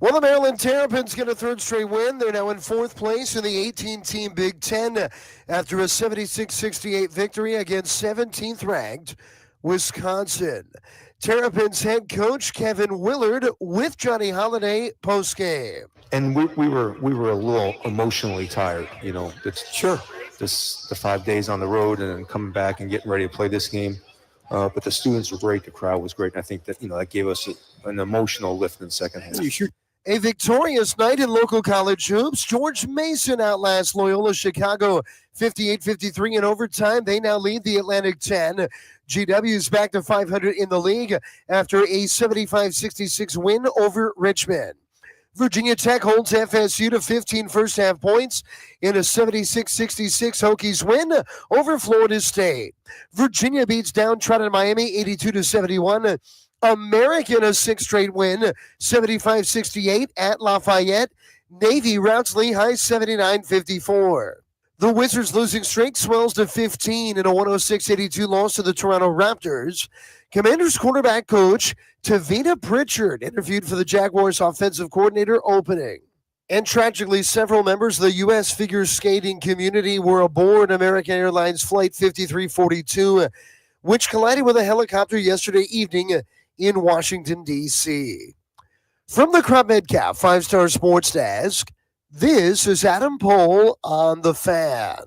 Well, the Maryland Terrapins get a third straight win. They're now in fourth place in the 18-team Big Ten after a 76-68 victory against 17th-ranked Wisconsin. Terrapins head coach Kevin Willard with Johnny Holiday postgame. And we were a little emotionally tired, Sure. The 5 days on the road and then coming back and getting ready to play this game. But the students were great. The crowd was great. And I think that that gave us an emotional lift in the second half. A victorious night in local college hoops. George Mason outlasts Loyola Chicago 58-53 in overtime. They now lead the Atlantic 10. GW's back to 500 in the league after a 75-66 win over Richmond. Virginia Tech holds FSU to 15 first-half points in a 76-66 Hokies win over Florida State. Virginia beats downtrodden Miami 82-71. American a sixth straight win, 75-68 at Lafayette. Navy routs Lehigh 79-54. The Wizards' losing streak swells to 15 in a 106-82 loss to the Toronto Raptors. Commanders quarterback coach Tavita Pritchard interviewed for the Jaguars offensive coordinator opening. And tragically, several members of the U.S. figure skating community were aboard American Airlines Flight 5342, which collided with a helicopter yesterday evening in Washington, D.C. From the Crop Medcalf 5-Star Sports Desk, this is Adam Pohl on The Fan.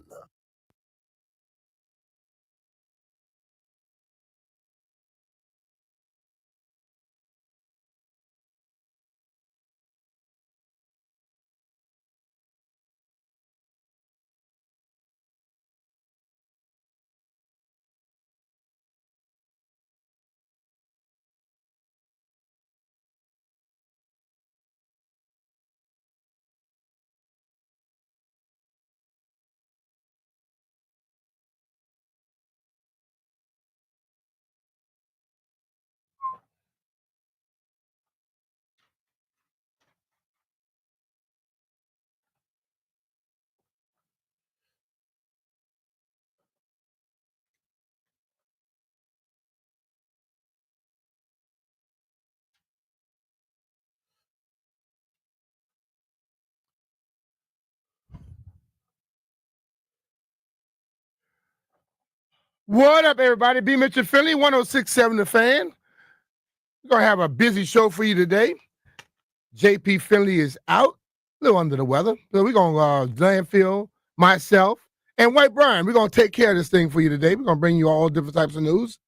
What up, everybody? B. Mitchell Finley, 1067 The Fan. We're going to have a busy show for you today. JP Finley is out, a little under the weather. So we're going to landfill, myself, and White Brian. We're going to take care of this thing for you today. We're going to bring you all different types of news.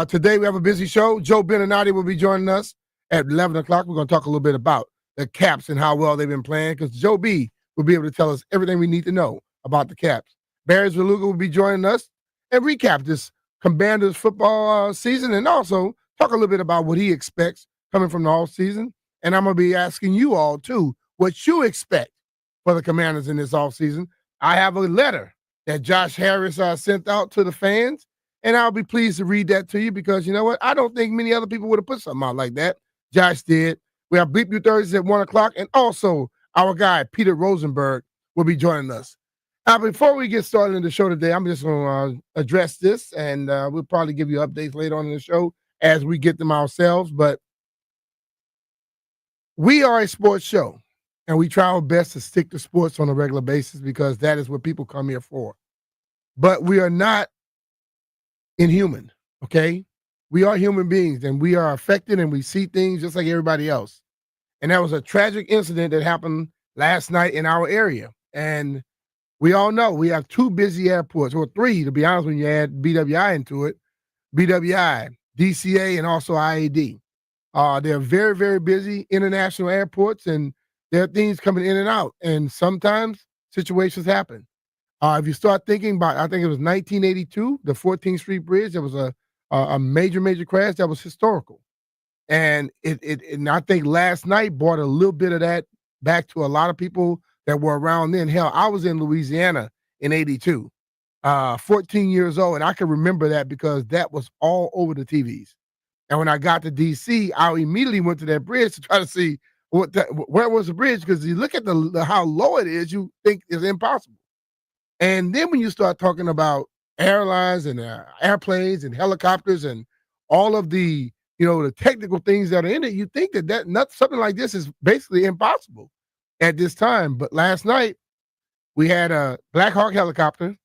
Today we have a busy show. Joe Beninati will be joining us at 11 o'clock. We're going to talk a little bit about the Caps and how well they've been playing, because Joe B will be able to tell us everything we need to know about the Caps. Barry Zaluga will be joining us and recap this Commanders football season, and also talk a little bit about what he expects coming from the off season. And I'm going to be asking you all, too, what you expect for the Commanders in this off season. I have a letter that Josh Harris sent out to the fans, and I'll be pleased to read that to you, because you know what? I don't think many other people would have put something out like that. Josh did. We have Bleep You Thursdays at 1 o'clock, and also our guy, Peter Rosenberg, will be joining us. Before we get started in the show today, I'm just going to address this, and we'll probably give you updates later on in the show as we get them ourselves. But we are a sports show, and we try our best to stick to sports on a regular basis, because that is what people come here for. But we are not inhuman, okay? We are human beings, and we are affected, and we see things just like everybody else. And that was a tragic incident that happened last night in our area. And we all know we have two busy airports, or three, to be honest, when you add BWI into it. BWI, DCA, and also IAD. They're very, very busy international airports, and there are things coming in and out. And sometimes situations happen. If you start thinking about, I think it was 1982, the 14th Street Bridge, there was a major, major crash that was historical. And and I think last night brought a little bit of that back to a lot of people that were around then. Hell, I was in Louisiana in 82, 14 years old, and I can remember that because that was all over the TVs. And when I got to D.C., I immediately went to that bridge to try to see where was the bridge, because you look at how low it is, you think it's impossible. And then when you start talking about airlines and airplanes and helicopters and all of the the technical things that are in it, you think that something like this is basically impossible at this time. But last night we had a Black Hawk helicopter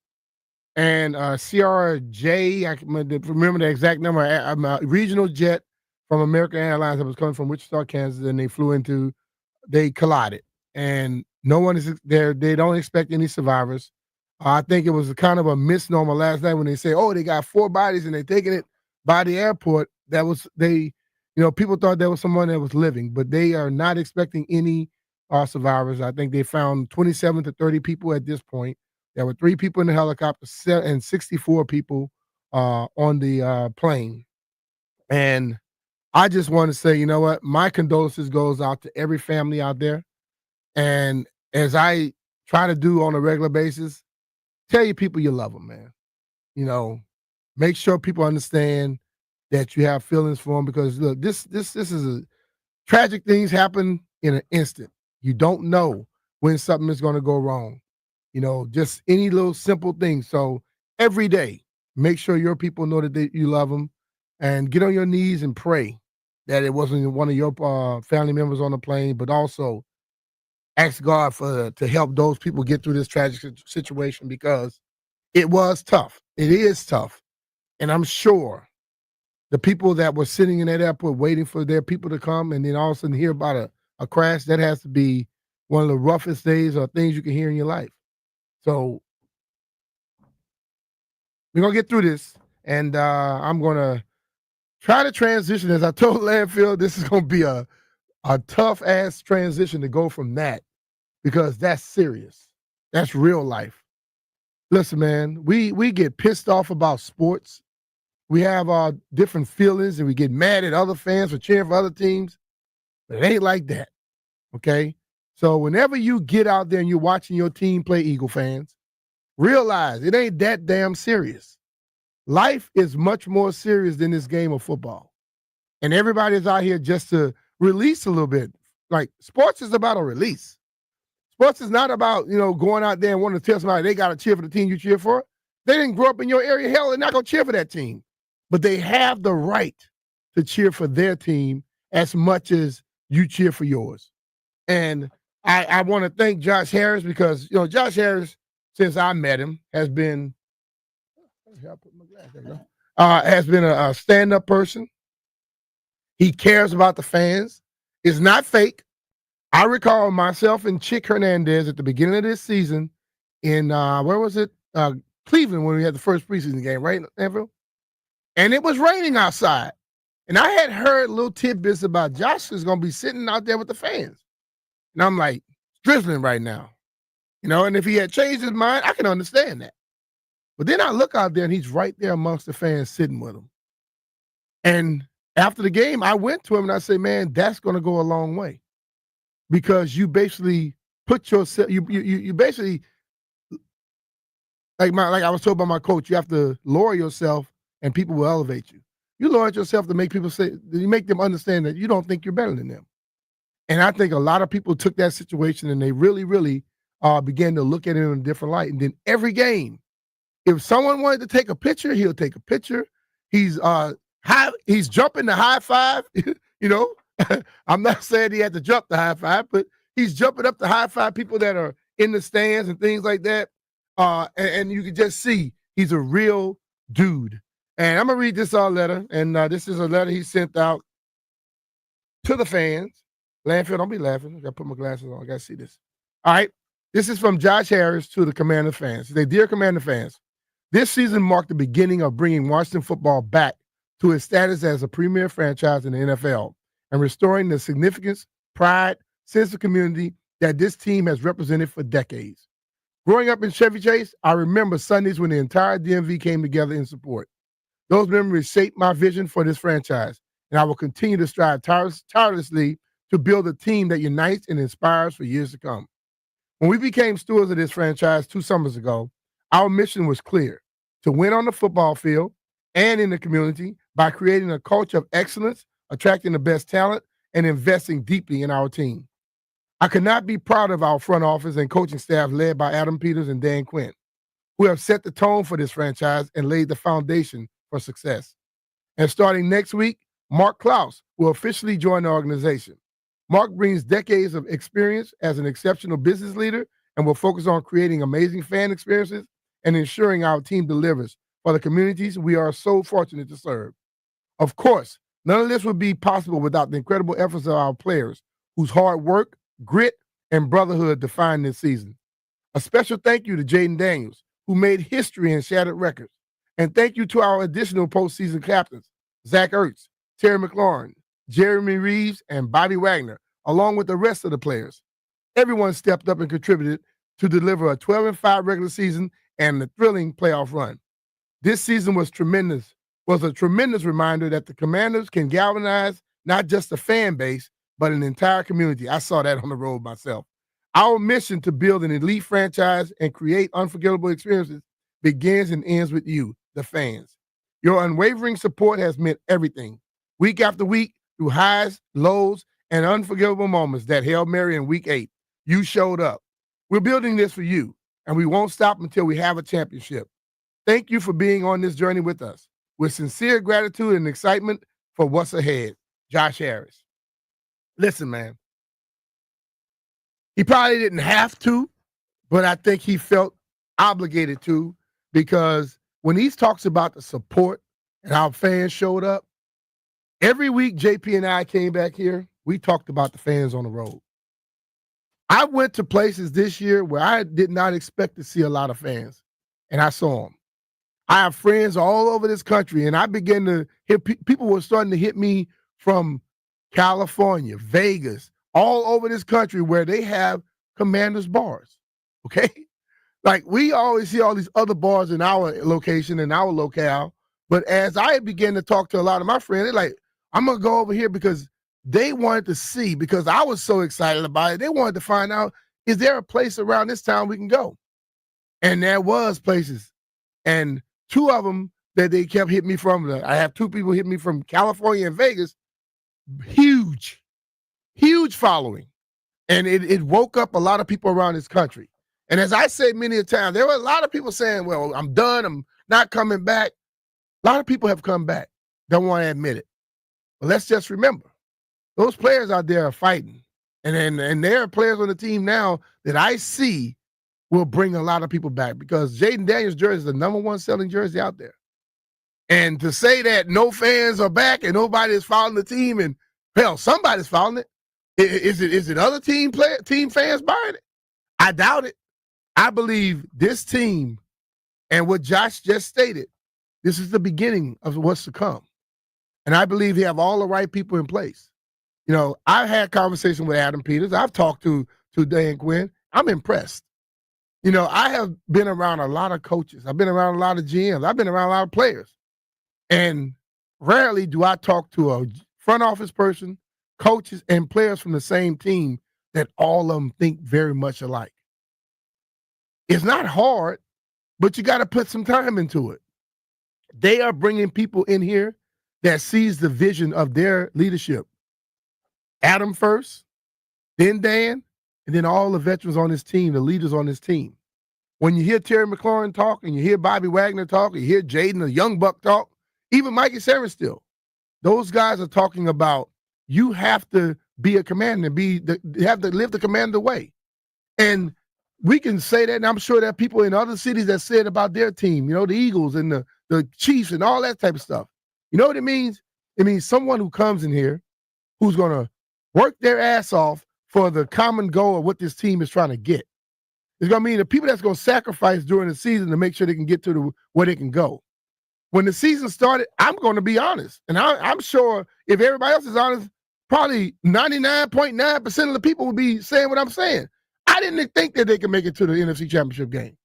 and CRJ. I can remember the exact number. A regional jet from American Airlines that was coming from Wichita, Kansas, and they collided, and no one is there. They don't expect any survivors. I think it was kind of a misnomer last night when they say, "Oh, they got 4 bodies and they're taking it by the airport." People thought there was someone that was living, but they are not expecting any survivors. I think they found 27 to 30 people at this point. There were 3 people in the helicopter and 64 people on the plane. And I just want to say, you know what? My condolences goes out to every family out there. And as I try to do on a regular basis, tell your people you love them, man. Make sure people understand that you have feelings for them, because look, this is tragic things happen in an instant. You don't know when something is going to go wrong. Just any little simple thing. So every day, make sure your people know that you love them, and get on your knees and pray that it wasn't one of your family members on the plane, but also ask God to help those people get through this tragic situation, because it was tough. It is tough. And I'm sure the people that were sitting in that airport waiting for their people to come, and then all of a sudden hear about a crash, that has to be one of the roughest days or things you can hear in your life. So we're going to get through this, and I'm going to try to transition. As I told Landfill, this is going to be a tough-ass transition to go from that, because that's serious. That's real life. Listen, man, we get pissed off about sports. We have our different feelings, and we get mad at other fans for cheering for other teams. But it ain't like that, okay? So whenever you get out there and you're watching your team play, Eagle fans, realize it ain't that damn serious. Life is much more serious than this game of football. And everybody's out here just to release a little bit. Like, sports is about a release. Sports is not about, going out there and wanting to tell somebody they got to cheer for the team you cheer for. They didn't grow up in your area. Hell, they're not going to cheer for that team. But they have the right to cheer for their team as much as you cheer for yours. And I want to thank Josh Harris, because, Josh Harris, since I met him, has been a stand-up person. He cares about the fans. It's not fake. I recall myself and Chick Hernandez at the beginning of this season in, where was it? Cleveland, when we had the first preseason game, right, Andrew? And it was raining outside. And I had heard little tidbits about Josh is going to be sitting out there with the fans. And I'm like, it's drizzling right now. And if he had changed his mind, I can understand that. But then I look out there and he's right there amongst the fans sitting with them. And after the game, I went to him and I said, man, that's going to go a long way. Because you basically put yourself, you basically, like I was told by my coach, you have to lower yourself and people will elevate you. You lower yourself to make people you make them understand that you don't think you're better than them. And I think a lot of people took that situation and they really, really began to look at it in a different light. And then every game, if someone wanted to take a picture, he'll take a picture. He's jumping the high five, I'm not saying he had to jump the high five, but he's jumping up to high five people that are in the stands and things like that. And you can just see he's a real dude. And I'm going to read this letter. And this is a letter he sent out to the fans. Landfill, don't be laughing. I got to put my glasses on. I got to see this. All right. This is from Josh Harris to the Commander fans. He said, "Dear Commander fans, this season marked the beginning of bringing Washington football back to its status as a premier franchise in the NFL and restoring the significance, pride, sense of community that this team has represented for decades. Growing up in Chevy Chase, I remember Sundays when the entire DMV came together in support. Those memories shaped my vision for this franchise, and I will continue to strive tirelessly to build a team that unites and inspires for years to come. When we became stewards of this franchise 2 summers ago, our mission was clear: to win on the football field and in the community by creating a culture of excellence, attracting the best talent, and investing deeply in our team. I could not be proud of our front office and coaching staff led by Adam Peters and Dan Quinn, who have set the tone for this franchise and laid the foundation for success. And starting next week, Mark Klaus will officially join the organization. Mark brings decades of experience as an exceptional business leader and will focus on creating amazing fan experiences and ensuring our team delivers for the communities we are so fortunate to serve. Of course, none of this would be possible without the incredible efforts of our players, whose hard work, grit, and brotherhood define this season. A special thank you to Jaden Daniels, who made history and shattered records. And thank you to our additional postseason captains, Zach Ertz, Terry McLaurin, Jeremy Reeves, and Bobby Wagner, along with the rest of the players. Everyone stepped up and contributed to deliver a 12-5 regular season and a thrilling playoff run. This season was a tremendous reminder that the Commanders can galvanize not just a fan base, but an entire community. I saw that on the road myself. Our mission to build an elite franchise and create unforgettable experiences begins and ends with you, the fans. Your unwavering support has meant everything. Week after week, through highs, lows, and unforgettable moments that Hail Mary in Week 8, you showed up. We're building this for you, and we won't stop until we have a championship. Thank you for being on this journey with us. With sincere gratitude and excitement for what's ahead, Josh Harris. Listen, man, he probably didn't have to, but I think he felt obligated to, because when he talks about the support and how fans showed up, every week JP and I came back here, we talked about the fans on the road. I went to places this year where I did not expect to see a lot of fans, and I saw them. I have friends all over this country, and I began to hear people were starting to hit me from California, Vegas, all over this country where they have Commanders bars, okay? Like, we always see all these other bars in our location, in our locale, but as I began to talk to a lot of my friends, they're like, I'm going to go over here, because they wanted to see, because I was so excited about it, they wanted to find out, is there a place around this town we can go? And there was places, and two of them that they kept hitting me from, I have two people hit me from California and Vegas, huge following. And it woke up a lot of people around this country. And as I said many a time, there were a lot of people saying, well, I'm done, I'm not coming back. A lot of people have come back, don't want to admit it. But let's just remember, those players out there are fighting. And there are players on the team now that I see will bring a lot of people back, because Jaden Daniels' jersey is the #1 selling jersey out there. And to say that no fans are back and nobody is following the team, and hell, somebody's following it. Is it other team fans buying it? I doubt it. I believe this team and what Josh just stated, this is the beginning of what's to come. And I believe he have all the right people in place. You know, I've had conversation with Adam Peters. I've talked to Dan Quinn. I'm impressed. You know, I have been around a lot of coaches. I've been around a lot of GMs. I've been around a lot of players. And rarely do I talk to a front office person, coaches, and players from the same team that all of them think very much alike. It's not hard, but you got to put some time into it. They are bringing people in here that sees the vision of their leadership. Adam first, then Dan, and then all the veterans on this team, the leaders on this team. When you hear Terry McLaurin talk, and you hear Bobby Wagner talk, you hear Jaden, the young buck, talk, even Mikey Sarenstill, those guys are talking about you have to be a commander, you have to live the commander way. And we can say that, and I'm sure there are people in other cities that say it about their team, you know, the Eagles and the Chiefs and all that type of stuff. You know what it means? It means someone who comes in here who's going to work their ass off for the common goal of what this team is trying to get. It's going to mean the people that's going to sacrifice during the season to make sure they can get to where they can go. When the season started, I'm going to be honest, and I'm sure if everybody else is honest, probably 99.9% of the people will be saying what I'm saying. I didn't think that they could make it to the NFC Championship game.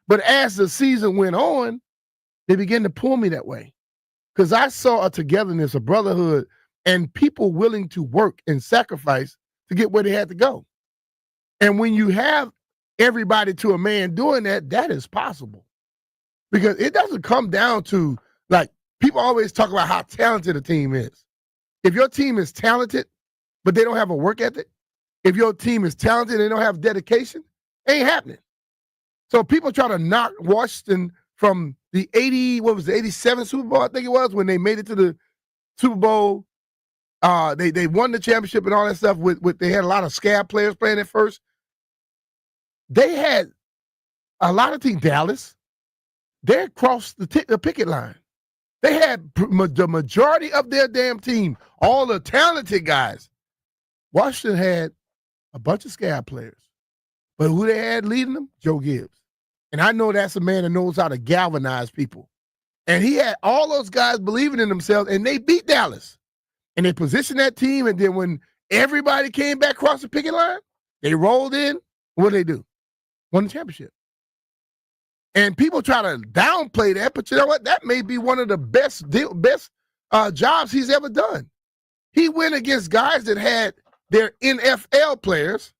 But as the season went on, they began to pull me that way, because I saw a togetherness, a brotherhood, and people willing to work and sacrifice to get where they had to go. And when you have everybody to a man doing that, that is possible. Because it doesn't come down to, like, people always talk about how talented a team is. If your team is talented, but they don't have a work ethic, if your team is talented and they don't have dedication, it ain't happening. So people try to knock Washington from the 87 Super Bowl, I think it was, when they made it to the Super Bowl. They won the championship and all that stuff. With they had a lot of scab players playing at first. They had a lot of teams. Dallas, they crossed the picket line. They had the majority of their damn team, all the talented guys. Washington had a bunch of scab players. But who they had leading them? Joe Gibbs. And I know that's a man that knows how to galvanize people. And he had all those guys believing in themselves, and they beat Dallas. And they positioned that team, and then when everybody came back across the picket line, they rolled in. What did they do? Won the championship. And people try to downplay that, but you know what? That may be one of the best jobs he's ever done. He went against guys that had their NFL players,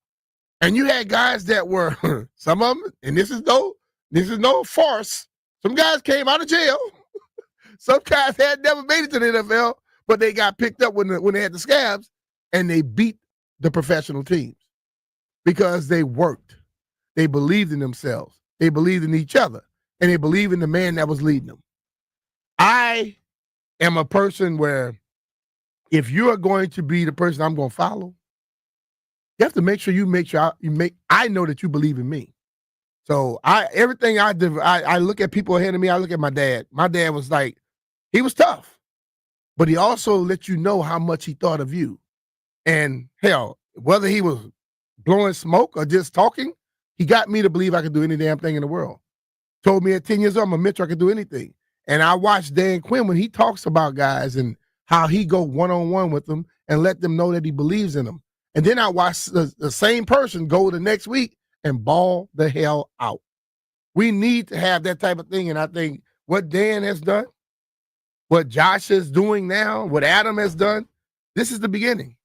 and you had guys that were some of them, and this is no farce. Some guys came out of jail. Some guys had never made it to the NFL, but they got picked up when they had the scabs, and they beat the professional teams because they worked. They believed in themselves. They believed in each other, and they believed in the man that was leading them. I am a person where if you are going to be the person I'm going to follow, you have to make sure I know that you believe in me. So everything I do, I look at people ahead of me. I look at my dad. My dad was like, he was tough, but he also let you know how much he thought of you. And hell, whether he was blowing smoke or just talking, he got me to believe I could do any damn thing in the world. Told me at 10 years old, I'm a mentor, I could do anything. And I watched Dan Quinn when he talks about guys and how he go one-on-one with them and let them know that he believes in them. And then I watched the same person go the next week and ball the hell out. We need to have that type of thing. And I think what Dan has done, what Josh is doing now, what Adam has done, this is the beginning.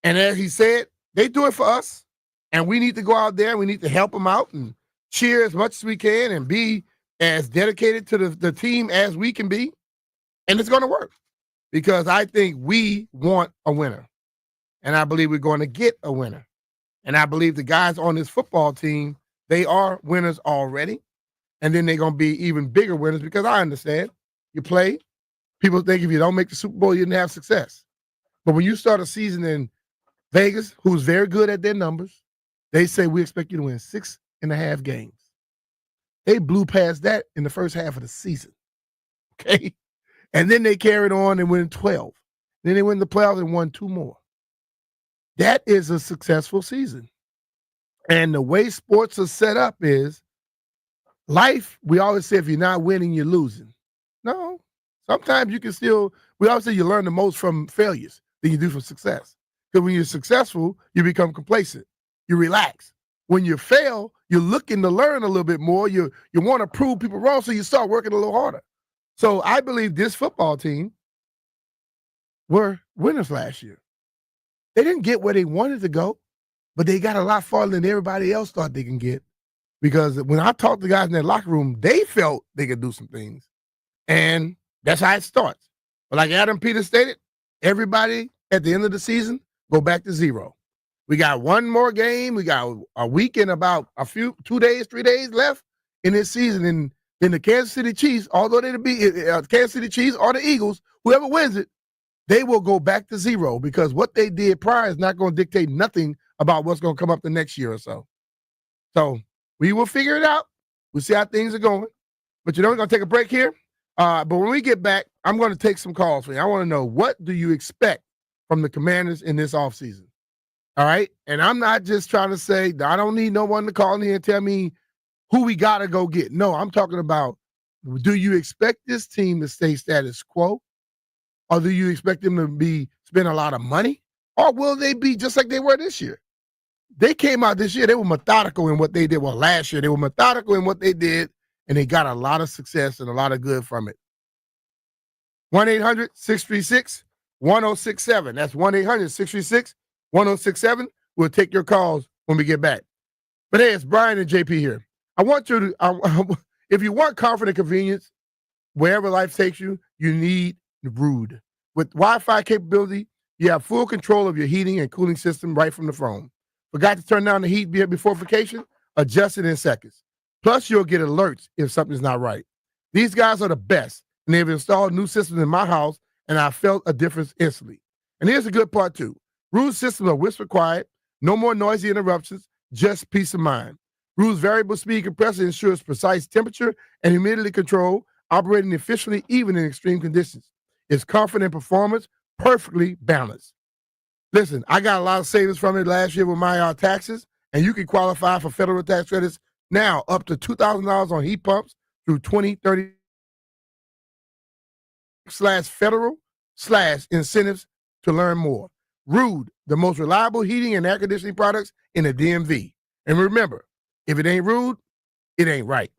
And as he said, they do it for us. And we need to go out there and we need to help them out and cheer as much as we can and be as dedicated to the team as we can be. And it's going to work because I think we want a winner. And I believe we're going to get a winner. And I believe the guys on this football team, they are winners already. And then they're going to be even bigger winners because I understand you play. People think if you don't make the Super Bowl, you didn't have success. But when you start a season in Vegas, who's very good at their numbers, they say, we expect you to win 6.5 games. They blew past that in the first half of the season. Okay? And then they carried on and win 12. Then they win the playoffs and won 2 more. That is a successful season. And the way sports are set up is life, we always say if you're not winning, you're losing. No. Sometimes you can still, we always say you learn the most from failures than you do from success. Because when you're successful, you become complacent. You relax. When you fail, you're looking to learn a little bit more. You want to prove people wrong, so you start working a little harder. So I believe this football team were winners last year. They didn't get where they wanted to go, but they got a lot farther than everybody else thought they can get. Because when I talked to guys in that locker room, they felt they could do some things. And that's how it starts. But like Adam Peters stated, everybody at the end of the season go back to 0. We got one more game. We got a week and about 3 days left in this season. And then the Kansas City Chiefs, although they'll be Kansas City Chiefs or the Eagles, whoever wins it, they will go back to 0 because what they did prior is not going to dictate nothing about what's going to come up the next year or so. So we will figure it out. We'll see how things are going. But we're going to take a break here. But when we get back, I'm going to take some calls for you. I want to know, what do you expect from the Commanders in this offseason? All right. And I'm not just trying to say, I don't need no one to call in here and tell me who we got to go get. No, I'm talking about, do you expect this team to stay status quo? Or do you expect them to spend a lot of money? Or will they be just like they were this year? They came out this year, they were methodical in what they did. Well, last year, they were methodical in what they did, and they got a lot of success and a lot of good from it. 1-800-636-1067. That's 1-800-636-1067. We'll take your calls when we get back. But hey, it's Brian and JP here. I want you to, if you want comfort and convenience, wherever life takes you, you need Rude. With Wi-Fi capability, you have full control of your heating and cooling system right from the phone. Forgot to turn down the heat before vacation? Adjust it in seconds. Plus, you'll get alerts if something's not right. These guys are the best, and they've installed new systems in my house, and I felt a difference instantly. And here's the good part too. Rude's systems are whisper quiet, no more noisy interruptions, just peace of mind. Rude's variable speed compressor ensures precise temperature and humidity control, operating efficiently even in extreme conditions. It's comfort and performance, perfectly balanced. Listen, I got a lot of savings from it last year with my taxes, and you can qualify for federal tax credits now up to $2,000 on heat pumps through 2030 /federal/incentives to learn more. Rude, the most reliable heating and air conditioning products in the DMV. And remember, if it ain't rude, it ain't right.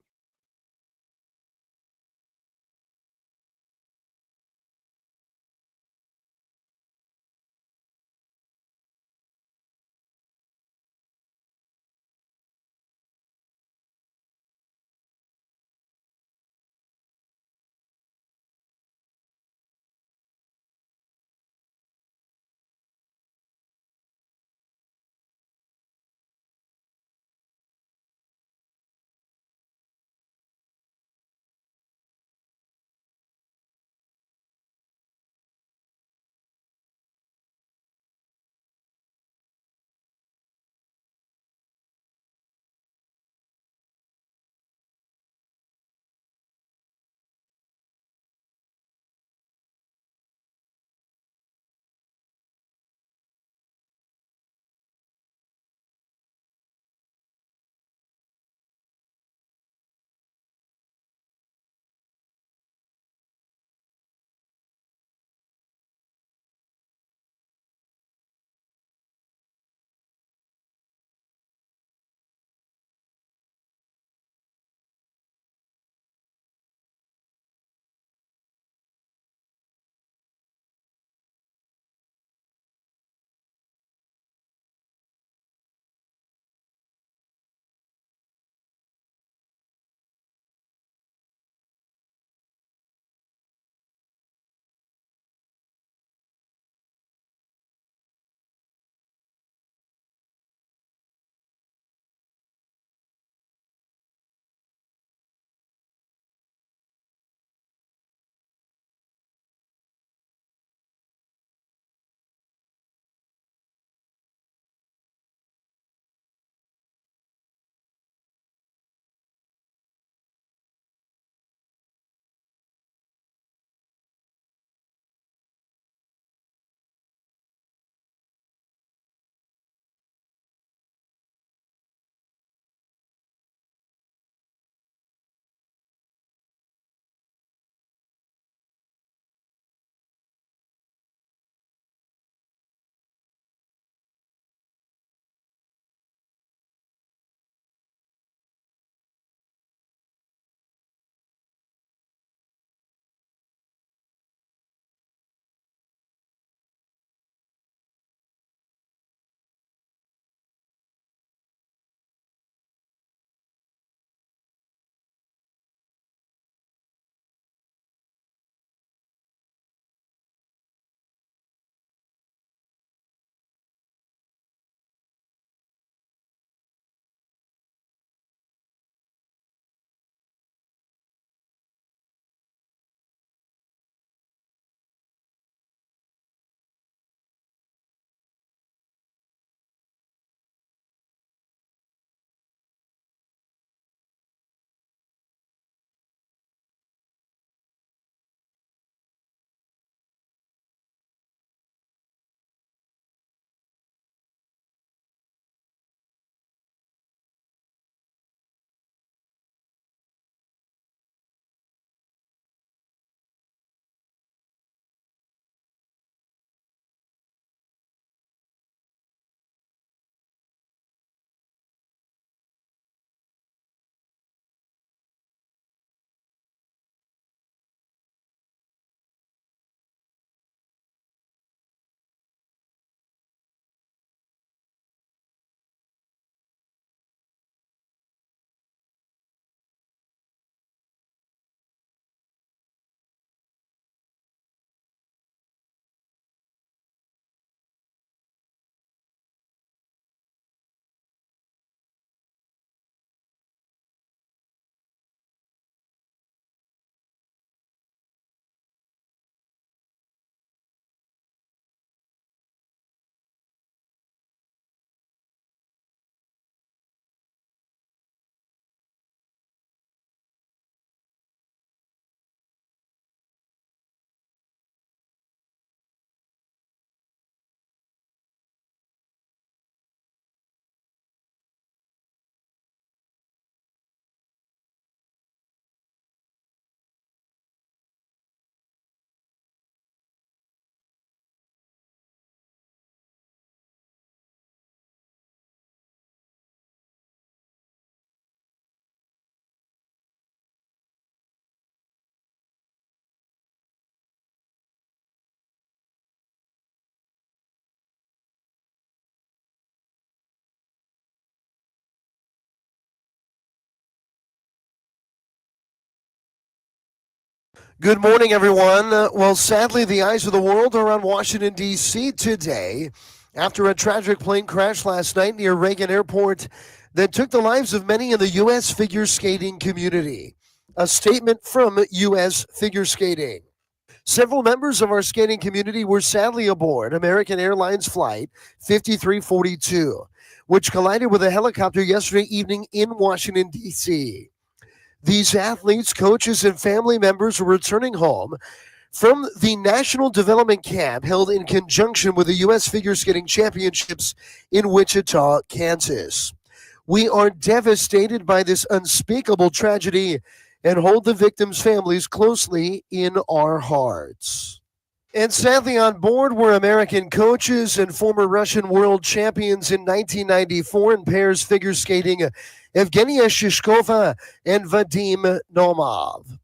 Good morning, everyone. Well, sadly, the eyes of the world are on Washington, D.C. today after a tragic plane crash last night near Reagan Airport that took the lives of many in the U.S. figure skating community. A statement from U.S. Figure Skating. Several members of our skating community were sadly aboard American Airlines Flight 5342, which collided with a helicopter yesterday evening in Washington, D.C. These athletes, coaches, and family members were returning home from the National Development Camp held in conjunction with the U.S. Figure Skating Championships in Wichita, Kansas. We are devastated by this unspeakable tragedy and hold the victims' families closely in our hearts. And sadly, on board were American coaches and former Russian world champions in 1994 in pairs figure skating, Evgenia Shishkova and Vadim Nomov.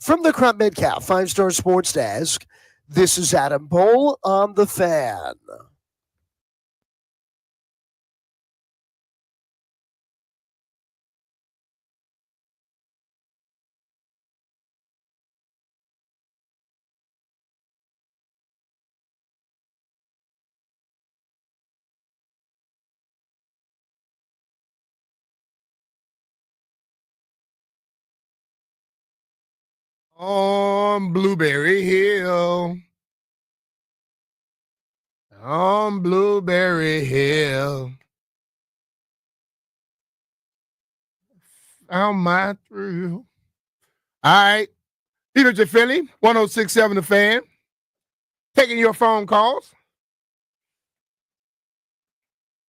From the Crop Metcalf 5-Star Sports Desk, this is Adam Pohl on The Fan. On Blueberry Hill. On Blueberry Hill. Found my thrill. All right. Peter J. Philly, 1067 The Fan. Taking your phone calls.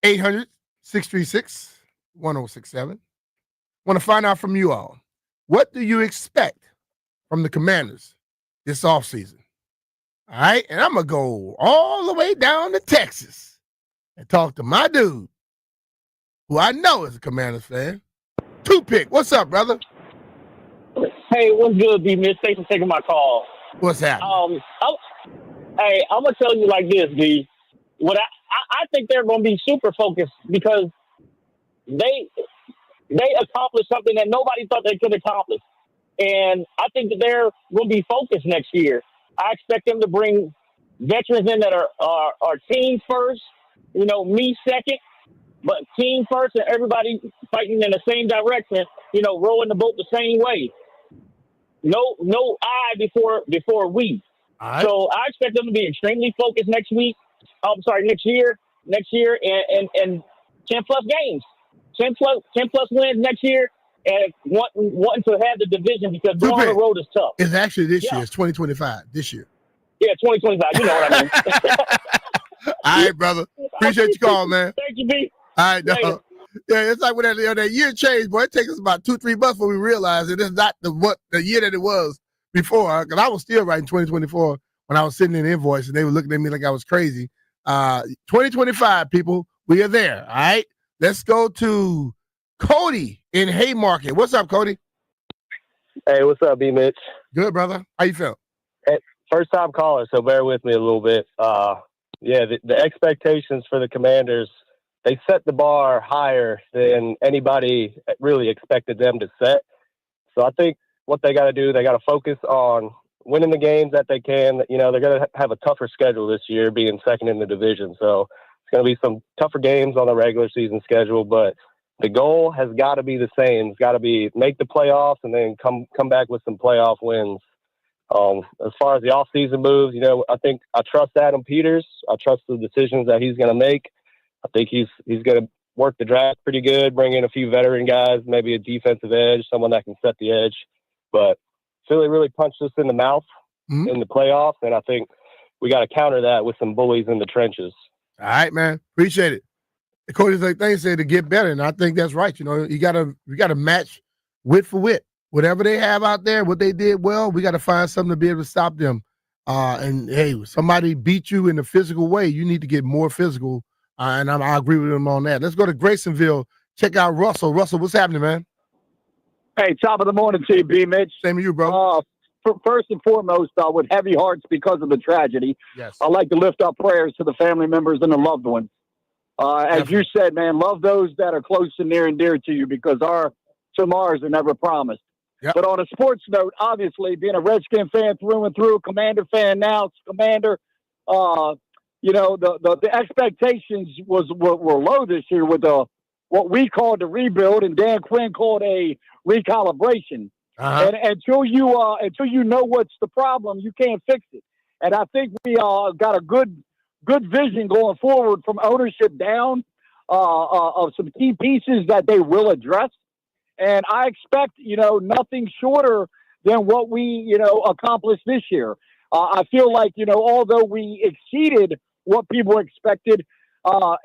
800-636-1067. Want to find out from you all. What do you expect from the Commanders this offseason? All right. And I'm going to go all the way down to Texas and talk to my dude, who I know is a Commanders fan. Two-Pick. What's up, brother? Hey, what's good, B-Mitch? Thanks for taking my call. What's happening? I'm going to tell you like this, B. What I think they're going to be super focused because they accomplished something that nobody thought they could accomplish. And I think that they're going to be focused next year. I expect them to bring veterans in that are team first, me second, but team first and everybody fighting in the same direction, rowing the boat the same way. No I before we. Right. So I expect them to be extremely focused next year, and 10 plus games, 10 plus wins next year, and wanting to have the division because going on the road is tough. It's actually this year. It's 2025. This year. Yeah, 2025. You know what I mean. All right, brother. Appreciate your call, man. Thank you, B. All right, no. Yeah, it's like when that year changed, boy. It takes us about 2-3 months before we realize it is not the year that it was before. Because I was still writing 2024 when I was sitting in the invoice, and they were looking at me like I was crazy. 2025, people, we are there. All right, let's go to Cody in Haymarket. What's up, Cody? Hey, what's up, B-Mitch? Good, brother. How you feel? Hey, first time caller, so bear with me a little bit. The expectations for the Commanders, they set the bar higher than anybody really expected them to set. So I think what they got to do, they got to focus on winning the games that they can. They're going to have a tougher schedule this year, being second in the division. So it's going to be some tougher games on the regular season schedule, but the goal has got to be the same. It's got to be make the playoffs and then come back with some playoff wins. As far as the offseason moves, I think I trust Adam Peters. I trust the decisions that he's going to make. I think he's going to work the draft pretty good, bring in a few veteran guys, maybe a defensive edge, someone that can set the edge. But Philly really punched us in the mouth in the playoffs, and I think we got to counter that with some bullies in the trenches. All right, man. Appreciate it. The coaches like they say to get better, and I think that's right. You gotta match wit for wit. Whatever they have out there, what they did well, we got to find something to be able to stop them. And hey, somebody beat you in a physical way, you need to get more physical. And I agree with them on that. Let's go to Graysonville. Check out Russell. Russell, what's happening, man? Hey, top of the morning to you, B. Mitch. Same to you, bro. First and foremost, with heavy hearts because of the tragedy, yes, I'd like to lift up prayers to the family members and the loved ones. As you said, man, love those that are close and near and dear to you because our tomorrows are never promised. Yep. But on a sports note, obviously, being a Redskin fan through and through, Commander fan now, it's Commander, the expectations were low this year with what we called the rebuild, and Dan Quinn called a recalibration. Uh-huh. And until you know what's the problem, you can't fix it. And I think we got a good vision going forward from ownership down of some key pieces that they will address. And I expect, nothing shorter than what we, accomplished this year. I feel like, although we exceeded what people expected,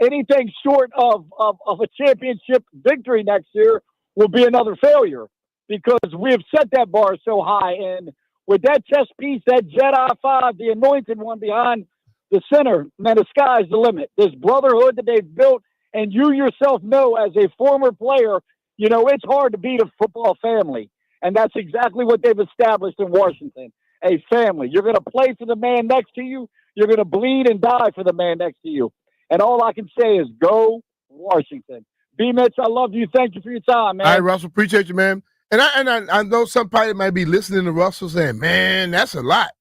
anything short of a championship victory next year will be another failure, because we have set that bar so high. And with that chess piece, that Jedi 5, the anointed one behind the center, man, the sky's the limit. This brotherhood that they've built, and you yourself know as a former player, it's hard to beat a football family. And that's exactly what they've established in Washington, a family. You're going to play for the man next to you. You're going to bleed and die for the man next to you. And all I can say is go Washington. B-Mitch, I love you. Thank you for your time, man. All right, Russell, appreciate you, man. And I know somebody might be listening to Russell saying, man, that's a lot.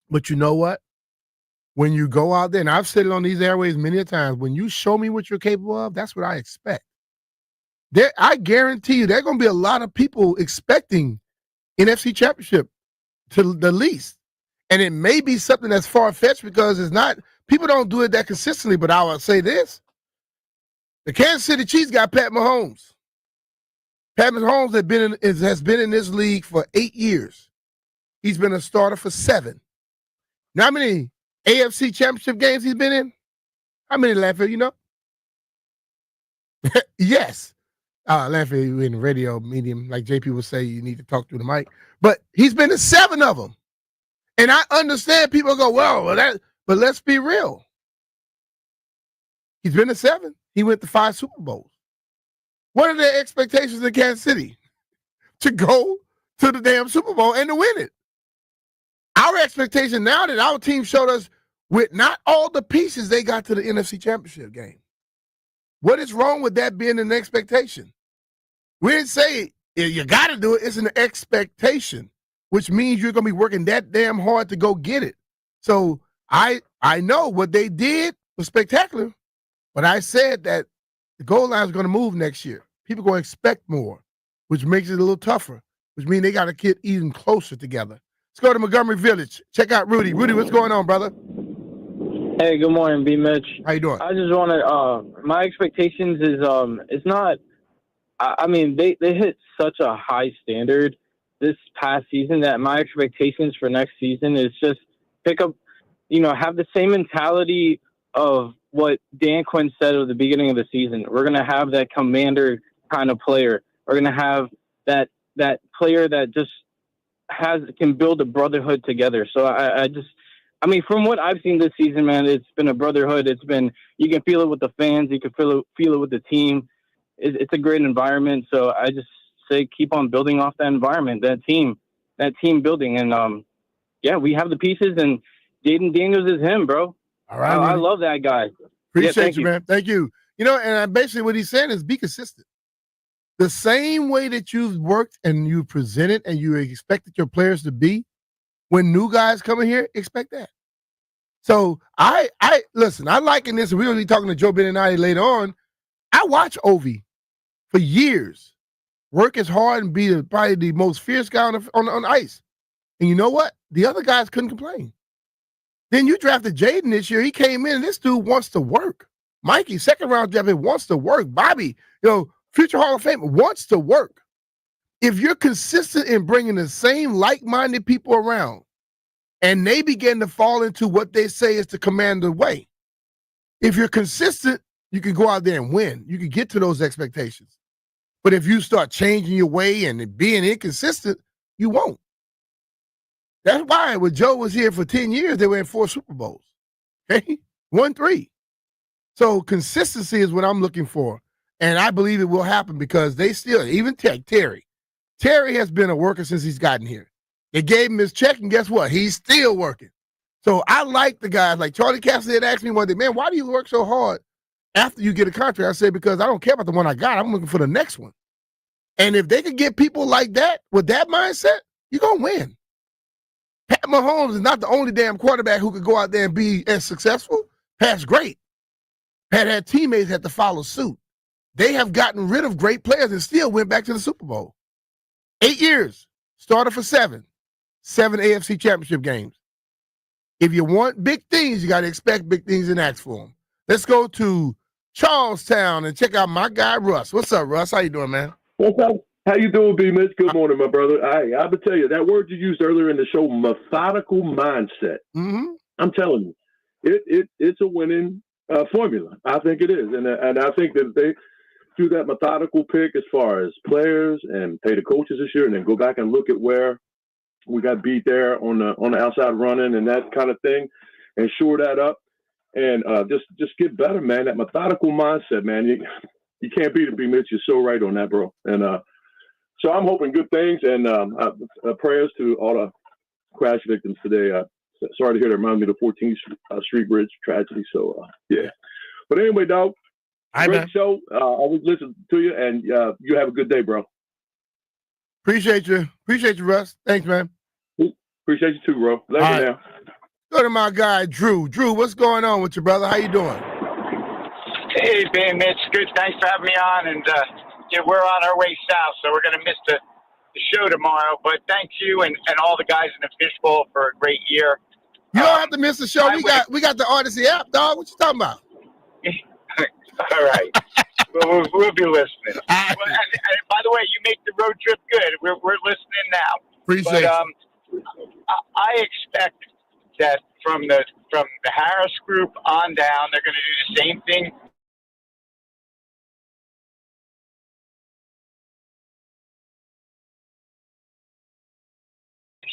But you know what? When you go out there, and I've said it on these airways many a times, when you show me what you're capable of, that's what I expect. I guarantee you there are going to be a lot of people expecting NFC Championship to the least. And it may be something that's far-fetched because it's not, people don't do it that consistently, but I will say this. The Kansas City Chiefs got Pat Mahomes. Pat Mahomes has been in this league for 8 years. He's been a starter for 7. Now, how many AFC Championship games he's been in? How many, Lanfield, you know? Yes. Lanfield, in the radio medium, like JP would say, you need to talk through the mic. But he's been to 7 of them. And I understand people go, but let's be real. He's been to 7. He went to 5 Super Bowls. What are their expectations in Kansas City? To go to the damn Super Bowl and to win it. Our expectation now that our team showed us with not all the pieces they got to the NFC Championship game. What is wrong with that being an expectation? We didn't say you got to do it. It's an expectation, which means you're going to be working that damn hard to go get it. So I know what they did was spectacular, but I said that the goal line is going to move next year. People are going to expect more, which makes it a little tougher, which means they got to get even closer together. Let's go to Montgomery Village. Check out Rudy. Rudy, what's going on, brother? Hey, good morning, B. Mitch. How you doing? I just want to. My expectations is it's not. I mean, they hit such a high standard this past season that my expectations for next season is just pick up, have the same mentality of what Dan Quinn said at the beginning of the season. We're gonna have that commander kind of player. We're gonna have that player that just can build a brotherhood together. So I mean, from what I've seen this season, man, it's been a brotherhood. It's been, you can feel it with the fans. You can feel it with the team. It's a great environment. So I just say, keep on building off that environment, that team building. And we have the pieces, and Jaden Daniels is him, bro. All right. I love that guy. Appreciate you, man. Thank you. And basically what he's saying is be consistent. The same way that you've worked and you presented and you expected your players to be, when new guys come in here, expect that. So I listen, I liken this, and we're going to be talking to Joe Beninati later on. I watch Ovi for years work as hard and be probably the most fierce guy on ice. And you know what? The other guys couldn't complain. Then you drafted Jaden this year. He came in, and this dude wants to work. Mikey, second round draft, wants to work. Bobby, future Hall of Fame, wants to work. If you're consistent in bringing the same like-minded people around, and they begin to fall into what they say is the commander way, if you're consistent, you can go out there and win. You can get to those expectations. But if you start changing your way and being inconsistent, you won't. That's why when Joe was here for 10 years, they were in 4 Super Bowls. Okay? 1-3. So consistency is what I'm looking for. And I believe it will happen because they still, even Terry has been a worker since he's gotten here. They gave him his check, and guess what? He's still working. So I like the guys. Like Charlie Cassidy had asked me one day, man, why do you work so hard after you get a contract? I said, because I don't care about the one I got. I'm looking for the next one. And if they could get people like that with that mindset, you're going to win. Pat Mahomes is not the only damn quarterback who could go out there and be as successful. Pat's great. Pat had teammates had to follow suit. They have gotten rid of great players and still went back to the Super Bowl. 8 years, started for 7 AFC championship games. If you want big things, you got to expect big things and ask for them. Let's go to Charlestown and check out my guy, Russ. What's up, Russ? How you doing, man? What's up? How you doing, B-Mitch? Good morning, my brother. I will tell you, that word you used earlier in the show, methodical mindset. Mm-hmm. I'm telling you, it's a winning formula. I think it is. And I think that they do that methodical pick as far as players and pay the coaches this year and then go back and look at where we got beat there on the outside running and that kind of thing and shore that up and just get better, man. That methodical mindset, man. You can't beat it, B-Mitch. You're so right on that, bro. And so I'm hoping good things and prayers to all the crash victims today. Sorry to hear that. Remind me of the 14th Street Bridge tragedy. So, yeah. But anyway, dog, great show. I always listen to you, and you have a good day, bro. Appreciate you. Appreciate you, Russ. Thanks, man. Appreciate you too, bro. Later now. Go to my guy, Drew. Drew, what's going on with you, brother? How you doing? Hey, Ben, Mitch. Good. Thanks for having me on. And we're on our way south, so we're going to miss the show tomorrow. But thank you and all the guys in the fishbowl for a great year. You don't have to miss the show. We got the Odyssey app, dog. What you talking about? All right. we'll be listening. And by the way, you make the road trip good. We're listening now. Appreciate it. I expect that from the Harris group on down, they're going to do the same thing.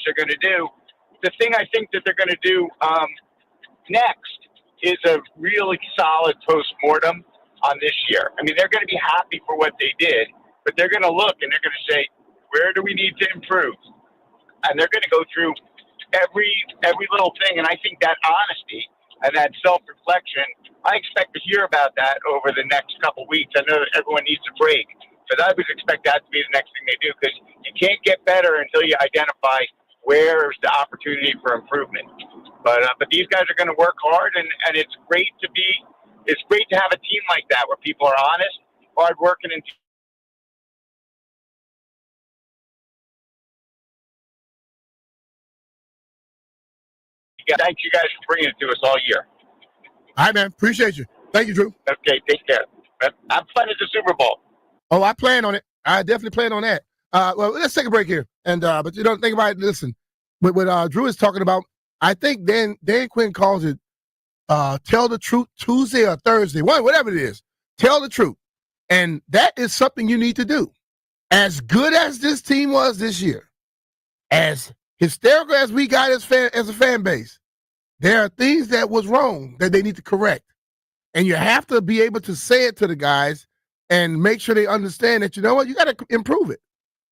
They're going to do. The thing I think that they're going to do next is a really solid postmortem on this year. I mean, they're going to be happy for what they did, but they're going to look and they're going to say, where do we need to improve? And they're going to go through every little thing. And I think that honesty and that self-reflection, I expect to hear about that over the next couple weeks. I know that everyone needs a break, but I would expect that to be the next thing they do, because you can't get better until you identify where's the opportunity for improvement. But these guys are going to work hard, and it's great to have a team like that where people are honest, hardworking, and thank you guys for bringing it to us all year. All right, man. Appreciate you. Thank you, Drew. Okay, take care. I'm playing at the Super Bowl. Oh, I plan on it. I definitely plan on that. Well, let's take a break here. And but you don't think about it. Listen, what Drew is talking about, I think Dan Quinn calls it tell the truth Tuesday or Thursday, whatever it is. Tell the truth. And that is something you need to do. As good as this team was this year, as hysterical as we got as a fan base, there are things that was wrong that they need to correct. And you have to be able to say it to the guys and make sure they understand that, you know what, you got to improve it.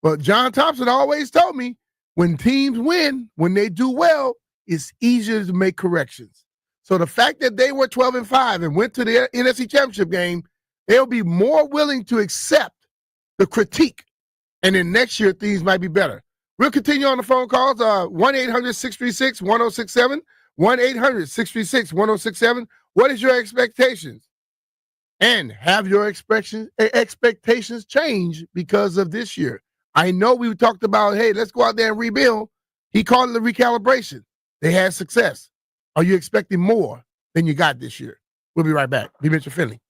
But John Thompson always told me, when teams win, when they do well, it's easier to make corrections. So the fact that they were 12-5 and went to the NFC Championship game, they'll be more willing to accept the critique. And then next year, things might be better. We'll continue on the phone calls, 1-800-636-1067, 1-800-636-1067. What is your expectations? And have your expectations change because of this year? I know we talked about, hey, let's go out there and rebuild. He called it a recalibration. They had success. Are you expecting more than you got this year? We'll be right back. Be Mitchell Finley.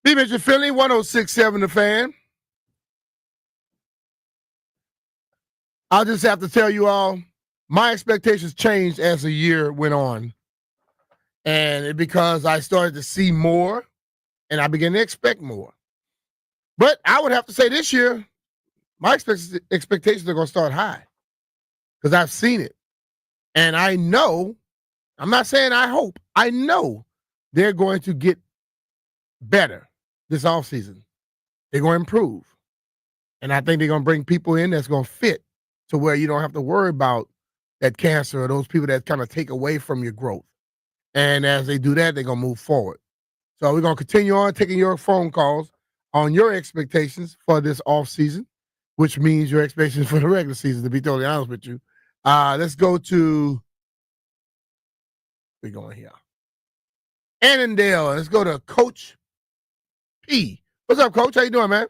Steve and Philly, 106.7 The Fan. I'll just have to tell you all, my expectations changed as the year went on. And because I started to see more and I began to expect more. But I would have to say this year, my expectations are going to start high because I've seen it. And I know, I'm not saying I hope, I know they're going to get better this offseason. They're going to improve. And I think they're going to bring people in that's going to fit to where you don't have to worry about that cancer or those people that kind of take away from your growth. And as they do that, they're going to move forward. So we're going to continue on taking your phone calls on your expectations for this offseason, which means your expectations for the regular season, to be totally honest with you. Let's go to, we're going here. Annandale. Let's go to Coach P. What's up, Coach? How you doing, man?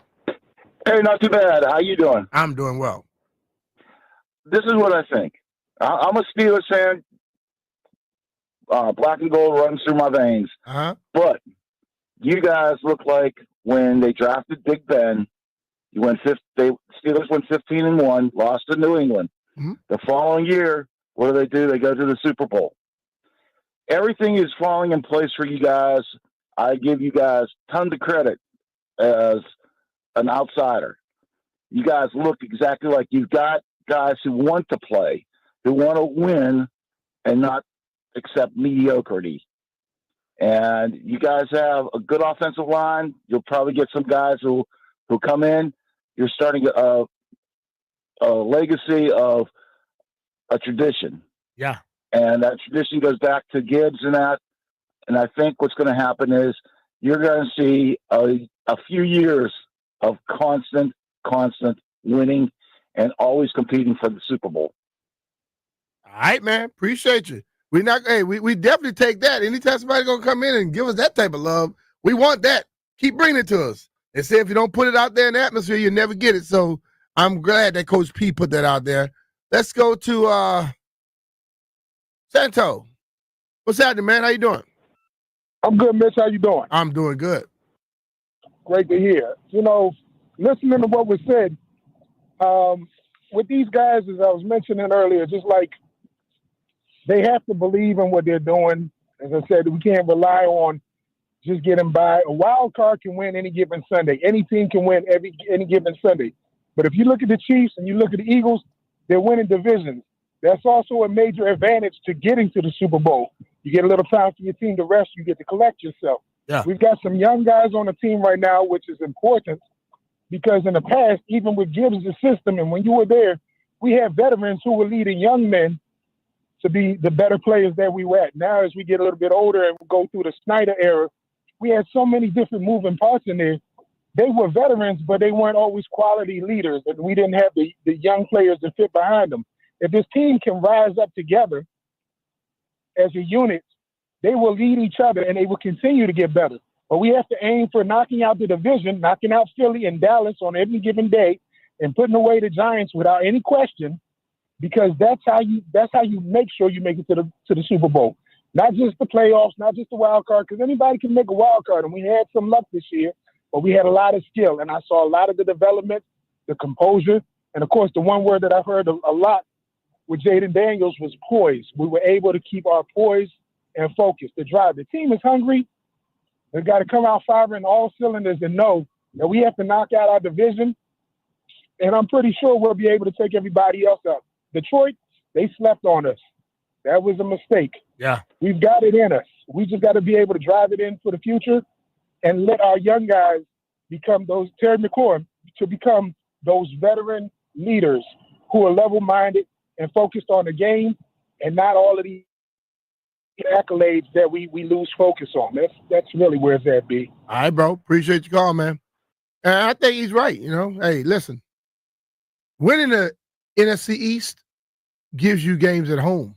Hey, not too bad. How you doing? I'm doing well. This is what I think. I'm a Steelers fan. Black and gold runs through my veins. Uh-huh. But you guys look like when they drafted Big Ben, Steelers went 15-1, lost to New England. Mm-hmm. The following year, what do? They go to the Super Bowl. Everything is falling in place for you guys. I give you guys tons of credit as an outsider. You guys look exactly like you've got guys who want to play, who want to win, and not accept mediocrity. And you guys have a good offensive line. You'll probably get some guys who come in. You're starting a legacy of a tradition. Yeah. And that tradition goes back to Gibbs and that. And I think what's going to happen is you're going to see a few years of constant winning and always competing for the Super Bowl. All right, man. Appreciate you. We definitely take that. Anytime somebody's going to come in and give us that type of love, we want that. Keep bringing it to us. They say if you don't put it out there in the atmosphere, you never get it. So I'm glad that Coach P put that out there. Let's go to Santo. What's happening, man? How you doing? I'm good, Mitch. How you doing? I'm doing good. Great to hear. Listening to what was said, with these guys, as I was mentioning earlier, just like they have to believe in what they're doing. As I said, we can't rely on just getting by. A wild card can win any given Sunday. Any team can win any given Sunday. But if you look at the Chiefs and you look at the Eagles, they're winning divisions. That's also a major advantage to getting to the Super Bowl. You get a little time for your team to rest. You get to collect yourself. Yeah. We've got some young guys on the team right now, which is important because in the past, even with Gibbs' system, and when you were there, we had veterans who were leading young men to be the better players that we were at. Now, as we get a little bit older and go through the Snyder era, we had so many different moving parts in there. They were veterans, but they weren't always quality leaders, and we didn't have the young players to fit behind them. If this team can rise up together as a unit, they will lead each other and they will continue to get better. But we have to aim for knocking out the division, knocking out Philly and Dallas on any given day, and putting away the Giants without any question, because that's how you make sure you make it to the Super Bowl. Not just the playoffs, not just the wild card, because anybody can make a wild card, and we had some luck this year, but we had a lot of skill, and I saw a lot of the development, the composure, and of course the one word that I've heard a lot with Jaden Daniels was poise. We were able to keep our poise and focus to drive. The team is hungry. They've got to come out firing all cylinders and know that we have to knock out our division, and I'm pretty sure we'll be able to take everybody else up. Detroit, they slept on us. That was a mistake. Yeah. We've got it in us. We just got to be able to drive it in for the future and let our young guys become those, Terry McLaurin, to become those veteran leaders who are level-minded and focused on the game and not all of the accolades that we lose focus on. That's really where it's at, B. All right, bro. Appreciate your call, man. And I think he's right. Hey, listen, winning the NFC East gives you games at home.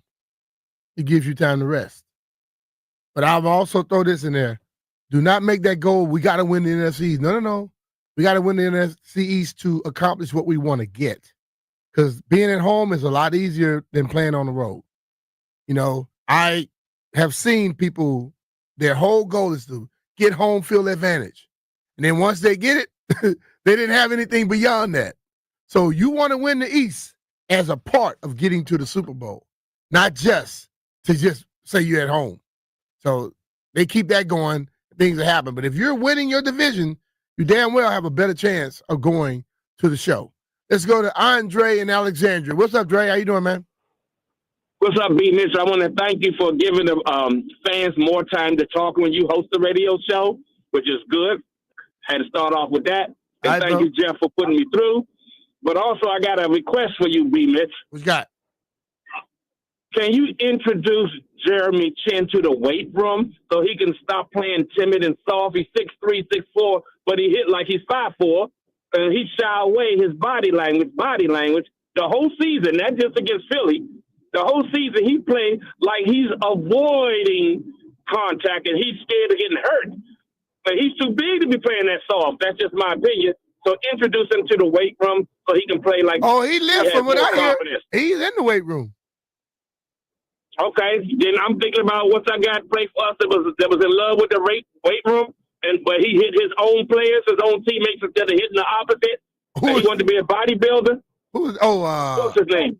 It gives you time to rest. But I'll also throw this in there. Do not make that goal, we got to win the NFC East. No. We got to win the NFC East to accomplish what we want to get. Because being at home is a lot easier than playing on the road. I have seen people, their whole goal is to get home field advantage. And then once they get it, they didn't have anything beyond that. So you want to win the East as a part of getting to the Super Bowl, not just to just say you're at home. So they keep that going, things that happen. But if you're winning your division, you damn well have a better chance of going to the show. Let's go to Andre in Alexandria. What's up, Dre? How you doing, man? What's up, B. Mitch? I want to thank you for giving the fans more time to talk when you host the radio show, which is good. Had to start off with that. And thank you, Jeff, for putting me through. But also, I got a request for you, B. Mitch. What you got? Can you introduce Jeremy Chin to the weight room so he can stop playing timid and soft? He's 6'3", 6'4", but he hit like he's 5'4", and he shy away his body language. The whole season, not just against Philly. The whole season, he played like he's avoiding contact, and he's scared of getting hurt. But he's too big to be playing that soft. That's just my opinion. So introduce him to the weight room so he can play like. Oh, he lives from what I hear. He's in the weight room. Okay, then I'm thinking about what's I got play for us that was in love with the weight room, but he hit his own players, his own teammates instead of hitting the opposite. He wanted to be a bodybuilder. What's his name?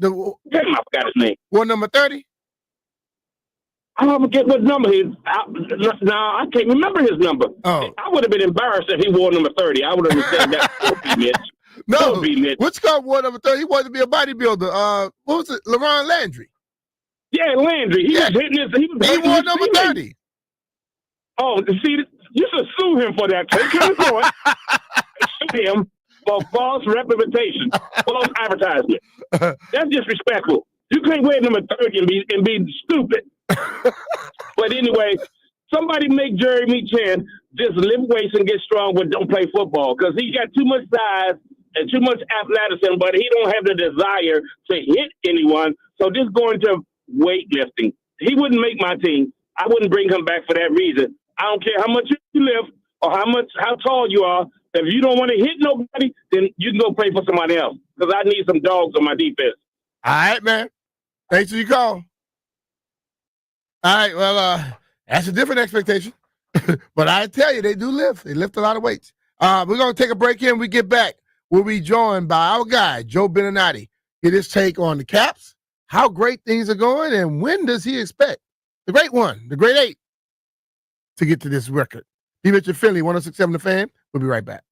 I forgot his name. What, number 30? I don't forget what number he is. No, I can't remember his number. Oh. I would have been embarrassed if he wore number 30. I would have said that. Don't be Mitch. No, which guy wore number 30? He wanted to be a bodybuilder. What was it? LeRon Landry. Yeah, Landry. He was hitting his. He wore number 30. Oh, see, you should sue him for that. Take him for it. Sue him for false representation, false advertisement. That's disrespectful. You can't wear number 30 and be stupid. But anyway, somebody make Jeremy Chin just lift weights and get strong, but don't play football because he got too much size and too much athleticism, but he don't have the desire to hit anyone. So just go into weightlifting. He wouldn't make my team. I wouldn't bring him back for that reason. I don't care how much you lift or how tall you are. If you don't want to hit nobody, then you can go play for somebody else because I need some dogs on my defense. All right, man. Thanks for your call. All right, well, that's a different expectation. But I tell you, they do lift. They lift a lot of weights. We're going to take a break here and we get back. We'll be joined by our guy, Joe Beninati. Get his take on the Caps, how great things are going, and when does he expect the great one, the great 8, to get to this record. B. Mitchell Finley, 106.7 The Fan. We'll be right back.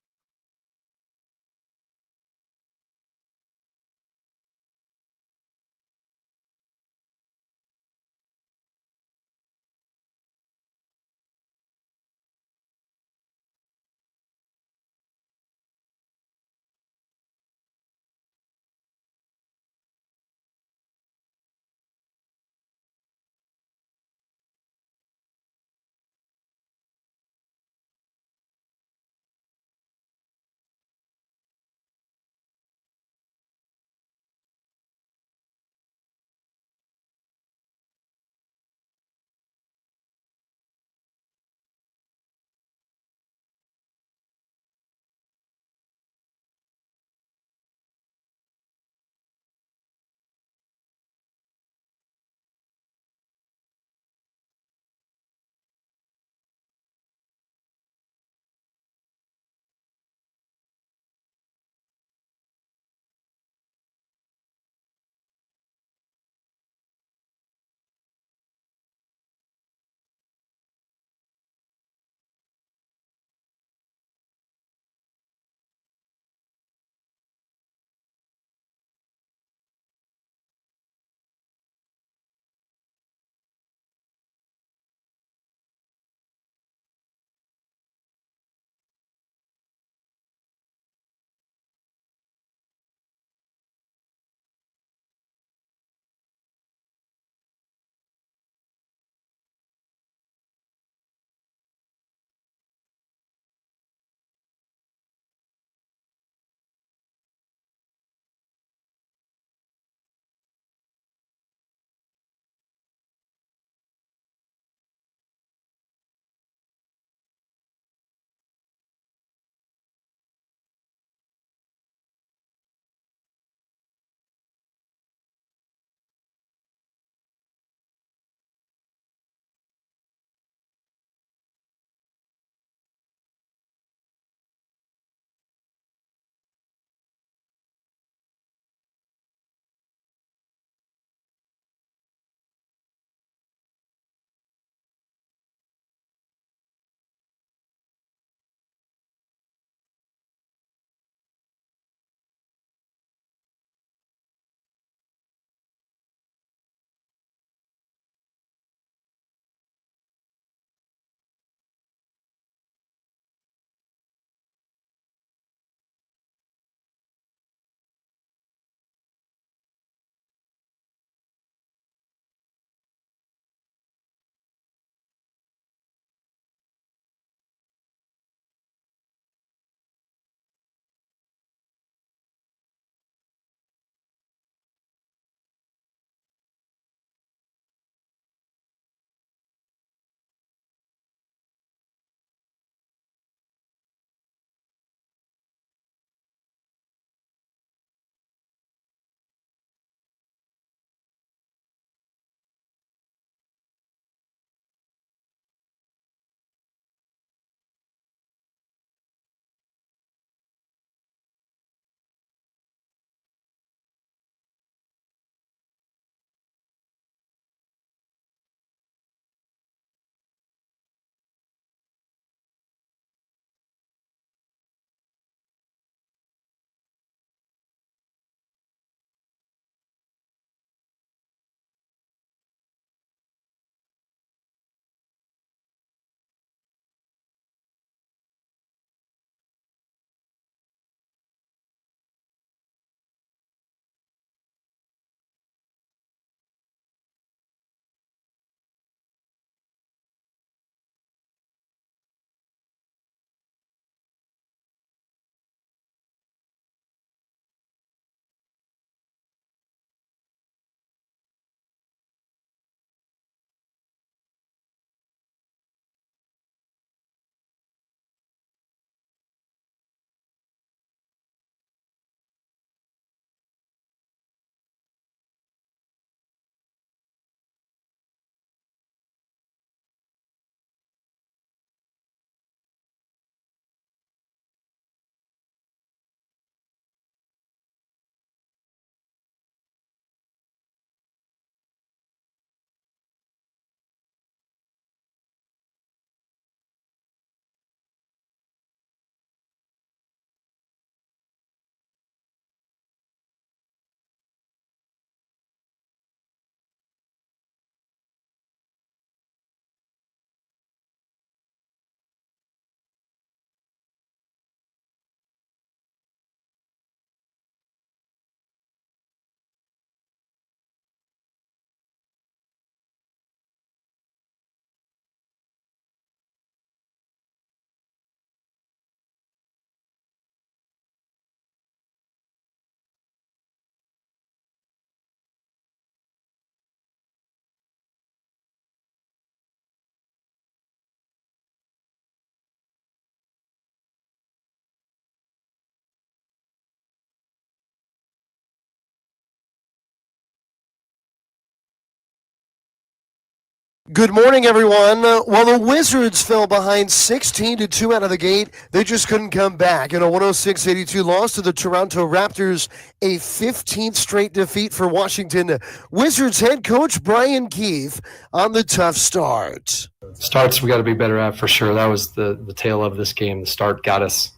Good morning, everyone. While the Wizards fell behind 16-2 out of the gate, they just couldn't come back in a 106-82 loss to the Toronto Raptors, a 15th straight defeat for Washington. Wizards head coach Brian Keefe on the tough start. Starts we got to be better at for sure. That was the tail of this game. The start got us.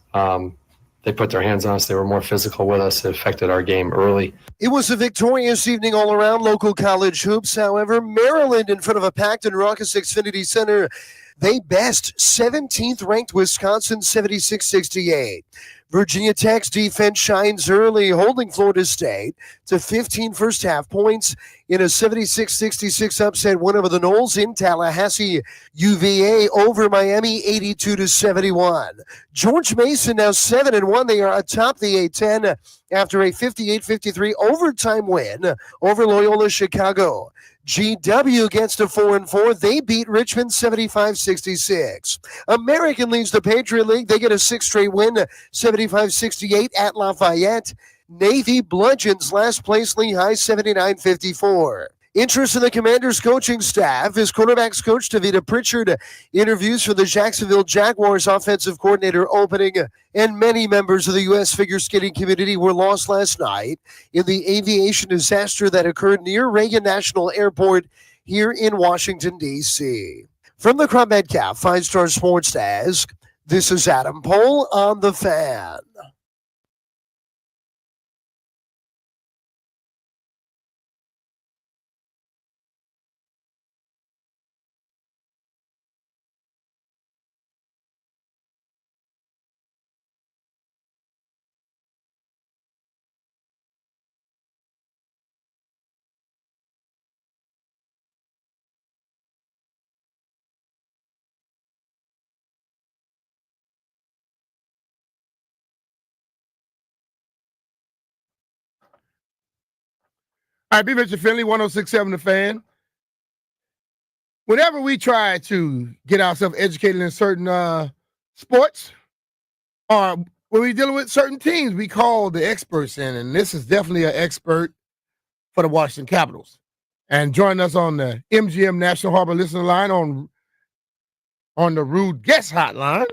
They put their hands on us. They were more physical with us. It affected our game early. It was a victorious evening all around local college hoops. However, Maryland, in front of a packed and raucous Xfinity Center, they best 17th ranked Wisconsin 76-68. Virginia Tech's defense shines early, holding Florida State to 15 first half points in a 76-66 upset win over the Noles in Tallahassee. UVA over Miami 82-71. George Mason now 7-1. They are atop the A-10 after a 58-53 overtime win over Loyola Chicago. GW gets to 4-4. They beat Richmond 75-66. American leads the Patriot League. They get a 6th straight win, 75-68 at Lafayette. Navy bludgeons last place Lehigh 79-54. Interest in the Commanders' coaching staff is quarterbacks coach Tavita Pritchard. Interviews for the Jacksonville Jaguars offensive coordinator opening, and many members of the U.S. figure skating community were lost last night in the aviation disaster that occurred near Reagan National Airport here in Washington, D.C. From the Crop Metcalf 5-Star Sports Desk, this is Adam Pohl on The Fan. All right, be Mr. Finley, 106.7 The Fan. Whenever we try to get ourselves educated in certain sports, or when we're dealing with certain teams, we call the experts in, and this is definitely an expert for the Washington Capitals. And joining us on the MGM National Harbor listener line on the Rude Guest Hotline,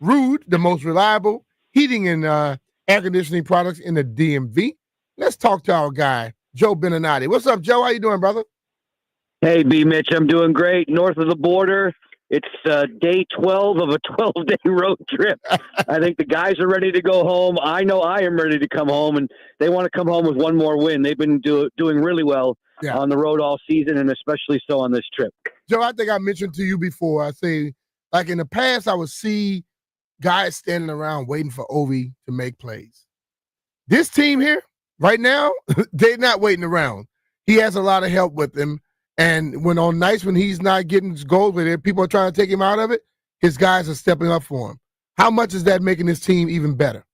Rude, the most reliable heating and air conditioning products in the DMV. Let's talk to our guy, Joe Beninati. What's up, Joe? How you doing, brother? Hey, B. Mitch, I'm doing great. North of the border, it's day 12 of a 12-day road trip. I think the guys are ready to go home. I know I am ready to come home, and they want to come home with one more win. They've been doing really well on the road all season, and especially so on this trip. Joe, I think I mentioned to you before, I say, like in the past, I would see guys standing around waiting for Ovi to make plays. This team here, right now, they're not waiting around. He has a lot of help with them. And when on nights when he's not getting his goals with it, people are trying to take him out of it, his guys are stepping up for him. How much is that making this team even better?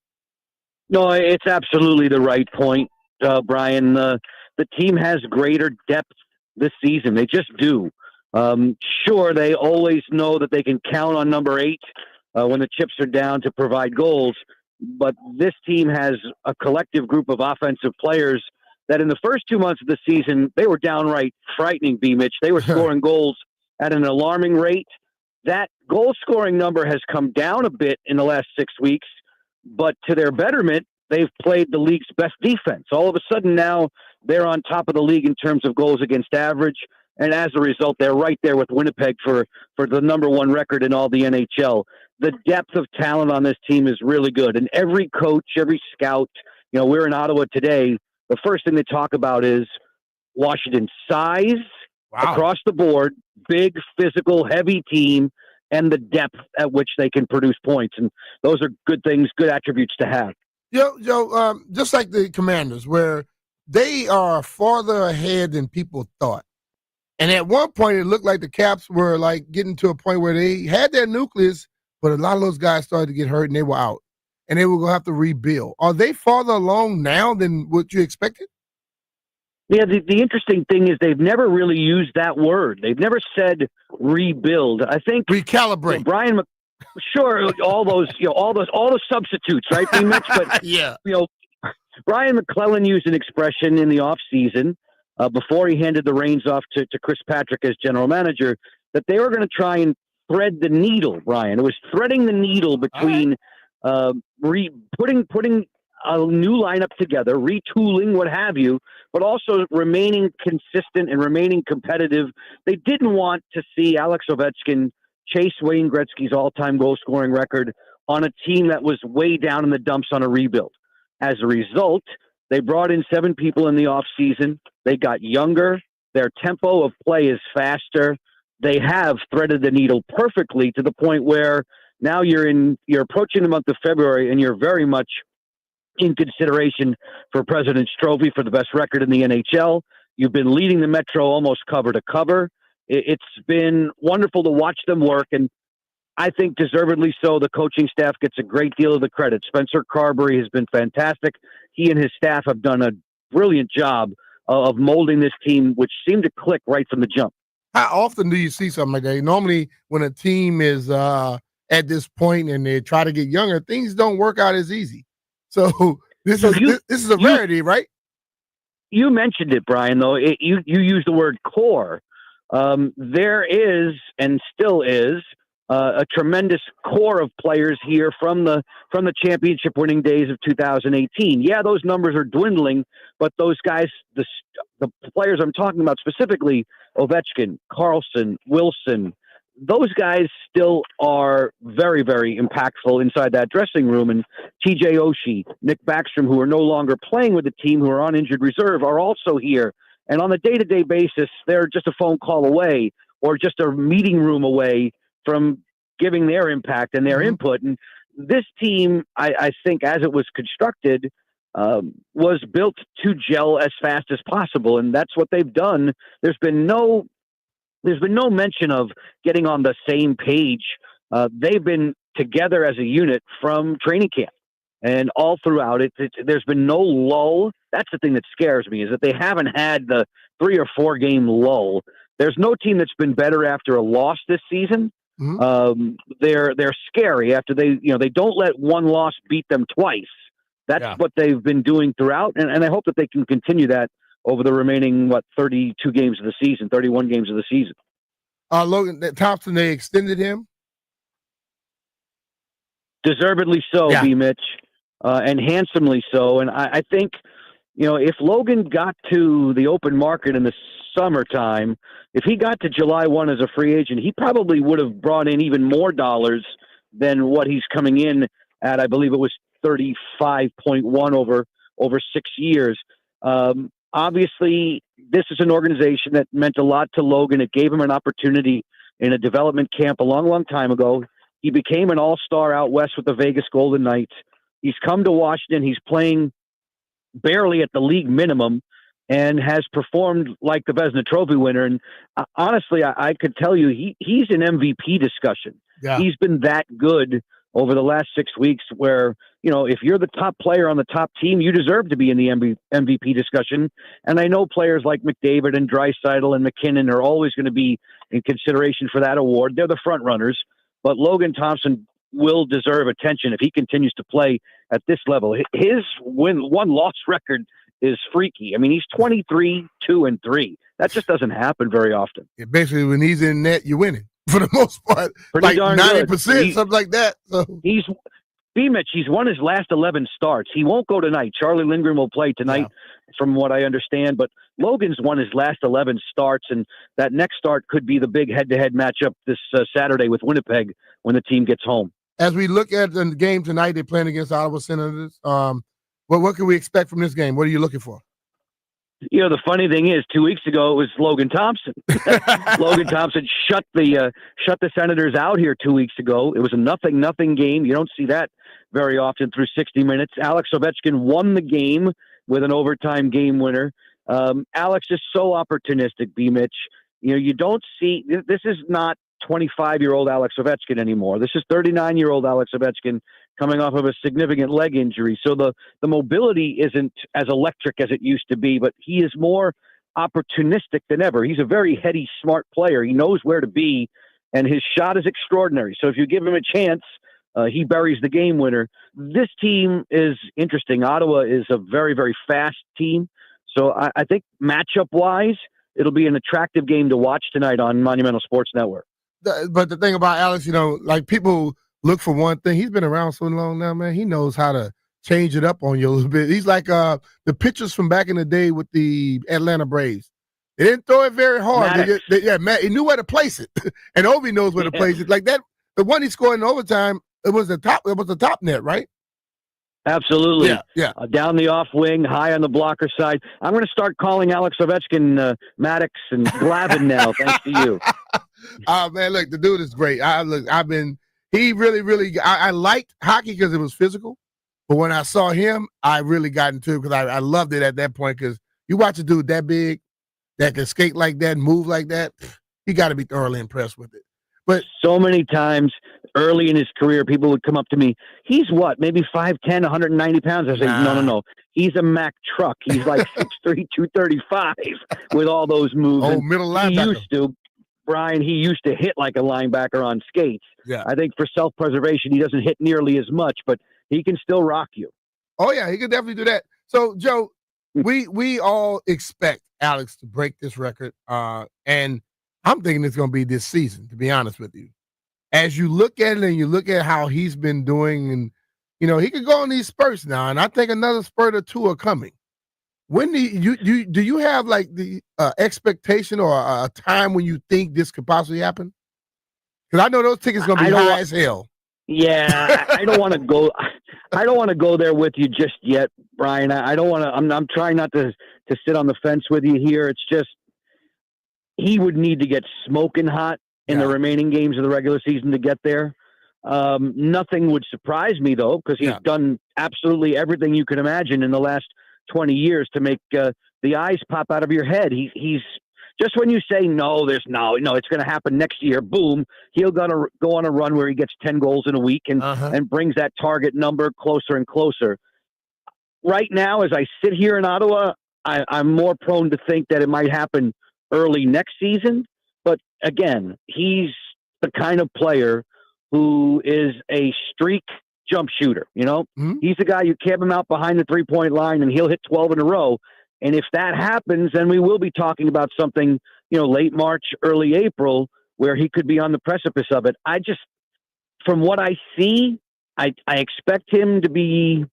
No, it's absolutely the right point, Brian. The team has greater depth this season. They just do. Sure, they always know that they can count on number 8 when the chips are down to provide goals. But this team has a collective group of offensive players that in the first 2 months of the season, they were downright frightening, B. Mitch. They were scoring goals at an alarming rate. That goal scoring number has come down a bit in the last 6 weeks, but to their betterment, they've played the league's best defense. All of a sudden now they're on top of the league in terms of goals against average, and as a result, they're right there with Winnipeg for the number 1 record in all the NHL. The depth of talent on this team is really good, and every coach, every scout, we're in Ottawa today, the first thing they talk about is Washington's size across the board, big, physical, heavy team, and the depth at which they can produce points. And those are good things, good attributes to have. Joe, just like the Commanders, where they are farther ahead than people thought. And at one point, it looked like the Caps were like getting to a point where they had their nucleus, but a lot of those guys started to get hurt and they were out. And they were going to have to rebuild. Are they farther along now than what you expected? Yeah, the interesting thing is they've never really used that word. They've never said rebuild. I think recalibrate. Brian, sure, all the substitutes, right? Mitch? But yeah, Brian McClellan used an expression in the off season before he handed the reins off to Chris Patrick as general manager, that they were going to try and thread the needle, Brian. It was threading the needle between putting a new lineup together, retooling, what have you, but also remaining consistent and remaining competitive. They didn't want to see Alex Ovechkin chase Wayne Gretzky's all-time goal-scoring record on a team that was way down in the dumps on a rebuild. As a result, they brought in 7 people in the offseason. They got younger. Their tempo of play is faster. They have threaded the needle perfectly to the point where now you're approaching the month of February and you're very much in consideration for President's Trophy for the best record in the NHL. You've been leading the Metro almost cover to cover. It's been wonderful to watch them work, and I think deservedly so. The coaching staff gets a great deal of the credit. Spencer Carberry has been fantastic. He and his staff have done a brilliant job of molding this team, which seemed to click right from the jump. How often do you see something like that? Normally, when a team is at this point and they try to get younger, things don't work out as easy. So this is a rarity, right? You mentioned it, Brian, though. You used the word core. There is and still is a tremendous core of players here from the championship winning days of 2018. Yeah, those numbers are dwindling, but those guys, the players I'm talking about specifically, Ovechkin, Carlson, Wilson, those guys still are very, very impactful inside that dressing room. And TJ Oshie, Nick Backstrom, who are no longer playing with the team, who are on injured reserve, are also here. And on a day-to-day basis, they're just a phone call away or just a meeting room away from giving their impact and their input. And this team, I think, as it was constructed, was built to gel as fast as possible. And that's what they've done. There's been no mention of getting on the same page. They've been together as a unit from training camp and all throughout it. There's been no lull. That's the thing that scares me, is that they haven't had the 3 or 4 game lull. There's no team that's been better after a loss this season. They're scary after they don't let one loss beat them twice. That's what they've been doing throughout. And I hope that they can continue that over the remaining, 32 games of the season, 31 games of the season. Logan Thompson, they extended him? Deservedly so, B. Mitch, and handsomely so. And I think, if Logan got to the open market in the summertime, if he got to July 1 as a free agent, he probably would have brought in even more dollars than what he's coming in at. I believe it was 35.1 over 6 years. Obviously, this is an organization that meant a lot to Logan. It gave him an opportunity in a development camp a long, long time ago. He became an all-star out west with the Vegas Golden Knights. He's come to Washington. He's playing barely at the league minimum and has performed like the Vezina Trophy winner. And honestly, I could tell you he's an MVP discussion. Yeah. He's been that good over the last 6 weeks where, if you're the top player on the top team, you deserve to be in the MVP discussion. And I know players like McDavid and Draisaitl and McKinnon are always going to be in consideration for that award. They're the front runners, but Logan Thompson will deserve attention if he continues to play at this level. His win-loss record is freaky. I mean, he's 23-2-3. That just doesn't happen very often. Yeah, basically, when he's in net, you're winning for the most part. Pretty like 90%, something like that. So he's won his last 11 starts. He won't go tonight. Charlie Lindgren will play tonight, from what I understand. But Logan's won his last 11 starts, and that next start could be the big head-to-head matchup this Saturday with Winnipeg when the team gets home. As we look at the game tonight, they're playing against Ottawa Senators. What can we expect from this game? What are you looking for? The funny thing is, 2 weeks ago it was Logan Thompson. Logan Thompson shut the Senators out here 2 weeks ago. It was a 0-0 game. You don't see that very often through 60 minutes. Alex Ovechkin won the game with an overtime game winner. Alex is so opportunistic, B. Mitch. You don't see this is not 25-year-old Alex Ovechkin anymore. This is 39-year-old Alex Ovechkin coming off of a significant leg injury. So the mobility isn't as electric as it used to be, but he is more opportunistic than ever. He's a very heady, smart player. He knows where to be, and his shot is extraordinary. So if you give him a chance, he buries the game winner. This team is interesting. Ottawa is a very, very fast team. So I think matchup-wise, it'll be an attractive game to watch tonight on Monumental Sports Network. But the thing about Alex, like people look for one thing. He's been around so long now, man. He knows how to change it up on you a little bit. He's like the pitchers from back in the day with the Atlanta Braves. They didn't throw it very hard. He knew where to place it, and Ovi knows where to place it. Like that, the one he scored in overtime, it was the top net, right? Absolutely. Yeah. Down the off wing, high on the blocker side. I'm going to start calling Alex Ovechkin Maddox and Glavin now, thanks to you. Oh man, look, the dude is great. I liked hockey because it was physical, but when I saw him, I really got into it because I loved it at that point. Because you watch a dude that big, that can skate like that, and move like that, you got to be thoroughly impressed with it. But so many times early in his career, people would come up to me. He's what, maybe 5'10", 190 pounds. I say, no. He's a Mack truck. He's like 6'3", 235 with all those moves. Oh, middle linebacker. Brian, he used to hit like a linebacker on skates. Yeah. I think for self-preservation, he doesn't hit nearly as much, but he can still rock you. Oh, yeah, he can definitely do that. So, Joe, we all expect Alex to break this record, and I'm thinking it's going to be this season, to be honest with you. As you look at it and you look at how he's been doing, and, he could go on these spurts now, and I think another spurt or two are coming. When do you have like the expectation or a time when you think this could possibly happen? Because I know those tickets going to be high as hell. Yeah, I don't want to go. I don't want to go there with you just yet, Brian. I don't want to. I'm trying not to sit on the fence with you here. It's just he would need to get smoking hot in the remaining games of the regular season to get there. Nothing would surprise me though, because he's done absolutely everything you can imagine in the last 20 years to make the eyes pop out of your head. He's just when you say no, it's going to happen next year. Boom, he'll go on a run where he gets 10 goals in a week and brings that target number closer and closer. Right now, as I sit here in Ottawa, I'm more prone to think that it might happen early next season. But again, he's the kind of player who is a streak jump shooter. He's the guy you camp him out behind the 3-point line and he'll hit 12 in a row. And if that happens, then we will be talking about something, late March, early April, where he could be on the precipice of it. From what I see, I expect him to be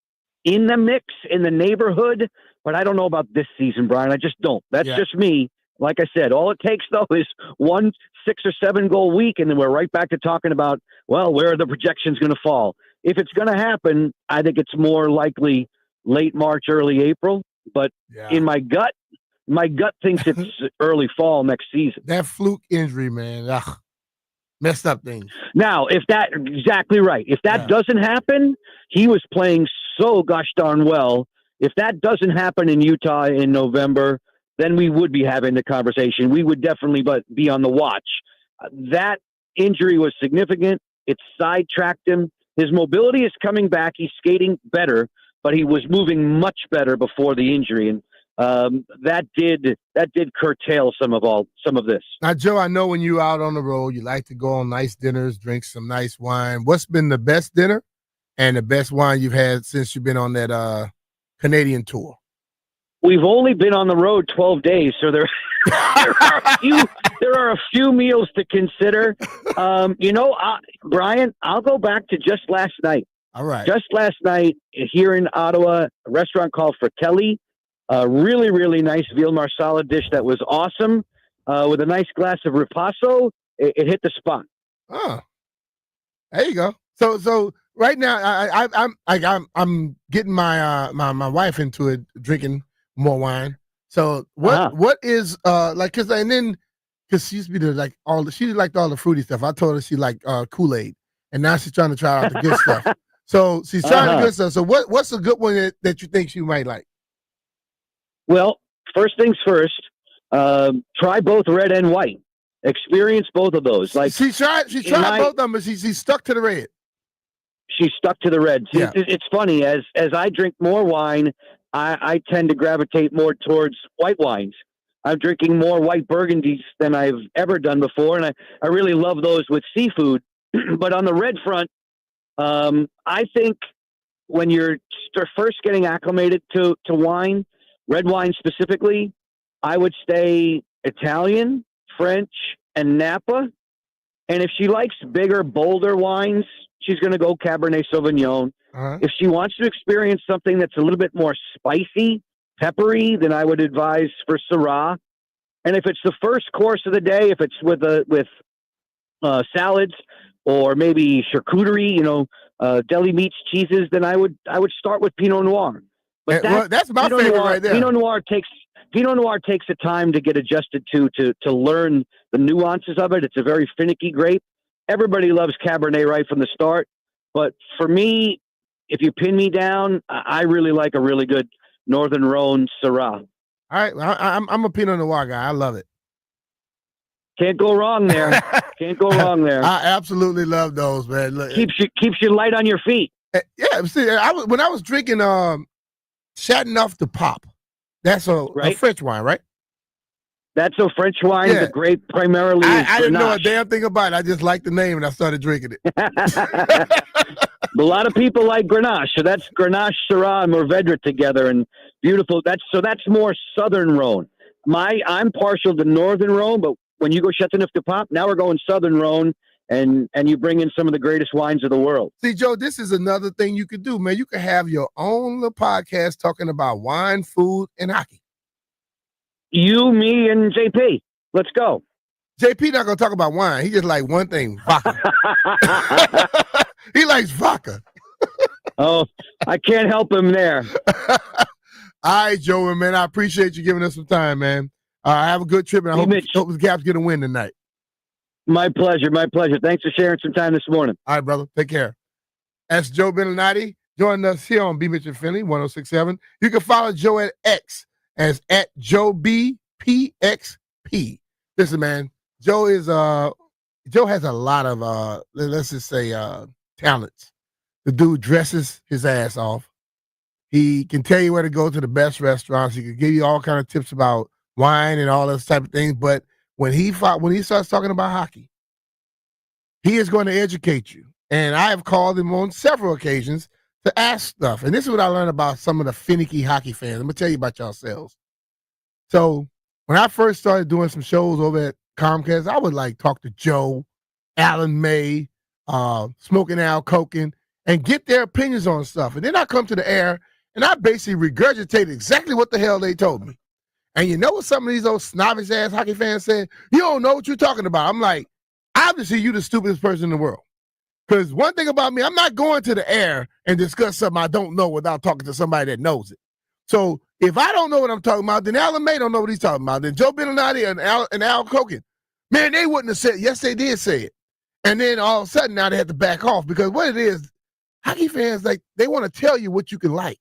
in the mix, in the neighborhood, but I don't know about this season, Brian. I just don't. That's just me. Like I said, all it takes, though, is 1 6 or 7 goal week, and then we're right back to talking about, where are the projections going to fall? If it's going to happen, I think it's more likely late March, early April. But in my gut thinks it's early fall next season. That fluke injury, man, messed up things. Now, exactly right. If that doesn't happen, he was playing so gosh darn well. If that doesn't happen in Utah in November, then we would be having the conversation. We would definitely be on the watch. That injury was significant. It sidetracked him. His mobility is coming back. He's skating better, but he was moving much better before the injury, and that did curtail some of this. Now, Joe, I know when you're out on the road, you like to go on nice dinners, drink some nice wine. What's been the best dinner and the best wine you've had since you've been on that Canadian tour? We've only been on the road 12 days, so there are a few meals to consider. Brian, I'll go back to just last night. All right. Just last night here in Ottawa, a restaurant called Fratelli, a really, really nice veal marsala dish that was awesome, with a nice glass of ripasso. It hit the spot. Oh, there you go. So right now, I'm getting my wife into it, drinking more wine. So what is because she used to be she liked all the fruity stuff. I told her she liked Kool-Aid, and now she's trying to try out the good stuff. So she's trying the good stuff. So what's a good one that you think she might like? Well, first things first, try both red and white. Experience both of those. Like she tried both of them, but she's stuck to the red. She's stuck to the red. See, it's funny, as I drink more wine, I tend to gravitate more towards white wines. I'm drinking more white burgundies than I've ever done before, and I really love those with seafood. But on the red front, I think when you're first getting acclimated to wine, red wine specifically, I would stay Italian, French, and Napa. And if she likes bigger, bolder wines, she's going to go Cabernet Sauvignon. If she wants to experience something that's a little bit more spicy, peppery, then I would advise for Syrah. And if it's the first course of the day, if it's with salads or maybe charcuterie, deli meats, cheeses, then I would start with Pinot Noir. But that's my favorite right there. Pinot Noir takes the time to get adjusted to learn the nuances of it. It's a very finicky grape. Everybody loves Cabernet right from the start. But for me, if you pin me down, I really like a really good Northern Rhone Syrah. All right, I'm a Pinot Noir guy. I love it. Can't go wrong there. Can't go wrong there. I absolutely love those, man. Look, keeps you light on your feet. Yeah, see, when I was drinking Chateauneuf de Pop, that's a French wine, right? That's a French wine. Yeah. The grape primarily is I didn't know a Grenache. damn thing about it. I just liked the name and I started drinking it. A lot of people like Grenache, so that's Grenache, Syrah, and Mourvedre together, and beautiful. That's more Southern Rhone. I'm partial to Northern Rhone, but when you go Chateauneuf de Pop, now we're going Southern Rhone, and you bring in some of the greatest wines of the world. See, Joe, this is another thing you could do, man. You could have your own little podcast talking about wine, food, and hockey. You, me, and JP. Let's go. JP not gonna talk about wine. He just like one thing, vodka. He likes vodka. Oh, I can't help him there. All right, Joe, man. I appreciate you giving us some time, man. Have a good trip, and I hope the Caps get a win tonight. My pleasure. My pleasure. Thanks for sharing some time this morning. All right, brother. Take care. That's Joe Beninati joining us here on B. Mitchell Finley, 106.7. You can follow Joe at X as at Joe BPXP. Listen, man, Joe has a lot of let's just say talents. The dude dresses his ass off. He can tell you where to go to the best restaurants. He can give you all kind of tips about wine and all those type of things. But when he starts talking about hockey, he is going to educate you. And I have called him on several occasions to ask stuff. And this is what I learned about some of the finicky hockey fans. I'm gonna tell you about yourselves. So when I first started doing some shows over at Comcast, I would like talk to Joe, Alan May, Smoking Al Koken, and get their opinions on stuff. And then I come to the air and I basically regurgitate exactly what the hell they told me. And you know what some of these old snobbish ass hockey fans said? You don't know what you're talking about. I'm like, obviously you the stupidest person in the world. Because one thing about me, I'm not going to the air and discuss something I don't know without talking to somebody that knows it. So if I don't know what I'm talking about, then Alan May don't know what he's talking about. Then Joe Beninati and Al Koken, man, they wouldn't have said, yes, they did say it. And then all of a sudden now they have to back off because what it is, hockey fans, like, they want to tell you what you can like.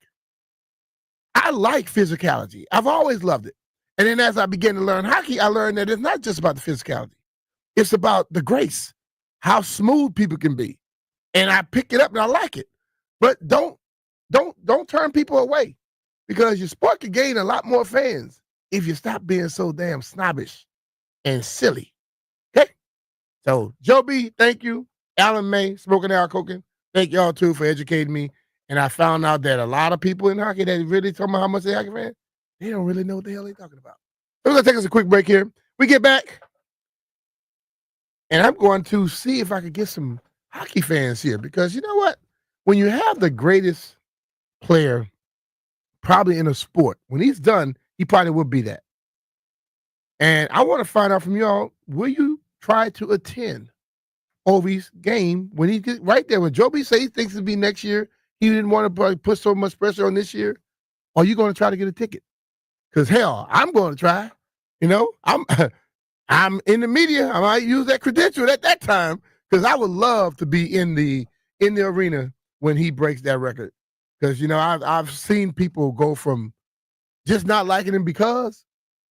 I like physicality. I've always loved it. And then as I began to learn hockey, I learned that it's not just about the physicality. It's about the grace, how smooth people can be. And I pick it up and I like it. But don't turn people away because your sport can gain a lot more fans if you stop being so damn snobbish and silly. Okay? So, Joe B, thank you. Alan May, Smoking Al Koken, thank y'all too for educating me. And I found out that a lot of people in hockey that really talking about how much they hockey fan, they don't really know what the hell they're talking about. So we're going to take us a quick break here. We get back, and I'm going to see if I could get some hockey fans here because you know what? When you have the greatest player probably in a sport, when he's done, he probably will be that. And I want to find out from y'all, will you try to attend Ovi's game when he gets right there? When Joe B say he thinks it'll be next year, he didn't want to put so much pressure on this year. Are you going to try to get a ticket? Because hell, I'm going to try. You know, I'm in the media. I might use that credential at that time because I would love to be in the arena when he breaks that record. Because you know, I've seen people go from just not liking him because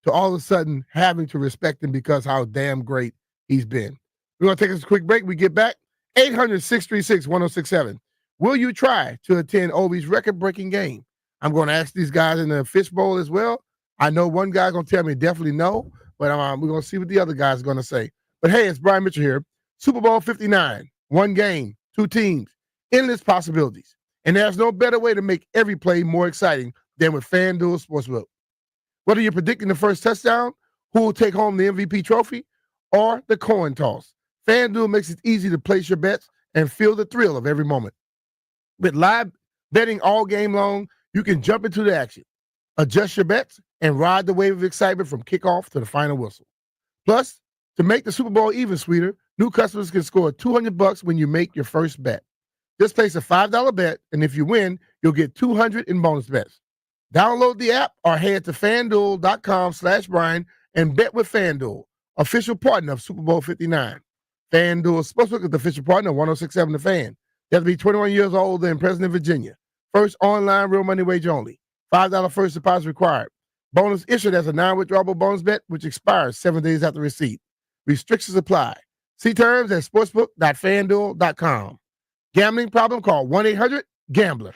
to all of a sudden having to respect him because how damn great he's been. We're going to take us a quick break. We get back. 800-636-1067. Will you try to attend Ovi's record-breaking game? I'm going to ask these guys in the fishbowl as well. I know one guy's going to tell me definitely no, but we're going to see what the other guy's going to say. But hey, it's Brian Mitchell here. Super Bowl 59, one game, two teams, endless possibilities. And there's no better way to make every play more exciting than with FanDuel Sportsbook. Whether you're predicting the first touchdown, who will take home the MVP trophy, or the coin toss, FanDuel makes it easy to place your bets and feel the thrill of every moment. With live betting all game long, you can jump into the action, adjust your bets, and ride the wave of excitement from kickoff to the final whistle. Plus, to make the Super Bowl even sweeter, new customers can score $200 when you make your first bet. Just place a $5 bet, and if you win, you'll get $200 in bonus bets. Download the app or head to fanduel.com/Brian and bet with FanDuel, official partner of Super Bowl 59. FanDuel Sportsbook is the official partner of 106.7 The Fan. You have to be 21 years old and present in Virginia. First online real money wager only. $5 first deposit required. Bonus issued as a non-withdrawable bonus bet, which expires 7 days after receipt. Restrictions apply. See terms at sportsbook.fanduel.com. Gambling problem? Call 1-800-GAMBLER.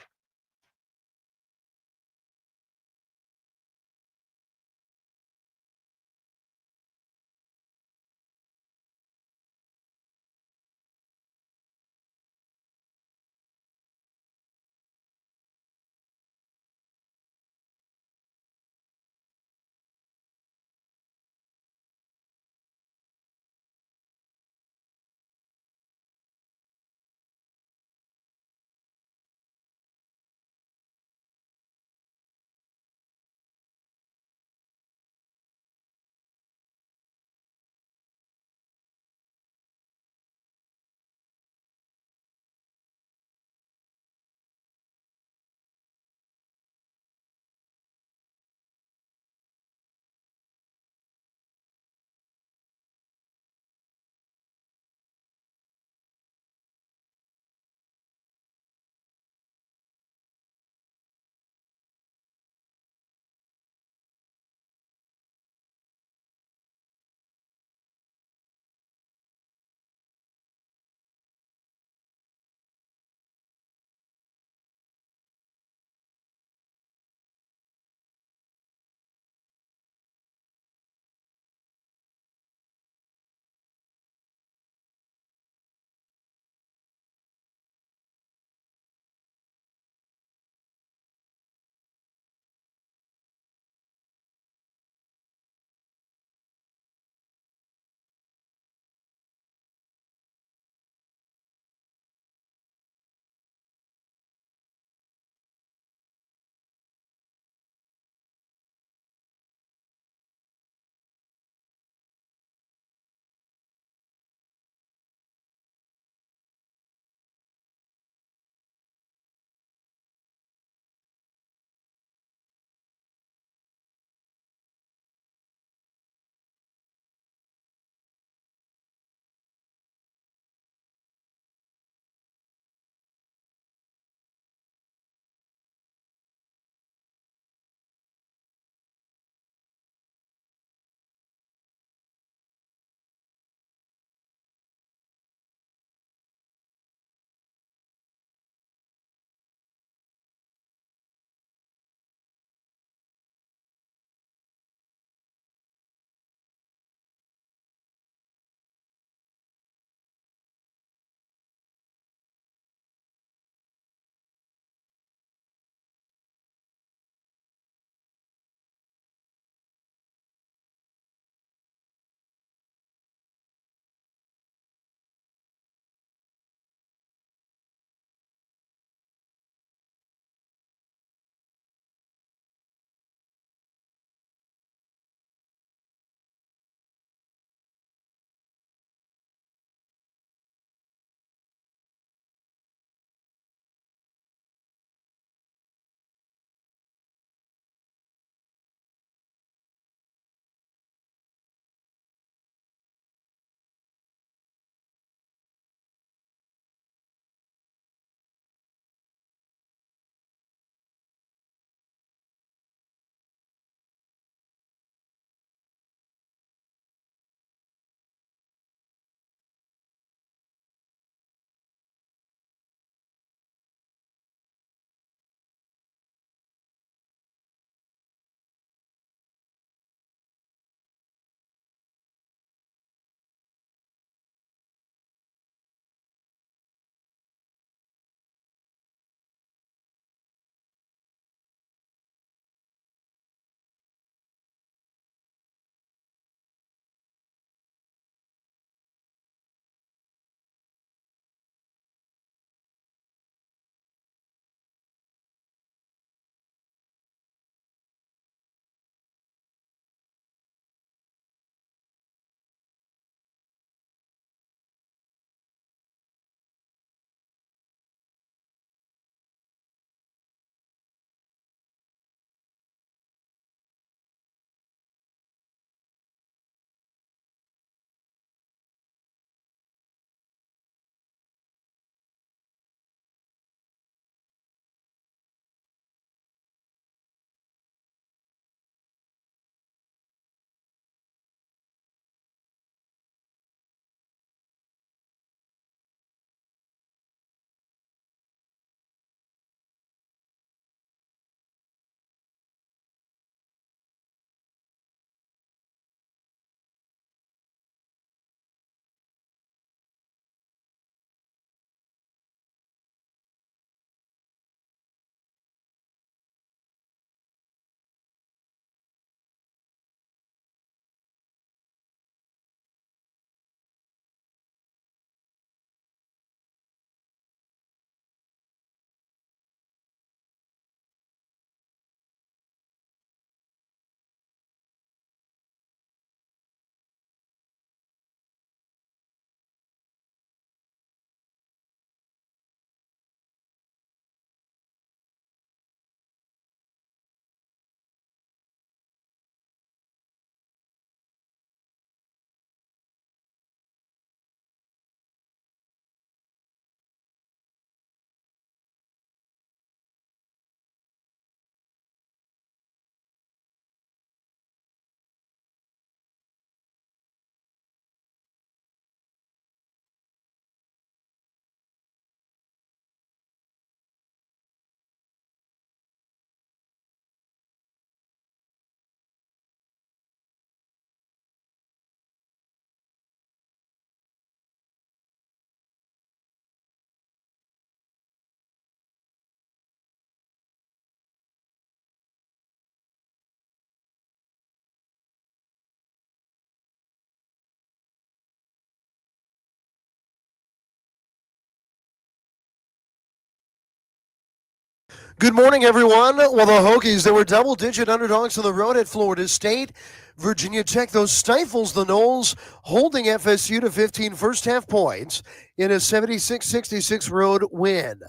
Good morning, everyone. Well, the Hokies, they were double-digit underdogs on the road at Florida State. Virginia Tech, though, stifles the Noles, holding FSU to 15 first-half points in a 76-66 road win.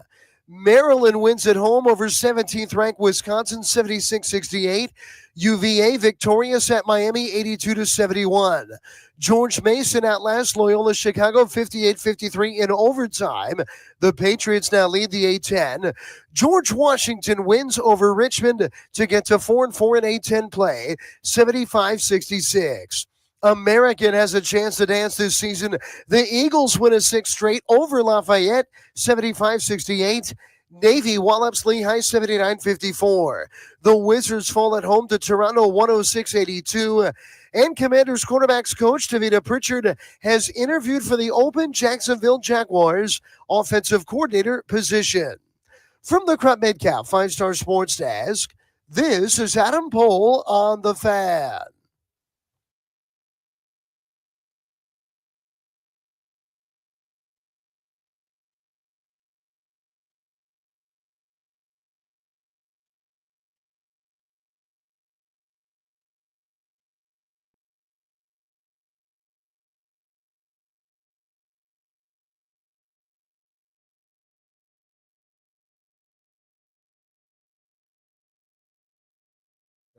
Maryland wins at home over 17th-ranked Wisconsin, 76-68. UVA victorious at Miami, 82-71. George Mason outlasts Loyola Chicago, 58-53 in overtime. The Patriots now lead the A-10. George Washington wins over Richmond to get to 4-4 in A-10 play, 75-66. American has a chance to dance this season. The Eagles win a 6th straight over Lafayette, 75-68. Navy wallops Lehigh, 79-54. The Wizards fall at home to Toronto, 106-82. And Commanders quarterbacks coach Tavita Pritchard has interviewed for the open Jacksonville Jaguars offensive coordinator position. From the Crop Midcap 5-Star Sports Desk, this is Adam Pohl on The Fan.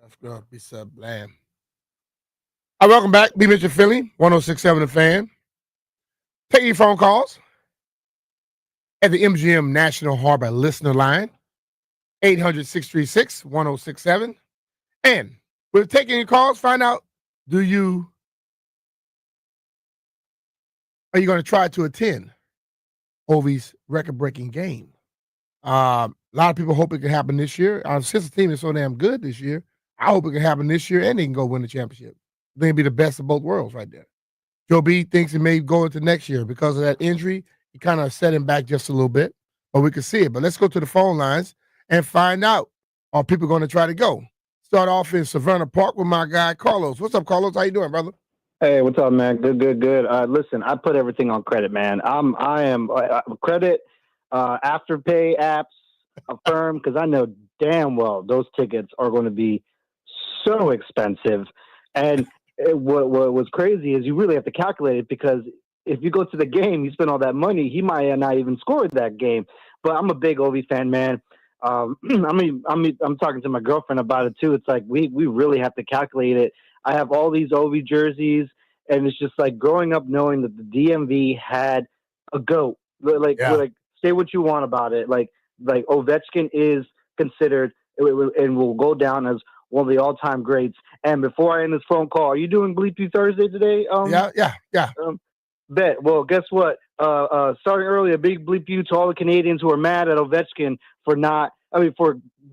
That's going to be sublime. All right, welcome back. Be Mr. Philly, 106.7 The Fan. Take your phone calls at the MGM National Harbor listener line, 800-636-1067. And we're taking your calls. Find out, are you going to try to attend Ovi's record-breaking game? A lot of people hope it can happen this year. Since the team is so damn good this year, I hope it can happen this year and they can go win the championship. I think it'd be the best of both worlds right there. Joe B thinks it may go into next year because of that injury. It kind of set him back just a little bit, but we can see it. But let's go to the phone lines and find out, are people going to try to go? Start off in Savannah Park with my guy, Carlos. What's up, Carlos? How you doing, brother? Hey, what's up, man? Good. Listen, I put everything on credit, man. I am credit, Afterpay apps, Affirm, because I know damn well those tickets are going to be so expensive. And what was crazy is you really have to calculate it, because if you go to the game, you spend all that money, he might not even score that game. But I'm a big Ovi fan, man. I'm talking to my girlfriend about it too. It's like we really have to calculate it. I have all these Ovi jerseys, and it's just like growing up knowing that the DMV had a GOAT. Like say what you want about it. Like Ovechkin is considered and will go down as one of the all-time greats. And before I end this phone call, are you doing Bleep You Thursday today? Yeah. Bet. Well, guess what? Starting early, a big bleep you to all the Canadians who are mad at Ovechkin for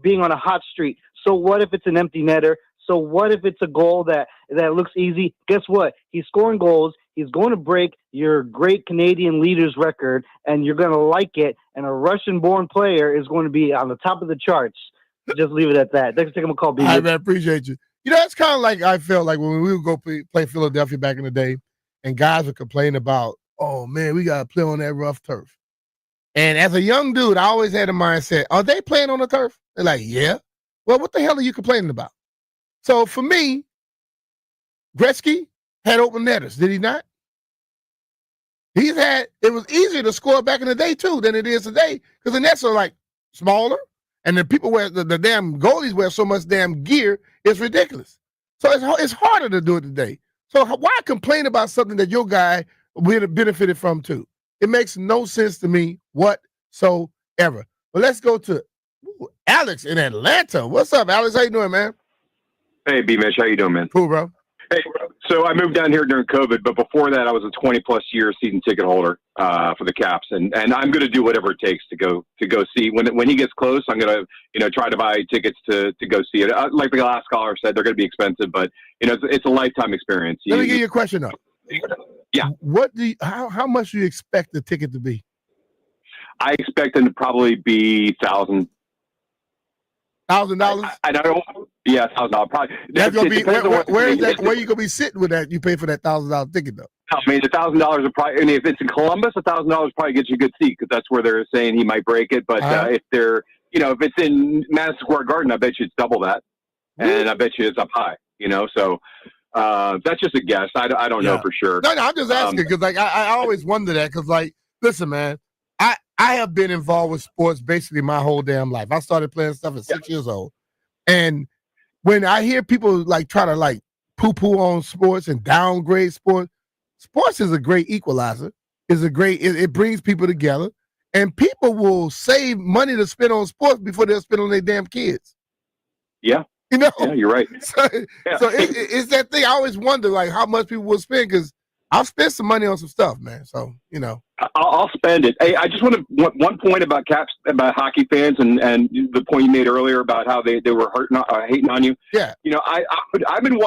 being on a hot streak. So what if it's an empty netter? So what if it's a goal that looks easy? Guess what? He's scoring goals. He's going to break your great Canadian leaders record, and you're going to like it. And a Russian-born player is going to be on the top of the charts. Just leave it at that. Thanks for taking my call, B. I appreciate you. You know, it's kind of like I felt like when we would go play Philadelphia back in the day, and guys would complain about, oh, man, we got to play on that rough turf. And as a young dude, I always had a mindset, are they playing on the turf? They're like, yeah. Well, what the hell are you complaining about? So for me, Gretzky had open netters, did he not? It was easier to score back in the day, too, than it is today, because the nets are, like, smaller, and the people wear, the damn goalies wear so much damn gear, it's ridiculous. So it's harder to do it today. So why complain about something that your guy benefited from, too? It makes no sense to me whatsoever. But let's go to Alex in Atlanta. What's up, Alex? How you doing, man? Hey, B-Mitch. How you doing, man? Cool, bro. Hey, so I moved down here during COVID, but before that, I was a 20-plus year season ticket holder for the Caps, and I'm going to do whatever it takes to go see. When he gets close, I'm going to try to buy tickets to go see it. Like the last caller said, they're going to be expensive, but it's a lifetime experience. Let me give you a question, though. Yeah. How much do you expect the ticket to be? I expect them to probably be $1,000. $1,000? I don't. Yeah, $1,000 probably. That's gonna be where is that? Where you gonna be sitting with that? You pay for that $1,000 ticket though. I mean, $1,000 are probably. I mean, if it's in Columbus, $1,000 probably gets you a good seat because that's where they're saying he might break it. But if they're if it's in Madison Square Garden, I bet you it's double that, and I bet you it's up high. So that's just a guess. I don't know for sure. No, I'm just asking because I always wonder that because listen, man, I have been involved with sports basically my whole damn life. I started playing stuff at 6 years old, and when I hear people try to poo-poo on sports and downgrade sports is a great equalizer. It brings people together, and people will save money to spend on sports before they'll spend on their damn kids. Yeah. Yeah, you're right. So it's that thing. I always wonder how much people will spend because I'll spend some money on some stuff, man. So I'll spend it. Hey, I just want one point about about hockey fans and the point you made earlier about how they were hating on you. Yeah. I've been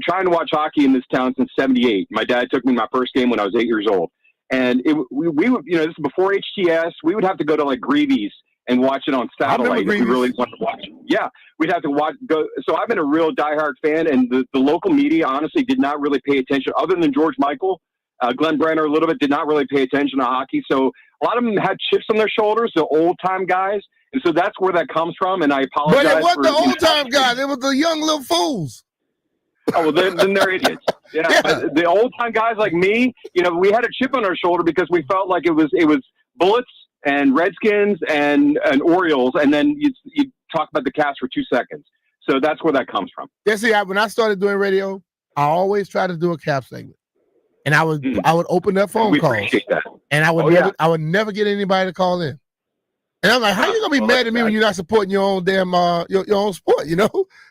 trying to watch hockey in this town since '78. My dad took me to my first game when I was 8 years old, and we would this is before HTS. We would have to go to Greevances and watch it on satellite if we really wanted to watch it. Yeah, we'd have to go. So I've been a real diehard fan, and the local media honestly did not really pay attention, other than George Michael. Glenn Brenner a little bit did not really pay attention to hockey. So a lot of them had chips on their shoulders, the old-time guys. And so that's where that comes from, and I apologize. But it wasn't the old-time guys. It was the young little fools. Oh, well, then they're idiots. Yeah. But the old-time guys like me, we had a chip on our shoulder because we felt like it was Bullets and Redskins and Orioles, and then you talk about the Caps for 2 seconds. So that's where that comes from. Yeah, see, when I started doing radio, I always tried to do a Cap segment. And I would open up phone calls, and I would never get anybody to call in. And I'm like, how you gonna be mad at me when you're not supporting your own damn your own sport,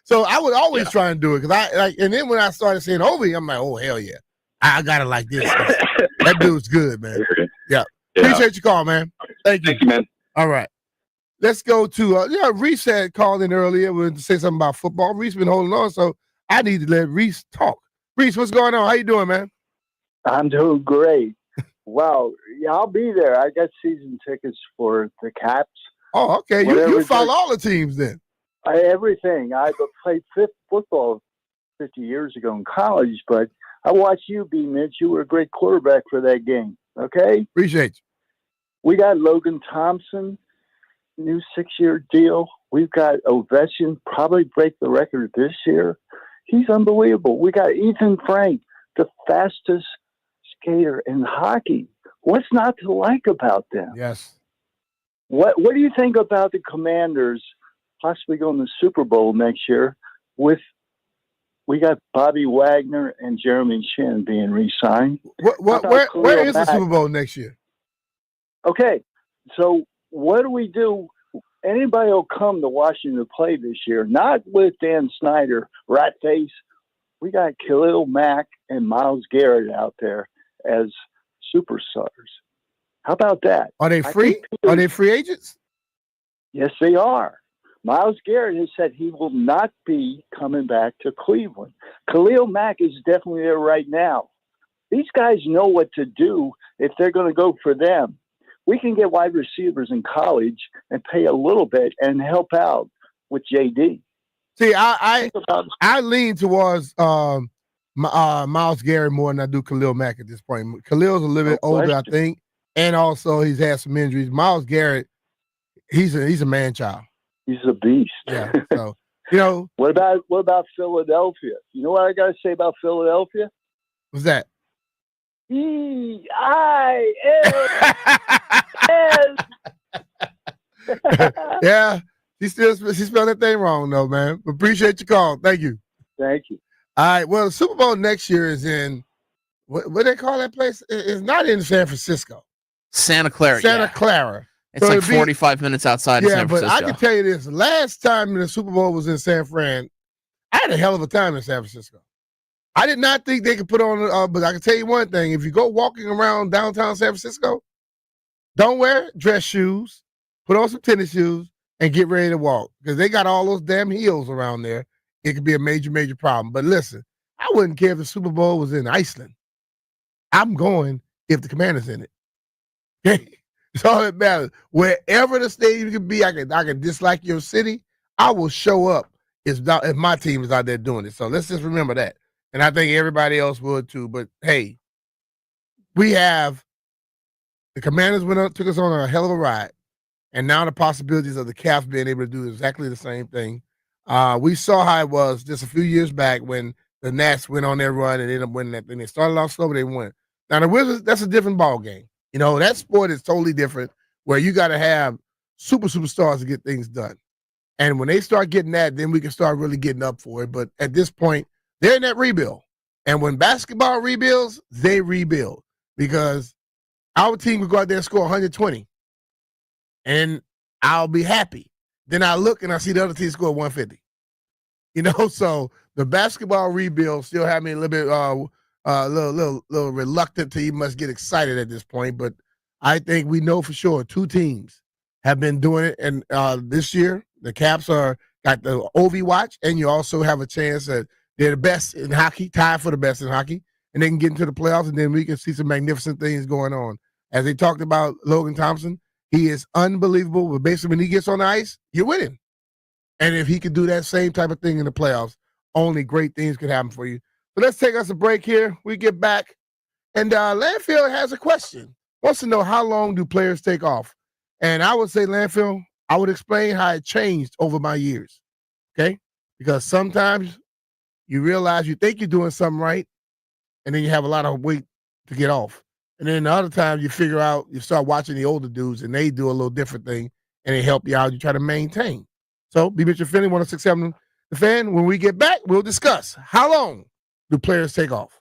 So I would always try and do it because and then when I started seeing Ovi, I'm like, oh hell yeah, I got it like this. That dude's good, man. Yeah. Appreciate your call, man. Thank you, man. All right, let's go to Reese had called in earlier to say something about football. Reese been holding on, so I need to let Reese talk. Reese, what's going on? How you doing, man? I'm doing great. Wow. Yeah, I'll be there. I got season tickets for the Caps. Oh, okay. You follow all the teams then? Everything. I played football 50 years ago in college, but I watched you be, Mitch. You were a great quarterback for that game. Okay? Appreciate you. We got Logan Thompson, new 6-year deal. We've got Ovechkin, probably break the record this year. He's unbelievable. We got Ethan Frank, the fastest skater in hockey. What's not to like about them? Yes. What do you think about the Commanders possibly going to the Super Bowl next year we got Bobby Wagner and Jeremy Chin being re-signed? Where is the Super Bowl next year? Okay, so what do we do? Anybody will come to Washington to play this year, not with Dan Snyder, Ratface. We got Khalil Mack and Myles Garrett out there as superstars. How about that? Are they free? Are they free agents? Yes, they are. Myles Garrett has said he will not be coming back to Cleveland. Khalil Mack is definitely there right now. These guys know what to do if they're going to go for them. We can get wide receivers in college and pay a little bit and help out with JD. See, I lean towards Myles Garrett more than I do Khalil Mack at this point. Khalil's a little bit older, I think, and also he's had some injuries. Myles Garrett, he's a man child. He's a beast. Yeah. So what about Philadelphia? You know what I got to say about Philadelphia? What's that? EILS. Yeah, she spelled that thing wrong though, man. Appreciate your call. Thank you. Thank you. All right. Well, the Super Bowl next year is in what do they call that place? It's not in San Francisco. Santa Clara. Clara. It's so 45 minutes outside of San Francisco. Yeah, but I can tell you this. Last time the Super Bowl was in San Fran, I had a hell of a time in San Francisco. I did not think they could put on, but I can tell you one thing. If you go walking around downtown San Francisco, don't wear dress shoes, put on some tennis shoes, and get ready to walk because they got all those damn heels around there. It could be a major, major problem. But listen, I wouldn't care if the Super Bowl was in Iceland. I'm going if the Commanders in it. Okay? It's all that matters. Wherever the stadium can be, I can dislike your city. I will show up if my team is out there doing it. So let's just remember that. And I think everybody else would too. But hey, we have the Commanders took us on a hell of a ride. And now the possibilities of the Caps being able to do exactly the same thing. We saw how it was just a few years back when the Nats went on their run and ended up winning that thing. They started off slow, but they won. Now the Wizards, that's a different ball game. That sport is totally different where you got to have superstars to get things done. And when they start getting that, then we can start really getting up for it. But at this point, they're in that rebuild. And when basketball rebuilds, they rebuild because our team would go out there and score 120. And I'll be happy. Then I look and I see the other team score 150. So the basketball rebuild still have me a little bit little reluctant to even must get excited at this point. But I think we know for sure 2 teams have been doing it. And this year, the Caps got the OV watch, and you also have a chance that they're the best in hockey, tied for the best in hockey, and they can get into the playoffs, and then we can see some magnificent things going on. As they talked about Logan Thompson, he is unbelievable. But basically, when he gets on the ice, you're winning. And if he could do that same type of thing in the playoffs, only great things could happen for you. So let's take us a break here. We get back. And Landfill has a question. Wants to know, how long do players take off? And I would say, Landfill, I would explain how it changed over my years. Okay? Because sometimes you realize you think you're doing something right, and then you have a lot of weight to get off. And then the other time you figure out, you start watching the older dudes, and they do a little different thing, and they help you out. You try to maintain. So, be Mitchell Finley, 106.7 The Fan. When we get back, we'll discuss how long do players take off.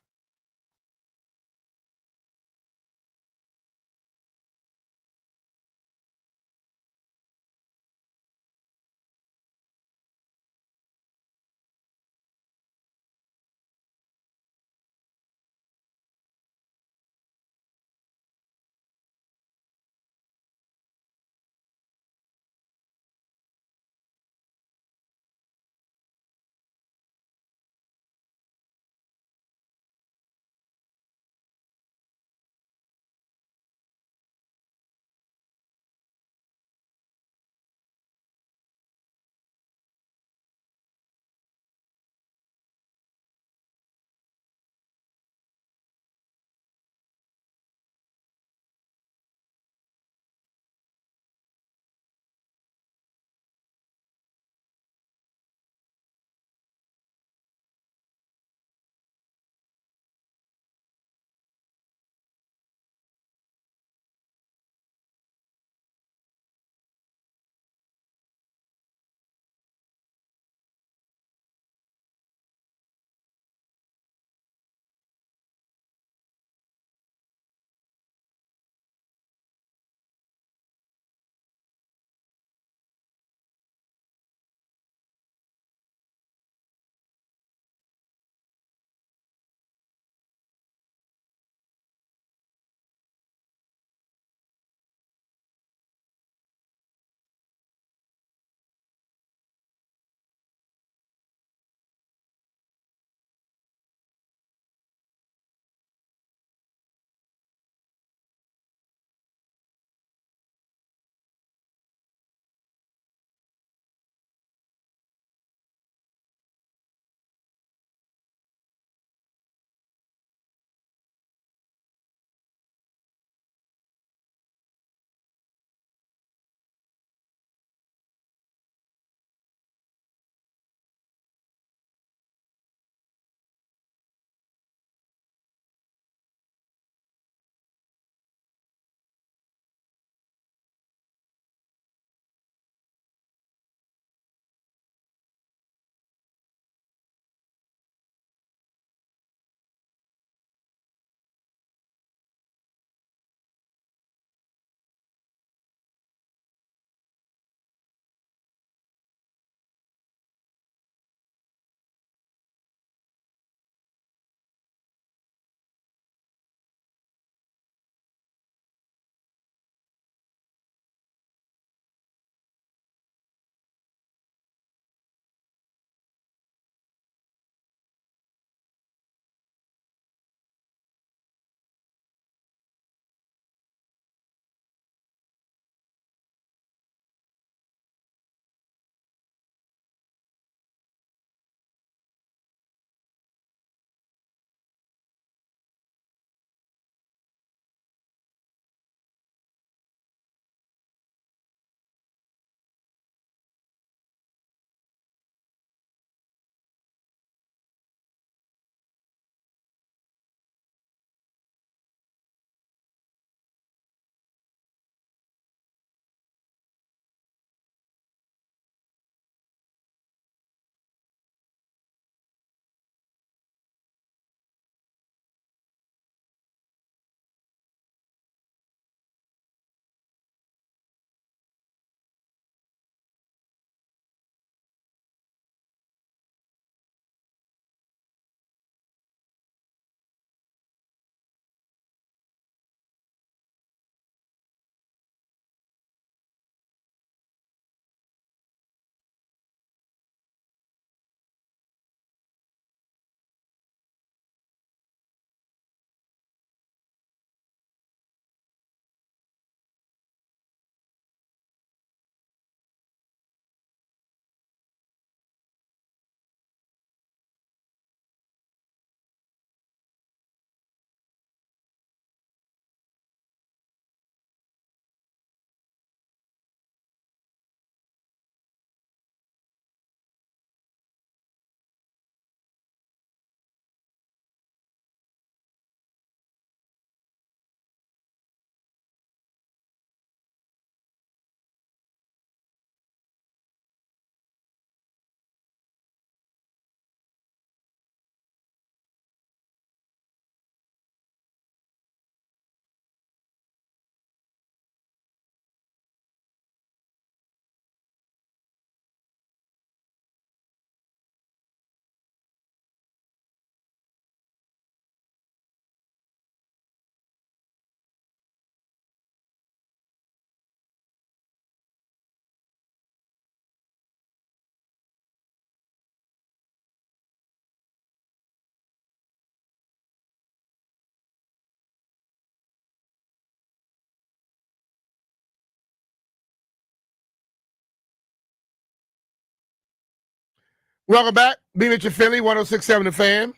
Welcome back. Being at your Philly, 106.7 The Fan.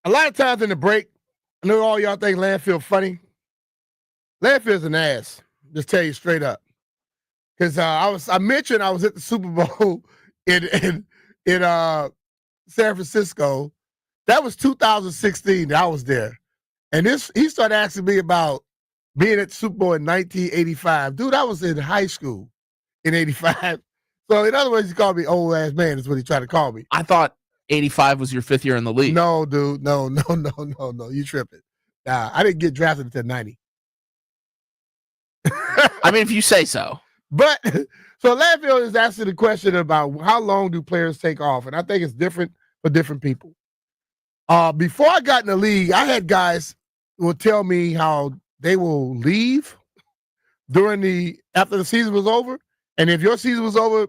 A lot of times in the break, I know all y'all think Landfill funny. Landfill's an ass. Just tell you straight up. Because I mentioned I was at the Super Bowl in San Francisco. That was 2016 that I was there. And he started asking me about being at the Super Bowl in 1985. Dude, I was in high school in 85. So in other words, he called me old ass man is what he tried to call me. I thought 85 was your 5th year in the league. No, dude. No. You tripping. Nah, I didn't get drafted until 90. I mean, if you say so. But so Landfill is asking the question about how long do players take off? And I think it's different for different people. Before I got in the league, I had guys who would tell me how they will leave after the season was over. And if your season was over,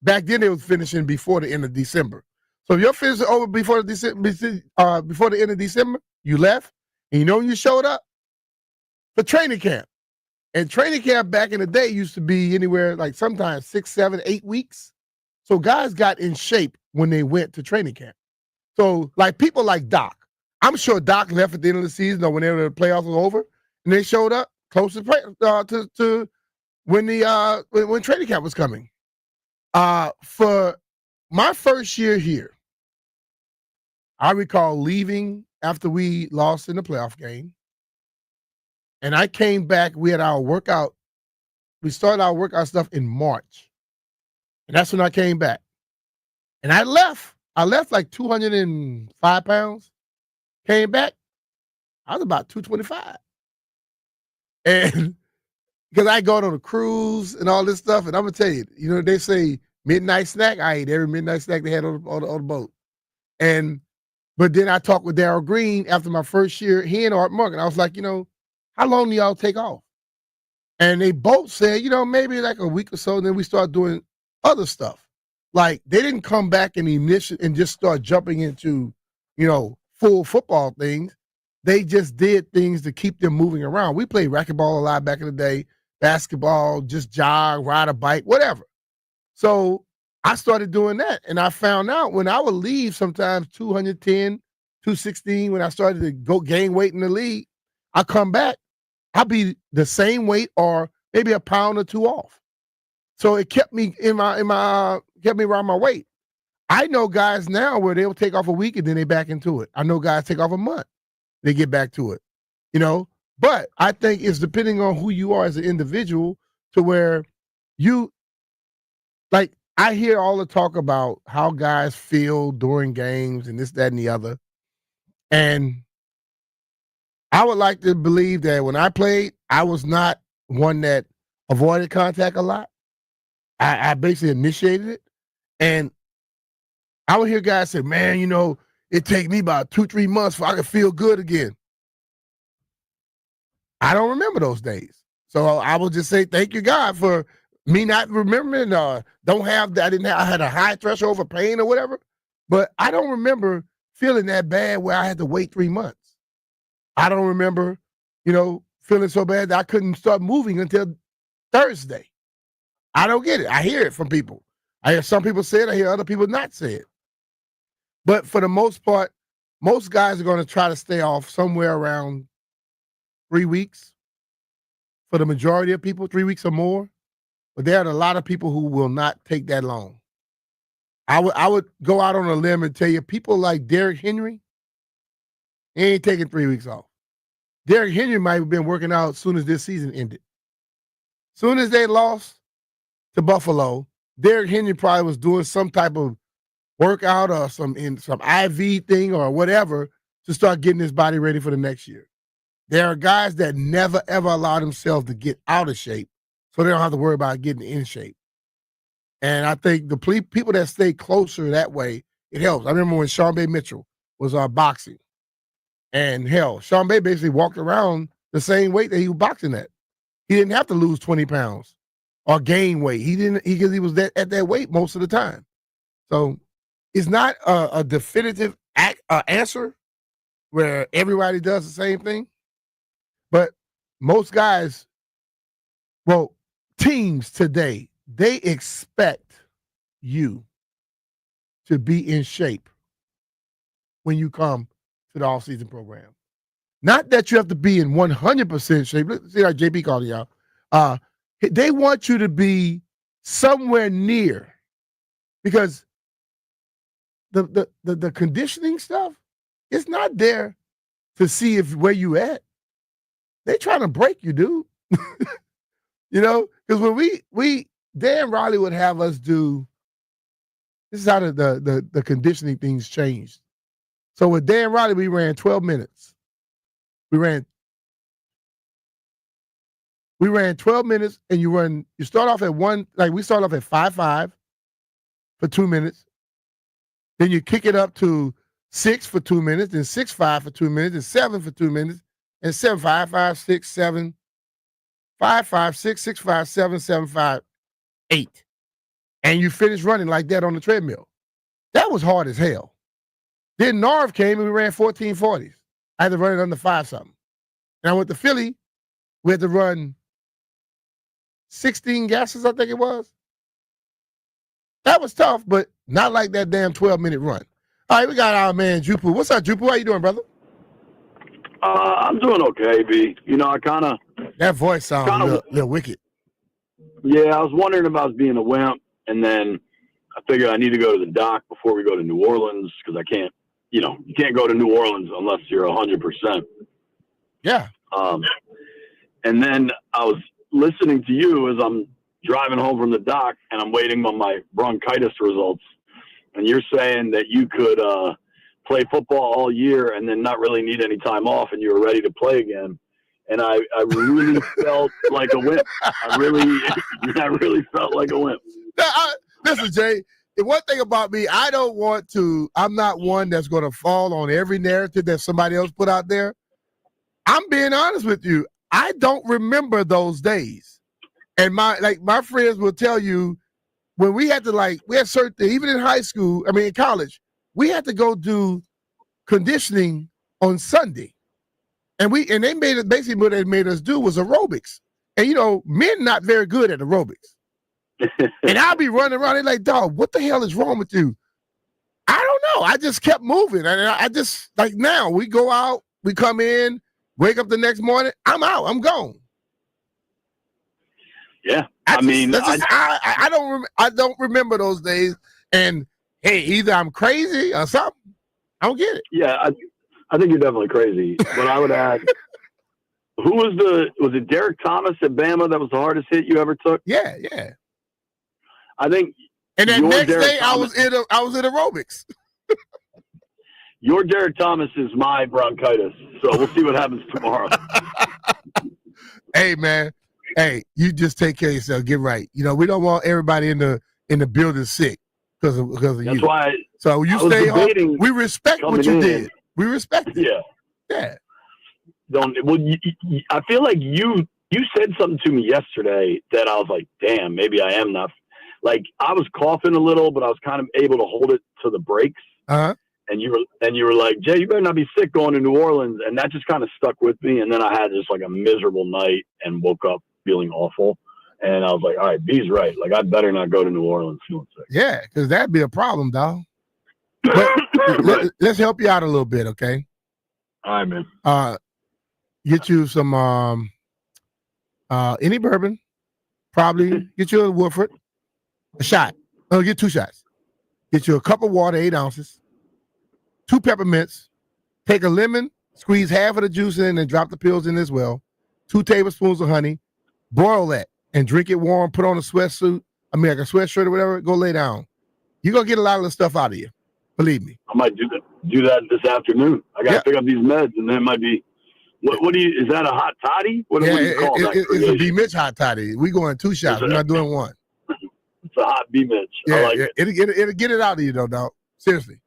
back then it was finishing before the end of December. So if your season over before the end of December, you left, and you know when you showed up? For training camp. And training camp back in the day used to be anywhere like sometimes 6, 7, 8 weeks. So guys got in shape when they went to training camp. So like people like Doc, I'm sure Doc left at the end of the season or whenever the playoffs was over, and they showed up close to when training camp was coming. For my first year here, I recall leaving after we lost in the playoff game. And I came back, we had our workout. We started our workout stuff in March. And that's when I came back. And I left like 205 pounds. Came back, I was about 225. And because I go on a cruise and all this stuff, and I'm going to tell you, they say midnight snack. I ate every midnight snack they had on the boat. But then I talked with Darryl Green after my first year, he and Art Morgan. I was like, how long do y'all take off? And they both said, maybe like a week or so, and then we start doing other stuff. Like they didn't come back and just start jumping into, full football things. They just did things to keep them moving around. We played racquetball a lot back in the day, basketball, just jog, ride a bike, whatever. So I started doing that. And I found out when I would leave sometimes 210, 216, when I started to go gain weight in the league, I come back, I'll be the same weight or maybe a pound or two off. So it kept me kept me around my weight. I know guys now where they'll take off a week and then they back into it. I know guys take off a month, they get back to it, But I think it's depending on who you are as an individual to where I hear all the talk about how guys feel during games and this, that, and the other. And I would like to believe that when I played, I was not one that avoided contact a lot. I basically initiated it. And I would hear guys say, man, it take me about 2-3 months for I could feel good again. I don't remember those days. So I will just say, thank you, God, for me not remembering. I had a high threshold for pain or whatever. But I don't remember feeling that bad where I had to wait 3 months. I don't remember, feeling so bad that I couldn't start moving until Thursday. I don't get it. I hear it from people. I hear some people say it. I hear other people not say it. But for the most part, most guys are going to try to stay off somewhere around 3 weeks. For the majority of people, 3 weeks or more. But there are a lot of people who will not take that long. I would go out on a limb and tell you, people like Derrick Henry, he ain't taking 3 weeks off. Derrick Henry might have been working out as soon as this season ended. Soon as they lost to Buffalo, Derrick Henry probably was doing some type of workout or some IV thing or whatever to start getting his body ready for the next year. There are guys that never, ever allow themselves to get out of shape so they don't have to worry about getting in shape. And I think the people that stay closer that way, it helps. I remember when Sean Bay Mitchell was boxing. And hell, Sean Bay basically walked around the same weight that he was boxing at. He didn't have to lose 20 pounds or gain weight. Because he was at that weight most of the time. So it's not a definitive answer where everybody does the same thing. But most guys, teams today, they expect you to be in shape when you come to the off-season program. Not that you have to be in 100% shape. See how JP called it, y'all. They want you to be somewhere near, because the conditioning stuff is not there to see if where you at. They trying to break you, dude. You know, because when we Dan Riley would have us do, this is how the conditioning things changed. So with Dan Riley, we ran 12 minutes. We ran 12 minutes, and you start off at we start off at 5-5 for 2 minutes. Then you kick it up to 6 for 2 minutes, then 6-5 for 2 minutes, and 7 for 2 minutes, and 7-5, 5-6, 7, 5-5, 6, 6-5, 7, 7-5, 8. And you finish running like that on the treadmill. That was hard as hell. Then Narv came and we ran 1440s. I had to run it under 5-something. And I went to Philly. We had to run 16 gases, I think it was. That was tough, but not like that damn 12-minute run. All right, we got our man Jupu. What's up, Jupu? How you doing, brother? I'm doing okay, B. You know, I kind of... That voice sounds a little wicked. Yeah, I was wondering about being a wimp, and then I figured I need to go to the doc before we go to New Orleans, because I can't, you can't go to New Orleans unless you're 100%. Yeah. And then I was listening to you as I'm driving home from the doc, and I'm waiting on my bronchitis results. And you're saying that you could play football all year and then not really need any time off, and you were ready to play again. And I really felt like a wimp. I really felt like a wimp. Listen, Jay, the one thing about me, I'm not one that's going to fall on every narrative that somebody else put out there. I'm being honest with you. I don't remember those days. And my friends will tell you, when we had we had certain things, even in high school, in college, we had to go do conditioning on Sunday. And they made it, basically what they made us do was aerobics. And men not very good at aerobics. And I'll be running around, they're like, dog, what the hell is wrong with you? I don't know. I just kept moving. And I just, now, we go out, we come in, wake up the next morning, I'm out, I'm gone. Yeah. I don't remember those days. And hey, either I'm crazy or something. I don't get it. Yeah, I think you're definitely crazy. But I would add, was it Derek Thomas at Bama that was the hardest hit you ever took? Yeah. I think. And that next day, I was in aerobics. Your Derek Thomas is my bronchitis, so we'll see what happens tomorrow. Hey, man. Hey, you just take care of yourself. Get right. We don't want everybody in the building sick because of you. That's why. So you stay home. We respect what you did. We respect it. Yeah. I feel like you said something to me yesterday that I was like, damn, maybe I am not. Like, I was coughing a little, but I was kind of able to hold it to the breaks. Uh-huh. And you were like, Jay, you better not be sick going to New Orleans. And that just kind of stuck with me. And then I had just like a miserable night and woke up feeling awful. And I was like, all right, B's right. Like, I better not go to New Orleans feeling sick. Yeah, because that'd be a problem, dog. But let's help you out a little bit, okay? All right, man. Get you some any bourbon, probably. Get you a Woodford, a shot. Oh, get 2 shots. Get you a cup of water, 8 ounces, 2 peppermints. Take a lemon, squeeze half of the juice in, and drop the pills in as well. 2 tablespoons of honey. Boil that and drink it warm. Put on a sweatsuit. Like a sweatshirt or whatever. Go lay down. You're gonna get a lot of the stuff out of you. Believe me. I might do that this afternoon. I got to pick up these meds, and that might be. What do you? Is that a hot toddy? What do you call that? It's a B Mitch hot toddy. We going 2 shots. We're not doing 1. It's a hot B Mitch. Yeah, I like it. It'll get it out of you though, dog. Seriously.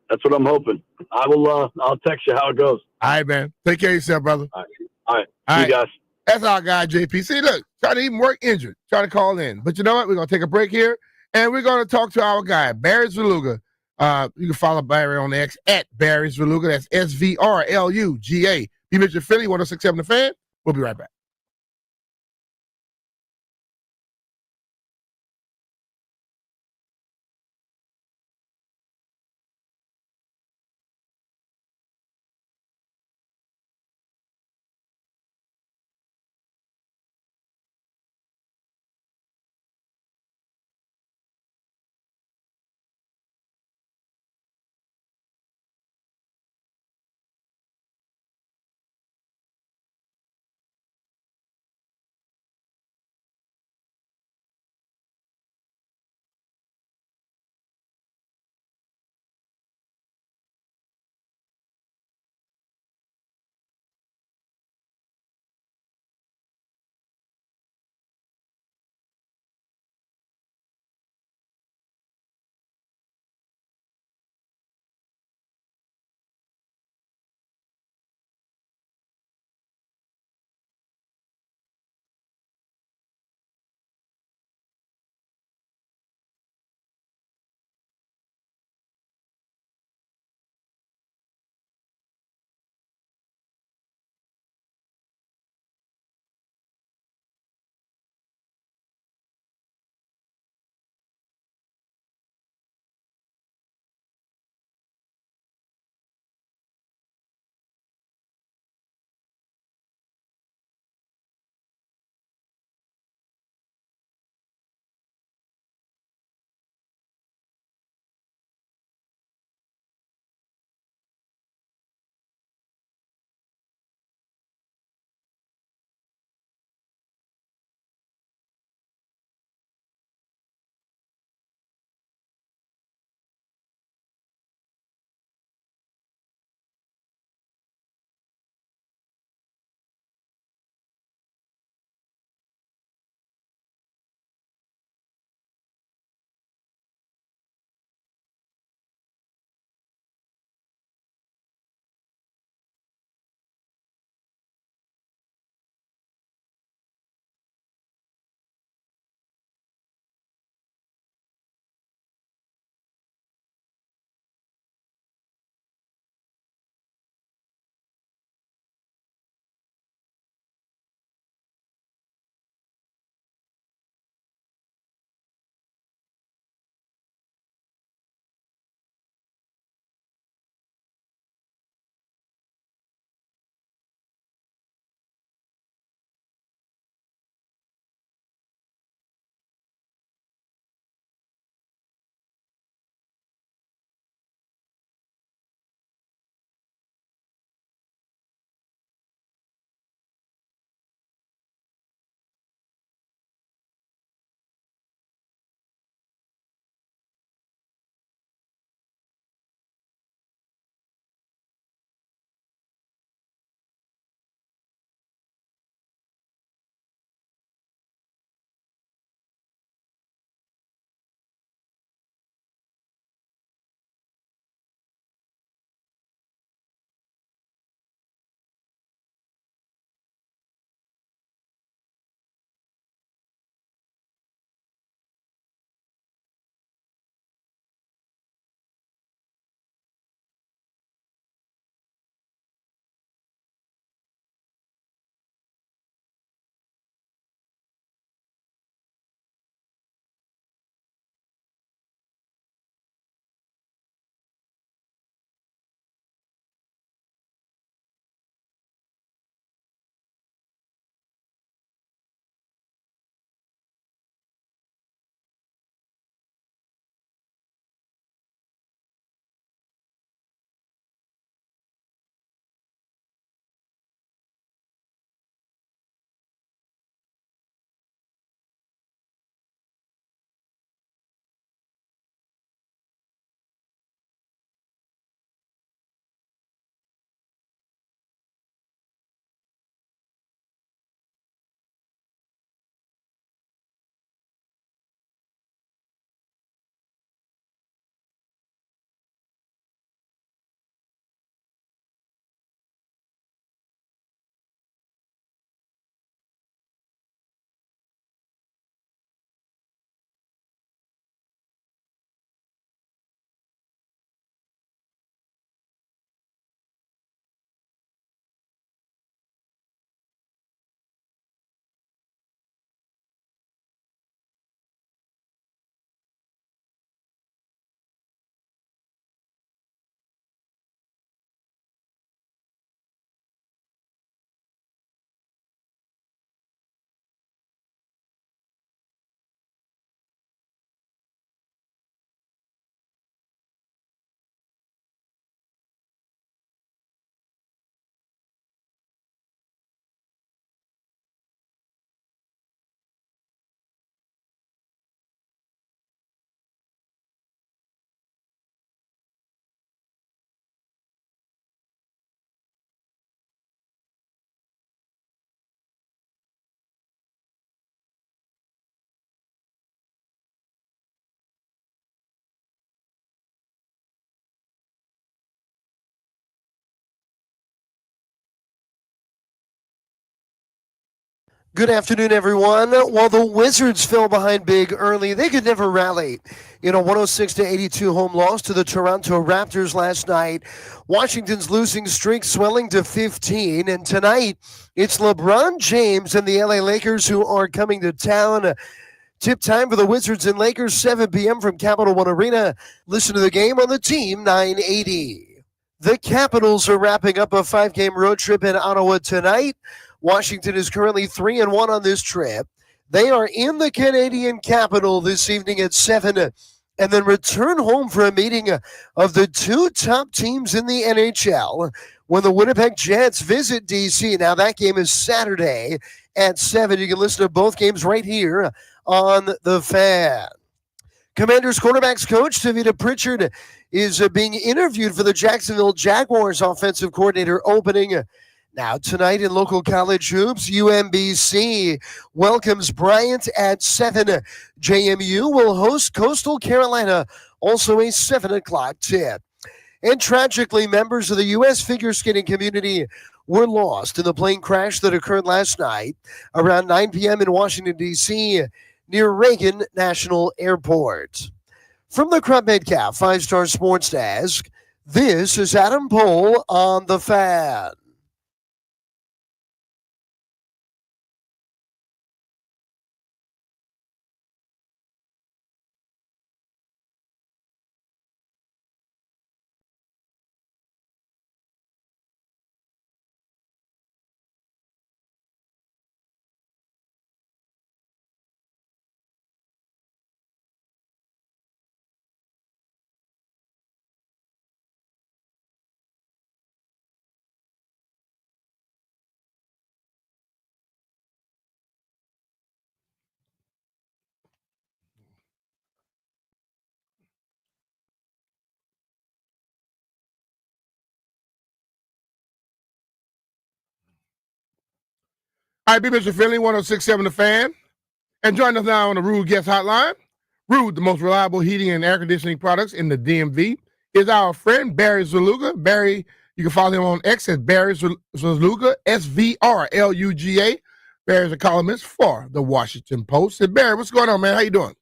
That's what I'm hoping. I will. I'll text you how it goes. All right, man. Take care of yourself, brother. All right. See you guys. That's our guy, JP. See, look, trying to even work injured, trying to call in. But you know what? We're going to take a break here, and we're going to talk to our guy, Barry Zvaluga. You can follow Barry on X at Barry Zvaluga. That's SVRLUGA. Be Mitchell Philly, 106.7 The Fan. We'll be right back. Good afternoon, everyone. While the Wizards fell behind big early, they could never rally. In a 106-82 home loss to the Toronto Raptors last night, Washington's losing streak swelling to 15. And tonight, it's LeBron James and the LA Lakers who are coming to town. Tip time for the Wizards and Lakers, 7 p.m. from Capital One Arena. Listen to the game on the Team 980. The Capitals are wrapping up a 5-game road trip in Ottawa tonight. Washington is currently 3-1 on this trip. They are in the Canadian capital this evening at 7 and then return home for a meeting of the two top teams in the NHL when the Winnipeg Jets visit D.C. Now, that game is Saturday at 7. You can listen to both games right here on The Fan. Commanders quarterbacks coach Tavita Pritchard is being interviewed for the Jacksonville Jaguars offensive coordinator opening. Now, tonight in local college hoops, UMBC welcomes Bryant at 7. JMU will host Coastal Carolina, also a 7 o'clock tip. And tragically, members of the U.S. figure skating community were lost in the plane crash that occurred last night around 9 p.m. in Washington, D.C., near Reagan National Airport. From the Crump Metcalf 5-Star Sports Desk, this is Adam Pohl on The Fan. All right, be Mr. Finley, 106.7 The Fan. And join us now on the Rude Guest Hotline. Rude, the most reliable heating and air conditioning products in the DMV, is our friend Barry Zaluga. Barry, you can follow him on X at Barry Zaluga, SVRLUGA. Barry's a columnist for the Washington Post. And Barry, what's going on, man? How you doing?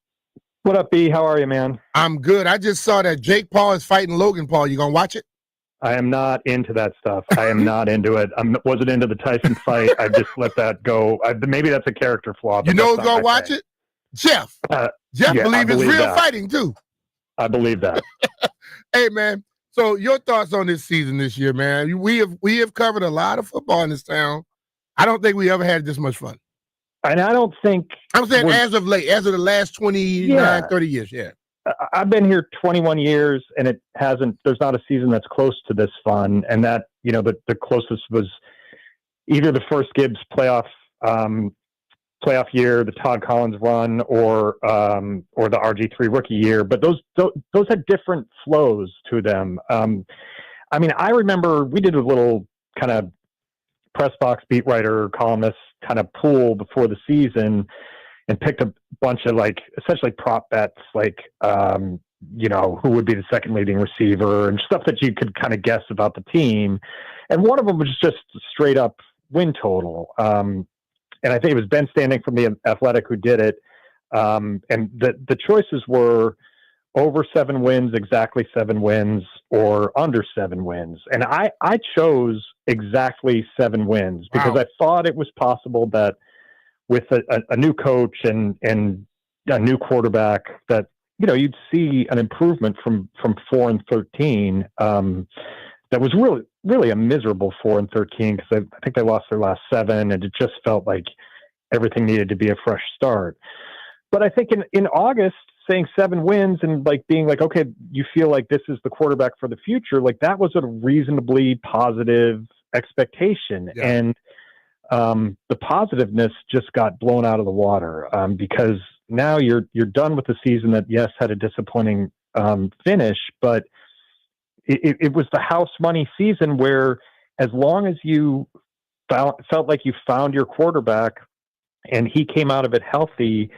What up, B? How are you, man? I'm good. I just saw that Jake Paul is fighting Logan Paul. You gonna watch it? I am not into that stuff. I am not into it. I wasn't into the Tyson fight. I just let that go. Maybe that's a character flaw. You know who's gonna watch it? Jeff. Jeff believes it's real that. fighting too. I believe that. Hey, man. So your thoughts on this season this year, man? We have covered a lot of football in this town. I don't think we ever had this much fun. And I don't think I'm saying as of late, as of the last 29, 30 years, yeah. I've been here 21 years, and there's not a season that's close to this fun. And that, the closest was either the first Gibbs playoff year, the Todd Collins run, or the RG3 rookie year. But those had different flows to them. I remember we did a little kind of press box beat writer columnist kind of pool before the season, and picked a bunch of essentially prop bets, who would be the second leading receiver and stuff that you could kind of guess about the team. And one of them was just straight up win total. And I think it was Ben Standing from The Athletic who did it. And the choices were over 7 wins, exactly 7 wins, or under 7 wins. And I chose exactly 7 wins because I thought it was possible that with a new coach and a new quarterback that, you'd see an improvement from 4-13. That was really, really a miserable 4-13 because I think they lost their last 7 and it just felt like everything needed to be a fresh start. But I think in August, saying 7 wins and being okay, you feel like this is the quarterback for the future. That was a reasonably positive expectation. Yeah. And the positiveness just got blown out of the water because now you're done with the season that, yes, had a disappointing finish, but it was the house money season where as long as you felt like you found your quarterback and he came out of it healthy,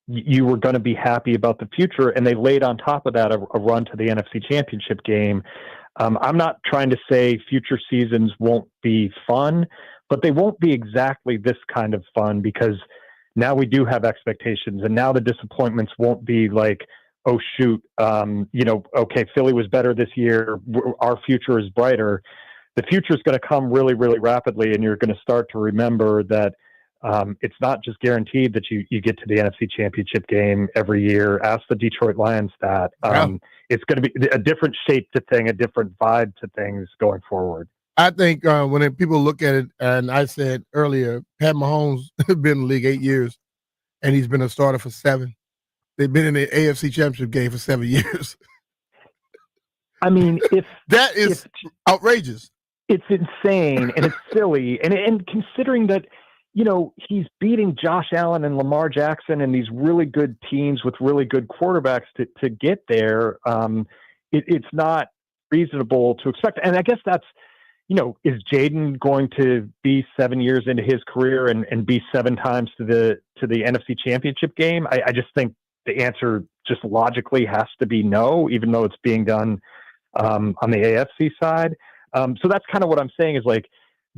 you were going to be happy about the future. And they laid on top of that a run to the NFC Championship game. I'm not trying to say future seasons won't be fun, but they won't be exactly this kind of fun because now we do have expectations, and now the disappointments won't be like, oh shoot, okay, Philly was better this year. Our future is brighter. The future is going to come really, really rapidly, and you're going to start to remember that it's not just guaranteed that you get to the NFC Championship game every year. Ask the Detroit Lions that. It's going to be a different shape to thing, a different vibe to things going forward. I think when people look at it, and I said earlier, Pat Mahomes has been in the league 8 years, and he's been a starter for 7. They've been in the AFC Championship game for 7 years. I mean, that is outrageous. It's insane and it's silly. And considering that, he's beating Josh Allen and Lamar Jackson and these really good teams with really good quarterbacks to get there, it's not reasonable to expect. And I guess that's, is Jaden going to be 7 years into his career and be 7 times to the NFC Championship game? I just think the answer just logically has to be no, even though it's being done on the AFC side. So that's kind of what I'm saying is like,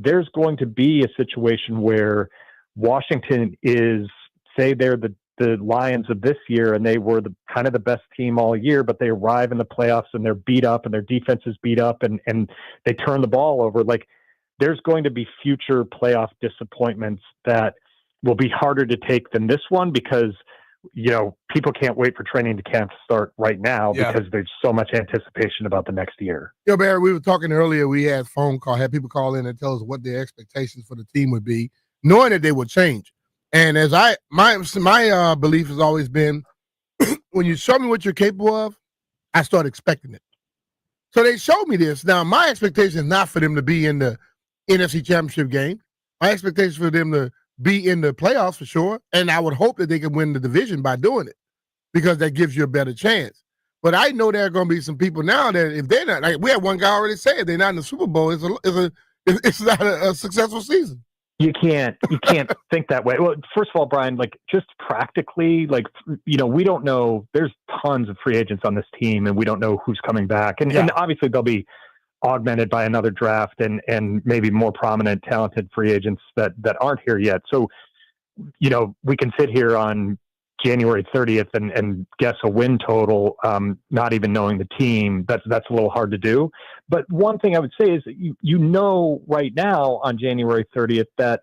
there's going to be a situation where Washington is, say they're the Lions of this year and they were the kind of the best team all year, but they arrive in the playoffs and they're beat up and their defense is beat up and they turn the ball over. Like there's going to be future playoff disappointments that will be harder to take than this one because, people can't wait for training camp to start right now because there's so much anticipation about the next year. Barry, we were talking earlier. We had had people call in and tell us what their expectations for the team would be, knowing that they would change. And as my belief has always been, when you show me what you're capable of, I start expecting it. So they showed me this. Now, my expectation is not for them to be in the NFC Championship game. My expectation is for them to be in the playoffs for sure. And I would hope that they can win the division by doing it because that gives you a better chance. But I know there are going to be some people now that if they're not, like we had one guy already say, if they're not in the Super Bowl, it's not a successful season. You can't think that way. Well, first of all, Brian, like just practically, like, we don't know. There's tons of free agents on this team and we don't know who's coming back. And obviously they'll be augmented by another draft and maybe more prominent, talented free agents that aren't here yet. So, we can sit here on January 30th and guess a win total, not even knowing the team. That's a little hard to do. But one thing I would say is right now on January 30th that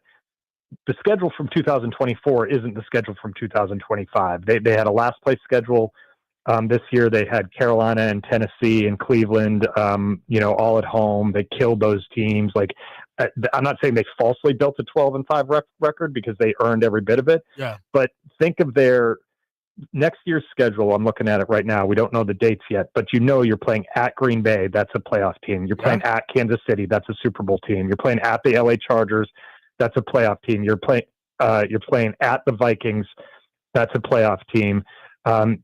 the schedule from 2024 isn't the schedule from 2025. They had a last place schedule. This year they had Carolina and Tennessee and Cleveland, all at home. They killed those teams. Like, I'm not saying they falsely built a 12-5 record because they earned every bit of it. Yeah. But think of their next year's schedule. I'm looking at it right now. We don't know the dates yet, but you're playing at Green Bay. That's a playoff team. You're playing at Kansas City. That's a Super Bowl team. You're playing at the LA Chargers. That's a playoff team. You're playing at the Vikings. That's a playoff team.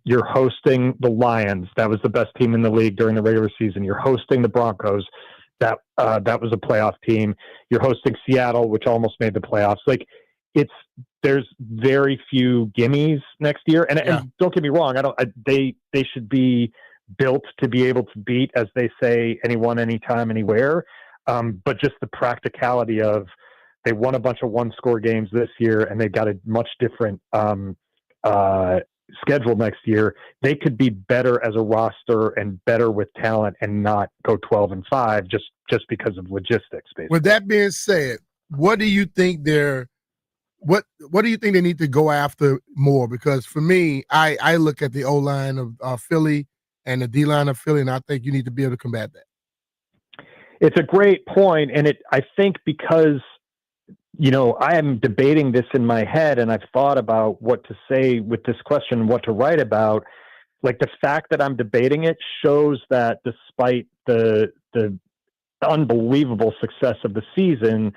You're hosting the Lions. That was the best team in the league during the regular season. You're hosting the Broncos. That was a playoff team. You're hosting Seattle, which almost made the playoffs. Like there's very few gimmies next year. And don't get me wrong. They should be built to be able to beat, as they say, anyone, anytime, anywhere. But just the practicality of they won a bunch of 1-score games this year and they've got a much different, schedule next year. They could be better as a roster and better with talent and not go 12-5 just because of logistics. Basically. With that being said, what do you think what do you think they need to go after more? Because for me, I look at the O-line of Philly and the D-line of Philly, and I think you need to be able to combat that. It's a great point, and I think because I am debating this in my head and I've thought about what to say with this question, what to write about. Like the fact that I'm debating it shows that despite the unbelievable success of the season,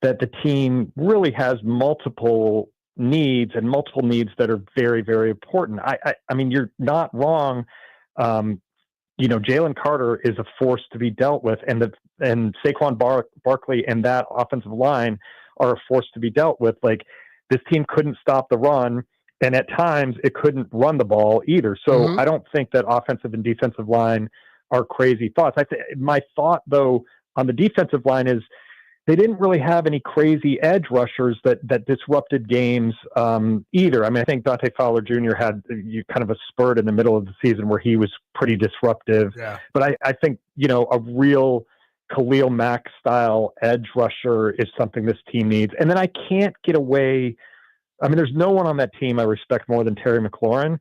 that the team really has multiple needs that are very, very important. I mean, you're not wrong. Jalen Carter is a force to be dealt with, and Saquon Barkley and that offensive line are a force to be dealt with. Like this team couldn't stop the run, and at times it couldn't run the ball either. So I don't think that offensive and defensive line are crazy thoughts. My thought though on the defensive line is they didn't really have any crazy edge rushers that disrupted games either. I mean, I think Dante Fowler Jr. had kind of a spurt in the middle of the season where he was pretty disruptive. Yeah. But I think, a real Khalil Mack style edge rusher is something this team needs. And then I can't get away. I mean, there's no one on that team I respect more than Terry McLaurin,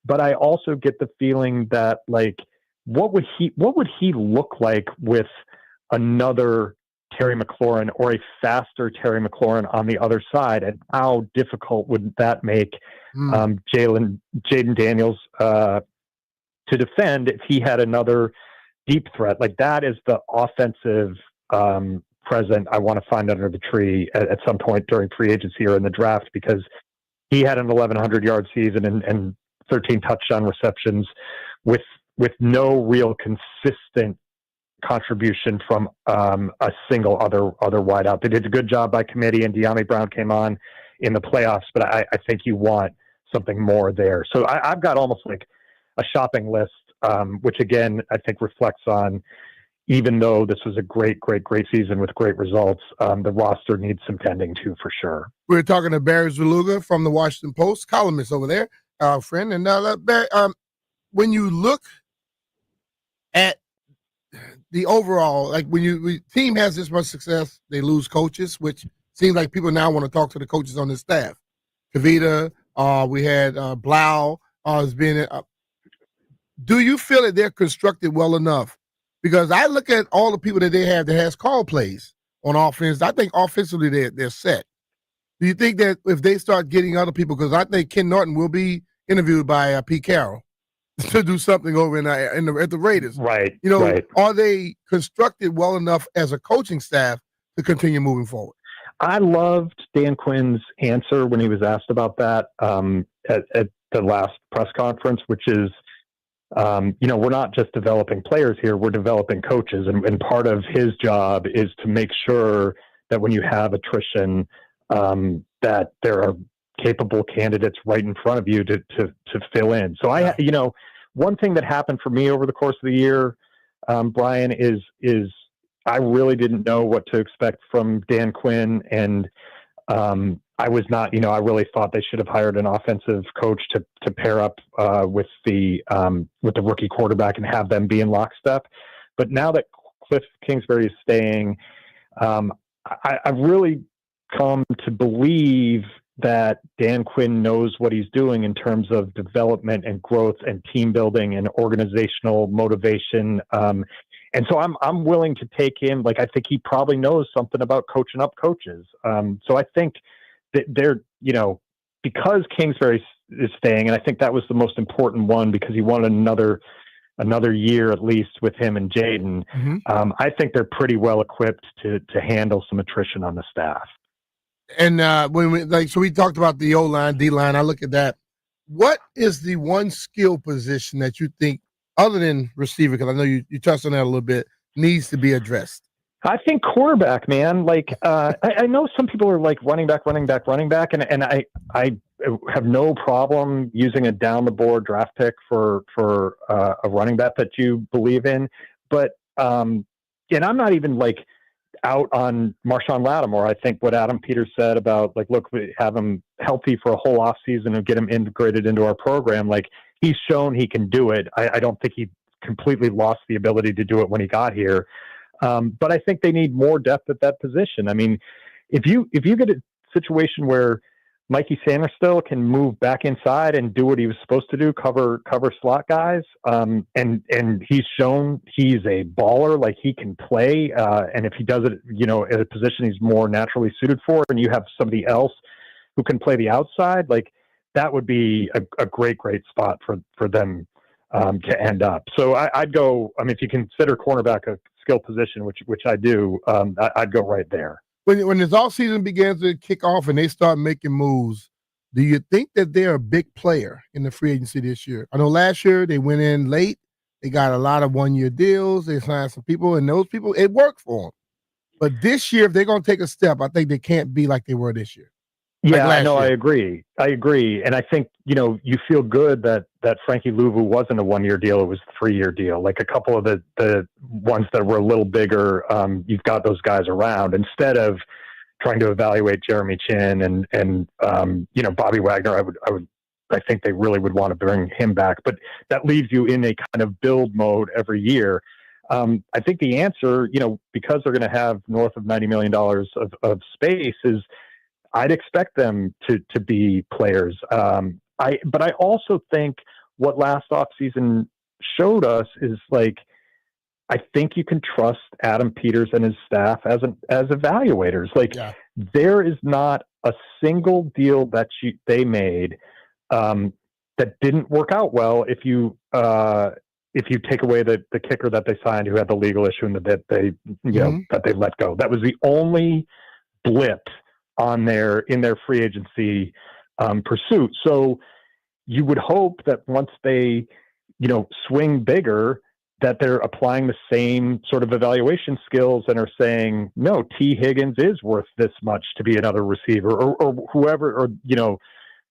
but I also get the feeling that, like, what would he look like with another Terry McLaurin or a faster Terry McLaurin on the other side, and how difficult would that make Jaden Daniels to defend if he had another deep threat? Like, that is the offensive present I want to find under the tree at some point during free agency or in the draft, because he had an 1,100-yard season and 13 touchdown receptions with no real consistent contribution from a single other wideout. They did a good job by committee, and De'Ami Brown came on in the playoffs, but I think you want something more there. So I've got almost like a shopping list, which again, I think reflects on, even though this was a great season with great results, the roster needs some tending to, for sure. We're talking to Barry Zaluga from the Washington Post, columnist over there, our friend. And Barry, when you look at the overall, like when team has this much success, they lose coaches, which seems like people now want to talk to the coaches on the staff. Kavita, we had Blau has been. Do you feel that they're constructed well enough? Because I look at all the people that they have that has call plays on offense. I think offensively they're set. Do you think that if they start getting other people, because I think Ken Norton will be interviewed by Pete Carroll to do something over at the Raiders. Right. Right. Are they constructed well enough as a coaching staff to continue moving forward? I loved Dan Quinn's answer when he was asked about that at the last press conference, which is, we're not just developing players here, we're developing coaches. And part of his job is to make sure that when you have attrition, that there are capable candidates right in front of you to fill in. So one thing that happened for me over the course of the year, Brian, is I really didn't know what to expect from Dan Quinn. And I was not, I really thought they should have hired an offensive coach to pair up with the rookie quarterback and have them be in lockstep. But now that Cliff Kingsbury is staying, I've really come to believe that Dan Quinn knows what he's doing in terms of development and growth and team building and organizational motivation. And so I'm willing to take him. Like, I think he probably knows something about coaching up coaches. So I think that they're, because Kingsbury is staying, and I think that was the most important one because he wanted another year at least with him and Jaden. Mm-hmm. I think they're pretty well equipped to handle some attrition on the staff. And so we talked about the O-line, D-line. I look at that. What is the one skill position that you think, other than receiver, because I know you touched on that a little bit, needs to be addressed? I think quarterback, man. Like, I know some people are like running back, and I have no problem using a down the board draft pick for a running back that you believe in. But and I'm not even like out on Marshawn Latimore. I think what Adam Peters said about, like, look, we have him healthy for a whole off season and get him integrated into our program. Like, he's shown he can do it. I don't think he completely lost the ability to do it when he got here. But I think they need more depth at that position. I mean, if you get a situation where Mikey Sanderstill can move back inside and do what he was supposed to do, cover slot guys, and he's shown he's a baller, like he can play, and if he does it, at a position he's more naturally suited for, and you have somebody else who can play the outside, like that would be a great spot for them to end up. So I'd go. I mean, if you consider cornerback a skill position, which I do, I'd go right there. When this all season begins to kick off and they start making moves, do you think that they're a big player in the free agency this year? I know last year they went in late. They got a lot of one-year deals. They signed some people, and those people, it worked for them. But this year, if they're going to take a step, I think they can't be like they were this year. Yeah, last no, year. I agree. And I think, you feel good that Frankie Louvu wasn't a 1-year deal. It was a 3-year deal. Like a couple of the ones that were a little bigger, you've got those guys around instead of trying to evaluate Jeremy Chin and Bobby Wagner. I think they really would want to bring him back, but that leaves you in a kind of build mode every year. I think the answer, because they're going to have north of $90 million of space is, I'd expect them to be players. But I also think what last offseason showed us is I think you can trust Adam Peters and his staff as evaluators. There is not a single deal that they made that didn't work out well. If you take away the kicker that they signed, who had the legal issue and that they let go, that was the only blip in their free agency pursuit. So you would hope that once they, swing bigger, that they're applying the same sort of evaluation skills and are saying, no, T. Higgins is worth this much to be another receiver, or whoever, or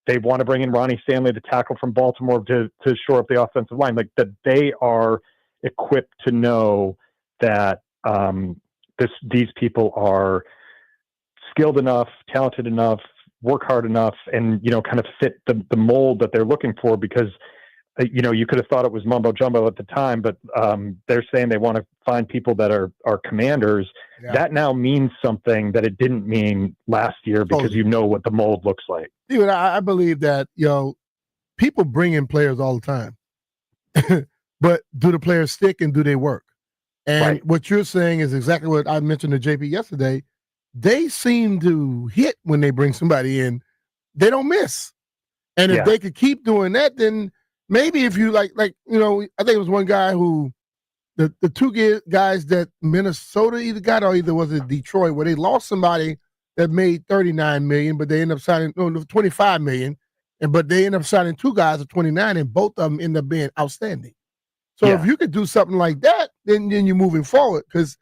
they want to bring in Ronnie Stanley, the tackle from Baltimore, to shore up the offensive line. That they are equipped to know that these people are skilled enough, talented enough, work hard enough, and kind of fit the mold that they're looking for. Because you could have thought it was mumbo jumbo at the time, but they're saying they want to find people that are commanders. Yeah. That now means something that it didn't mean last year, because you know what the mold looks like. Dude, I believe that people bring in players all the time, but do the players stick and do they work? And what you're saying is exactly what I mentioned to JP yesterday. They seem to hit when they bring somebody in. They don't miss. And if they could keep doing that, then maybe if you I think it was one guy who, the two guys that Minnesota either got, or either was it Detroit, where they lost somebody that made $39 million, but they ended up signing $25 million, but they ended up signing two guys at $29, and both of them ended up being outstanding. So if you could do something like that, then you're moving forward. Because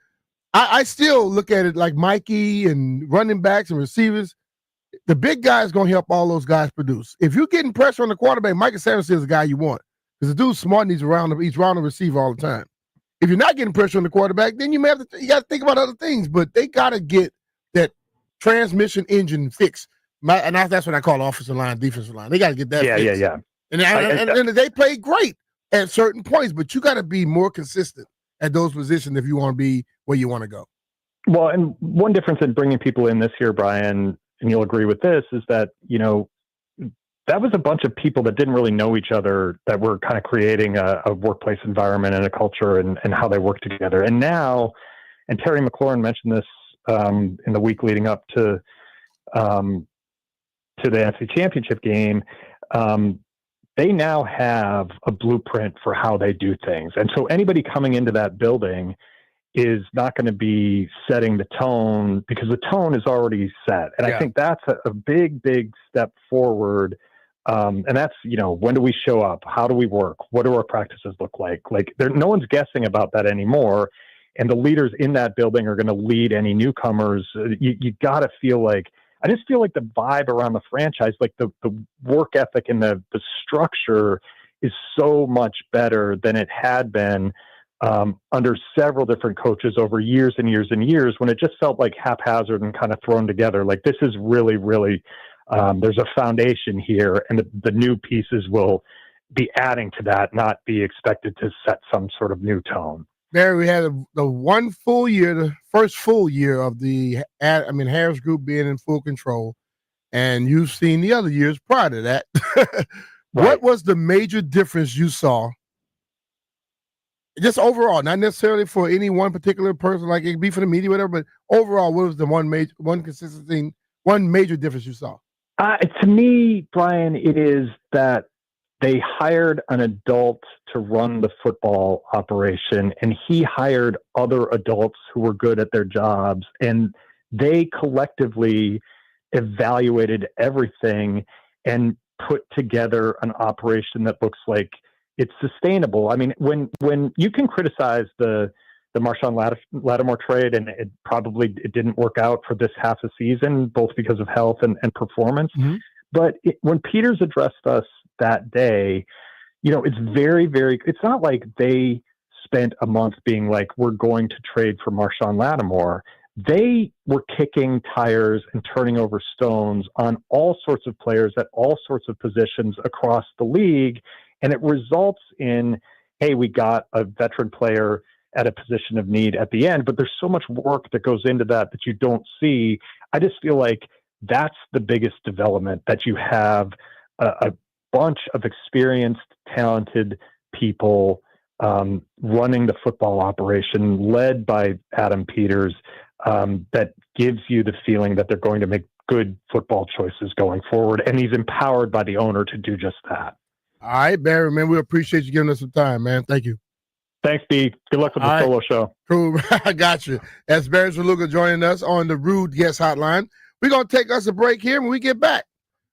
I still look at it like Mikey and running backs and receivers. The big guy is going to help all those guys produce. If you're getting pressure on the quarterback, Micah Sanders is the guy you want, because the dude's smart and he's around the receiver all the time. If you're not getting pressure on the quarterback, then you got to think about other things. But they got to get that transmission engine fixed. And that's what I call offensive line, defensive line. They got to get that fixed. Yeah. And they play great at certain points, but you got to be more consistent at those positions if you want to be where you want to go. Well, and one difference in bringing people in this year, Brian, and you'll agree with this, is that, that was a bunch of people that didn't really know each other, that were kind of creating a workplace environment and a culture and how they work together. And now, and Terry McLaurin mentioned this in the week leading up to the NFC Championship game, they now have a blueprint for how they do things. And so anybody coming into that building is not going to be setting the tone, because the tone is already set. And I think that's a big, big step forward. And that's, when do we show up? How do we work? What do our practices look like? No one's guessing about that anymore. And the leaders in that building are going to lead any newcomers. You got to feel like, I just feel like the vibe around the franchise, like the work ethic and the structure is so much better than it had been under several different coaches over years and years and years, when it just felt like haphazard and kind of thrown together. Like, this is really, really, there's a foundation here, and the new pieces will be adding to that, not be expected to set some sort of new tone. There we had the first full year of the Harris Group being in full control, and you've seen the other years prior to that. What was the major difference you saw, just overall, not necessarily for any one particular person, like it could be for the media, whatever, but overall, what was the one major difference you saw? To me, Brian, it is that they hired an adult to run the football operation, and he hired other adults who were good at their jobs, and they collectively evaluated everything and put together an operation that looks like it's sustainable. I mean, when you can criticize the the Latimore trade, and it didn't work out for this half of the season, both because of health and performance. Mm-hmm. But when Peters addressed us that day, it's very, very, it's not like they spent a month being like, we're going to trade for Marshawn Latimore. They were kicking tires and turning over stones on all sorts of players at all sorts of positions across the league. And it results in, hey, we got a veteran player at a position of need at the end, but there's so much work that goes into that you don't see. I just feel like that's the biggest development, that you have a bunch of experienced, talented people running the football operation led by Adam Peters, that gives you the feeling that they're going to make good football choices going forward. And he's empowered by the owner to do just that. All right, Barry, man, we appreciate you giving us some time, man. Thank you. Thanks, B. Good luck with the solo show. Cool. I got you. That's Barry Zaluga joining us on the Rude Guest Hotline. We're going to take us a break here when we get back.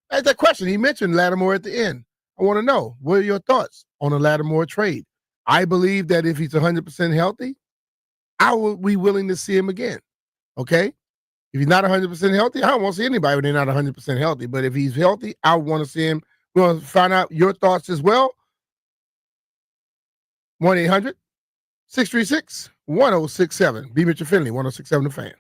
That's that question. He mentioned Latimore at the end. I want to know, what are your thoughts on a Latimore trade? I believe that if he's 100% healthy, I will be willing to see him again. Okay? If he's not 100% healthy, I don't want to see anybody when they're not 100% healthy. But if he's healthy, I want to see him. We want to find out your thoughts as well. 1-800-636-1067. Be Mitchell Finley, 1067 The Fan.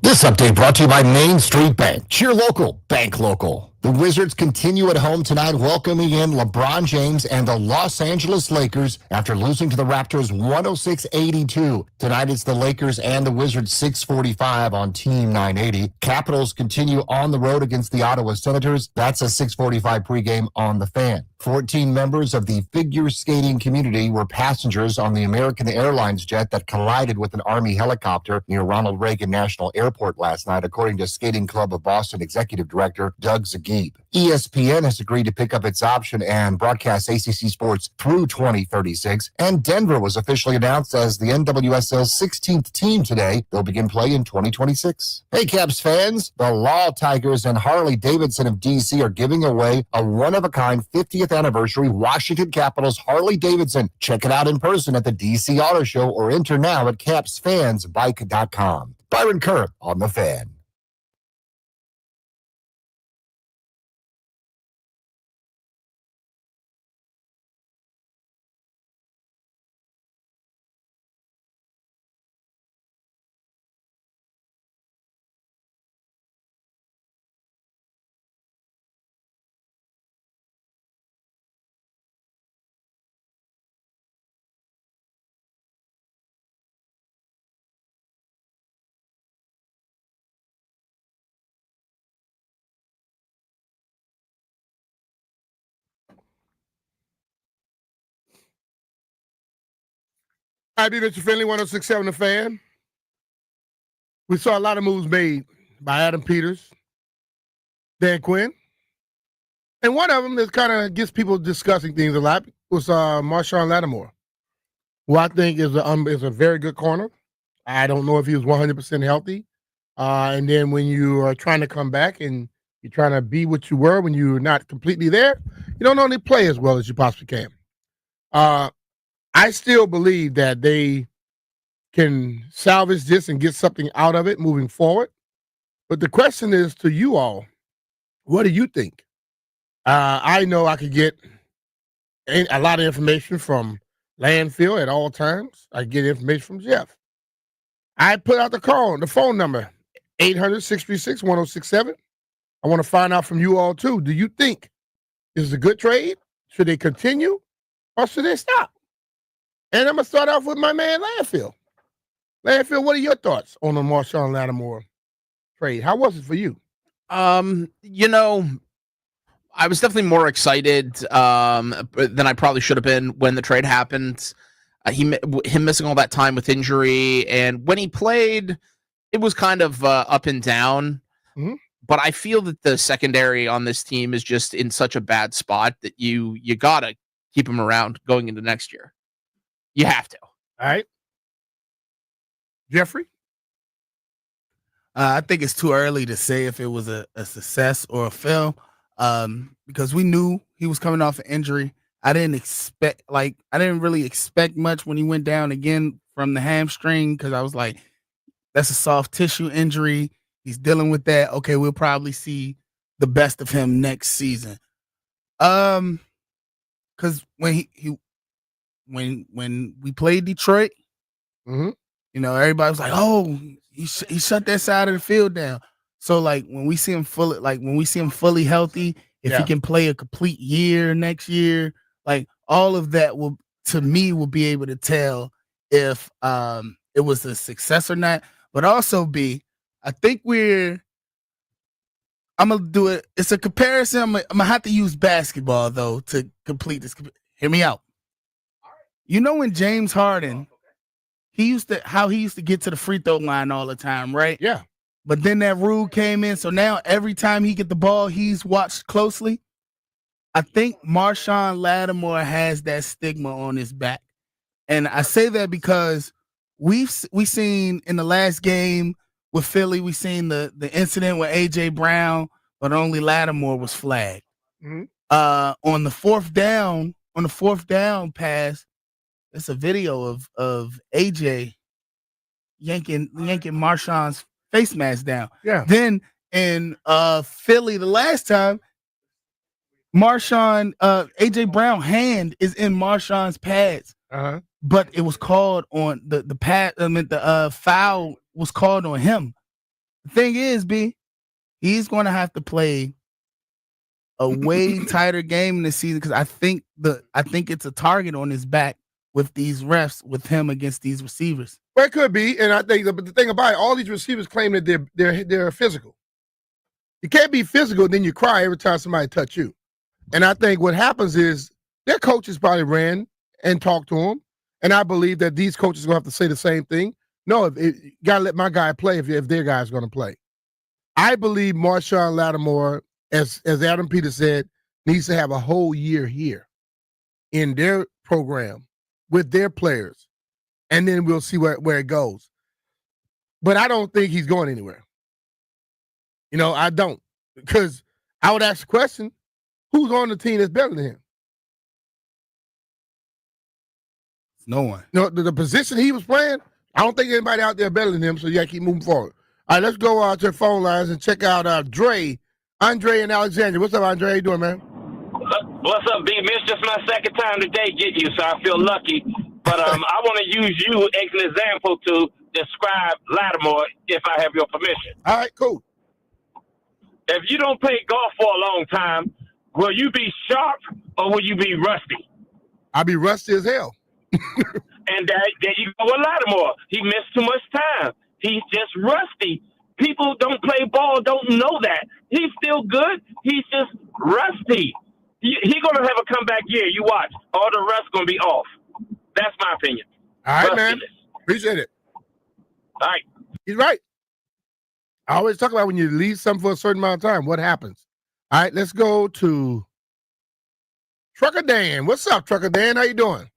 This update brought to you by Main Street Bank. Cheer local, bank local. The Wizards continue at home tonight, welcoming in LeBron James and the Los Angeles Lakers after losing to the Raptors 106-82. Tonight it's the Lakers and the Wizards 6:45 on Team 980. Capitals continue on the road against the Ottawa Senators. That's a 6:45 pregame on the Fan. 14 members of the figure skating community were passengers on the American Airlines jet that collided with an Army helicopter near Ronald Reagan National Airport last night, according to Skating Club of Boston Executive Director Doug Zagib. ESPN has agreed to pick up its option and broadcast ACC sports through 2036, and Denver was officially announced as the NWSL's 16th team today. They'll begin play in 2026. Hey, Caps fans, the Law Tigers and Harley Davidson of D.C. are giving away a one-of-a-kind 50th anniversary Washington Capitals Harley Davidson. Check it out in person at the D.C. Auto Show or enter now at capsfansbike.com. Byron Kerr on the Fan. I did it, your friendly 1067 The Fan. We saw a lot of moves made by Adam Peters, Dan Quinn. And one of them that kind of gets people discussing things a lot was Marshawn Latimore, who I think is a very good corner. I don't know if he was 100% healthy. And then when you are trying to come back and you're trying to be what you were when you're not completely there, you don't only play as well as you possibly can. I still believe that they can salvage this and get something out of it moving forward. But the question is to you all, what do you think? I know I could get a lot of information from Landfill at all times. I get information from Jeff. I put out the phone number, 800-636-1067. I want to find out from you all too. Do you think this is a good trade? Should they continue or should they stop? And I'm going to start off with my man, Landfill. Landfill, what are your thoughts on the Marshawn Latimore trade? How was it for you? You know, I was definitely more excited than I probably should have been when the trade happened. Him missing all that time with injury, and when he played, it was kind of up and down. Mm-hmm. But I feel that the secondary on this team is just in such a bad spot that you gotta keep him around going into next year. You have to. All right. Jeffrey? I think it's too early to say if it was a success or a fail, because we knew he was coming off an injury. I didn't really expect much when he went down again from the hamstring, because I was like, that's a soft tissue injury. He's dealing with that. Okay, we'll probably see the best of him next season. Because when when we played Detroit, mm-hmm. you know, everybody was like, "Oh, he shut that side of the field down." So like when we see him fully healthy, if he can play a complete year next year, like all of that will be able to tell if it was a success or not. But also I think I'm gonna do it. It's a comparison. I'm gonna have to use basketball though to complete this. Hear me out. You know when James Harden, he used to get to the free throw line all the time, right? Yeah. But then that rule came in, so now every time he get the ball, he's watched closely. I think Marshawn Latimore has that stigma on his back, and I say that because we seen in the last game with Philly, we seen the incident with AJ Brown, but only Latimore was flagged. Mm-hmm. On the fourth down pass, it's a video of AJ yanking Marshawn's face mask down. Yeah. Then in Philly the last time, AJ Brown hand is in Marshawn's pads. Uh-huh. But it was called on the foul was called on him. The thing is, B, he's going to have to play a way tighter game in this season because I think it's a target on his back with these refs with him against these receivers. Well, it could be, and I think the thing about it, all these receivers claim that they're physical. You can't be physical, then you cry every time somebody touch you. And I think what happens is their coaches probably ran and talked to him, and I believe that these coaches are going to have to say the same thing. No, you got to let my guy play if their guy's going to play. I believe Marshawn Latimore, as Adam Peters said, needs to have a whole year here in their program with their players, and then we'll see where it goes. But I don't think he's going anywhere. I don't, because I would ask the question, who's on the team that's better than him? No one. The position he was playing, I don't think anybody out there better than him, so you got to keep moving forward. All right, let's go out to the phone lines and check out Andre and Alexandria. What's up, Andre? How you doing, man? What's up, B? It's just my second time today getting you, so I feel lucky. But I want to use you as an example to describe Latimore, if I have your permission. All right, cool. If you don't play golf for a long time, will you be sharp or will you be rusty? I'll be rusty as hell. And there you go with Latimore. He missed too much time. He's just rusty. People don't play ball, don't know that. He's still good. He's just rusty. He's going to have a comeback year. You watch. All the rest going to be off. That's my opinion. All right, man. Appreciate it. All right. He's right. I always talk about when you leave something for a certain amount of time, what happens. All right, let's go to Trucker Dan. What's up, Trucker Dan? How you doing?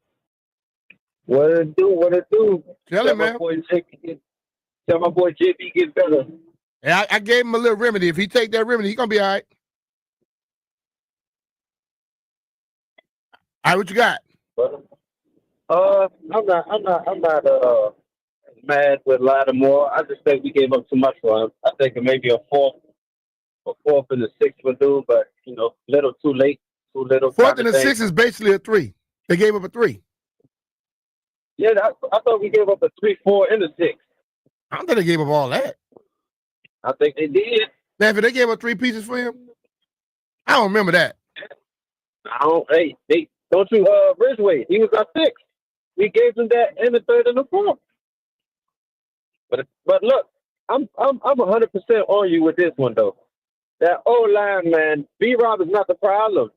What it do? Tell him, man. Tell my boy JB get better. Yeah, I gave him a little remedy. If he take that remedy, he's gonna be all right. All right, what you got? I'm not mad with Latimore. I just think we gave up too much for him. I think it may be a fourth and a sixth would do, but little too late, too little. Fourth and a sixth is basically a 3. They gave up a 3. Yeah, I thought we gave up a 3, 4, and a 6. I don't think they gave up all that. I think they did. Man, if they gave up 3 pieces for him, I don't remember that. Don't you Ridgeway? He was our 6th. We gave them that in the 3rd and the 4th. But look, I'm 100% on you with this one though. That O-line, man, B-Rob is not the problem.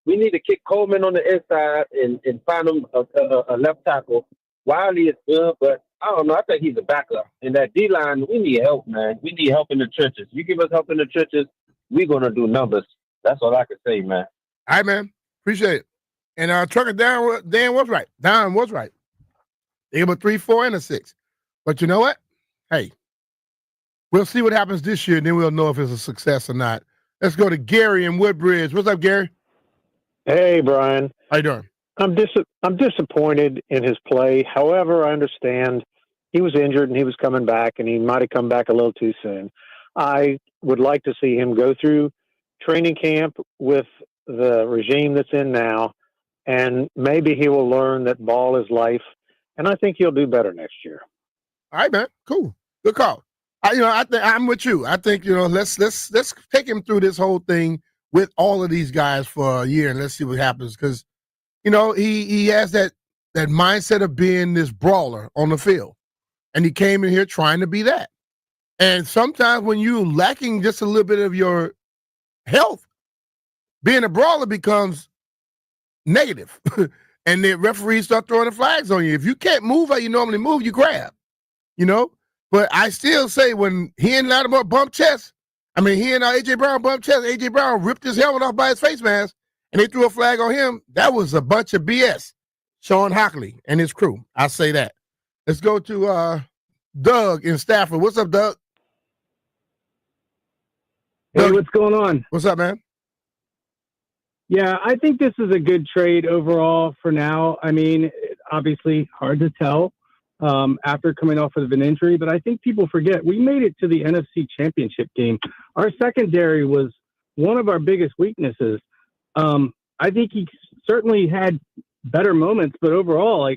We need to kick Coleman on the inside and find him a left tackle. Wiley is good, but I don't know. I think he's a backup. And that D-line, we need help, man. We need help in the trenches. You give us help in the trenches, we're going to do numbers. That's all I can say, man. All right, man. Appreciate it. And Trucker Dan was right. Don was right. They gave a 3, 4, and a 6. But you know what? Hey, we'll see what happens this year, and then we'll know if it's a success or not. Let's go to Gary in Woodbridge. What's up, Gary? Hey, Brian. How you doing? I'm disappointed in his play. However, I understand he was injured and he was coming back, and he might have come back a little too soon. I would like to see him go through training camp with the regime that's in now, and maybe he will learn that ball is life, and I think he'll do better next year. All right, man. Cool. Good call. I think I'm with you. I think let's take him through this whole thing with all of these guys for a year, and let's see what happens. Because he has that mindset of being this brawler on the field, and he came in here trying to be that. And sometimes when you're lacking just a little bit of your health, being a brawler becomes negative, and the referees start throwing the flags on you. If you can't move how you normally move, you grab. But I still say when he and Latimore bumped chest, he and A.J. Brown bumped chest, A.J. Brown ripped his helmet off by his face mask, and they threw a flag on him. That was a bunch of BS. Sean Hockley and his crew. I say that. Let's go to Doug in Stafford. What's up, Doug? Hey, what's going on? What's up, man? Yeah, I think this is a good trade overall for now. Obviously hard to tell after coming off of an injury, but I think people forget we made it to the NFC Championship game. Our secondary was one of our biggest weaknesses. I think he certainly had better moments, but overall,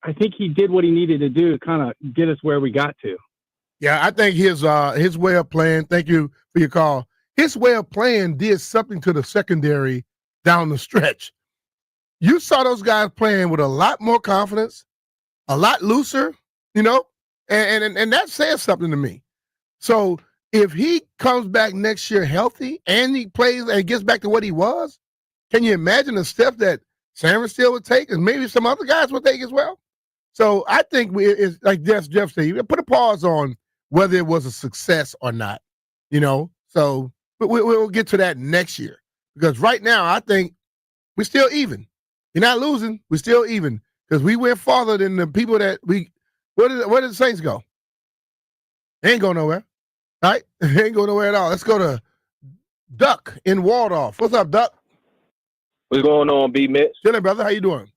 I think he did what he needed to do to kind of get us where we got to. Yeah, I think his way of playing, thank you for your call. His way of playing did something to the secondary down the stretch. You saw those guys playing with a lot more confidence, a lot looser, and that says something to me. So if he comes back next year healthy and he plays and gets back to what he was, can you imagine the step that Sam still would take and maybe some other guys would take as well? So I think it's like Jeff said, you put a pause on whether it was a success or not, So but we'll get to that next year because right now I think we're still even. You're not losing. We're still even because we went farther than the people that we. Where did the Saints go? They ain't going nowhere, right? They ain't going nowhere at all. Let's go to Duck in Waldorf. What's up, Duck? What's going on, B Mitch? Chilling, brother. How you doing?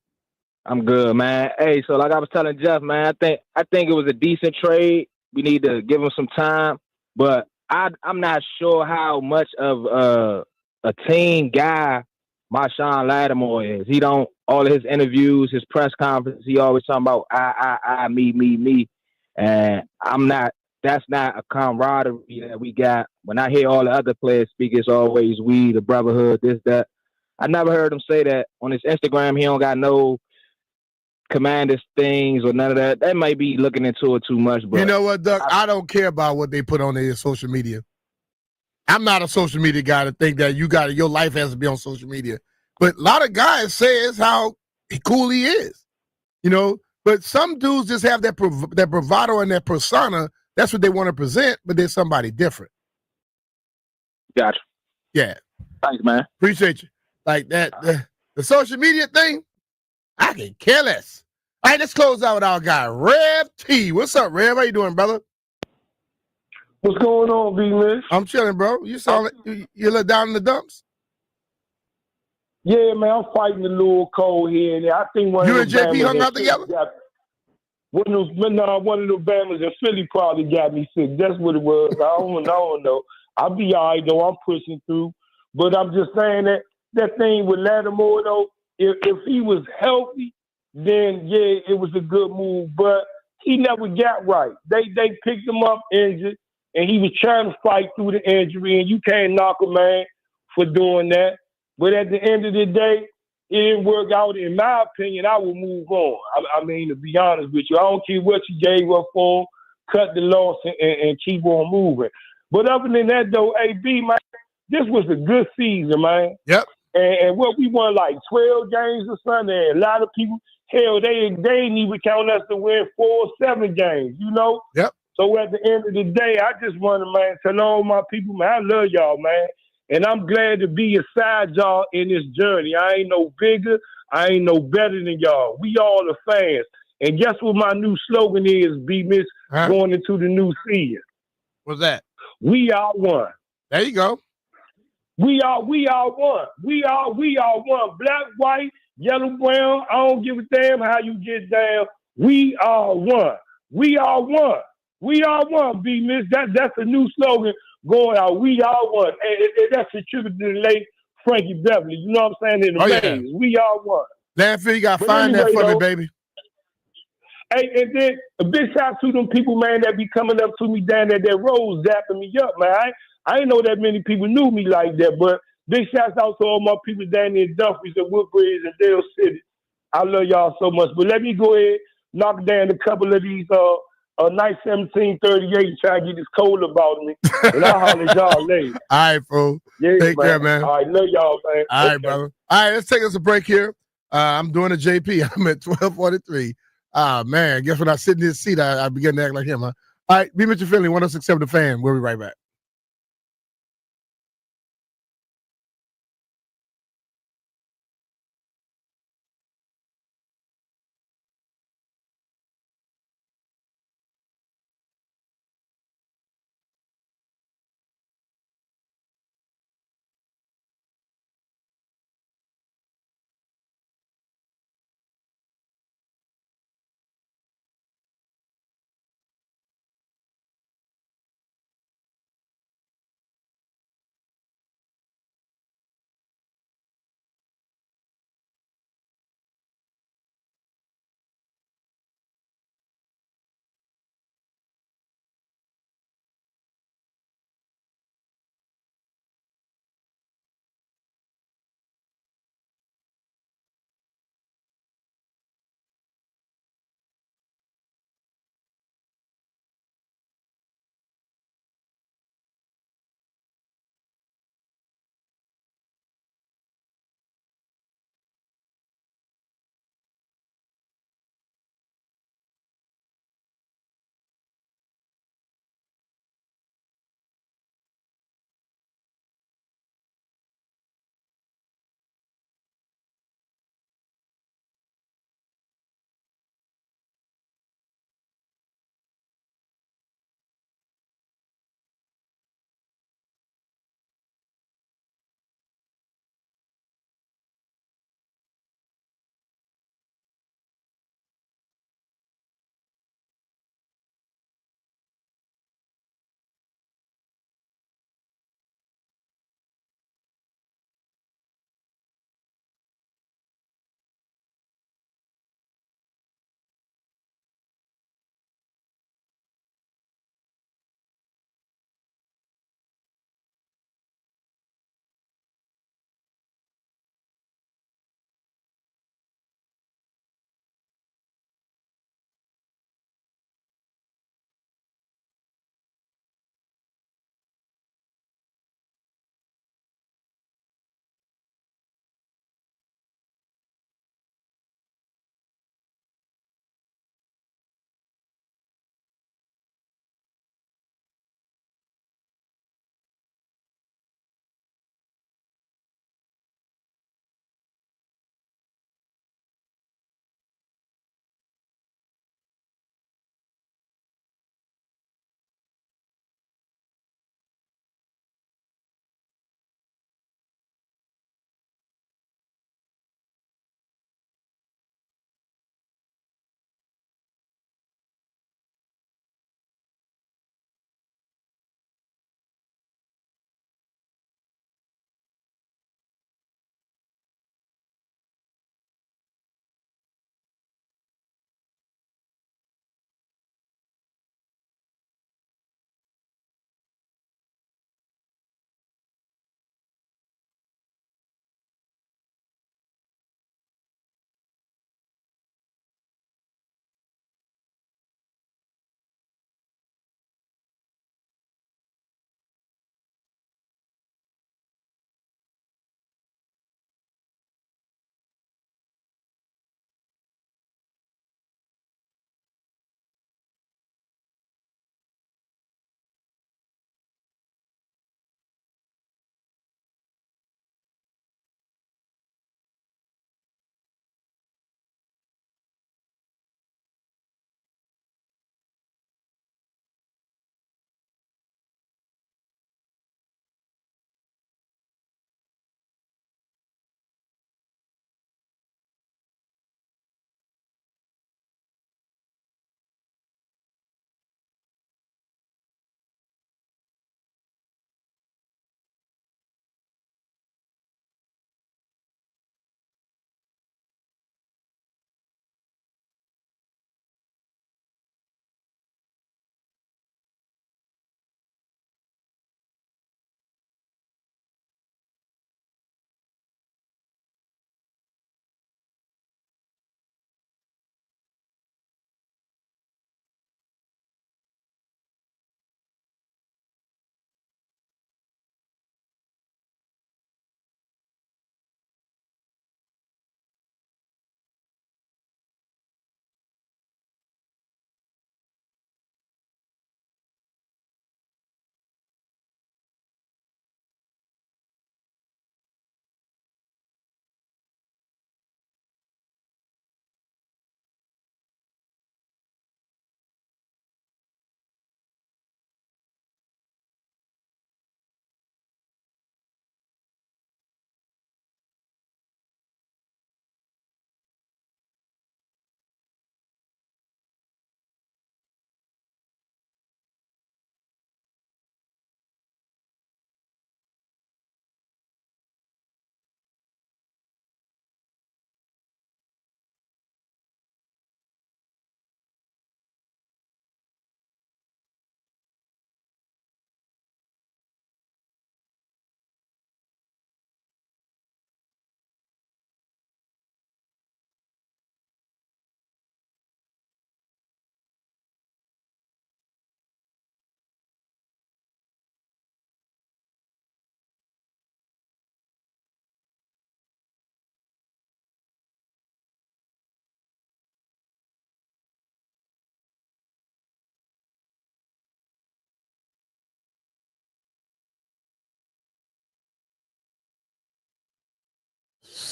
I'm good, man. Hey, so like I was telling Jeff, man, I think it was a decent trade. We need to give him some time, but I'm not sure how much of a team guy Marshawn Latimore is. He don't all of his interviews, his press conference, he always talking about I, me, and I'm not. That's not a camaraderie that we got. When I hear all the other players speak, it's always we, the brotherhood, this, that. I never heard him say that on his Instagram. He don't got no Commanders things or none of that. That might be looking into it too much. But you know what, Doug? I don't care about what they put on their social media. I'm not a social media guy to think that your life has to be on social media. But a lot of guys say how cool he is, But some dudes just have that bravado and that persona. That's what they want to present, but they're somebody different. Gotcha. Yeah. Thanks, man. Appreciate you. Like that, the social media thing, I can care less. All right, let's close out with our guy, Rev T. What's up, Rev? How you doing, brother? What's going on, B-Mitch? I'm chilling, bro. You sound like you let down in the dumps? Yeah, man, I'm fighting a little cold here and there. I think you and JP hung out together? One of the Bammers in Philly probably got me sick. That's what it was. I don't know. I'll be all right, though. I'm pushing through. But I'm just saying that thing with Latimore, though, if he was healthy, then, yeah, it was a good move. But he never got right. They picked him up injured, and he was trying to fight through the injury, and you can't knock a man for doing that. But at the end of the day, it didn't work out. In my opinion, I would move on. I mean, to be honest with you, I don't care what you gave up for, cut the loss and keep on moving. But other than that, though, AB, man, this was a good season, man. Yep. And what we won, like 12 games or something, and a lot of people, hell, they didn't even count us to win 4 or 7 games, Yep. So at the end of the day, I just want to, man, tell all my people, man, I love y'all, man. And I'm glad to be beside y'all in this journey. I ain't no bigger. I ain't no better than y'all. We all are fans. And guess what my new slogan is, B-Mitch, going into the new season? What's that? We are one. There you go. We are one. We are one. Black, white, yellow, brown. I don't give a damn how you get down. We are one. We are one. We are one, B-Mitch. That's a new slogan going out. We are one. And that's attributed to the late Frankie Beverly. You know what I'm saying? In the Rays. We are one. Landfill, you got to find that for me, baby. Hey, and then a big shout out to them people, man, that be coming up to me down at that road, zapping me up, man. I didn't know that many people knew me like that, but big shouts out to all my people down there in Dumfries and Woodbridge and Dale City. I love y'all so much. But let me go ahead, knock down a couple of these nice 1738 and try to get this cold about me. And I'll holler at y'all later. All right, bro. Yeah, Take care, man. All right, love y'all, man. All right, brother. All right, let's take us a break here. I'm doing a JP. I'm at 1243. Man, guess when I sit in this seat, I begin to act like him, huh? All right, be Mr. Finley, 106.7 The Fan. We'll be right back.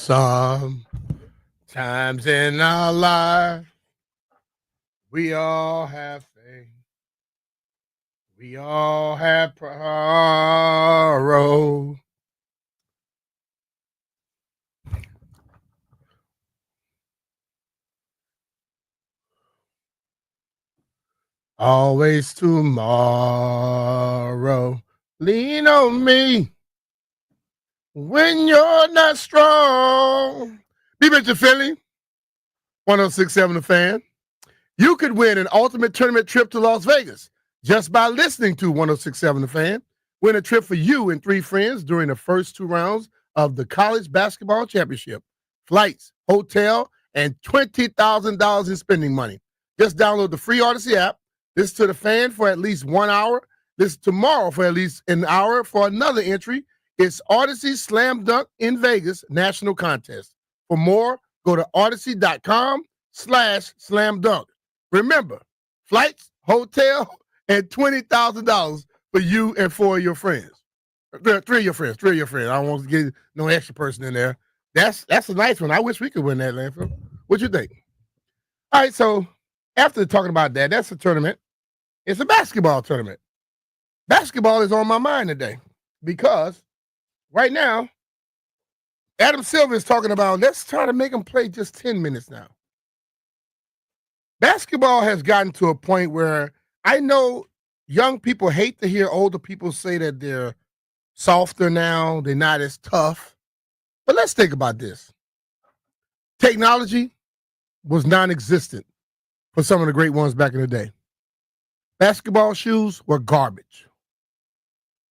Sometimes in our life, we all have faith. We all have sorrow. Always tomorrow. Lean on me when you're not strong. Be Mr. Philly, 1067 The Fan. You could win an ultimate tournament trip to Las Vegas just by listening to 1067 The Fan. Win a trip for you and 3 friends during the first 2 rounds of the College Basketball Championship. Flights, hotel, and $20,000 in spending money. Just download the free Odyssey app. Listen to The Fan for at least 1 hour. Listen tomorrow for at least an hour for another entry. It's Odyssey Slam Dunk in Vegas National Contest. For more, go to odyssey.com/slam dunk. Remember, flights, hotel, and $20,000 for you and 4 of your friends. 3 of your friends. I don't want to get no extra person in there. That's a nice one. I wish we could win that, Landfill. What you think? All right, so after talking about that, that's a tournament. It's a basketball tournament. Basketball is on my mind today because right now, Adam Silver is talking about let's try to make them play just 10 minutes now. Basketball has gotten to a point where I know young people hate to hear older people say that they're softer now, they're not as tough. But let's think about this. Technology was non-existent for some of the great ones back in the day. Basketball shoes were garbage.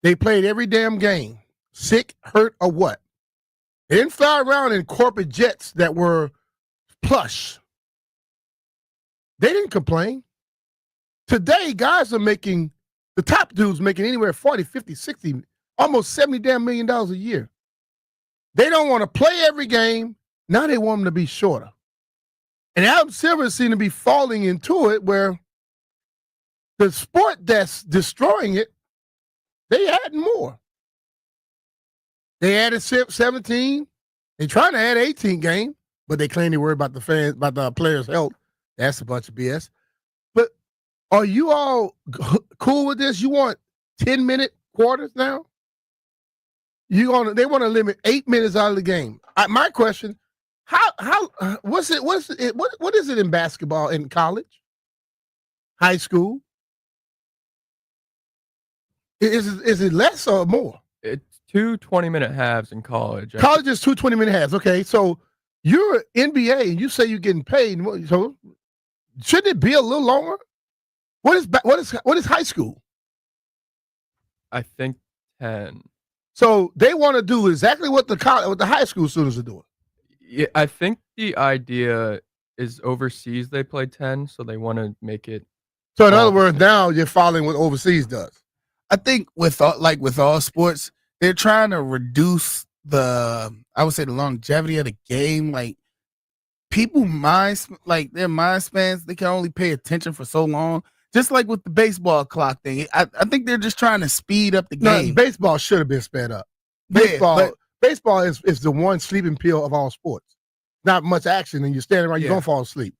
They played every damn game, sick, hurt, or what. They didn't fly around in corporate jets that were plush. They didn't complain. Today, guys are making, the top dudes making anywhere 40, 50, 60, almost $70 damn million a year. They don't want to play every game. Now they want them to be shorter. And Adam Silver seems to be falling into it where the sport that's destroying it, they add more. They added 17. They trying to add 18 game, but they claim they worry about the fans, about the players' health. That's a bunch of BS. But are you all cool with this? You want 10-minute quarters now? They want to limit 8 minutes out of the game. My question: what is it in basketball in college, high school? Is it less or more? It's 2 20-minute halves in college. College is 2 20-minute halves. Okay, so you're NBA and you say you're getting paid. So shouldn't it be a little longer? What is high school? I think 10. So they want to do exactly what the high school students are doing. Yeah, I think the idea is overseas they play 10, so they want to make it. So in other words, now you're following what overseas does. I think with all sports, they're trying to reduce the longevity of the game. Like their mind spans, they can only pay attention for so long. Just like with the baseball clock thing, I think they're just trying to speed up the game. No, baseball should have been sped up. Baseball is the one sleeping pill of all sports. Not much action, and you're standing around, you're gonna fall asleep.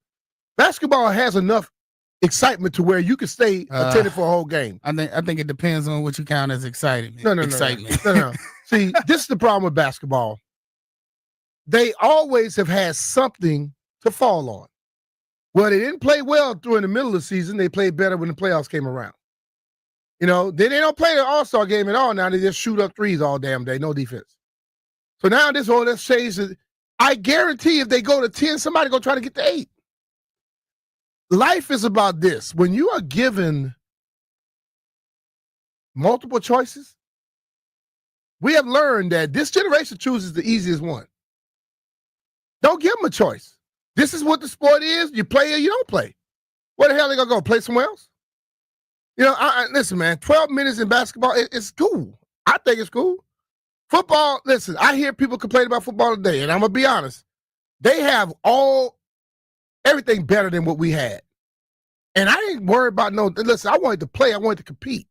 Basketball has enough excitement to where you can stay attentive for a whole game. I think it depends on what you count as excitement. No. See, this is the problem with basketball. They always have had something to fall on. Well, they didn't play well during the middle of the season. They played better when the playoffs came around. They don't play the All-Star game at all now. They just shoot up threes all damn day, no defense. So now let's change it. I guarantee if they go to 10, somebody going to try to get to 8. Life is about this. When you are given multiple choices, we have learned that this generation chooses the easiest one. Don't give them a choice. This is what the sport is. You play or you don't play. Where the hell are they going to go? Play somewhere else? Listen, man, 12 minutes in basketball, it's cool. I think it's cool. Football, listen, I hear people complain about football today, and I'm going to be honest. They have everything better than what we had. And I didn't worry about listen, I wanted to play. I wanted to compete.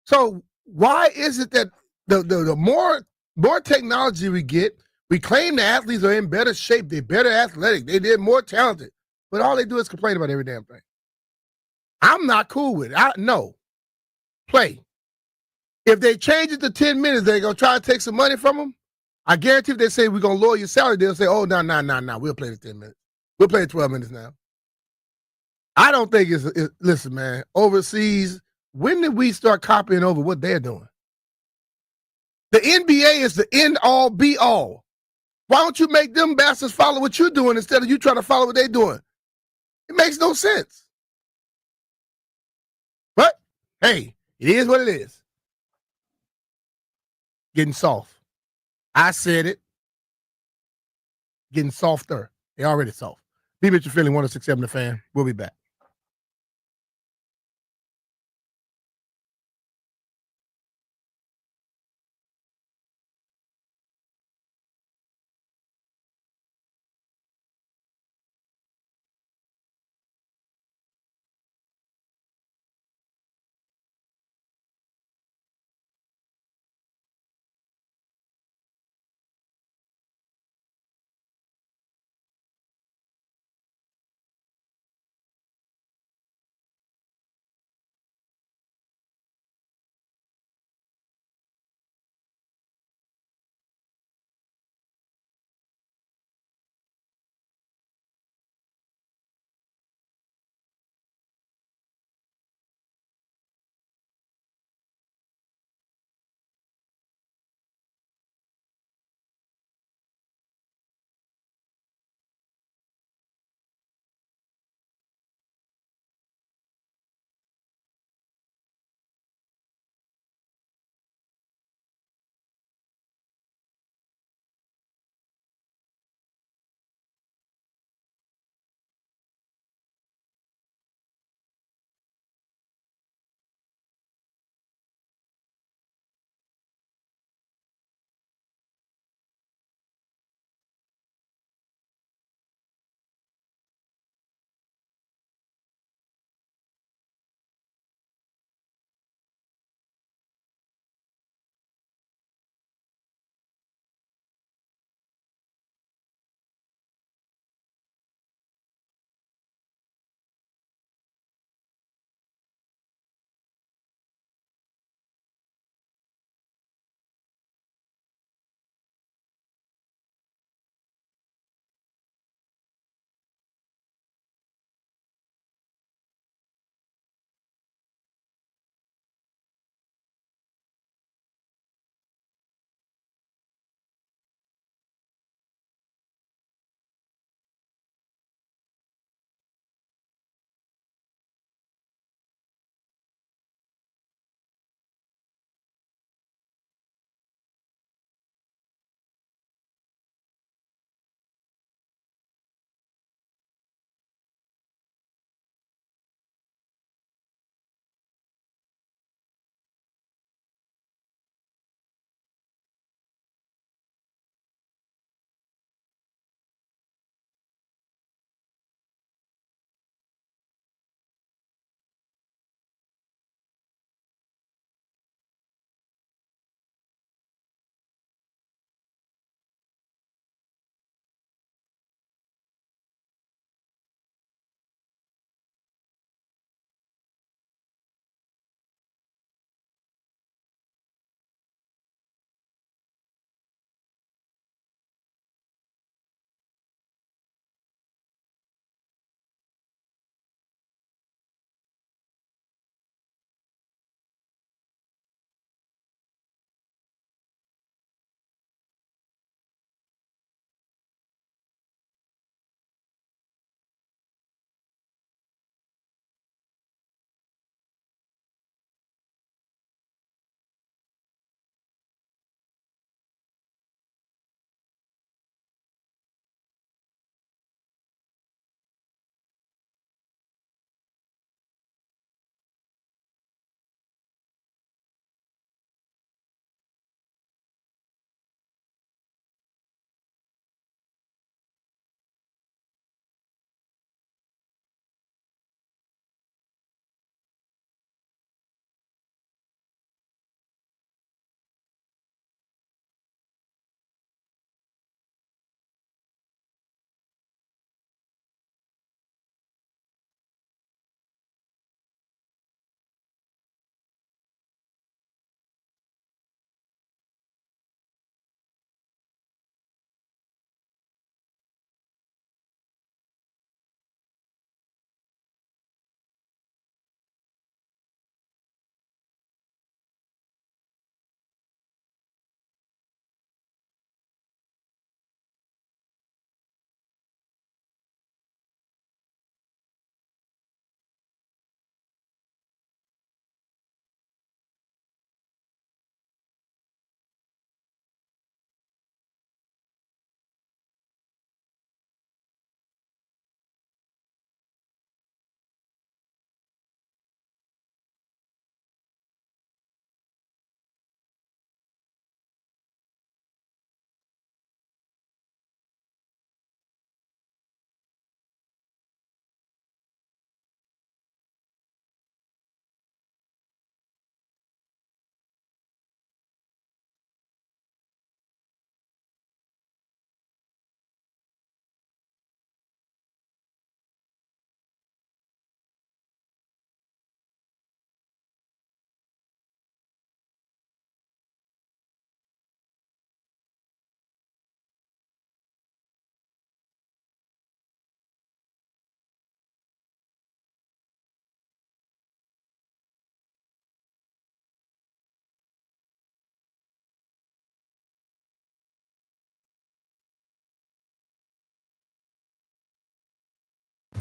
So why is it that the more technology we get, We claim the athletes are in better shape. They're better athletic. They're more talented. But all they do is complain about every damn thing. I'm not cool with it. No. Play. If they change it to 10 minutes, they're going to try to take some money from them. I guarantee if they say we're going to lower your salary, they'll say, oh, no. We'll play the 10 minutes. We'll play 12 minutes now. I don't think listen, man, overseas, when did we start copying over what they're doing? The NBA is the end-all, be-all. Why don't you make them bastards follow what you're doing instead of you trying to follow what they're doing? It makes no sense. But, hey, it is what it is. Getting soft. I said it. Getting softer. They're already soft. Be Mitchell feeling 106.7 The Fan. We'll be back.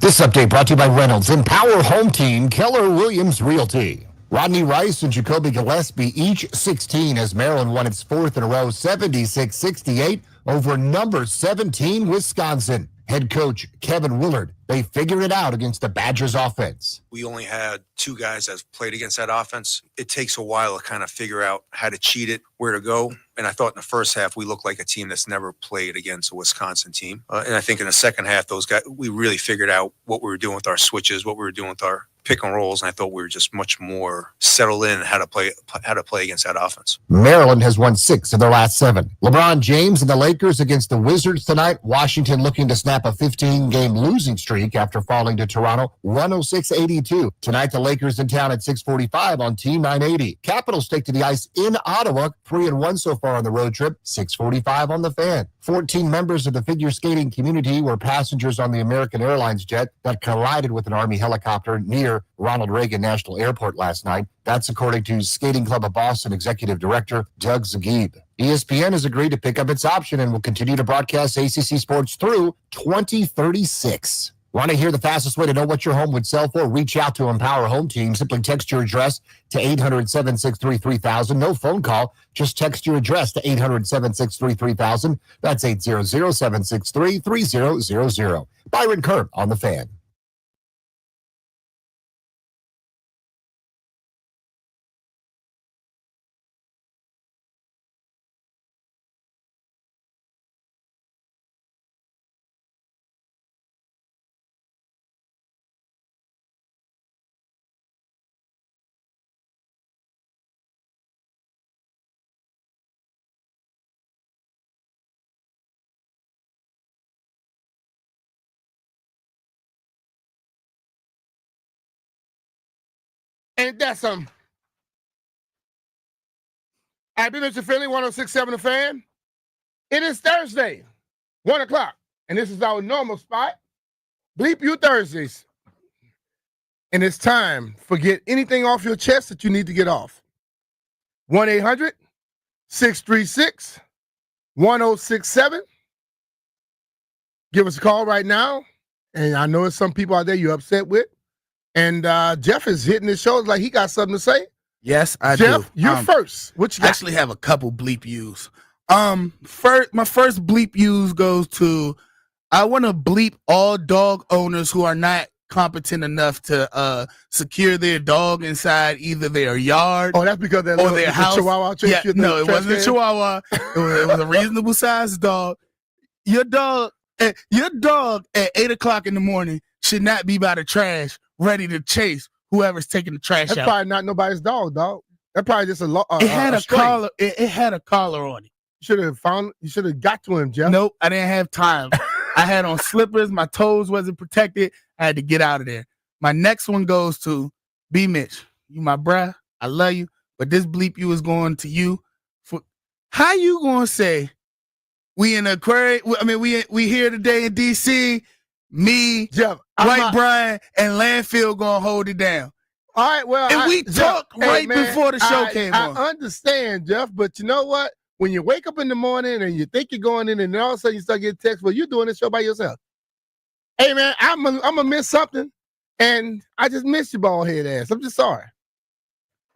This update brought to you by Reynolds Empower Home Team, Keller Williams Realty. Rodney Rice and Jacoby Gillespie each 16 as Maryland won its fourth in a row, 76-68 over number 17 Wisconsin. Head coach Kevin Willard, they figured it out against the Badgers offense. We only had two guys that played against that offense. It takes a while to kind of figure out how to cheat it, where to go. And I thought in the first half, we looked like a team that's never played against a Wisconsin team. And I think in the second half, those guys, we really figured out what we were doing with our switches, what we were doing with our pick and rolls, and I thought we were just much more settled in how to play against that offense. Maryland has won 6 of their last 7. LeBron James and the Lakers against the Wizards tonight. Washington looking to snap a 15-game losing streak after falling to Toronto 106-82. Tonight, the Lakers in town at 6:45 on Team 980. Capitals take to the ice in Ottawa, 3-1 so far on the road trip, 6:45 on the Fan. 14 members of the figure skating community were passengers on the American Airlines jet that collided with an Army helicopter near Ronald Reagan National Airport last night. That's according to Skating Club of Boston Executive Director Doug Zagib. ESPN has agreed to pick up its option and will continue to broadcast ACC sports through 2036. Want to hear the fastest way to know what your home would sell for? Reach out to Empower Home Team. Simply text your address to 800-763-3000. No phone call. Just text your address to 800-763-3000. That's 800-763-3000. Byron Kerr on the Fan. Ain't that something? I've been Mr. Philly, 106.7 The Fan. It is Thursday, 1 o'clock, and this is our normal spot, Bleep You Thursdays. And it's time for get anything off your chest that you need to get off. 1-800-636-1067. Give us a call right now. And I know there's some people out there you're upset with. And Jeff is hitting his shoulders like he got something to say. Yes, I Jeff, do. you're first. What you got? I actually have a couple bleep yous. My first bleep yous goes to, I want to bleep all dog owners who are not competent enough to secure their dog inside either their yard. Oh, that's because or their house. Chihuahua. Yeah, no, it wasn't a Chihuahua. It was a reasonable sized dog. Your dog at 8 o'clock in the morning should not be by the trash, ready to chase whoever's taking the trash That's out. probably not nobody's dog, dog. That's probably just It had a stray. collar. It had a collar on it. You should have got to him, Jeff. Nope, I didn't have time. I had on slippers. My toes wasn't protected. I had to get out of there. My next one goes to B. Mitch. You my bruh. I love you. But this bleep you is going to you. For how you gonna say we in Aquarius? I mean, we here today in DC. Me, Jeff, White Brian, and Landfill gonna hold it down. All right, well, and we talked right before the show came on. I understand, Jeff, but you know what? When you wake up in the morning and you think you're going in, and then all of a sudden you start getting text, well, you're doing this show by yourself. Hey, man, I'm gonna miss something, and I just missed your bald head ass. I'm just sorry.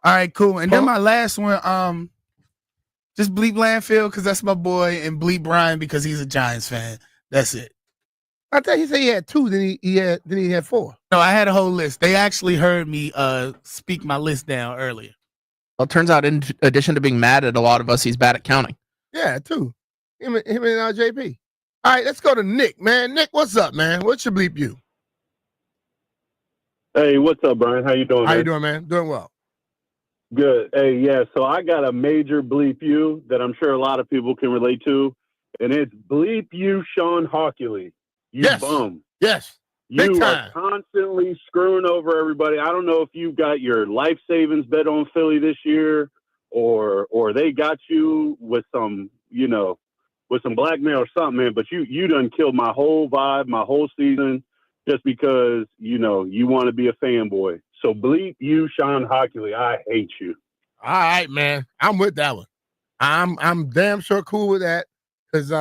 All right, cool. And then my last one, just bleep Landfill because that's my boy, and bleep Brian because he's a Giants fan. That's it. I thought he said he had 2, then he had 4. No, I had a whole list. They actually heard me speak my list down earlier. Well, it turns out in addition to being mad at a lot of us, he's bad at counting. Yeah, 2. Him and JP. All right, let's go to Nick, man. Nick, what's up, man? What's your bleep you? Hey, what's up, Brian? How you doing, How man? you doing, man? Doing well. Good. Hey, yeah, so I got a major bleep you that I'm sure a lot of people can relate to, and it's bleep you Sean Hockley. You bum. Yes. Big You time. are constantly screwing over everybody. I don't know if you got your life savings bet on Philly this year or they got you with some, with some blackmail or something, man. But you done killed my whole vibe, my whole season just because, you want to be a fanboy. So bleep you, Sean Hockley. I hate you. All right, man. I'm with that one. I'm damn sure cool with that because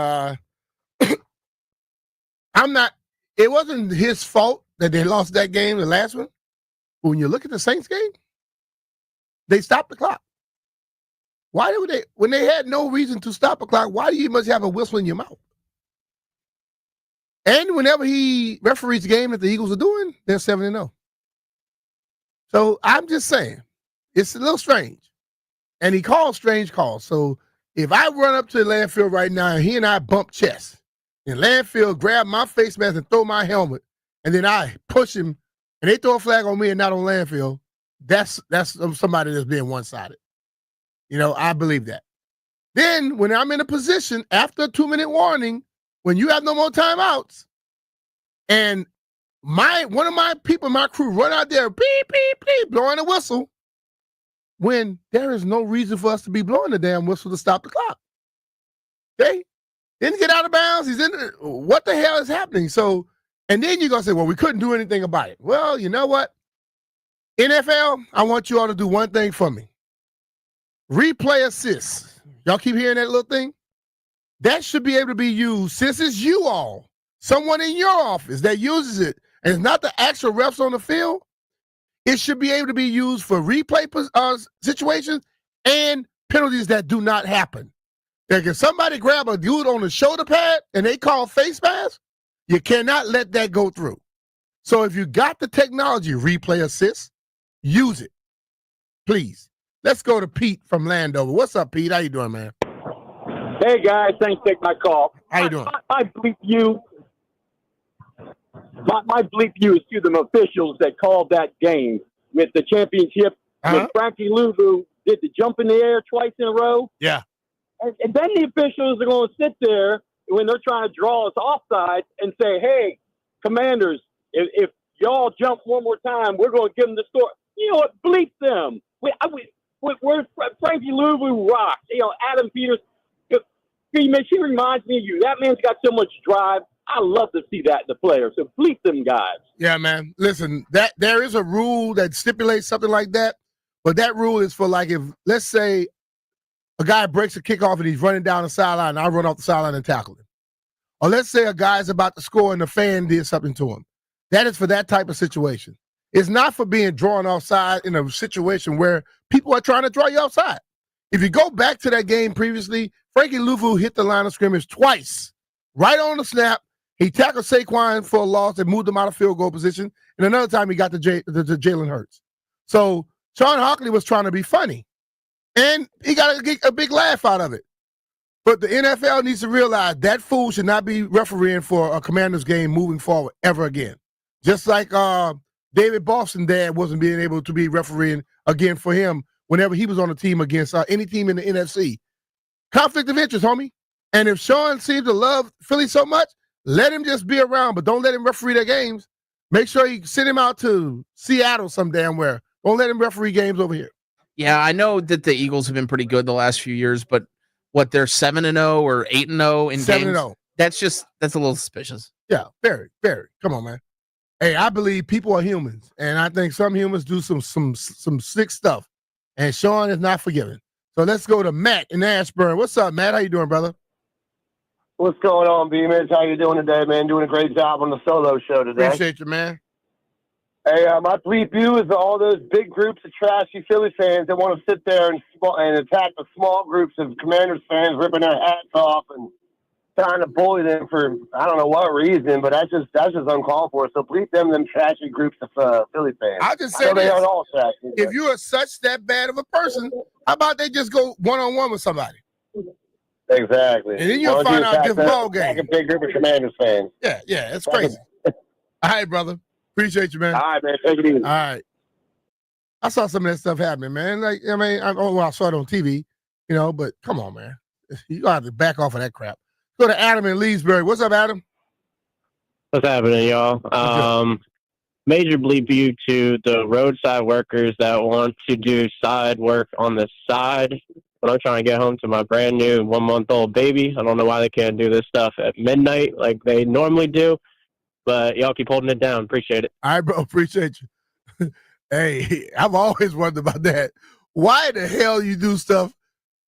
it wasn't his fault that they lost that game, the last one. But when you look at the Saints game, they stopped the clock. Why would they, when they had no reason to stop the clock, why do you must have a whistle in your mouth? And whenever he referees the game that the Eagles are doing, they're 7-0. So I'm just saying, it's a little strange. And he calls strange calls. So if I run up to Landfill right now and he and I bump chests, and Landfill grab my face mask and throw my helmet, and then I push him, and they throw a flag on me and not on Landfill, that's somebody that's being one-sided. You know, I believe that. Then when I'm in a position after a 2-minute warning, when you have no more timeouts, and one of my people in my crew run out there, beep, beep, beep, blowing a whistle, when there is no reason for us to be blowing the damn whistle to stop the clock. Okay? Didn't get out of bounds. He's in it. What the hell is happening? So, and then you're going to say, well, we couldn't do anything about it. Well, you know what? NFL, I want you all to do one thing for me. Replay assists. Y'all keep hearing that little thing? That should be able to be used, since it's you all, someone in your office that uses it, and it's not the actual refs on the field. It should be able to be used for replay situations and penalties that do not happen. Like if somebody grab a dude on the shoulder pad and they call face mask, you cannot let that go through. So if you got the technology, replay assist, use it, please. Let's go to Pete from Landover. What's up, Pete? How you doing, man? Hey, guys. Thanks for taking my call. How you doing? My bleep you. My bleep you is to the officials that called that game with the championship. When Frankie Louvu did the jump in the air twice in a row. Yeah. And then the officials are going to sit there when they're trying to draw us offside and say, hey, Commanders, if y'all jump one more time, we're going to give them the score. You know what? Bleep them. Where's Frankie Louvu rocks? You know, Adam Peters. She reminds me of you. That man's got so much drive. I love to see that in the players. So bleep them guys. Yeah, man. Listen, that there is a rule that stipulates something like that, but that rule is for like if, let's say, a guy breaks a kickoff and he's running down the sideline, and I run off the sideline and tackle him. Or let's say a guy's about to score and the fan did something to him. That is for that type of situation. It's not for being drawn offside in a situation where people are trying to draw you offside. If you go back to that game previously, Frankie Louvu hit the line of scrimmage twice. Right on the snap, he tackled Saquon for a loss and moved him out of field goal position. And another time he got to Jalen Hurts. So Sean Hockley was trying to be funny. And he got a big laugh out of it. But the NFL needs to realize that fool should not be refereeing for a Commanders game moving forward ever again. Just like David Boston's dad wasn't being able to be refereeing again for him whenever he was on a team against any team in the NFC. Conflict of interest, homie. And if Sean seems to love Philly so much, let him just be around, but don't let him referee their games. Make sure you send him out to Seattle some damn where. Don't let him referee games over here. Yeah, I know that the Eagles have been pretty good the last few years, but what, they're 7-0 or 8-0 in 7-0. games? That's a little suspicious. Yeah, very, very. Come on, man. Hey, I believe people are humans, and I think some humans do some sick stuff, and Sean is not forgiven. So let's go to Matt in Ashburn. What's up, Matt? How you doing, brother? What's going on, B-Miz? How you doing today, man? Doing a great job on the solo show today. Appreciate you, man. Hey, my bleep you is all those big groups of trashy Philly fans that want to sit there and attack the small groups of Commanders fans, ripping their hats off and trying to bully them for I don't know what reason, but that's just uncalled for. So bleep them trashy groups of Philly fans. I'll just say they aren't all trashy. If you are such that bad of a person, how about they just go one-on-one with somebody? Exactly. And then you'll find out this ball game. A big group of Commanders fans. Yeah, it's crazy. All right, brother. Appreciate you, man. All right, man. Take it easy. All right. I saw some of that stuff happening, man. Like, I mean, I saw it on TV, but come on, man. You got to back off of that crap. Go to Adam in Leesburg. What's up, Adam? What's happening, y'all? Major bleep you to the roadside workers that want to do side work on the side. When I'm trying to get home to my brand new 1-month-old baby, I don't know why they can't do this stuff at midnight like they normally do. But y'all keep holding it down. Appreciate it. All right, bro. Appreciate you. Hey, I've always wondered about that. Why the hell you do stuff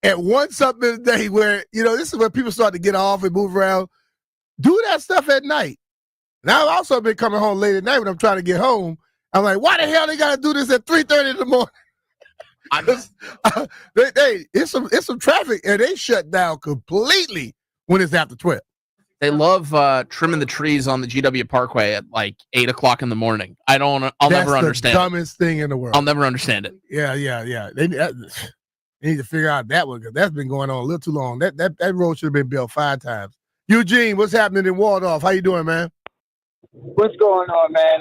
at 1-something in the day where, this is where people start to get off and move around. Do that stuff at night. And I've also been coming home late at night when I'm trying to get home. I'm like, why the hell they got to do this at 3:30 in the morning? It's some traffic, and they shut down completely when it's after 12. They love trimming the trees on the GW Parkway at like 8 o'clock in the morning. I'll never understand. That's the dumbest thing in the world. I'll never understand it. Yeah. They need to figure out that one because that's been going on a little too long. That road should have been built 5 times. Eugene, what's happening in Waldorf? How you doing, man? What's going on, man?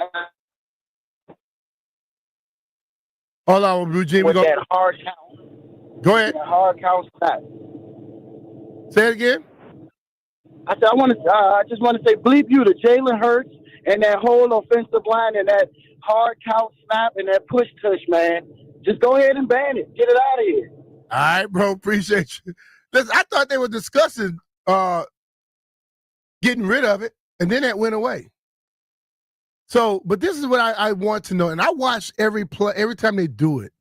Hold on, Eugene. With that hard count. Go ahead. That hard count stat. Say it again. I said I just want to say bleep you to Jalen Hurts and that whole offensive line and that hard count snap and that push tush, man. Just go ahead and ban it. Get it out of here. All right, bro. Appreciate you. Listen, I thought they were discussing getting rid of it, and then that went away. So, but this is what I want to know, and I watch every play every time they do it.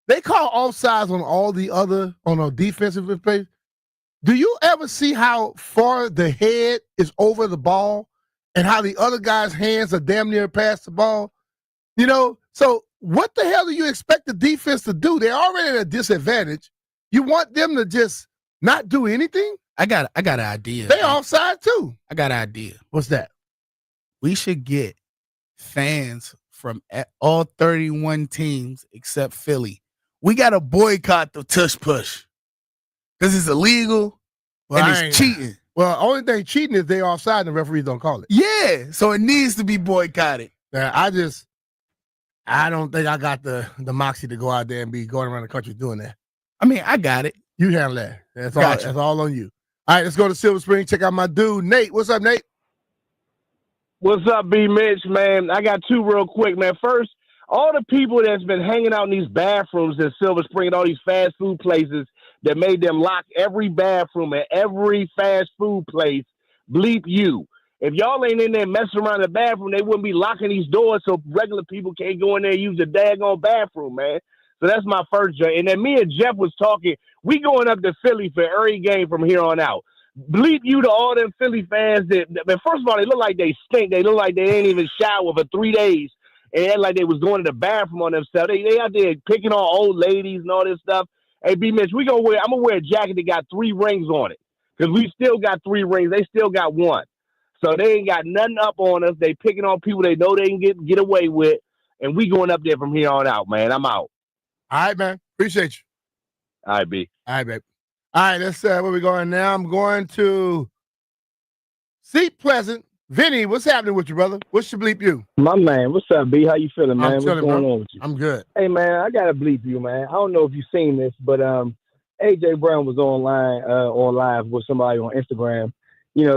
They call offsides on all the other on a defensive plays. Do you ever see how far the head is over the ball and how the other guy's hands are damn near past the ball? You know, so what the hell do you expect the defense to do? They're already at a disadvantage. You want them to just not do anything? I got an idea. They offside too. I got an idea. What's that? We should get fans from all 31 teams except Philly. We got to boycott the tush push. Because it's illegal and it's cheating. Well, only thing cheating is they offside and the referees don't call it. Yeah, so it needs to be boycotted. I don't think I got the moxie to go out there and be going around the country doing that. I mean, I got it. You handle that. That's all on you. All right, let's go to Silver Spring. Check out my dude, Nate. What's up, Nate? What's up, B. Mitch, man? I got 2 real quick, man. First, all the people that's been hanging out in these bathrooms in Silver Spring and all these fast food places that made them lock every bathroom at every fast food place, bleep you. If y'all ain't in there messing around the bathroom, they wouldn't be locking these doors so regular people can't go in there and use the daggone bathroom, man. So that's my first joke. And then me and Jeff was talking. We going up to Philly for every game from here on out. Bleep you to all them Philly fans that, first of all, they look like they stink. They look like they ain't even shower for 3 days. And they act like they was going to the bathroom on themselves. They out there picking on old ladies and all this stuff. Hey, B. Mitch, I'm going to wear a jacket that got 3 rings on it. Because we still got 3 rings. They still got 1. So they ain't got nothing up on us. They picking on people they know they can get away with. And we going up there from here on out, man. I'm out. All right, man. Appreciate you. All right, B. All right, babe. All right, that's where we're going now. I'm going to Seat Pleasant. Vinny, what's happening with you, brother? What's your bleep you? My man, what's up, B? How you feeling, man? I'm chilling, what's going bro. on with you? I'm good. Hey, man, I got to bleep you, man. I don't know if you've seen this, but AJ Brown was on live with somebody on Instagram,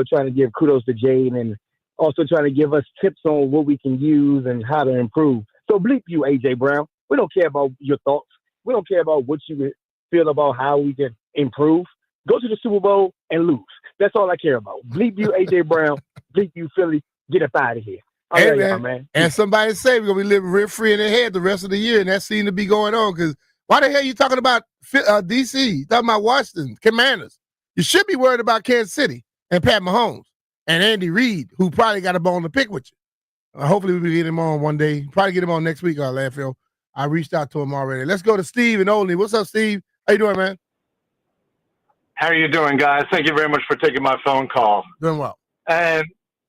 trying to give kudos to Jade and also trying to give us tips on what we can use and how to improve. So bleep you, AJ Brown. We don't care about your thoughts. We don't care about what you feel about how we can improve. Go to the Super Bowl and lose. That's all I care about. Bleep you, AJ Brown. Bleep you, Philly. Get up out of here. All Hey, right, man. And somebody say we're going to be living rent-free in their head the rest of the year, and that seems to be going on because why the hell you talking about D.C.? You talking about Washington, Commanders. You should be worried about Kansas City and Pat Mahomes and Andy Reid, who probably got a bone to pick with you. Hopefully we'll get him on one day. Probably get him on next week, Landfill. I reached out to him already. Let's go to Steve and Olney. What's up, Steve? How you doing, man? How are you doing, guys? Thank you very much for taking my phone call. Doing well. And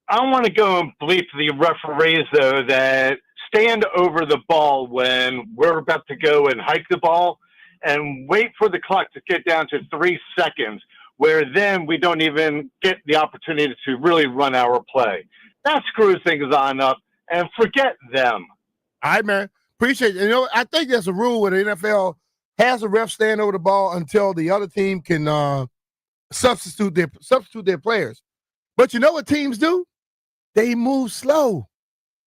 I want to go and bleep the referees, though, that stand over the ball when we're about to go and hike the ball and wait for the clock to get down to 3 seconds, where then we don't even get the opportunity to really run our play. That screws things on up, and forget them. All right, man. Appreciate it. I think there's a rule where the NFL has a ref stand over the ball until the other team can substitute their players. But you know what teams do? They move slow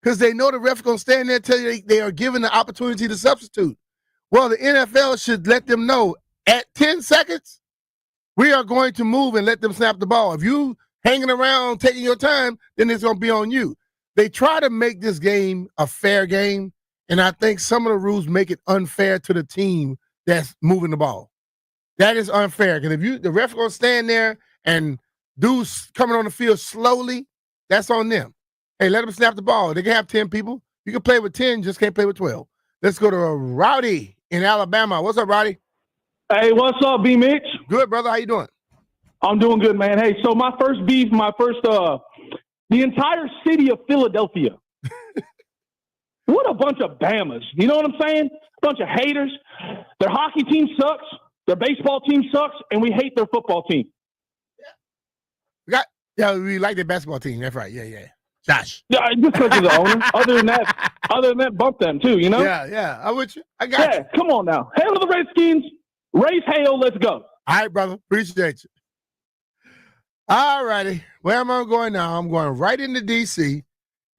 because they know the ref going to stand there until they are given the opportunity to substitute. Well, the NFL should let them know at 10 seconds, we are going to move and let them snap the ball. If you hanging around taking your time, then it's going to be on you. They try to make this game a fair game, and I think some of the rules make it unfair to the team that's moving the ball. That is unfair because if the ref going to stand there and dudes coming on the field slowly, that's on them. Hey, let them snap the ball. They can have 10 people. You can play with 10, just can't play with 12. Let's go to Rowdy in Alabama. What's up, Rowdy? Hey, what's up, B Mitch? Good, brother. How you doing? I'm doing good, man. Hey, so my first beef, the entire city of Philadelphia. What a bunch of Bamas. You know what I'm saying? A bunch of haters. Their hockey team sucks. Their baseball team sucks, and we hate their football team. Yeah, we like their basketball team. That's right. Yeah. Josh. Yeah, just because of the owner. Other than that, bump them too, you know? Yeah. I'm with you. I got you. Come on now. Hail to the Redskins. Raise hail. Let's go. All right, brother. Appreciate you. All righty. Where am I going now? I'm going right into D.C.,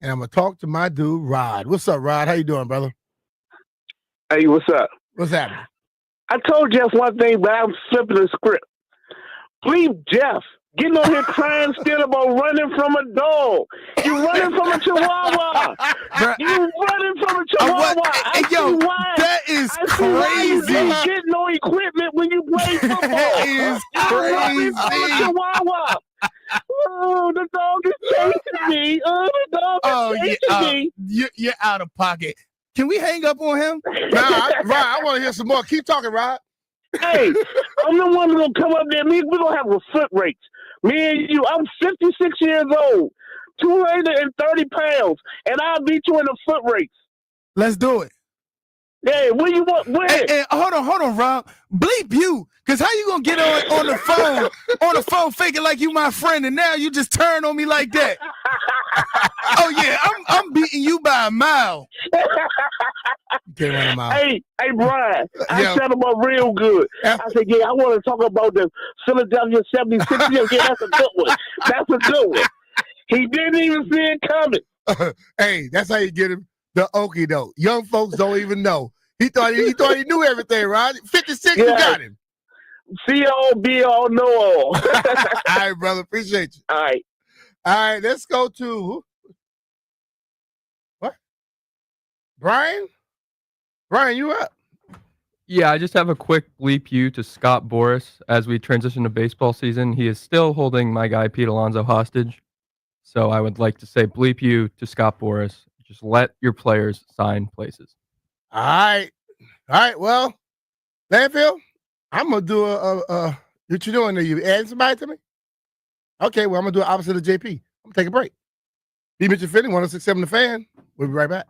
and I'm going to talk to my dude, Rod. What's up, Rod? How you doing, brother? Hey, what's up? What's happening? I told Jeff one thing, but I'm flipping the script. Bleep Jeff. Getting on here crying still about running from a dog. You running from a chihuahua. You running from a chihuahua. I see why. That is crazy. Why you don't get no equipment when you play football. That is Running from a crazy. chihuahua. Oh, the dog is chasing me. Oh, the dog is chasing me. You're out of pocket. Can we hang up on him? Rod, I want to hear some more. Keep talking, Rod. Hey, I'm the one who's going to come up there. We're going to have a foot race. Me and you, I'm 56 years old, 230 pounds, and I'll beat you in a foot race. Let's do it. Hey, where you want? Where? Hey, hold on, Rob. Bleep you, because how you gonna get on the phone faking like you my friend, and now you just turn on me like that? Oh yeah, I'm beating you by a mile. Can't run a mile. Hey, Brian, I set him up real good. I said, yeah, I want to talk about the Philadelphia 76ers. Yeah, that's a good one. That's a good one. He didn't even see it coming. Hey, that's how you get him. The okie doke. Young folks don't even know. He thought he knew everything, right? 56, you got him. See all, be all, know all. All right, brother. Appreciate you. All right. Let's go to what? Brian, you up? Yeah, I just have a quick bleep you to Scott Boras as we transition to baseball season. He is still holding my guy Pete Alonso hostage. So I would like to say bleep you to Scott Boras. Just let your players sign places. All right. Well, Landfill, I'm gonna do a what you doing? Are you adding somebody to me? Okay, well, I'm gonna do the opposite of JP. I'm gonna take a break. B. Mitchell Finley, 106.7 The Fan. We'll be right back.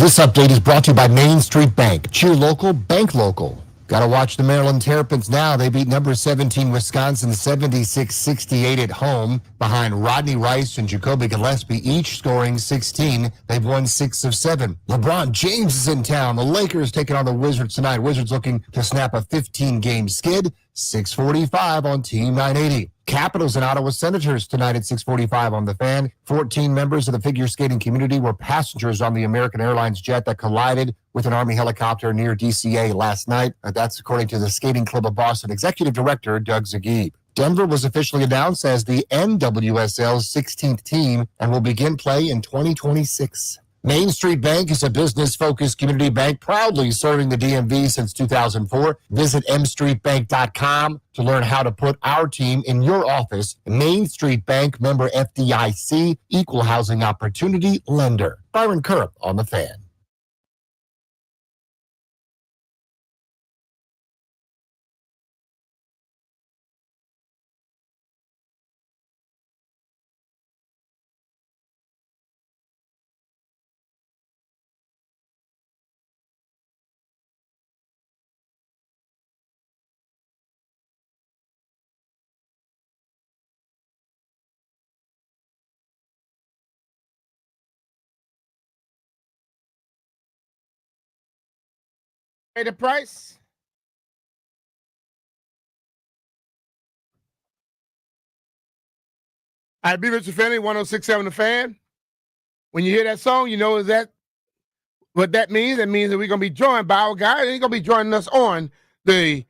This update is brought to you by Main Street Bank. Cheer local, bank local. Got to watch the Maryland Terrapins now. They beat number 17 Wisconsin 76-68 at home behind Rodney Rice and Jacoby Gillespie, each scoring 16. They've won 6 of 7. LeBron James is in town. The Lakers taking on the Wizards tonight. Wizards looking to snap a 15-game skid. 6:45 on Team 980. Capitals and Ottawa Senators tonight at 6:45 on The Fan. 14 members of the figure skating community were passengers on the American Airlines jet that collided with an Army helicopter near DCA last night. That's according to the Skating Club of Boston Executive Director Doug Zagieb. Denver was officially announced as the NWSL's 16th team and will begin play in 2026. Main Street Bank is a business-focused community bank proudly serving the DMV since 2004. Visit mstreetbank.com to learn how to put our team in your office. Main Street Bank, member FDIC, equal housing opportunity lender. Byron Curp on The Fan. Hey, the price. All right, be Richard Family, 106.7 The Fan. When you hear that song, you know what that means. That means that we're going to be joined by our guy, and he's going to be joining us on the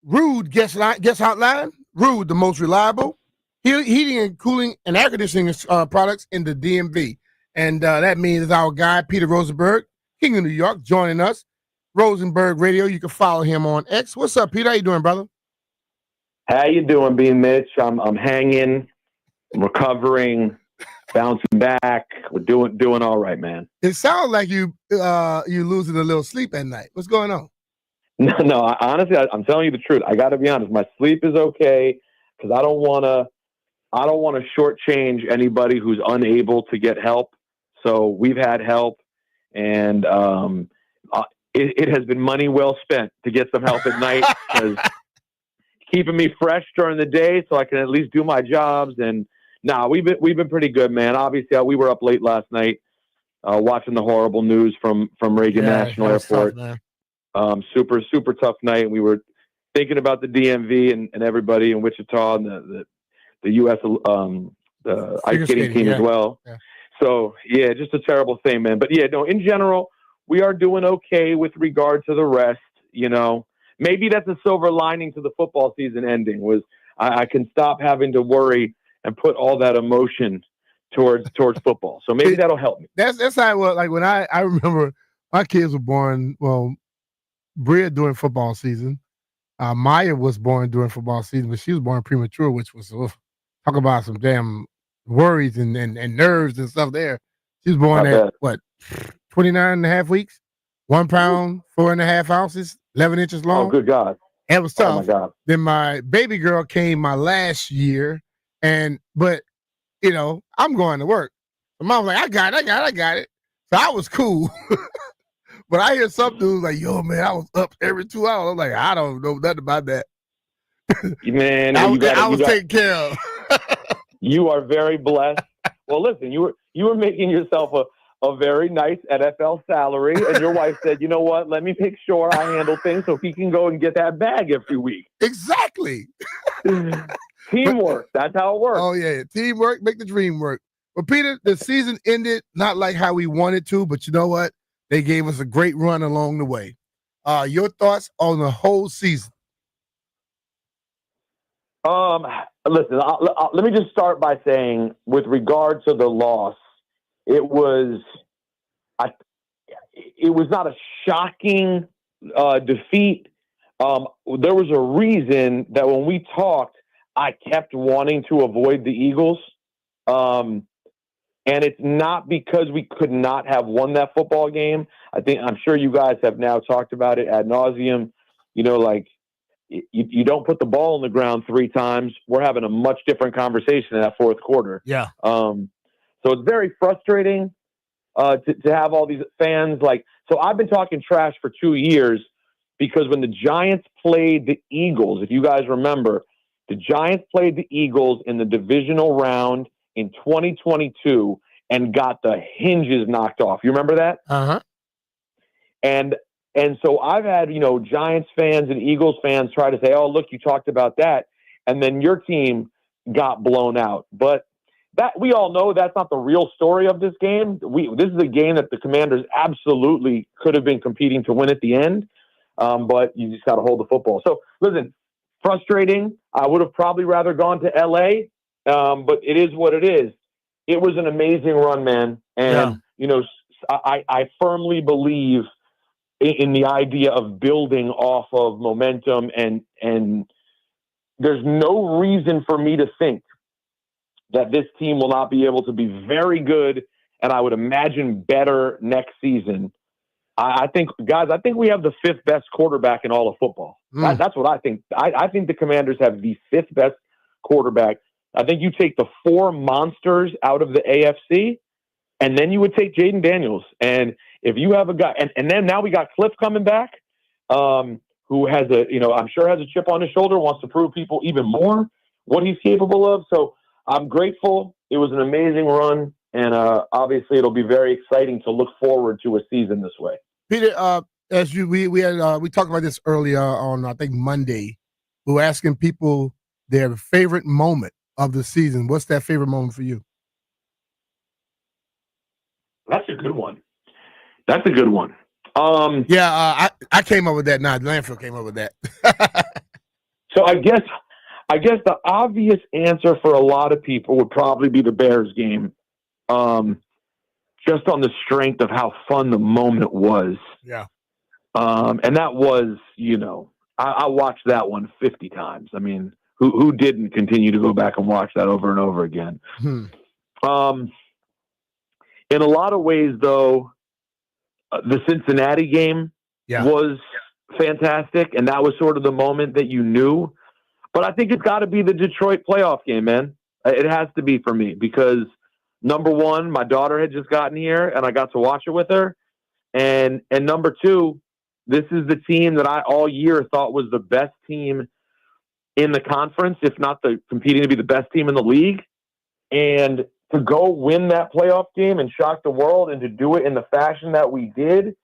Rude guest hotline. Rude, the most reliable heating and cooling and air conditioning products in the DMV. And that means our guy, Peter Rosenberg, King of New York, joining us. Rosenberg Radio. You can follow him on X. What's up, Peter? How you doing, brother? How you doing, B. Mitch? I'm hanging, I'm recovering, bouncing back. We're doing all right, man. It sounds like you losing a little sleep at night. What's going on? No. Honestly, I'm telling you the truth. I got to be honest. My sleep is okay because I don't want to shortchange anybody who's unable to get help. So we've had help, and it has been money well spent to get some help at night because keeping me fresh during the day so I can at least do my jobs. And we've been pretty good, man. Obviously, we were up late last night watching the horrible news from Reagan National Airport. Tough, super tough night. We were thinking about the DMV and everybody in Wichita and the U.S. The ice skating team as well. Yeah. So yeah, just a terrible thing, man. But yeah, no, in general, we are doing okay with regard to the rest. You know, maybe that's a silver lining to the football season ending was I can stop having to worry and put all that emotion towards football. So maybe that'll help me. That's how it was. Like when I remember my kids were born. Well, Bria during football season. Maya was born during football season, but she was born premature, which was talk about some damn worries and nerves and stuff there. She was born at what? 29 and a half weeks, 1 pound, 4.5 ounces, 11 inches long. Oh, good God. It was tough. Oh, my God. Then my baby girl came my last year, but you know, I'm going to work. My mom was like, I got it. So I was cool. But I hear some dudes like, yo, man, I was up every 2 hours. I'm like, I don't know nothing about that. Man, I was taken care of. You are very blessed. Well, listen, you were making yourself a very nice NFL salary, and your wife said, you know what, let me make sure I handle things so he can go and get that bag every week. Exactly. Teamwork. That's how it works. Oh, yeah. Teamwork, make the dream work. But, Peter, the season ended not like how we wanted to, but you know what? They gave us a great run along the way. Your thoughts on the whole season? Listen, let me just start by saying, with regard to the loss, it was not a shocking defeat. There was a reason that when we talked, I kept wanting to avoid the Eagles. And it's not because we could not have won that football game. I'm sure you guys have now talked about it ad nauseum. You know, like you don't put the ball on the ground 3 times. We're having a much different conversation in that fourth quarter. Yeah. So it's very frustrating. to have all these fans. Like, so I've been talking trash for 2 years because when the Giants played the Eagles, if you guys remember, the Giants played the Eagles in the divisional round in 2022 and got the hinges knocked off. You remember that? Uh-huh. And so I've had, Giants fans and Eagles fans try to say, oh, look, you talked about that. And then your team got blown out. But that we all know that's not the real story of this game. This is a game that the Commanders absolutely could have been competing to win at the end. But you just got to hold the football. So listen, frustrating. I would have probably rather gone to LA. But it is what it is. It was an amazing run, man. And, I firmly believe in the idea of building off of momentum, and there's no reason for me to think that this team will not be able to be very good, and I would imagine better next season. I think we have the 5th best quarterback in all of football. That's what I think. I think the Commanders have the 5th best quarterback. I think you take the 4 monsters out of the AFC, and then you would take Jaden Daniels. And if you have a guy, and then now we got Cliff coming back, who has I'm sure has a chip on his shoulder, wants to prove people even more what he's capable of. So I'm grateful. It was an amazing run, and obviously it'll be very exciting to look forward to a season this way. Peter, as we talked about this earlier on, I think Monday. We were asking people their favorite moment of the season. What's that favorite moment for you? That's a good one. I came up with that. Nah, Landfill came up with that. So I guess the obvious answer for a lot of people would probably be the Bears game, just on the strength of how fun the moment was. Yeah. And that was, I watched that one 50 times. I mean, who didn't continue to go back and watch that over and over again? In a lot of ways, though, the Cincinnati game was fantastic, and that was sort of the moment that you knew. But I think it's got to be the Detroit playoff game, man. It has to be for me because, number one, my daughter had just gotten here, and I got to watch it with her. And number two, this is the team that I all year thought was the best team in the conference, if not competing to be the best team in the league. And to go win that playoff game and shock the world, and to do it in the fashion that we did,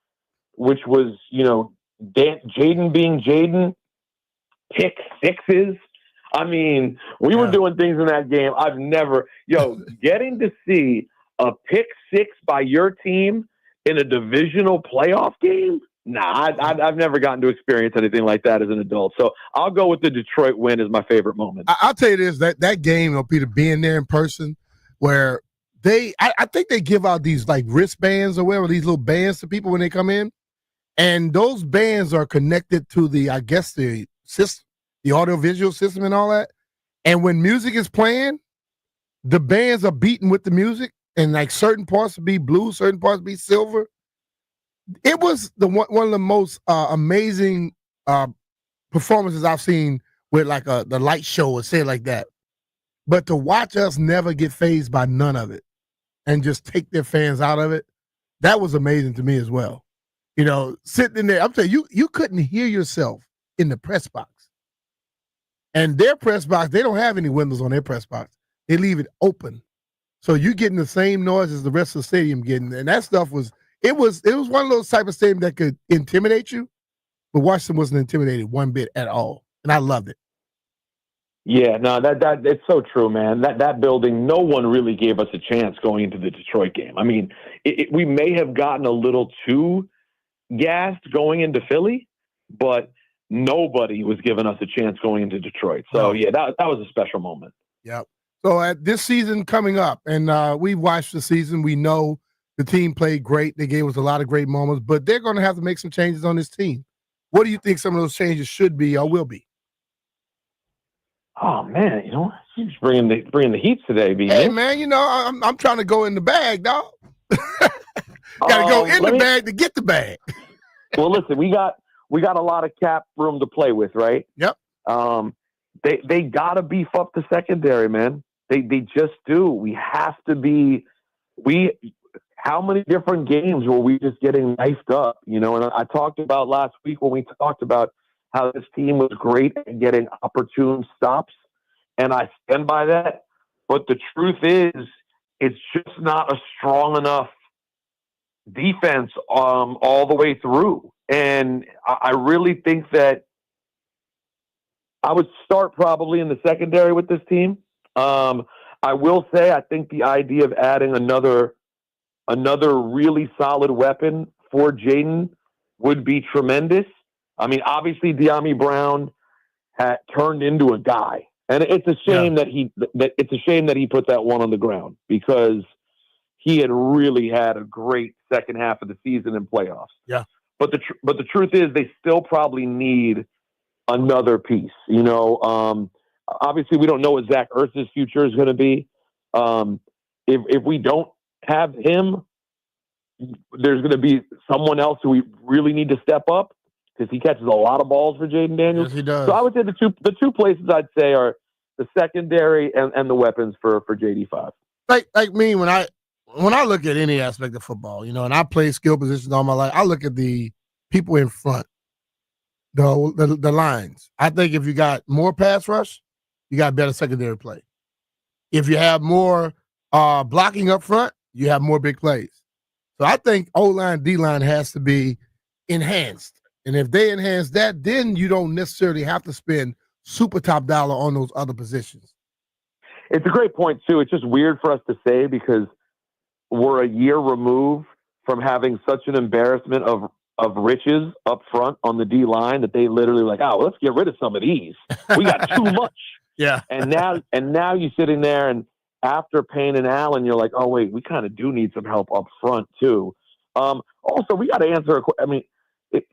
which was, Jaden being Jaden, pick sixes. I mean, we were doing things in that game I've never, getting to see a pick six by your team in a divisional playoff game. Nah, I've never gotten to experience anything like that as an adult. So I'll go with the Detroit win as my favorite moment. I'll tell you this, that game, Peter, being there in person, where I think they give out these like wristbands or whatever, these little bands to people when they come in. And those bands are connected to the system, the audio-visual system and all that. And when music is playing, the bands are beating with the music, and like certain parts will be blue, certain parts will be silver. It was one of the most amazing performances I've seen with like the light show or say it like that. But to watch us never get fazed by none of it and just take their fans out of it, that was amazing to me as well. Sitting in there, I'm telling you, you couldn't hear yourself in the press box. And their press box, they don't have any windows on their press box. They leave it open. So you're getting the same noise as the rest of the stadium getting. And that stuff was one of those type of stadiums that could intimidate you, but Washington wasn't intimidated one bit at all. And I loved it. Yeah, no, that it's so true, man. That building, no one really gave us a chance going into the Detroit game. I mean, we may have gotten a little too gassed going into Philly, but nobody was giving us a chance going into Detroit. So yeah, that was a special moment. Yep. So at this season coming up, and we watched the season, we know the team played great. They gave us a lot of great moments, but they're going to have to make some changes on this team. What do you think some of those changes should be or will be? Oh man, you're just bringing the heat today, B. Hey man, I'm trying to go in the bag, dog. Got to go in the bag to get the bag. Well, listen, we got a lot of cap room to play with, right? Yep. They got to beef up the secondary, man. They just do. We have how many different games were we just getting knifed up? And I talked about last week when we talked about how this team was great at getting opportune stops, and I stand by that. But the truth is, it's just not a strong enough defense all the way through. And I really think that I would start probably in the secondary with this team. I will say I think the idea of adding another really solid weapon for Jaden would be tremendous. I mean, obviously De'Ami Brown had turned into a guy, and it's a shame that he put that one on the ground, because he had really had a great second half of the season in playoffs. Yeah. But the truth is, they still probably need another piece. Obviously we don't know what Zach Ertz's future is going to be. If we don't have him, there's going to be someone else who we really need to step up, because he catches a lot of balls for Jaden Daniels. Yes, he does. So I would say the two places I'd say are the secondary and the weapons for JD5. Like me, when I look at any aspect of football, and I play skill positions all my life, I look at the people in front, the lines. I think if you got more pass rush, you got better secondary play. If you have more blocking up front, you have more big plays. So I think O-line, D-line has to be enhanced. And if they enhance that, then you don't necessarily have to spend super top dollar on those other positions. It's a great point, too. It's just weird for us to say, because we're a year removed from having such an embarrassment of riches up front on the D-line that they literally like, oh, let's get rid of some of these. We got too much. Yeah. And now you're sitting there, and after Payne and Allen, you're like, oh, wait, we kind of do need some help up front, too. Also, we got to answer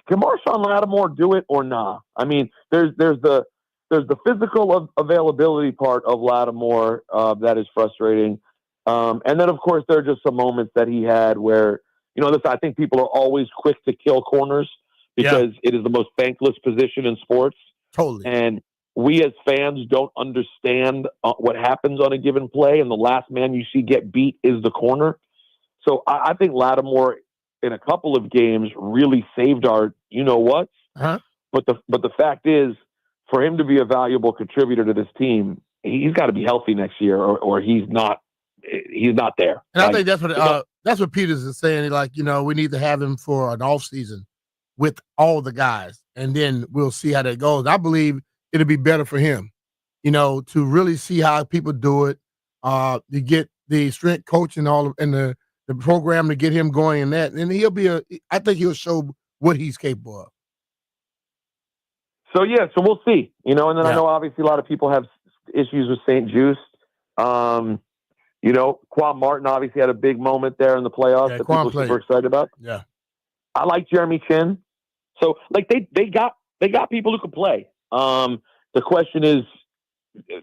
can Marshawn Latimore do it or not? I mean, there's the physical availability part of Latimore that is frustrating. And then, of course, there are just some moments that he had where, listen, I think people are always quick to kill corners because it is the most thankless position in sports. Totally. And we as fans don't understand what happens on a given play, and the last man you see get beat is the corner. So I think Latimore in a couple of games really saved our you-know-what. Uh-huh. But the fact is, for him to be a valuable contributor to this team, he's got to be healthy next year, or he's not there. And I think that's what Peters is saying. Like, we need to have him for an off season with all the guys, and then we'll see how that goes. I believe it'll be better for him, to really see how people do it. To get the strength coach and the program to get him going in that, and I think he'll show what he's capable of. So we'll see. And then I know obviously a lot of people have issues with St. Juice. Quan Martin obviously had a big moment there in the playoffs that people are super excited about. Yeah. I like Jeremy Chin. So they got people who can play. The question is,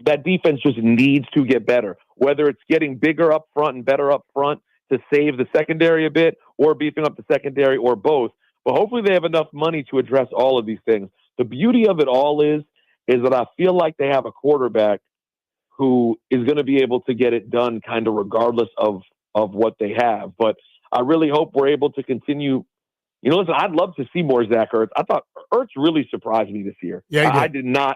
that defense just needs to get better, whether it's getting bigger up front and better up front to save the secondary a bit, or beefing up the secondary, or both. But hopefully they have enough money to address all of these things. The beauty of it all is that I feel like they have a quarterback who is going to be able to get it done kind of regardless of what they have. But I really hope we're able to continue. Listen, I'd love to see more Zach Ertz. I thought Ertz really surprised me this year. Yeah, I did not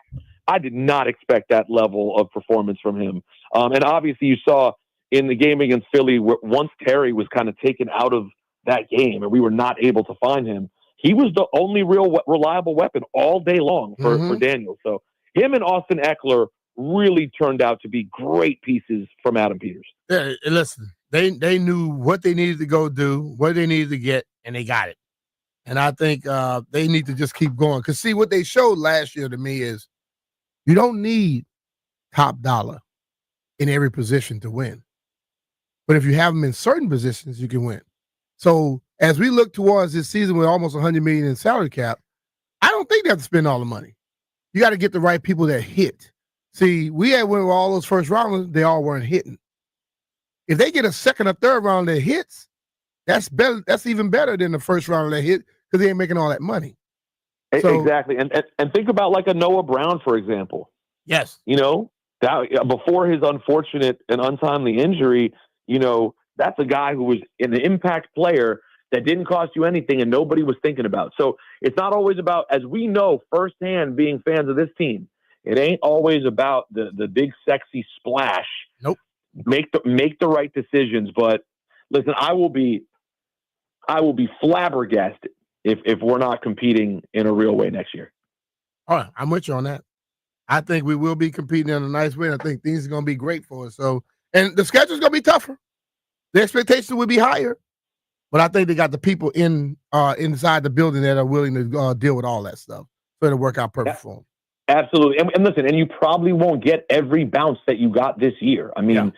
expect that level of performance from him. And obviously you saw in the game against Philly, once Terry was kind of taken out of that game and we were not able to find him, he was the only real reliable weapon all day long for Daniels. So him and Austin Eckler really turned out to be great pieces from Adam Peters. Yeah, listen, they knew what they needed to go do, what they needed to get, and they got it. And I think they need to just keep going. Because, see, what they showed last year to me is you don't need top dollar in every position to win. But if you have them in certain positions, you can win. So as we look towards this season with almost $100 million in salary cap, I don't think they have to spend all the money. You got to get the right people that hit. See, we had when all those first rounders, they all weren't hitting. If they get a second or third round that hits, that's better. That's even better than the first round that hit because they ain't making all that money. So, exactly. And think about like a Noah Brown, for example. Yes. That before his unfortunate and untimely injury, That's a guy who was an impact player that didn't cost you anything and nobody was thinking about. So it's not always about, as we know firsthand being fans of this team, it ain't always about the big sexy splash. Nope. Make the right decisions. But listen, I will be flabbergasted if we're not competing in a real way next year. All right, I'm with you on that. I think we will be competing in a nice way. I think things are going to be great for us. So, and the schedule's going to be tougher. The expectations will be higher, but I think they got the people inside the building that are willing to deal with all that stuff so it'll work out perfect for them. Absolutely. And listen, and you probably won't get every bounce that you got this year. I mean,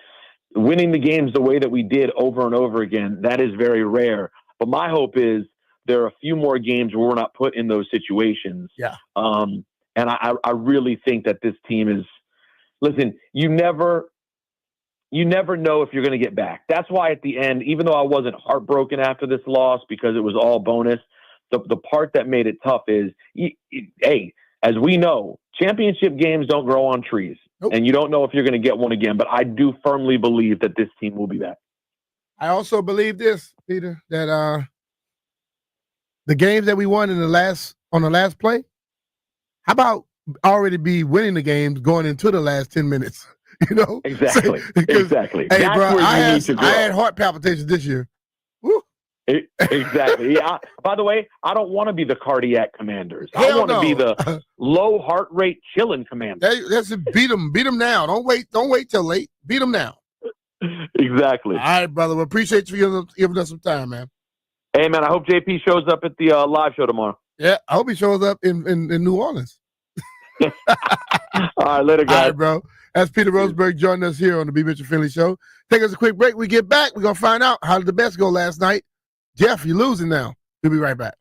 winning the games the way that we did over and over again, that is very rare. But my hope is there are a few more games where we're not put in those situations. Yeah. And I really think that this team is, listen, you never know if you're going to get back. That's why at the end, even though I wasn't heartbroken after this loss because it was all bonus, the part that made it tough is, hey, as we know, championship games don't grow on trees. Nope. And you don't know if you're going to get one again. But I do firmly believe that this team will be back. I also believe this, Peter, that the games that we won on the last play, how about already be winning the games going into the last 10 minutes? You know? Exactly. Exactly. Hey, that's bro, where you need to grow. I had heart palpitations this year. Woo. Exactly. Yeah. By the way, I don't want to be the cardiac commanders. I Hell want to no. be the low heart rate chilling commanders. That's beat them now. Don't wait till late. Beat them now. Exactly. All right, brother. We appreciate you giving us some time, man. Hey, man, I hope JP shows up at the live show tomorrow. Yeah, I hope he shows up in New Orleans. All right, later, guys. All right, bro. That's Peter Rosenberg joining us here on the B. Mitchell Finley Show. Take us a quick break. We get back. We're going to find out how did the bets go last night. Jeff, you're losing now. We'll be right back.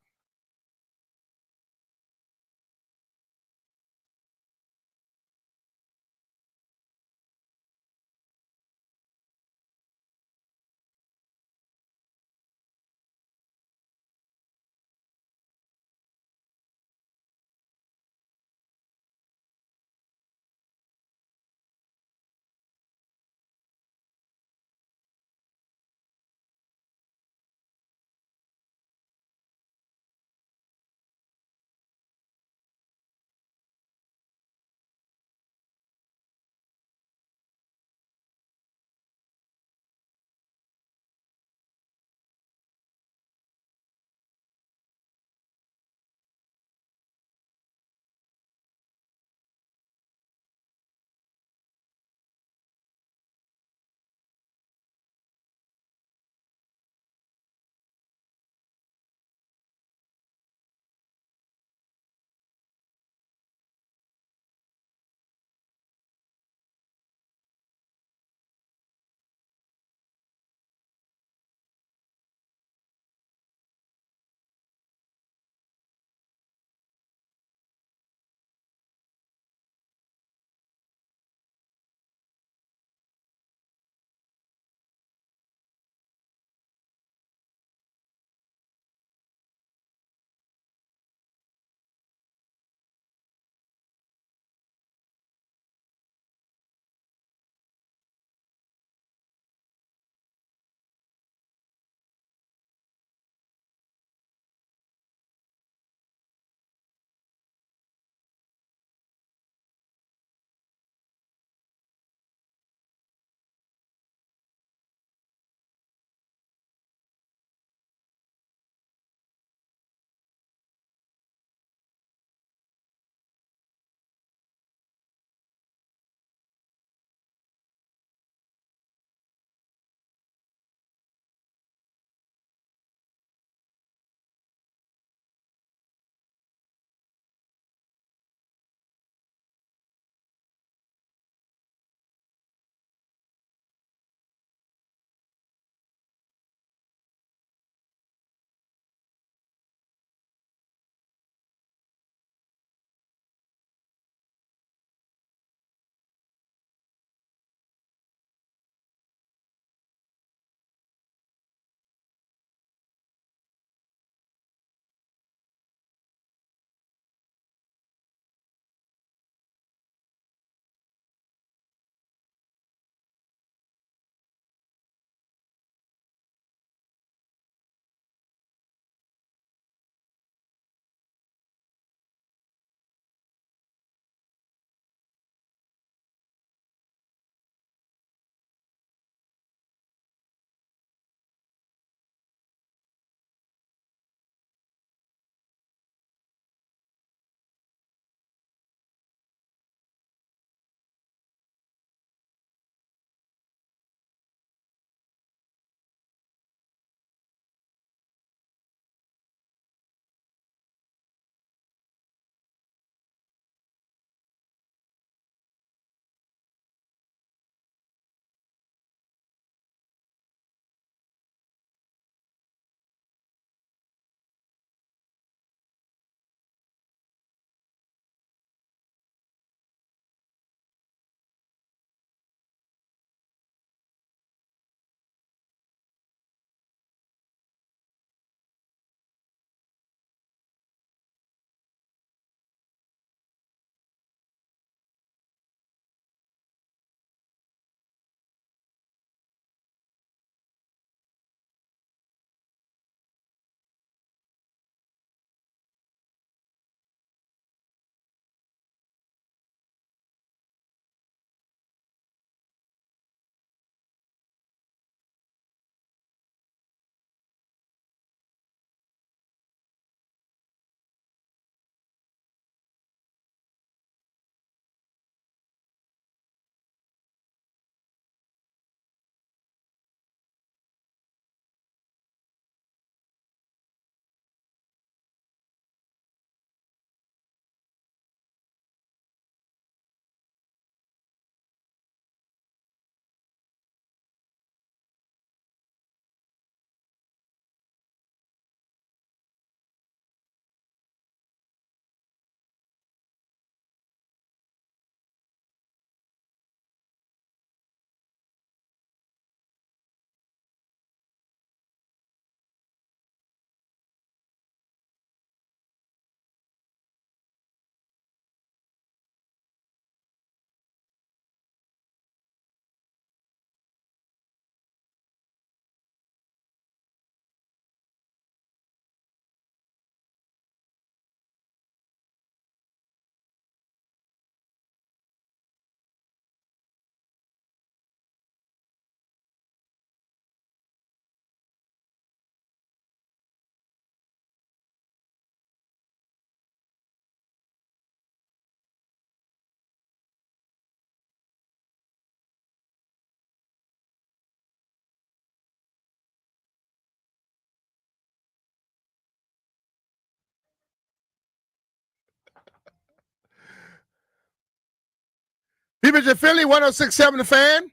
Be Mitchell Finley, 106.7 The Fan.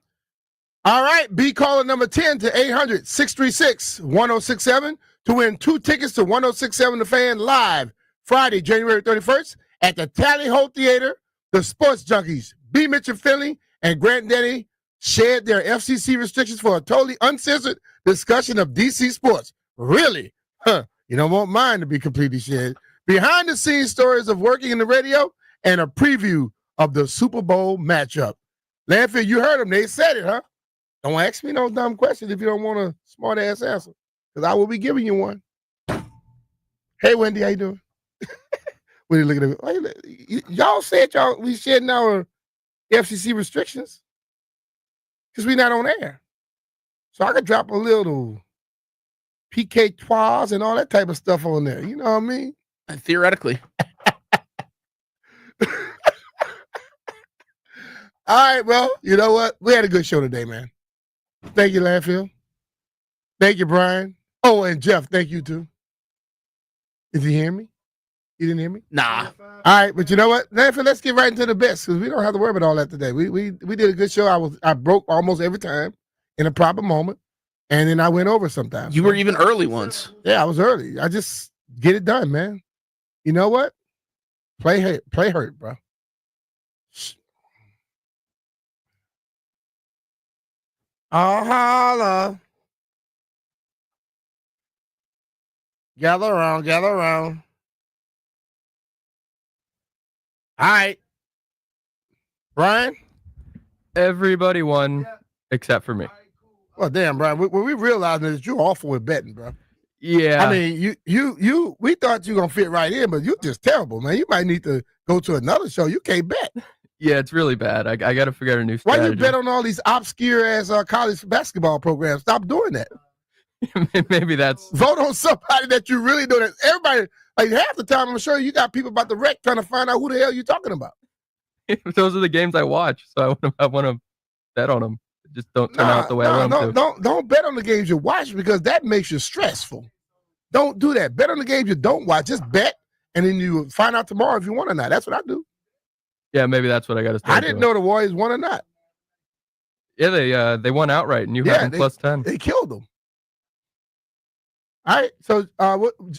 All right, be caller number 10 to 800-636-1067 to win 2 tickets to 106.7 The Fan live Friday, January 31st at the Tally Ho Theater. The Sports Junkies, B. Mitchell Finley and Grant Denny, shared their FCC restrictions for a totally uncensored discussion of DC sports. Really? Huh. You don't want mine to be completely shared. Behind-the-scenes stories of working in the radio and a preview of the Super Bowl matchup. Landfill, you heard them. They said it, huh? Don't ask me no dumb questions if you don't want a smart-ass answer, because I will be giving you one. Hey, Wendy, how you doing? What are you looking at? Y'all said we shedding our FCC restrictions because we're not on air. So I could drop a little PK Trois and all that type of stuff on there. You know what I mean? Theoretically. All right, well, you know what? We had a good show today, man. Thank you, Landfill. Thank you, Brian. Oh, and Jeff, thank you, too. Did you hear me? You didn't hear me? Nah. All right, but you know what? Landfill, let's get right into the best, because we don't have to worry about all that today. We did a good show. I broke almost every time in a proper moment, and then I went over sometimes. You were even early once. Yeah, I was early. I just get it done, man. You know what? Play hurt, bro. Oh, holla. Gather around, gather around. All right. Brian? Everybody won except for me. Well, damn, Brian. What we realizing is you're awful with betting, bro. Yeah. I mean, you. We thought you were gonna fit right in, but you're just terrible, man. You might need to go to another show. You can't bet. Yeah, it's really bad. I got to figure out a new Why strategy. you bet on all these obscure ass college basketball programs? Stop doing that. Maybe that's vote on somebody that you really know. That everybody, like half the time, I'm sure you got people about the wreck trying to find out who the hell you're talking about. Those are the games I watch, so I want to bet on them. Just don't turn out the way I want to. Don't bet on the games you watch, because that makes you stressful. Don't do that. Bet on the games you don't watch. Just bet, and then you find out tomorrow if you won or not. That's what I do. Yeah, maybe that's what I got to start I didn't know the Warriors won or not. Yeah, they won outright, and you had them plus 10. They killed them. All right, so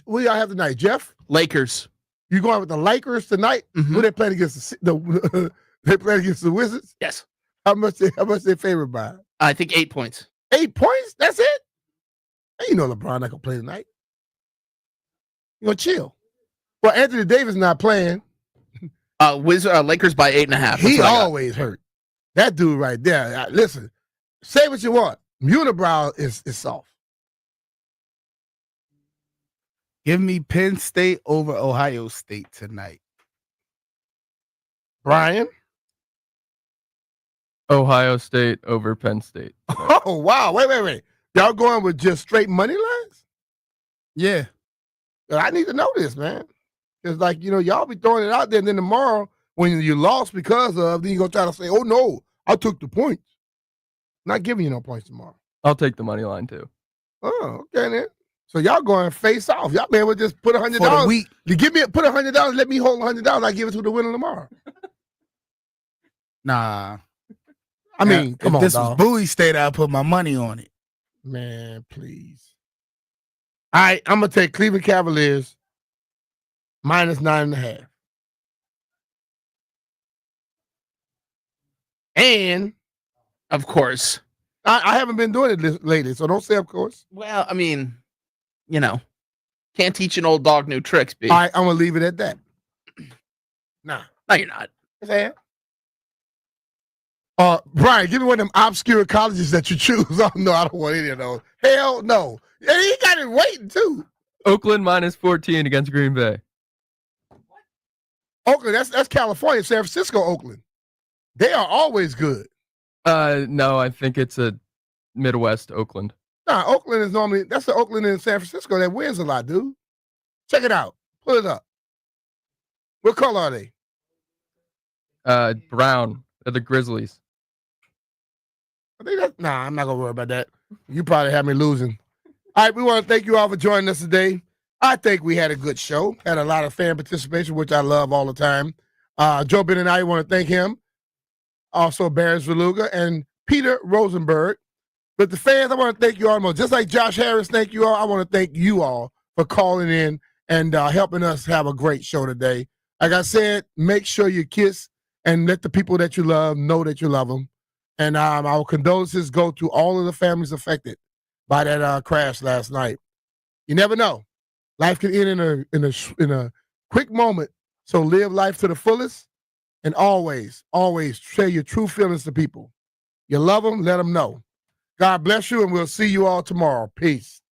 what y'all have tonight, Jeff? Lakers. You going with the Lakers tonight? Who they playing against? They playing against the Wizards? Yes. How much they favored by? I think 8 points. 8 points? That's it? Hey, you know LeBron not gonna play tonight. You gonna chill. Well, Anthony Davis not playing. Lakers by 8.5. He always hurt. That dude right there. Listen, say what you want. Unibrow is soft. Give me Penn State over Ohio State tonight. Brian? Ohio State over Penn State. Oh, wow. Wait. Y'all going with just straight money lines? Yeah. I need to know this, man. It's like, y'all be throwing it out there, and then tomorrow, when you lost because of, then you're going to try to say, oh, no, I took the points. Not giving you no points tomorrow. I'll take the money line, too. Oh, okay, then. So y'all going face off. Y'all may well just put $100. For the week. You put $100, let me hold $100, I give it to the winner tomorrow. Nah. I mean, come if on, this dog. was Bowie State, I'll put my money on it. Man, please. All right, I'm going to take Cleveland Cavaliers minus 9.5. And, of course, I haven't been doing it lately, so don't say of course. Well, I mean, can't teach an old dog new tricks, B. All right, I'm going to leave it at that. Nah. No, you're not. Brian, give me one of them obscure colleges that you choose. Oh, no, I don't want any of those. Hell no. And he got it waiting, too. Oakland minus 14 against Green Bay. Oakland, that's California. San Francisco, Oakland. They are always good. No, I think it's a Midwest Oakland. Nah, Oakland is normally, that's the Oakland in San Francisco that wins a lot, dude. Check it out. Pull it up. What color are they? Brown. They're the Grizzlies. Nah, I'm not going to worry about that. You probably have me losing. All right, we want to thank you all for joining us today. I think we had a good show. Had a lot of fan participation, which I love all the time. Joe Beninati, I want to thank him. also Barris Valuga, and Peter Rosenberg. But the fans, I want to thank you all more. Just like Josh Harris, thank you all. I want to thank you all for calling in and helping us have a great show today. Like I said, make sure you kiss and let the people that you love know that you love them. And our condolences go to all of the families affected by that crash last night. You never know. Life can end in a quick moment. So live life to the fullest, and always share your true feelings to people. You love them, let them know. God bless you, and we'll see you all tomorrow. Peace.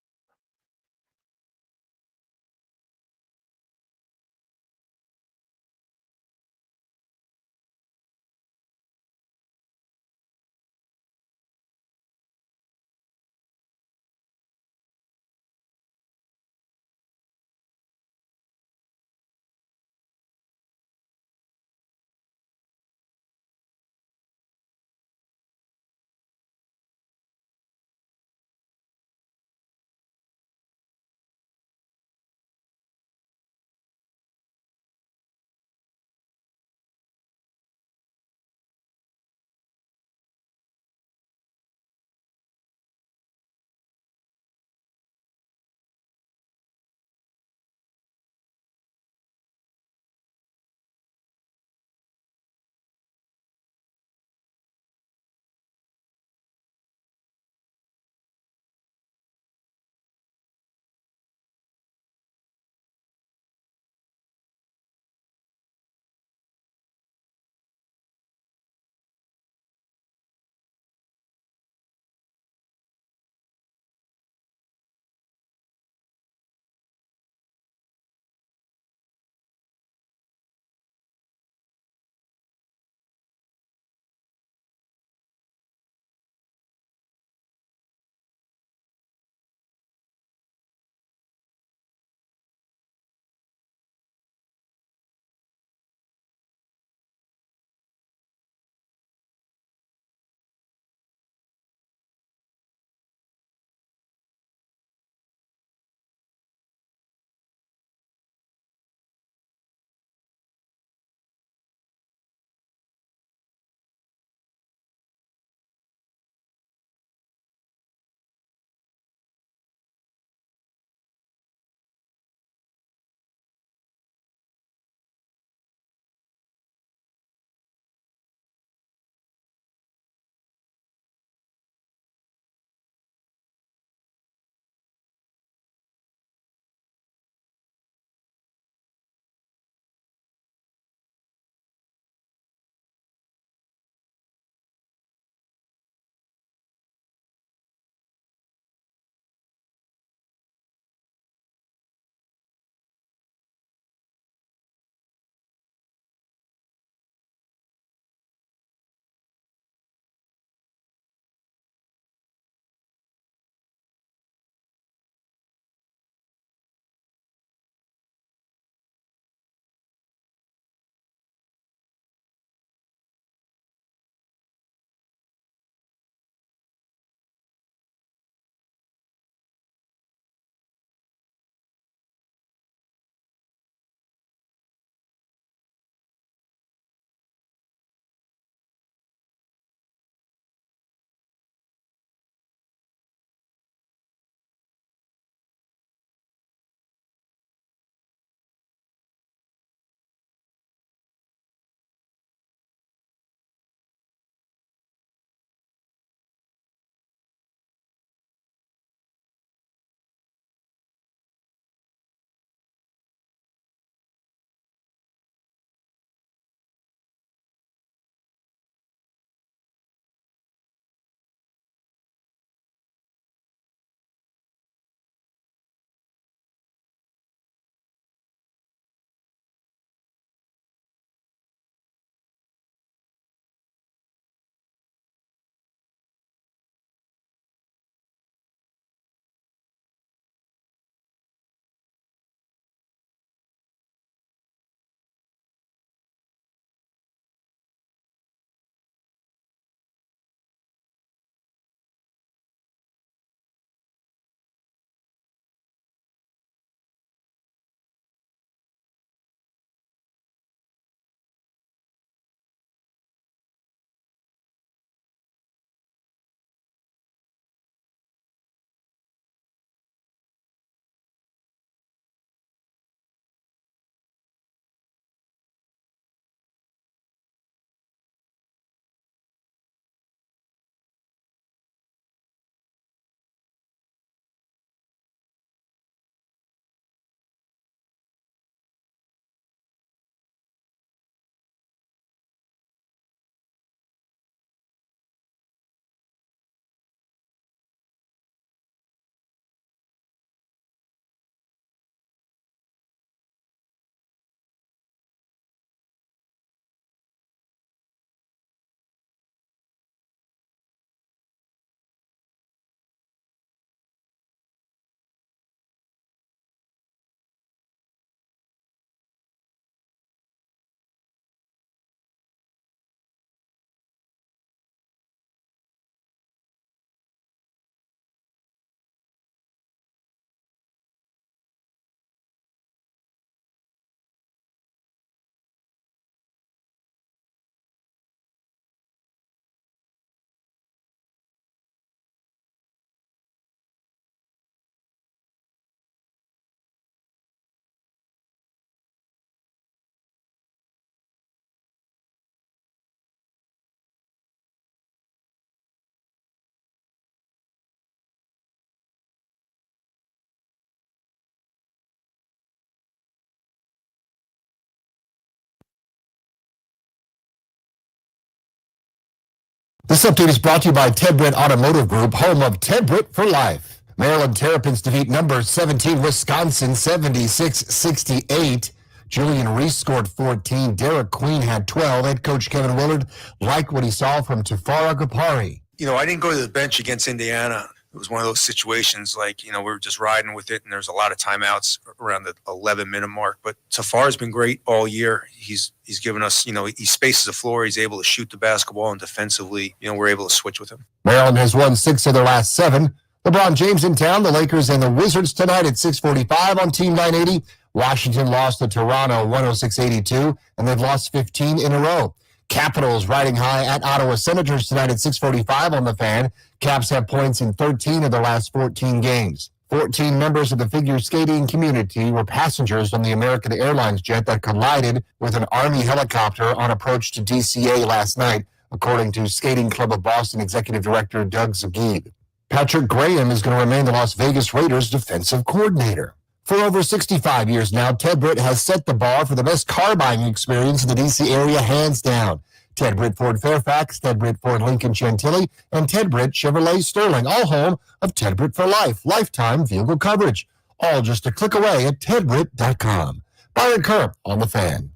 This update is brought to you by Ted Britt Automotive Group, home of Ted Britt for life. Maryland Terrapins defeat number 17 Wisconsin 76-68. Julian Reese scored 14. Derek Queen had 12. Head coach Kevin Willard liked what he saw from Tafara Gapari. I didn't go to the bench against Indiana. It was one of those situations like, we were just riding with it, and there's a lot of timeouts around the 11-minute mark. But Tafar's been great all year. He's given us, he spaces the floor. He's able to shoot the basketball, and defensively, we're able to switch with him. Maryland has won 6 of their last 7. LeBron James in town. The Lakers and the Wizards tonight at 6:45 on Team 980. Washington lost to Toronto 106-82, and they've lost 15 in a row. Capitals riding high at Ottawa Senators tonight at 6:45 on the Fan. Caps have points in 13 of their last 14 games. 14 members of the figure skating community were passengers on the American Airlines jet that collided with an Army helicopter on approach to DCA last night, according to Skating Club of Boston Executive Director Doug Zagid. Patrick Graham is going to remain the Las Vegas Raiders defensive coordinator. For over 65 years now, Ted Britt has set the bar for the best car buying experience in the D.C. area, hands down. Ted Britt Ford Fairfax, Ted Britt Ford Lincoln Chantilly, and Ted Britt Chevrolet Sterling, all home of Ted Britt for Life, lifetime vehicle coverage. All just a click away at tedbritt.com. Byron Kerr on the Fan.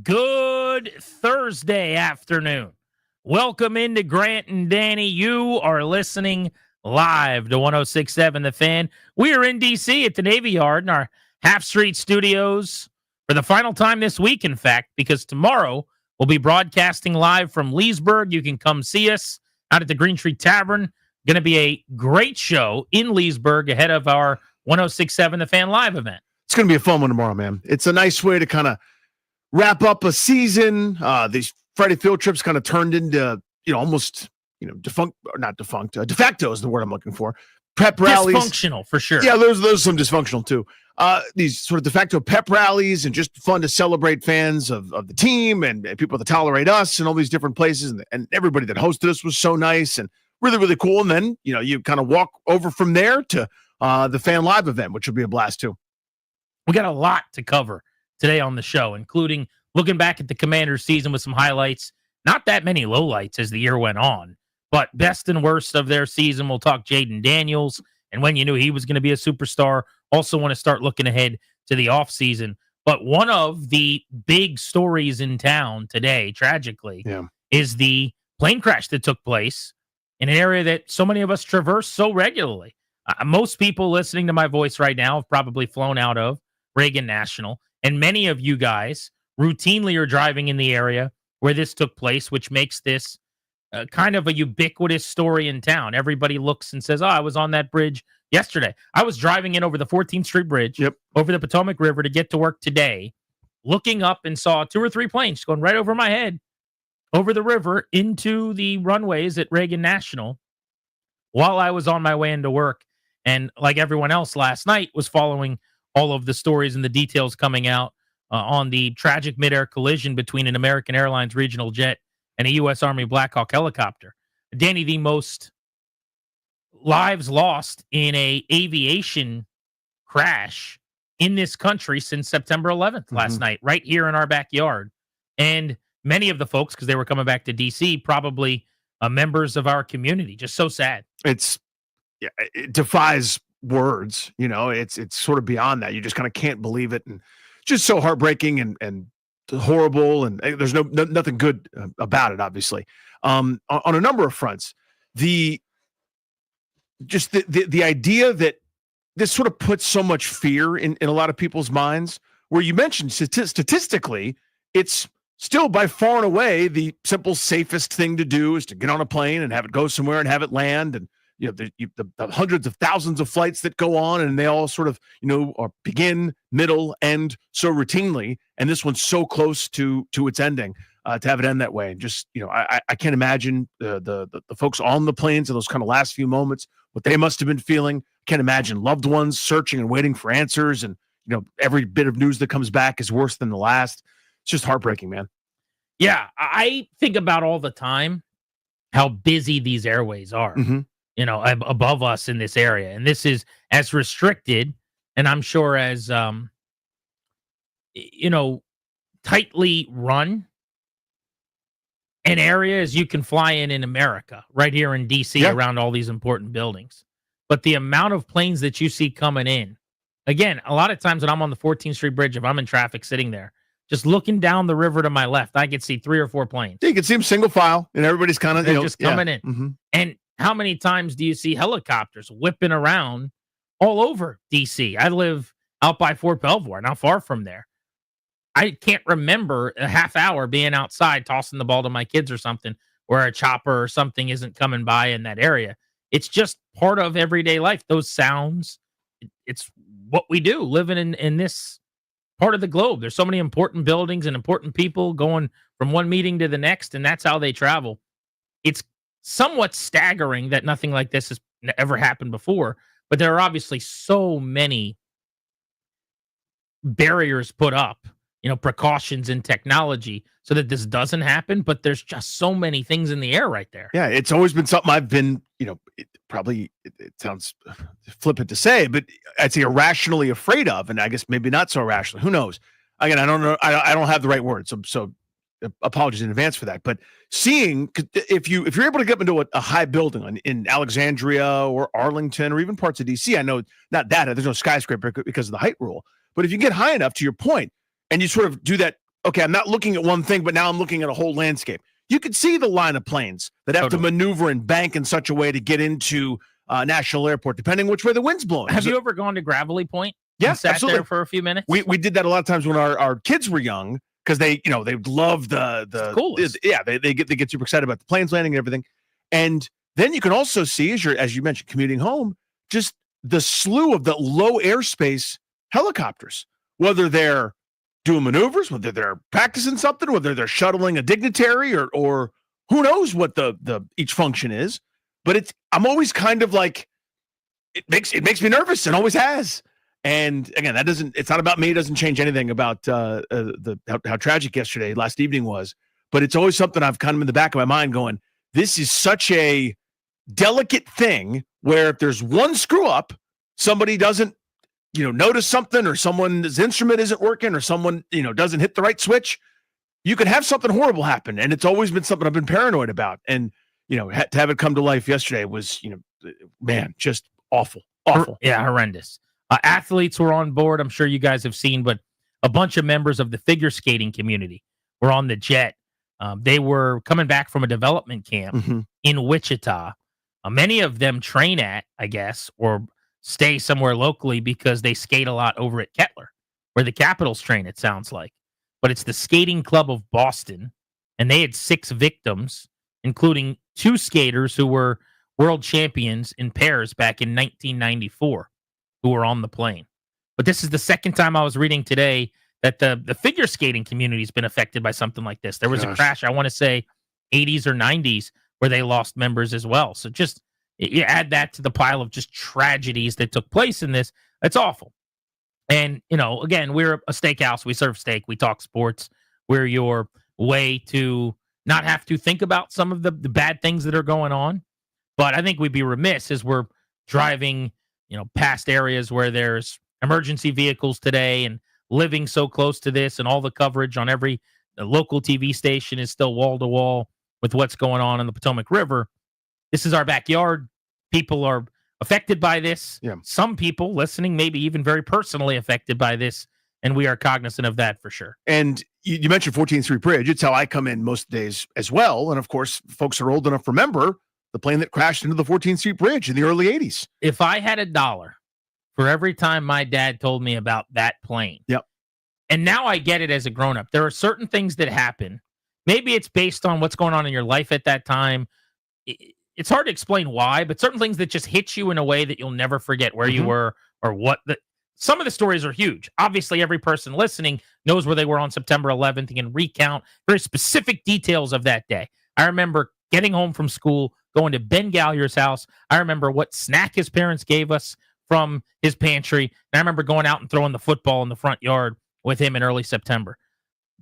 Good Thursday afternoon. Welcome into Grant and Danny. You are listening live to 106.7 The Fan. We are in D.C. at the Navy Yard in our Half Street studios for the final time this week, in fact, because tomorrow we'll be broadcasting live from Leesburg. You can come see us out at the Green Tree Tavern. Going to be a great show in Leesburg ahead of our 106.7 The Fan live event. It's going to be a fun one tomorrow, man. It's a nice way to kind of wrap up a season. These Friday field trips kind of turned into, almost, defunct, or not defunct. De facto is the word I'm looking for. Pep rallies. Dysfunctional, for sure. Yeah, there's some dysfunctional, too. These sort of de facto pep rallies and just fun to celebrate fans of the team and people that tolerate us and all these different places. And everybody that hosted us was so nice and really, really cool. And then, you kind of walk over from there to the Fan Live event, which will be a blast, too. We got a lot to cover today on the show, including looking back at the Commanders season with some highlights. Not that many lowlights as the year went on, but best and worst of their season. We'll talk Jaden Daniels and when you knew he was going to be a superstar. Also want to start looking ahead to the offseason. But one of the big stories in town today, tragically, is the plane crash that took place in an area that so many of us traverse so regularly. Most people listening to my voice right now have probably flown out of Reagan National. And many of you guys routinely are driving in the area where this took place, which makes this kind of a ubiquitous story in town. Everybody looks and says, I was on that bridge yesterday. I was driving in over the 14th Street Bridge over the Potomac River to get to work today, looking up and saw 2 or 3 planes going right over my head over the river into the runways at Reagan National while I was on my way into work. And like everyone else last night, was following all of the stories and the details coming out on the tragic midair collision between an American Airlines regional jet and a U.S. Army Black Hawk helicopter. Danny, the most lives lost in a aviation crash in this country since September 11th last night, right here in our backyard. And many of the folks, because they were coming back to D.C., probably members of our community. Just so sad. It defies words. It's sort of beyond that. You just kind of can't believe it, and just so heartbreaking and horrible, and there's nothing good about it, obviously. On a number of fronts, the idea that this sort of puts so much fear in a lot of people's minds, where you mentioned statistically, it's still by far and away the simple, safest thing to do is to get on a plane and have it go somewhere and have it land. And the hundreds of thousands of flights that go on, and they all sort of, are begin, middle, end so routinely. And this one's so close to its ending. to have it end that way. And just, I can't imagine the folks on the planes in those kind of last few moments, what they must have been feeling. Can't imagine loved ones searching and waiting for answers. And, every bit of news that comes back is worse than the last. It's just heartbreaking, man. Yeah, I think about all the time how busy these airways are, above us in this area. And this is as restricted, and I'm sure as, tightly run an area as you can fly in America, right here in D.C., around all these important buildings. But the amount of planes that you see coming in, again, a lot of times when I'm on the 14th Street Bridge, if I'm in traffic sitting there, just looking down the river to my left, I could see 3 or 4 planes. Yeah, you can see them single file, and everybody's kind of just coming in. Mm-hmm. And how many times do you see helicopters whipping around all over D.C.? I live out by Fort Belvoir, not far from there. I can't remember a half hour being outside tossing the ball to my kids or something, where a chopper or something isn't coming by in that area. It's just part of everyday life. Those sounds, it's what we do living in this part of the globe. There's so many important buildings and important people going from one meeting to the next, and that's how they travel. It's somewhat staggering that nothing like this has ever happened before, but there are obviously so many barriers put up, precautions in technology so that this doesn't happen. But there's just so many things in the air right there. Yeah, it's always been something I've been, it sounds flippant to say, but I'd say irrationally afraid of, and I guess maybe not so irrationally. Who knows? Again, I don't know. I don't have the right word, so apologies in advance for that. But seeing if you're able to get up into a high building in Alexandria or Arlington or even parts of DC, I know not that there's no skyscraper because of the height rule, but if you get high enough, to your point, and you sort of do that, okay, I'm not looking at one thing, but now I'm looking at a whole landscape. You could see the line of planes that have to maneuver and bank in such a way to get into National Airport, depending which way the wind's blowing. Have you ever gone to Gravelly Point? Yeah, and sat absolutely. there for a few minutes? We did that a lot of times when our kids were young, because they love the coolest. They get super excited about the planes landing and everything. And then you can also see, as you mentioned, commuting home, just the slew of the low airspace helicopters, whether they're doing maneuvers, whether they're practicing something, whether they're shuttling a dignitary or who knows what the each function is. But I'm always kind of like, it makes me nervous and always has. And again, it's not about me. It doesn't change anything about how tragic last evening was. But it's always something I've kind of in the back of my mind going, this is such a delicate thing where if there's one screw up, somebody doesn't, notice something, or someone's instrument isn't working, or someone, doesn't hit the right switch, you could have something horrible happen. And it's always been something I've been paranoid about. And, to have it come to life yesterday was, man, just awful. Yeah, horrendous. Athletes were on board. I'm sure you guys have seen, but a bunch of members of the figure skating community were on the jet. They were coming back from a development camp in Wichita. Many of them train at, I guess, or stay somewhere locally because they skate a lot over at Kettler, where the Capitals train, it sounds like. But it's the Skating Club of Boston, and they had 6 victims, including 2 skaters who were world champions in pairs back in 1994, who were on the plane. But this is the second time I was reading today that the figure skating community has been affected by something like this. There was a crash, I want to say 80s or 90s, where they lost members as well. So just you add that to the pile of just tragedies that took place in this. It's awful. And, again, we're a steakhouse. We serve steak. We talk sports. We're your way to not have to think about some of the bad things that are going on. But I think we'd be remiss as we're driving, past areas where there's emergency vehicles today, and living so close to this, and all the coverage on every local TV station is still wall to wall with what's going on in the Potomac River. This is our backyard. People are affected by this. Yeah. Some people listening, maybe even very personally affected by this, and we are cognizant of that for sure. And you mentioned 14th Street Bridge. It's how I come in most days as well. And of course, folks are old enough to remember the plane that crashed into the 14th Street Bridge in the early 80s. If I had $1 for every time my dad told me about that plane. Yep. And now I get it as a grown-up. There are certain things that happen. Maybe it's based on what's going on in your life at that time. It's hard to explain why, but certain things that just hit you in a way that you'll never forget where you were, or some of the stories are huge. Obviously, every person listening knows where they were on September 11th and can recount very specific details of that day. I remember getting home from school, going to Ben Galyer's house. I remember what snack his parents gave us from his pantry. And I remember going out and throwing the football in the front yard with him in early September.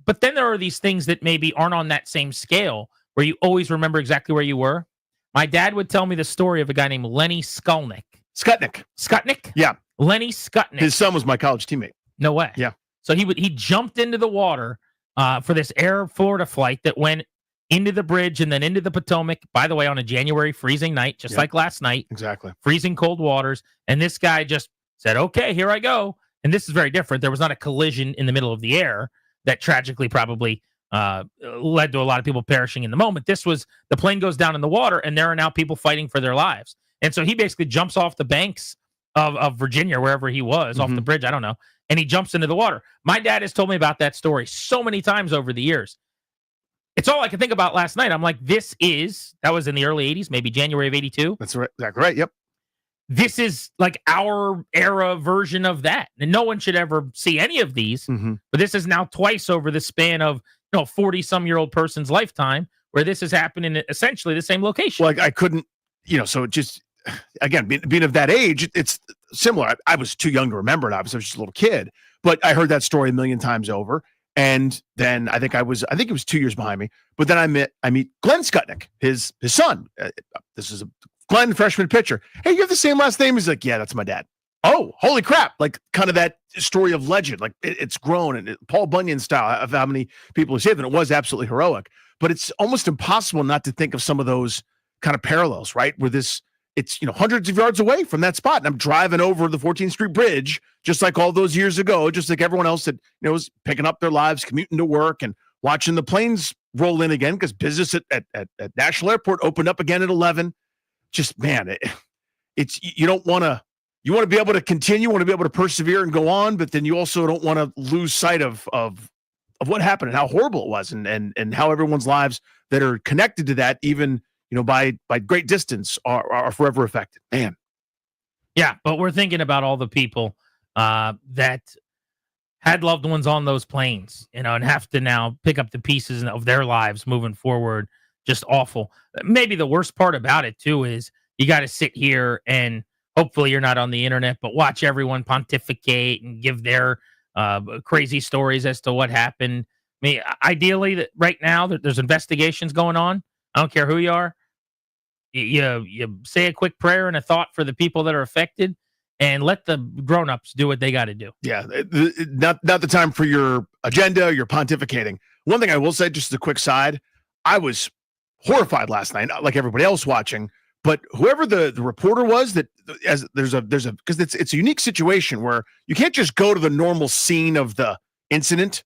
But then there are these things that maybe aren't on that same scale where you always remember exactly where you were. My dad would tell me the story of a guy named Lenny Skutnik. Skutnik? Yeah. Lenny Skutnik. His son was my college teammate. No way. Yeah. So he jumped into the water for this Air Florida flight that went into the bridge and then into the Potomac, by the way, on a January freezing night, just like last night. Exactly. Freezing cold waters. And this guy just said, okay, here I go. And this is very different. There was not a collision in the middle of the air that tragically probably led to a lot of people perishing in the moment. This was the plane goes down in the water and there are now people fighting for their lives. And so he basically jumps off the banks of Virginia, wherever he was, off the bridge, I don't know, and he jumps into the water. My dad has told me about that story so many times over the years. It's all I could think about last night. I'm like, that was in the early 80s, maybe January of 82. That's right. Exactly right. Yep. This is like our era version of that. And no one should ever see any of these, but this is now twice over the span of 40-some-year-old person's lifetime where this is happening in essentially the same location. Well, I couldn't, so just, again, being of that age, it's similar. I was too young to remember it. Obviously, I was just a little kid, but I heard that story a million times over. And then I think it was 2 years behind me. But then I meet Glenn Skutnik, his son. This is Glenn, freshman pitcher. Hey, you have the same last name? He's like, yeah, that's my dad. Oh, holy crap. Like kind of that story of legend. Like it's grown and Paul Bunyan style of how many people have saved it. It was absolutely heroic. But it's almost impossible not to think of some of those kind of parallels, right? Where it's hundreds of yards away from that spot. And I'm driving over the 14th Street Bridge, just like all those years ago, just like everyone else that was picking up their lives, commuting to work and watching the planes roll in again because business at National Airport opened up again at 11. Just, man, you don't want to, you want to be able to continue, want to be able to persevere and go on, but then you also don't want to lose sight of what happened and how horrible it was and how everyone's lives that are connected to that, even by great distance are forever affected. Man. Yeah, but we're thinking about all the people that had loved ones on those planes, and have to now pick up the pieces of their lives moving forward. Just awful. Maybe the worst part about it too is you got to sit here and hopefully you're not on the internet, but watch everyone pontificate and give their crazy stories as to what happened. I mean, ideally, right now there's investigations going on. I don't care who you are. You say a quick prayer and a thought for the people that are affected, and let the grown-ups do what they got to do. Yeah, not the time for your agenda, your pontificating. One thing I will say, just as a quick side, I was horrified last night, like everybody else watching. But whoever the reporter was, that as there's a because it's a unique situation where you can't just go to the normal scene of the incident,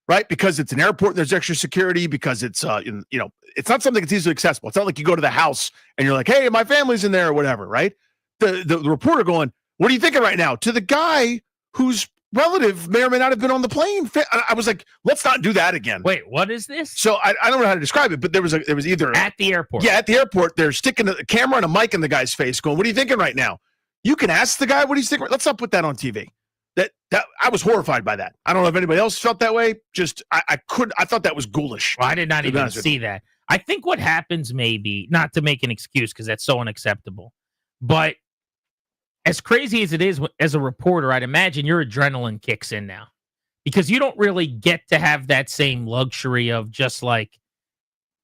right? Because it's an airport and there's extra security, because it's it's not something that's easily accessible. It's not like you go to the house and you're like, hey, my family's in there or whatever, right? The reporter going, what are you thinking right now? To the guy whose relative may or may not have been on the plane. I was like, let's not do that again. Wait, what is this? So I don't know how to describe it, but there was either at the airport. Yeah, at the airport, they're sticking a camera and a mic in the guy's face going, what are you thinking right now? You can ask the guy what he's thinking. Let's not put that on TV. That I was horrified by that. I don't know if anybody else felt that way. Just I thought that was ghoulish. Well, I did not even see that. I think what happens, maybe, not to make an excuse because that's so unacceptable, but as crazy as it is as a reporter, I'd imagine your adrenaline kicks in now, because you don't really get to have that same luxury of just like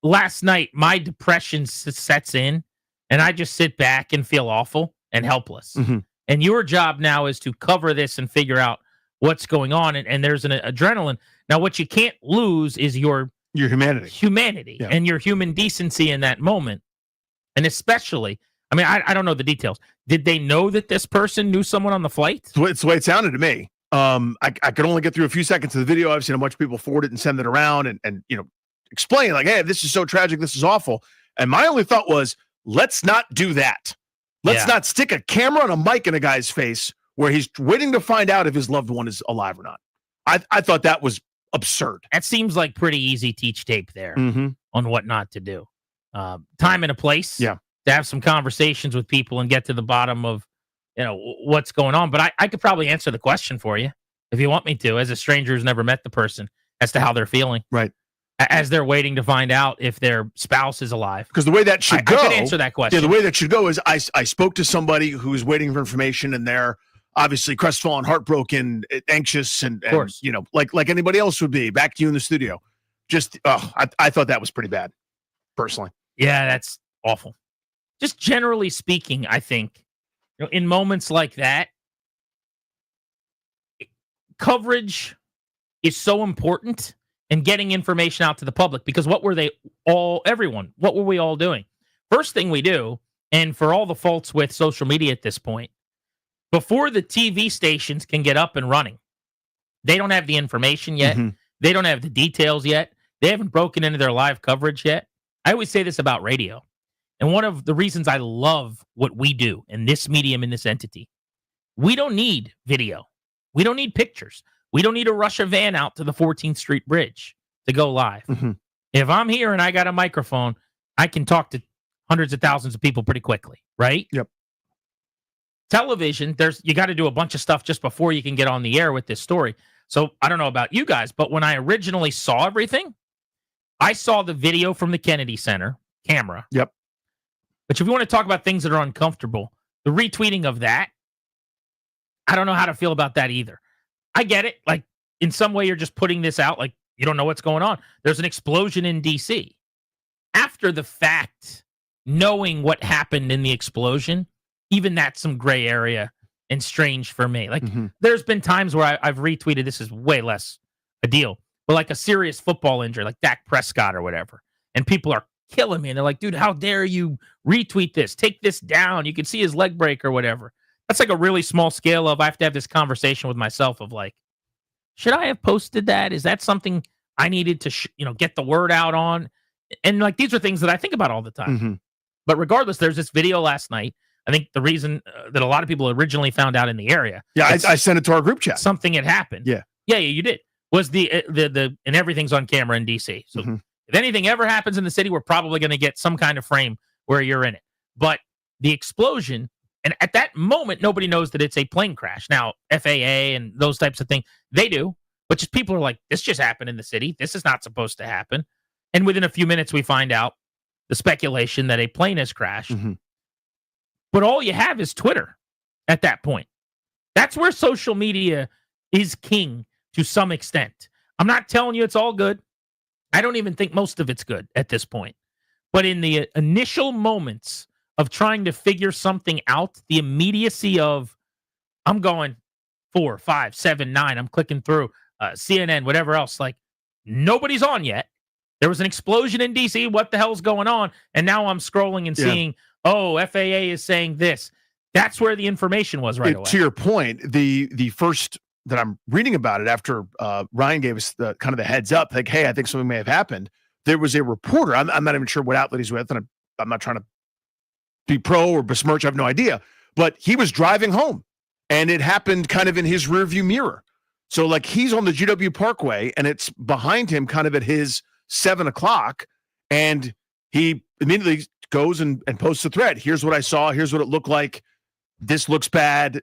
last night, my depression sets in and I just sit back and feel awful and helpless. Mm-hmm. And your job now is to cover this and figure out what's going on. And there's an adrenaline. Now, what you can't lose is your humanity yeah. and your human decency in that moment. And especially, I mean, I don't know the details. Did they know that this person knew someone on the flight? It's the way it sounded to me. I could only get through a few seconds of the video. I've seen a bunch of people forward it and send it around and explain like, hey, this is so tragic. This is awful. And my only thought was, let's not do that. Let's not stick a camera and a mic in a guy's face where he's waiting to find out if his loved one is alive or not. I thought that was absurd. That seems like pretty easy teach tape there on what not to do. Time and a place. Yeah. To have some conversations with people and get to the bottom of what's going on. But I could probably answer the question for you if you want me to, as a stranger who's never met the person, as to how they're feeling. Right. As they're waiting to find out if their spouse is alive. Because the way that should go. I could answer that question. Yeah, the way that should go is I spoke to somebody who's waiting for information, and they're obviously crestfallen, heartbroken, anxious, and of course. like anybody else would be. Back to you in the studio. Just, I thought that was pretty bad, personally. Yeah, that's awful. Just generally speaking, I think, in moments like that, coverage is so important. And getting information out to the public, because what were we all doing? First thing we do, and for all the faults with social media at this point, before the TV stations can get up and running, they don't have the information yet. Mm-hmm. They don't have the details yet. They haven't broken into their live coverage yet. I always say this about radio. And one of the reasons I love what we do in this medium, in this entity, we don't need video. We don't need pictures. We don't need to rush a van out to the 14th Street Bridge to go live. Mm-hmm. If I'm here and I got a microphone, I can talk to hundreds of thousands of people pretty quickly, right? Yep. Television, you got to do a bunch of stuff just before you can get on the air with this story. So I don't know about you guys, but when I originally saw everything, I saw the video from the Kennedy Center camera. Yep. But if you want to talk about things that are uncomfortable, the retweeting of that, I don't know how to feel about that either. I get it. Like, in some way, you're just putting this out like you don't know what's going on. There's an explosion in D.C. After the fact, knowing what happened in the explosion, even that's some gray area and strange for me. Like, there's been times where I've retweeted, this is way less a deal, but like a serious football injury, like Dak Prescott or whatever, and people are killing me. And they're like, dude, how dare you retweet this? Take this down. You can see his leg break or whatever. That's like a really small scale of I have to have this conversation with myself of like, should I have posted that? Is that something I needed to, get the word out on? And like, these are things that I think about all the time. Mm-hmm. But regardless, there's this video last night. I think the reason that a lot of people originally found out in the area. Yeah, I sent it to our group chat. Something had happened. Yeah, you did. Was the and everything's on camera in DC. So if anything ever happens in the city, we're probably going to get some kind of frame where you're in it. But the explosion. And at that moment, nobody knows that it's a plane crash. Now, FAA and those types of things, they do. But just people are like, this just happened in the city. This is not supposed to happen. And within a few minutes, we find out the speculation that a plane has crashed. But all you have is Twitter at that point. That's where social media is king to some extent. I'm not telling you it's all good. I don't even think most of it's good at this point. But in the initial moments of trying to figure something out, the immediacy of, I'm going 4, 5, 7, 9, I'm clicking through CNN, whatever else, like nobody's on yet. There was an explosion in DC. What the hell's going on? And now I'm scrolling and seeing, FAA is saying this. That's where the information was right away. To your point, the first that I'm reading about it after Ryan gave us the kind of the heads up, like, hey, I think something may have happened. There was a reporter. I'm not even sure what outlet he's with, and I'm not trying to be pro or besmirch. I have no idea. But he was driving home, and it happened kind of in his rearview mirror. So, like, he's on the GW Parkway, and it's behind him kind of at his 7 o'clock, and he immediately goes and posts a thread. Here's what I saw. Here's what it looked like. This looks bad.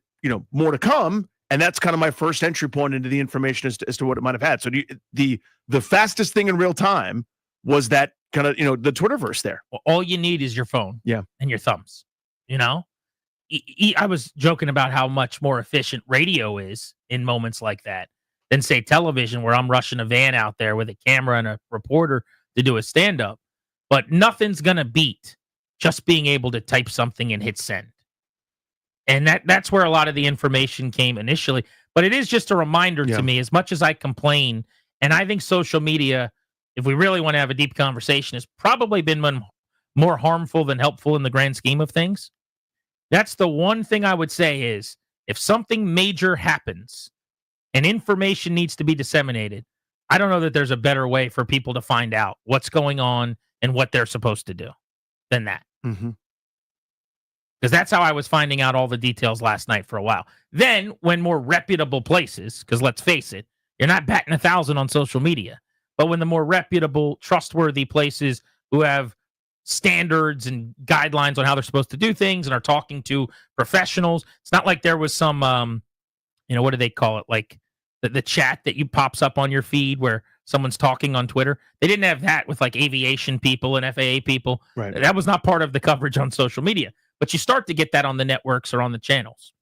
More to come. And that's kind of my first entry point into the information as to what it might have had. So the fastest thing in real time was that kind of, the Twitterverse there. Well, all you need is your phone and your thumbs, I was joking about how much more efficient radio is in moments like that than, say, television, where I'm rushing a van out there with a camera and a reporter to do a stand-up. But nothing's going to beat just being able to type something and hit send. And that's where a lot of the information came initially. But it is just a reminder to me, as much as I complain, and I think social media, if we really want to have a deep conversation, has probably been more harmful than helpful in the grand scheme of things. That's the one thing I would say is, if something major happens and information needs to be disseminated, I don't know that there's a better way for people to find out what's going on and what they're supposed to do than that. Because that's how I was finding out all the details last night for a while. Then, when more reputable places, because let's face it, you're not batting 1,000 on social media, but when the more reputable, trustworthy places who have standards and guidelines on how they're supposed to do things and are talking to professionals. It's not like there was some, what do they call it? Like the chat that you pops up on your feed where someone's talking on Twitter. They didn't have that with like aviation people and FAA people. Right. That was not part of the coverage on social media. But you start to get that on the networks or on the channels.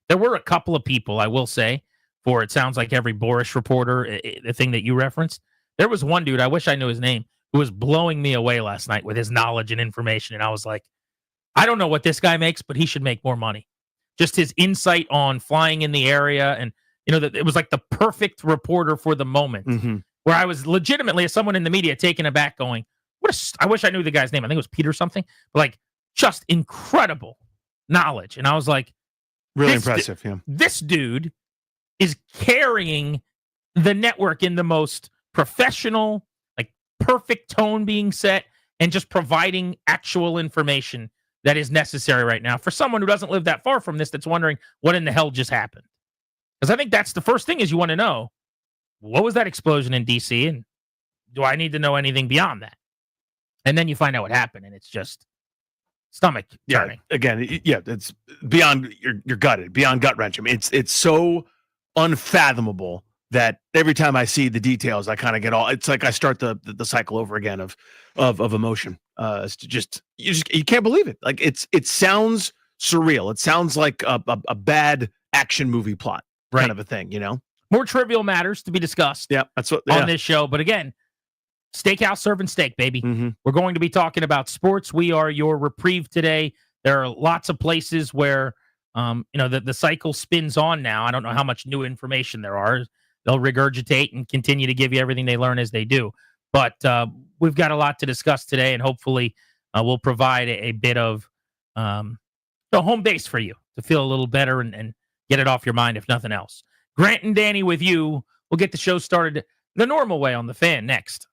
There were a couple of people, I will say, for it sounds like every Boris reporter, the thing that you referenced. There was one dude, I wish I knew his name, who was blowing me away last night with his knowledge and information. And I was like, I don't know what this guy makes, but he should make more money. Just his insight on flying in the area. And, it was like the perfect reporter for the moment, where I was legitimately, as someone in the media, taken aback going, I wish I knew the guy's name. I think it was Peter something. But like, just incredible knowledge. And I was like, really impressive. Yeah. This dude is carrying the network in the most professional, like perfect tone being set and just providing actual information that is necessary right now for someone who doesn't live that far from this, that's wondering what in the hell just happened. Because I think that's the first thing is you want to know, what was that explosion in DC, and do I need to know anything beyond that? And then you find out what happened, and it's just stomach turning. Yeah, again, it's beyond you're gutted, beyond gut wrench. I mean, it's so unfathomable that every time I see the details, I kind of get it's like I start the cycle over again of emotion. It's just you can't believe it. Like it sounds surreal. It sounds like a bad action movie plot kind of a thing, More trivial matters to be discussed. Yeah, that's what on this show. But again, steakhouse serving steak, baby. We're going to be talking about sports. We are your reprieve today. There are lots of places where the cycle spins on now. I don't know how much new information there are. They'll regurgitate and continue to give you everything they learn as they do. But we've got a lot to discuss today, and hopefully we'll provide a bit of home base for you to feel a little better and get it off your mind, if nothing else. Grant and Danny with you. We'll get the show started the normal way on The Fan next.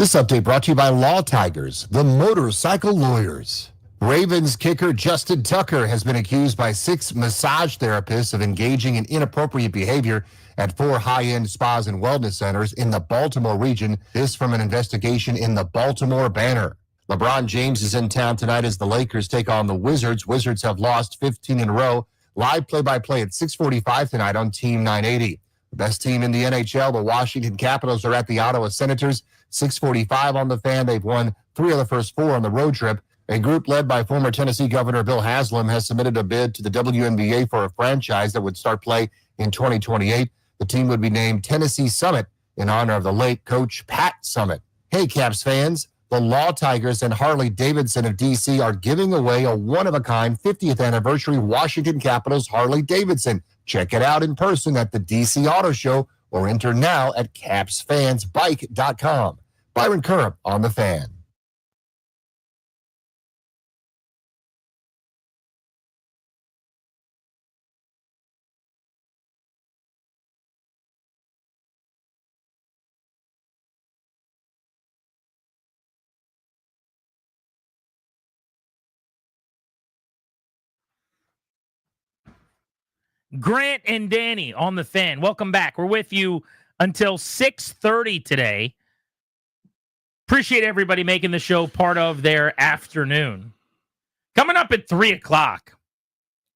This update brought to you by Law Tigers, the motorcycle lawyers. Ravens kicker Justin Tucker has been accused by 6 massage therapists of engaging in inappropriate behavior at 4 high-end spas and wellness centers in the Baltimore region. This from an investigation in the Baltimore Banter. LeBron James is in town tonight as the Lakers take on the Wizards. Wizards have lost 15 in a row. Live play-by-play at 6:45 tonight on Team 980. The best team in the NHL, the Washington Capitals, are at the Ottawa Senators. 6:45 on the Fan. They've won 3 of the first 4 on the road trip. A group led by former Tennessee Governor Bill Haslam has submitted a bid to the WNBA for a franchise that would start play in 2028. The team would be named Tennessee Summit in honor of the late coach Pat Summit. Hey, Caps fans. The Law Tigers and Harley Davidson of D.C. are giving away a one-of-a-kind 50th anniversary Washington Capitals Harley Davidson. Check it out in person at the D.C. Auto Show or enter now at capsfansbike.com. Byron Curb on the Fan. Grant and Danny on the Fan. Welcome back. We're with you until 6:30 today. Appreciate everybody making the show part of their afternoon. Coming up at 3 o'clock,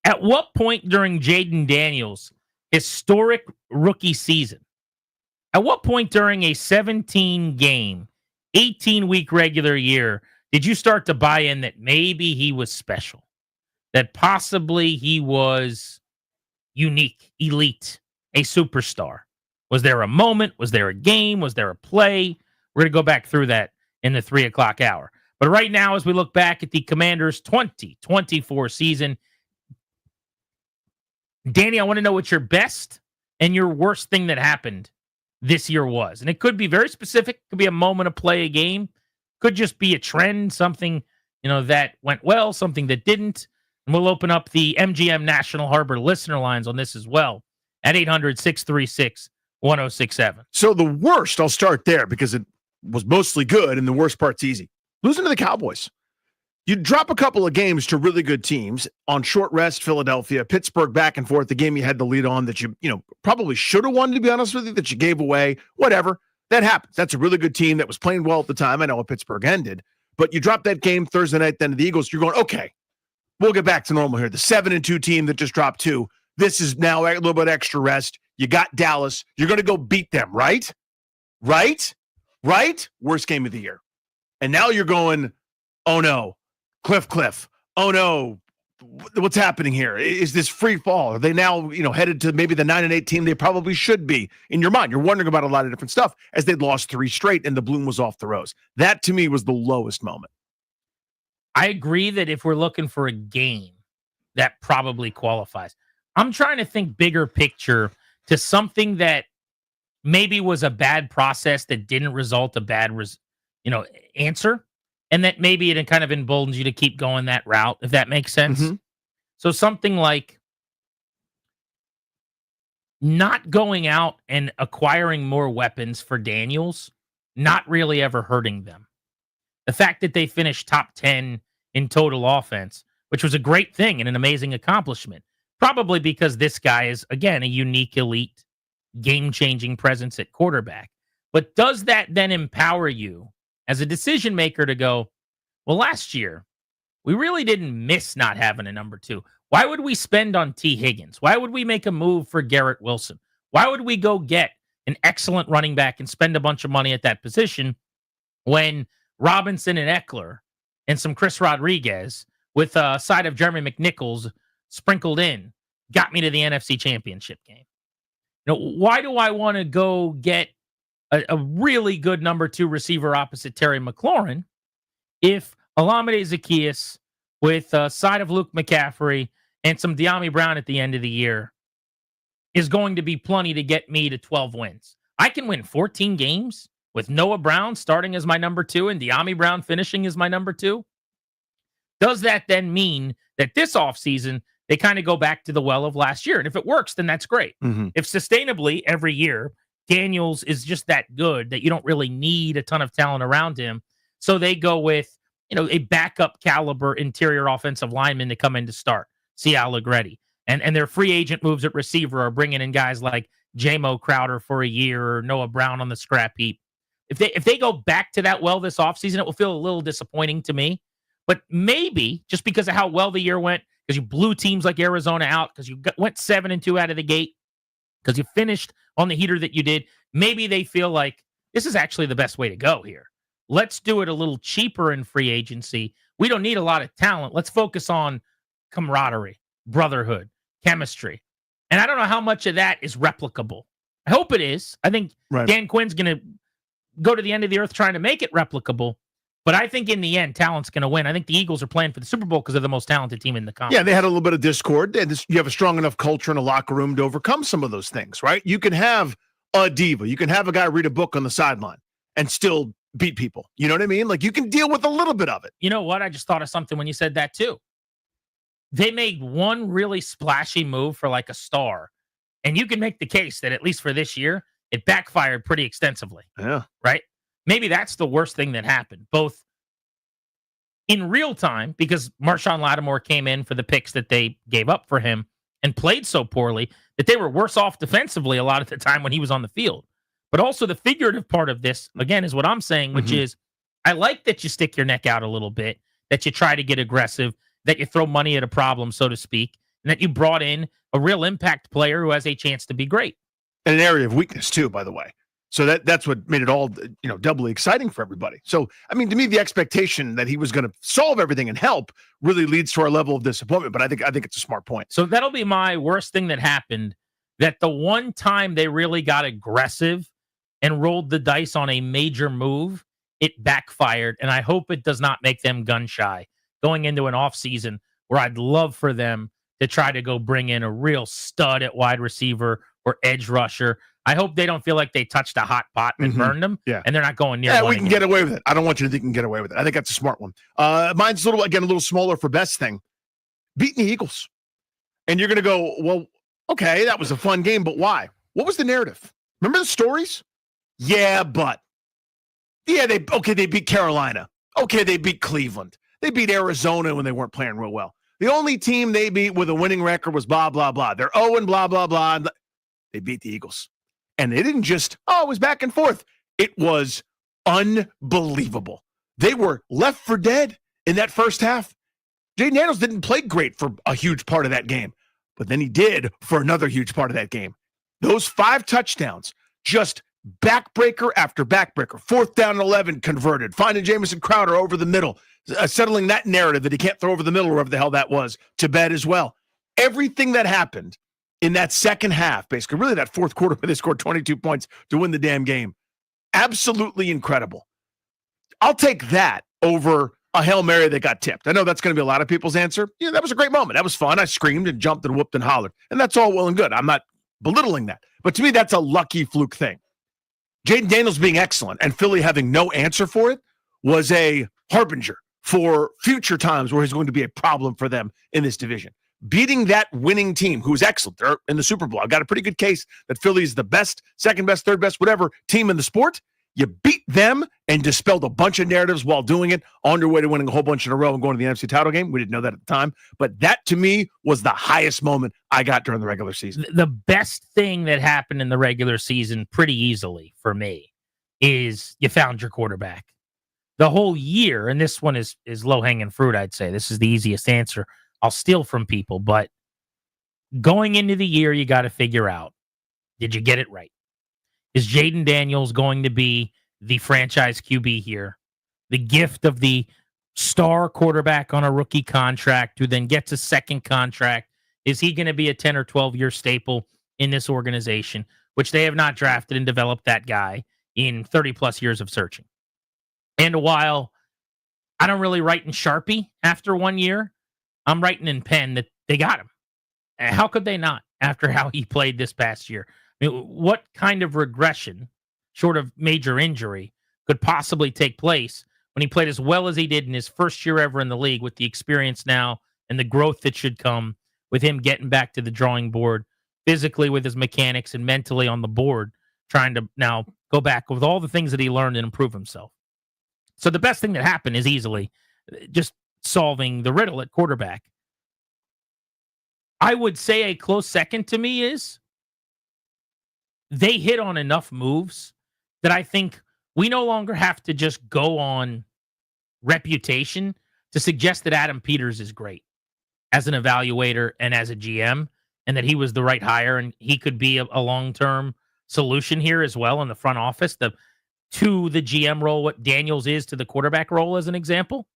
at what point during Jaden Daniels' historic rookie season, at what point during a 17-game, 18-week regular year did you start to buy in that maybe he was special, that possibly he was unique, elite, a superstar? Was there a moment? Was there a game? Was there a play? We're going to go back through that in the 3 o'clock hour. But right now, as we look back at the Commanders' 2024 season, Danny, I want to know what your best and your worst thing that happened this year was. And it could be very specific. It could be a moment of play, a game. Could just be a trend, something, that went well, something that didn't. And we'll open up the MGM National Harbor listener lines on this as well at 800-636-1067. So the worst, I'll start there because it was mostly good, and the worst part's easy. Losing to the Cowboys. You drop a couple of games to really good teams on short rest, Philadelphia, Pittsburgh back and forth, the game you had the lead on that you probably should have won, to be honest with you, that you gave away, whatever. That happens. That's a really good team that was playing well at the time. I know what Pittsburgh ended, but you drop that game Thursday night, then to the Eagles, you're going, okay, we'll get back to normal here. The 7-2 team that just dropped 2. This is now a little bit extra rest. You got Dallas. You're going to go beat them, right? Right? Worst game of the year. And now you're going, oh no, Cliff. Oh no, what's happening here? Is this free fall? Are they now, headed to maybe the 9-8 team they probably should be? In your mind, you're wondering about a lot of different stuff as they'd lost 3 straight and the bloom was off the rose. That to me was the lowest moment. I agree that if we're looking for a game, that probably qualifies. I'm trying to think bigger picture to something that maybe was a bad process that didn't result a bad answer, and that maybe it kind of emboldens you to keep going that route, if that makes sense. Mm-hmm. So something like not going out and acquiring more weapons for Daniels, not really ever hurting them. The fact that they finished top 10 in total offense, which was a great thing and an amazing accomplishment, probably because this guy is, again, a unique, elite, game-changing presence at quarterback. But does that then empower you as a decision maker to go, well, last year, we really didn't miss not having a number 2. Why would we spend on T. Higgins? Why would we make a move for Garrett Wilson? Why would we go get an excellent running back and spend a bunch of money at that position when Robinson and Eckler and some Chris Rodriguez with a side of Jeremy McNichols sprinkled in got me to the NFC Championship game? Why do I want to go get a really good number 2 receiver opposite Terry McLaurin if Olamide Zaccheaus with a side of Luke McCaffrey and some De'Ami Brown at the end of the year is going to be plenty to get me to 12 wins? I can win 14 games with Noah Brown starting as my number 2 and De'Ami Brown finishing as my number 2. Does that then mean that this offseason they kind of go back to the well of last year? And if it works, then that's great. Mm-hmm. If sustainably every year Daniels is just that good that you don't really need a ton of talent around him. So they go with, a backup caliber interior offensive lineman to come in to start. See Allegretti. And their free agent moves at receiver are bringing in guys like J-Mo Crowder for a year or Noah Brown on the scrap heap. If they go back to that well this offseason, it will feel a little disappointing to me. But maybe just because of how well the year went, because you blew teams like Arizona out, because you went 7-2 out of the gate, because you finished on the heater that you did, maybe they feel like this is actually the best way to go here. Let's do it a little cheaper in free agency. We don't need a lot of talent. Let's focus on camaraderie, brotherhood, chemistry. And I don't know how much of that is replicable. I hope it is. I think Dan Quinn's going to go to the end of the earth trying to make it replicable. But I think in the end, talent's going to win. I think the Eagles are playing for the Super Bowl because they're the most talented team in the conference. Yeah, they had a little bit of discord. And you have a strong enough culture in a locker room to overcome some of those things, right? You can have a diva. You can have a guy read a book on the sideline and still beat people. You know what I mean? Like, you can deal with a little bit of it. You know what? I just thought of something when you said that, too. They made one really splashy move for like a star. And you can make the case that at least for this year, it backfired pretty extensively. Yeah. Right? Maybe that's the worst thing that happened, both in real time, because Marshawn Latimore came in for the picks that they gave up for him and played so poorly that they were worse off defensively a lot of the time when he was on the field. But also the figurative part of this, again, is what I'm saying, which is I like that you stick your neck out a little bit, that you try to get aggressive, that you throw money at a problem, so to speak, and that you brought in a real impact player who has a chance to be great. And an area of weakness, too, by the way. So that's what made it all, doubly exciting for everybody. So, I mean, to me, the expectation that he was going to solve everything and help really leads to our level of disappointment. But I think it's a smart point. So that'll be my worst thing that happened, that the one time they really got aggressive and rolled the dice on a major move, it backfired. And I hope it does not make them gun shy going into an offseason where I'd love for them to try to go bring in a real stud at wide receiver or edge rusher. I hope they don't feel like they touched a hot pot and burned them, and they're not going near. Yeah, we can get away with it. I don't want you to think you can get away with it. I think that's a smart one. Mine's a little smaller for best thing. Beating the Eagles. And you're going to go, well, okay, that was a fun game, but why? What was the narrative? Remember the stories? Yeah, but. Yeah, they beat Carolina. Okay, they beat Cleveland. They beat Arizona when they weren't playing real well. The only team they beat with a winning record was blah, blah, blah. They're 0 and blah, blah, blah. They beat the Eagles. And they didn't just, it was back and forth. It was unbelievable. They were left for dead in that first half. Jaden Daniels didn't play great for a huge part of that game, but then he did for another huge part of that game. Those 5 touchdowns, just backbreaker after backbreaker. 4th down and 11 converted. Finding Jamison Crowder over the middle, settling that narrative that he can't throw over the middle, wherever the hell that was, to bed as well. Everything that happened in that second half, basically, really that fourth quarter where they scored 22 points to win the damn game. Absolutely incredible. I'll take that over a Hail Mary that got tipped. I know that's going to be a lot of people's answer. Yeah, that was a great moment. That was fun. I screamed and jumped and whooped and hollered. And that's all well and good. I'm not belittling that. But to me, that's a lucky fluke thing. Jaden Daniels being excellent and Philly having no answer for it was a harbinger for future times where he's going to be a problem for them in this division. Beating that winning team, who's excellent, they're in the Super Bowl. I've got a pretty good case that Philly is the best, second best, third best, whatever team in the sport. You beat them and dispelled a bunch of narratives while doing it, on your way to winning a whole bunch in a row and going to the NFC title game. We didn't know that at the time. But that, to me, was the highest moment I got during the regular season. The best thing that happened in the regular season, pretty easily for me, is you found your quarterback. The whole year, and this one is low-hanging fruit, I'd say. This is the easiest answer I'll steal from people. But going into the year, you got to figure out, did you get it right? Is Jaden Daniels going to be the franchise QB here? The gift of the star quarterback on a rookie contract who then gets a second contract. Is he going to be a 10 or 12-year staple in this organization, which they have not drafted and developed that guy in 30-plus years of searching? And while I don't really write in Sharpie after 1 year, I'm writing in pen that they got him. How could they not after how he played this past year? I mean, what kind of regression, short of major injury, could possibly take place when he played as well as he did in his first year ever in the league, with the experience now and the growth that should come with him getting back to the drawing board physically with his mechanics and mentally on the board trying to now go back with all the things that he learned and improve himself. So the best thing that happened is easily just solving the riddle at quarterback. I would say a close second to me is they hit on enough moves that I think we no longer have to just go on reputation to suggest that Adam Peters is great as an evaluator and as a GM, and that he was the right hire and he could be a long-term solution here as well in the front office to the GM role, what Daniels is to the quarterback role, as an example.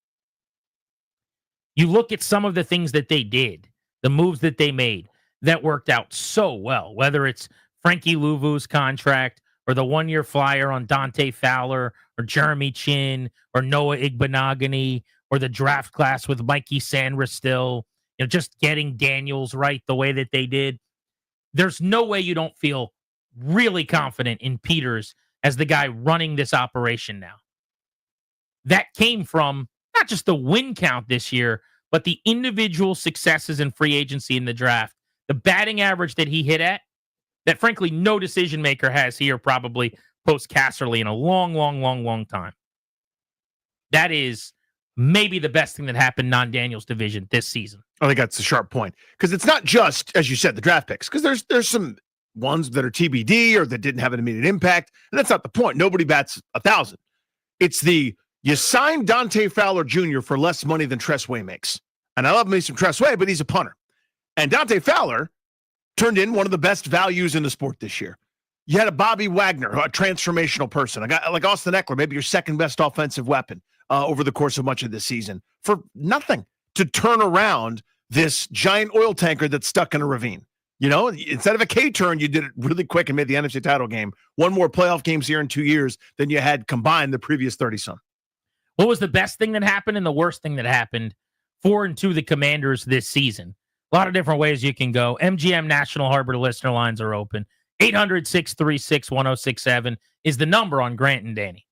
You look at some of the things that they did, the moves that they made that worked out so well, whether it's Frankie Louvu's contract or the one-year flyer on Dante Fowler or Jeremy Chin or Noah Igbenogany or the draft class with Mikey Sandra still, just getting Daniels right the way that they did. There's no way you don't feel really confident in Peters as the guy running this operation now. That came from not just the win count this year, but the individual successes in free agency in the draft, the batting average that he hit at, that frankly no decision maker has here probably post Casserly in a long time. That is maybe the best thing that happened non-Daniels division this season. I think that's a sharp point, because it's not just, as you said, the draft picks, because there's some ones that are TBD or that didn't have an immediate impact, and that's not the point. Nobody bats 1,000. It's you signed Dante Fowler Jr. for less money than Tress Way makes, and I love me some Tress Way, but he's a punter, and Dante Fowler turned in one of the best values in the sport this year. You had a Bobby Wagner, a transformational person. I got like Austin Eckler, maybe your second best offensive weapon over the course of much of this season, for nothing to turn around this giant oil tanker that's stuck in a ravine. Instead of a K-turn, you did it really quick and made the NFC title game. One more playoff games here in 2 years than you had combined the previous 30-some. What was the best thing that happened and the worst thing that happened for and to the Commanders this season? A lot of different ways you can go. MGM National Harbor listener lines are open. 800-636-1067 is the number on Grant and Danny.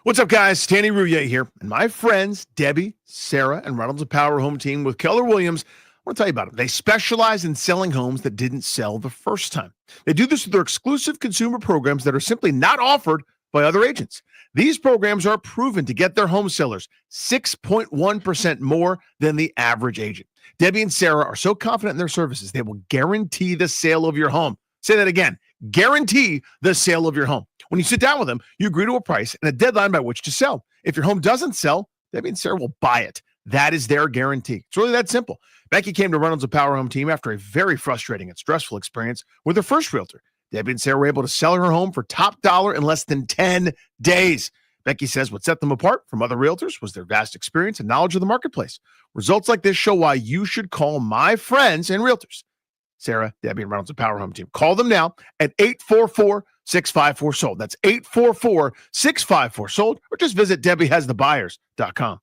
What's up, guys? Danny Rouillet here, and my friends Debbie, Sarah, and Reynolds of Power Home Team with Keller Williams, I want to tell you about them. They specialize in selling homes that didn't sell the first time. They do this with their exclusive consumer programs that are simply not offered by other agents. These programs are proven to get their home sellers 6.1% more than the average agent. Debbie and Sarah are so confident in their services, they will guarantee the sale of your home. Say that again. Guarantee the sale of your home. When you sit down with them, you agree to a price and a deadline by which to sell. If your home doesn't sell, Debbie and Sarah will buy it. That is their guarantee. It's really that simple. Becky came to Reynolds of Power Home Team after a very frustrating and stressful experience with her first realtor. Debbie and Sarah were able to sell her home for top dollar in less than 10 days. Becky says what set them apart from other realtors was their vast experience and knowledge of the marketplace. Results like this show why you should call my friends and realtors. Sarah, Debbie, and Reynolds of Power Home Team. Call them now at 844-654-SOLD. That's 844-654-SOLD, or just visit DebbieHasTheBuyers.com.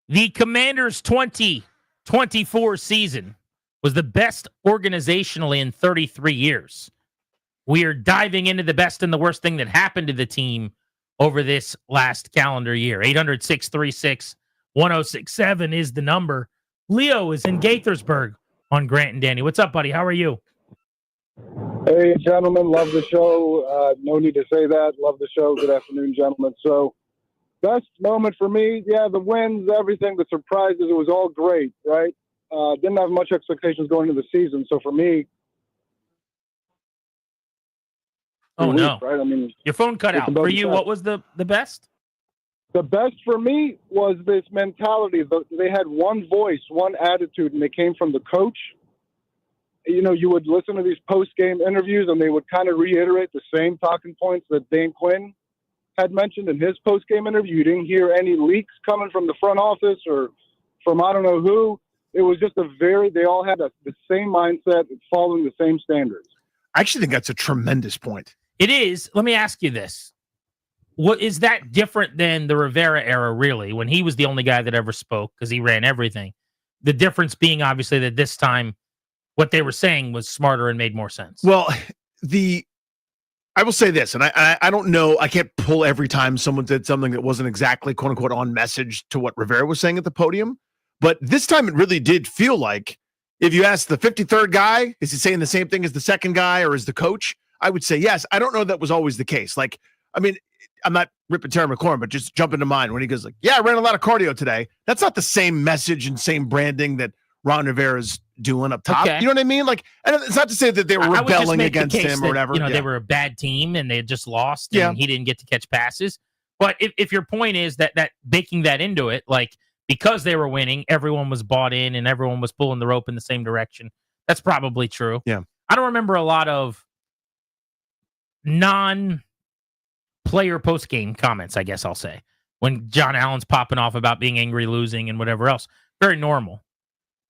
The Commanders' 2024 season was the best organizationally in 33 years. We are diving into the best and the worst thing that happened to the team over this last calendar year. 800-636-1067 is the number. Leo is in Gaithersburg on Grant and Danny. What's up, buddy? How are you? Hey, gentlemen, love the show. No need to say that. Love the show. Good afternoon, gentlemen. So, best moment for me, yeah, the wins, everything, the surprises, it was all great, right? Didn't have much expectations going into the season. So, for me... Oh, no. Right? I mean, your phone cut out. For you, what was the best? The best for me was this mentality. They had one voice, one attitude, and it came from the coach. You know, you would listen to these post-game interviews, and they would kind of reiterate the same talking points that Dane Quinn had mentioned in his post-game interview. You didn't hear any leaks coming from the front office or from I don't know who. It was just they all had the same mindset, following the same standards. I actually think that's a tremendous point. It is. Let me ask you this. What is that different than the Rivera era, really, when he was the only guy that ever spoke because he ran everything? The difference being, obviously, that this time what they were saying was smarter and made more sense. Well, I will say this, and I don't know, I can't pull every time someone did something that wasn't exactly, quote unquote, on message to what Rivera was saying at the podium. But this time it really did feel like, if you ask the 53rd guy, is he saying the same thing as the second guy or as the coach? I would say yes. I don't know that was always the case. Like, I mean, I'm not ripping Terry McLaurin, but just jump into mind when he goes like, yeah, I ran a lot of cardio today. That's not the same message and same branding that Ron Rivera's doing up top. Okay. You know what I mean? Like, and it's not to say that they were rebelling against him or whatever. You know, they were a bad team and they had just lost and he didn't get to catch passes. But if your point is that baking that into it, like, because they were winning, everyone was bought in and everyone was pulling the rope in the same direction, that's probably true. Yeah. I don't remember a lot of non-player post-game comments, I guess I'll say, when John Allen's popping off about being angry, losing, and whatever else. Very normal.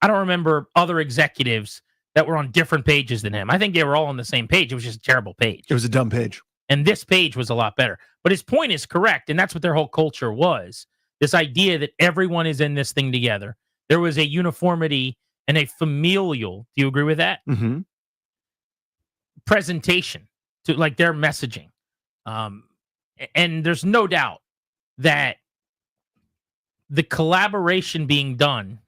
I don't remember other executives that were on different pages than him. I think they were all on the same page. It was just a terrible page. It was a dumb page. And this page was a lot better. But his point is correct, and that's what their whole culture was. This idea that everyone is in this thing together. There was a uniformity and a familial, do you agree with that? Mm-hmm. Presentation to like their messaging. And there's no doubt that the collaboration being done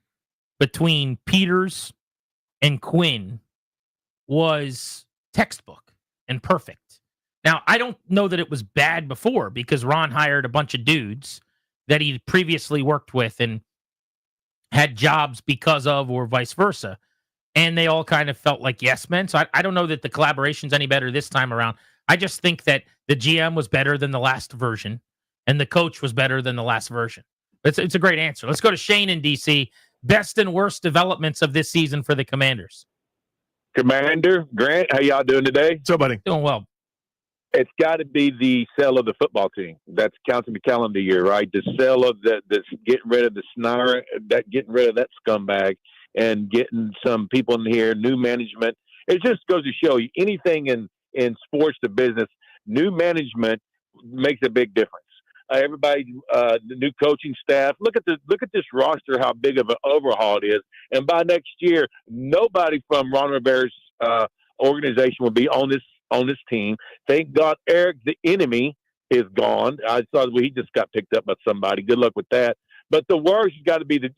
between Peters and Quinn was textbook and perfect. Now, I don't know that it was bad before because Ron hired a bunch of dudes that he previously worked with and had jobs because of or vice versa. And they all kind of felt like yes men. So I don't know that the collaboration's any better this time around. I just think that the GM was better than the last version and the coach was better than the last version. It's a great answer. Let's go to Shane in D.C. Best and worst developments of this season for the Commanders. Commander, Grant, how y'all doing today? So, buddy. Doing well. It's got to be the sale of the football team. That's counting the calendar year, right? The sale of this getting rid of the Snyder, getting rid of that scumbag and getting some people in here, new management. It just goes to show you anything in sports to business, new management makes a big difference. Everybody, the new coaching staff. Look at this roster, how big of an overhaul it is. And by next year, nobody from Ron Rivera's organization will be on this team. Thank God, Eric the Enemy is gone. I saw he just got picked up by somebody. Good luck with that. But the worst has got to be the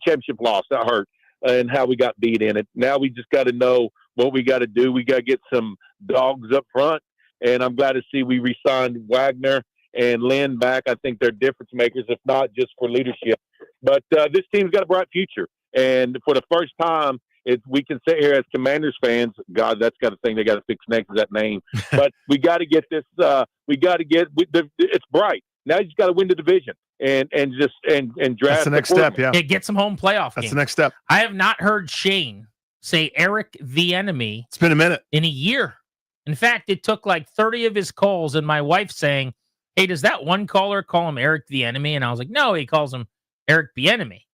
championship loss that hurt and how we got beat in it. Now we just got to know what we got to do. We got to get some dogs up front, and I'm glad to see we re-signed Wagner and Lynn back. I think they're difference makers, if not just for leadership. But this team's got a bright future, and for the first time, we can sit here as Commanders fans. God, that's got a thing they got to fix next is that name. But we got to get this. It's bright. Now you just got to win the division and draft. That's the next step. Yeah, get some home playoff. That's games. the next step. I have not heard Shane say Eric the Enemy. It's been a minute. In a year. In fact, it took like 30 of his calls and my wife saying, "Hey, does that one caller call him Eric the Enemy?" And I was like, "No, he calls him Eric the Enemy."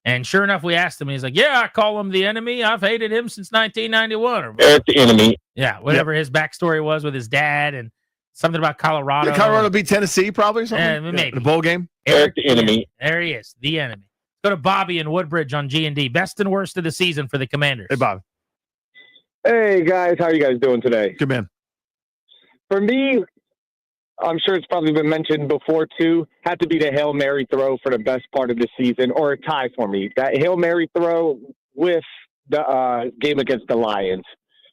And sure enough, we asked him, and he's like, "Yeah, I call him the Enemy. I've hated him since 1991." Eric the Enemy. Yeah, whatever his backstory was with his dad. And Something about Colorado. Yeah, Colorado beat Tennessee, probably, or something? Maybe. The bowl game? Eric, the enemy. There he is, the enemy. Go to Bobby in Woodbridge on G&D. Best and worst of the season for the Commanders. Hey, Bob. Hey, guys. How are you guys doing today? Good, man. For me, I'm sure it's probably been mentioned before, too, had to be the Hail Mary throw for the best part of the season, or a tie for me. That Hail Mary throw with the game against the Lions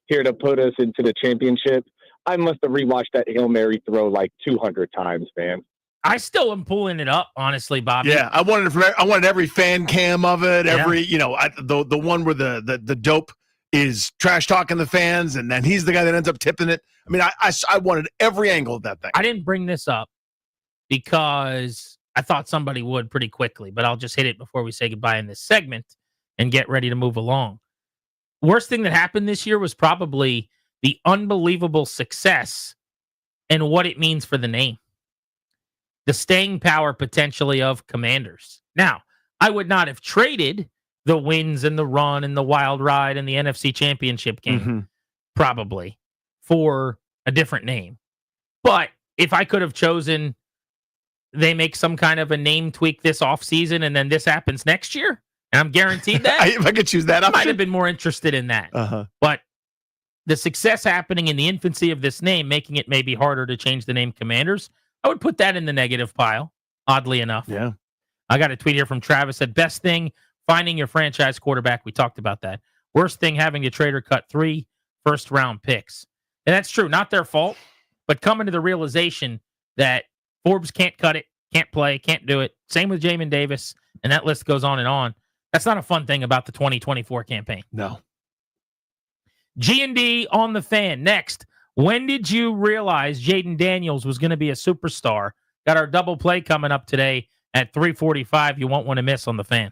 here to put us into the championship. I must have rewatched that Hail Mary throw like 200 times, man. I still am pulling it up, honestly, Bobby. Yeah, I wanted every fan cam of it. Every the one where the dope is trash talking the fans, and then he's the guy that ends up tipping it. I mean, I wanted every angle of that thing. I didn't bring this up because I thought somebody would pretty quickly, but I'll just hit it before we say goodbye in this segment and get ready to move along. Worst thing that happened this year was probably the unbelievable success and what it means for the name. The staying power potentially of Commanders. Now, I would not have traded the wins and the run and the wild ride and the NFC Championship game, probably, for a different name. But if I could have chosen, they make some kind of a name tweak this offseason and then this happens next year, and I'm guaranteed that. If I could choose that I option. might have been more interested in that. But the success happening in the infancy of this name, making it maybe harder to change the name Commanders, I would put that in the negative pile, oddly enough. Yeah. I got a tweet here from Travis said, best thing, finding your franchise quarterback. We talked about that. Worst thing, having to trade or cut 3 first-round picks. And that's true. Not their fault, but coming to the realization that Forbes can't cut it, can't play, can't do it. Same with Jamin Davis, and that list goes on and on. That's not a fun thing about the 2024 campaign. No. G&D on the Fan. Next, when did you realize Jaden Daniels was going to be a superstar? Got our double play coming up today at 3:45. You won't want to miss on the Fan.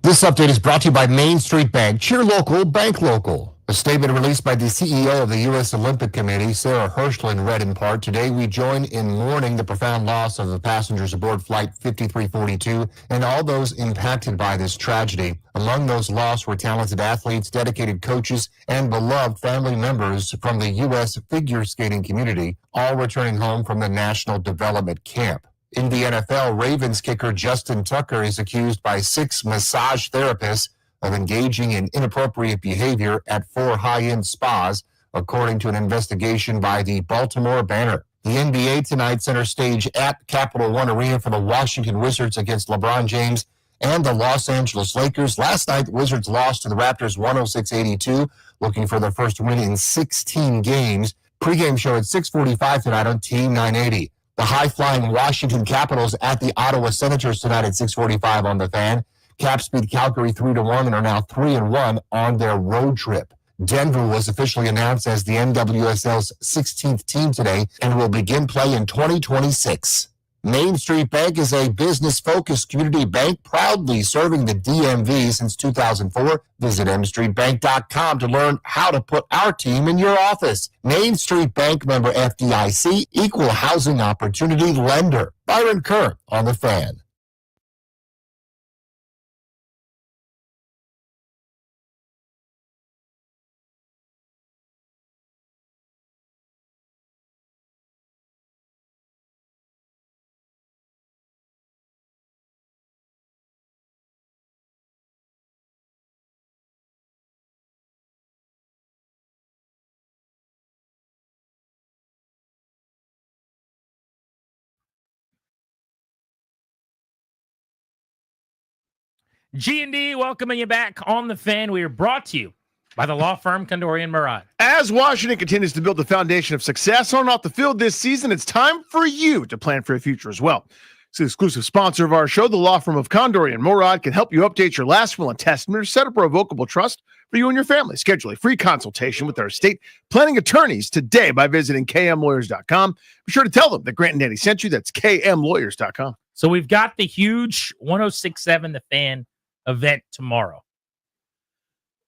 This update is brought to you by Main Street Bank. Cheer local, bank local. A statement released by the CEO of the U.S. Olympic Committee, Sarah Hirschland, read in part, "Today we join in mourning the profound loss of the passengers aboard Flight 5342 and all those impacted by this tragedy. Among those lost were talented athletes, dedicated coaches, and beloved family members from the U.S. figure skating community, all returning home from the National Development Camp." In the NFL, Ravens kicker Justin Tucker is accused by 6 massage therapists of engaging in inappropriate behavior at 4 high-end spas, according to an investigation by the Baltimore Banter. The NBA tonight center stage at Capital One Arena for the Washington Wizards against LeBron James and the Los Angeles Lakers. Last night, the Wizards lost to the Raptors 106-82, looking for their first win in 16 games. Pre-game show at 6:45 tonight on Team 980. The high-flying Washington Capitals at the Ottawa Senators tonight at 6:45 on the Fan. Caps beat Calgary 3-1 and are now 3-1 on their road trip. Denver was officially announced as the NWSL's 16th team today and will begin play in 2026. Main Street Bank is a business-focused community bank proudly serving the DMV since 2004. Visit mstreetbank.com to learn how to put our team in your office. Main Street Bank, member FDIC, equal housing opportunity lender. Byron Kerr on the Fan. G&D welcoming you back on the Fan. We are brought to you by the law firm Condorian Murad. As Washington continues to build the foundation of success on and off the field this season, it's time for you to plan for a future as well. It's the exclusive sponsor of our show. The law firm of Condorian Murad can help you update your last will and testament or set up a revocable trust for you and your family. Schedule a free consultation with our estate planning attorneys today by visiting kmlawyers.com. Be sure to tell them that Grant and Danny sent you. That's kmlawyers.com. So we've got the huge 106.7 The Fan event tomorrow.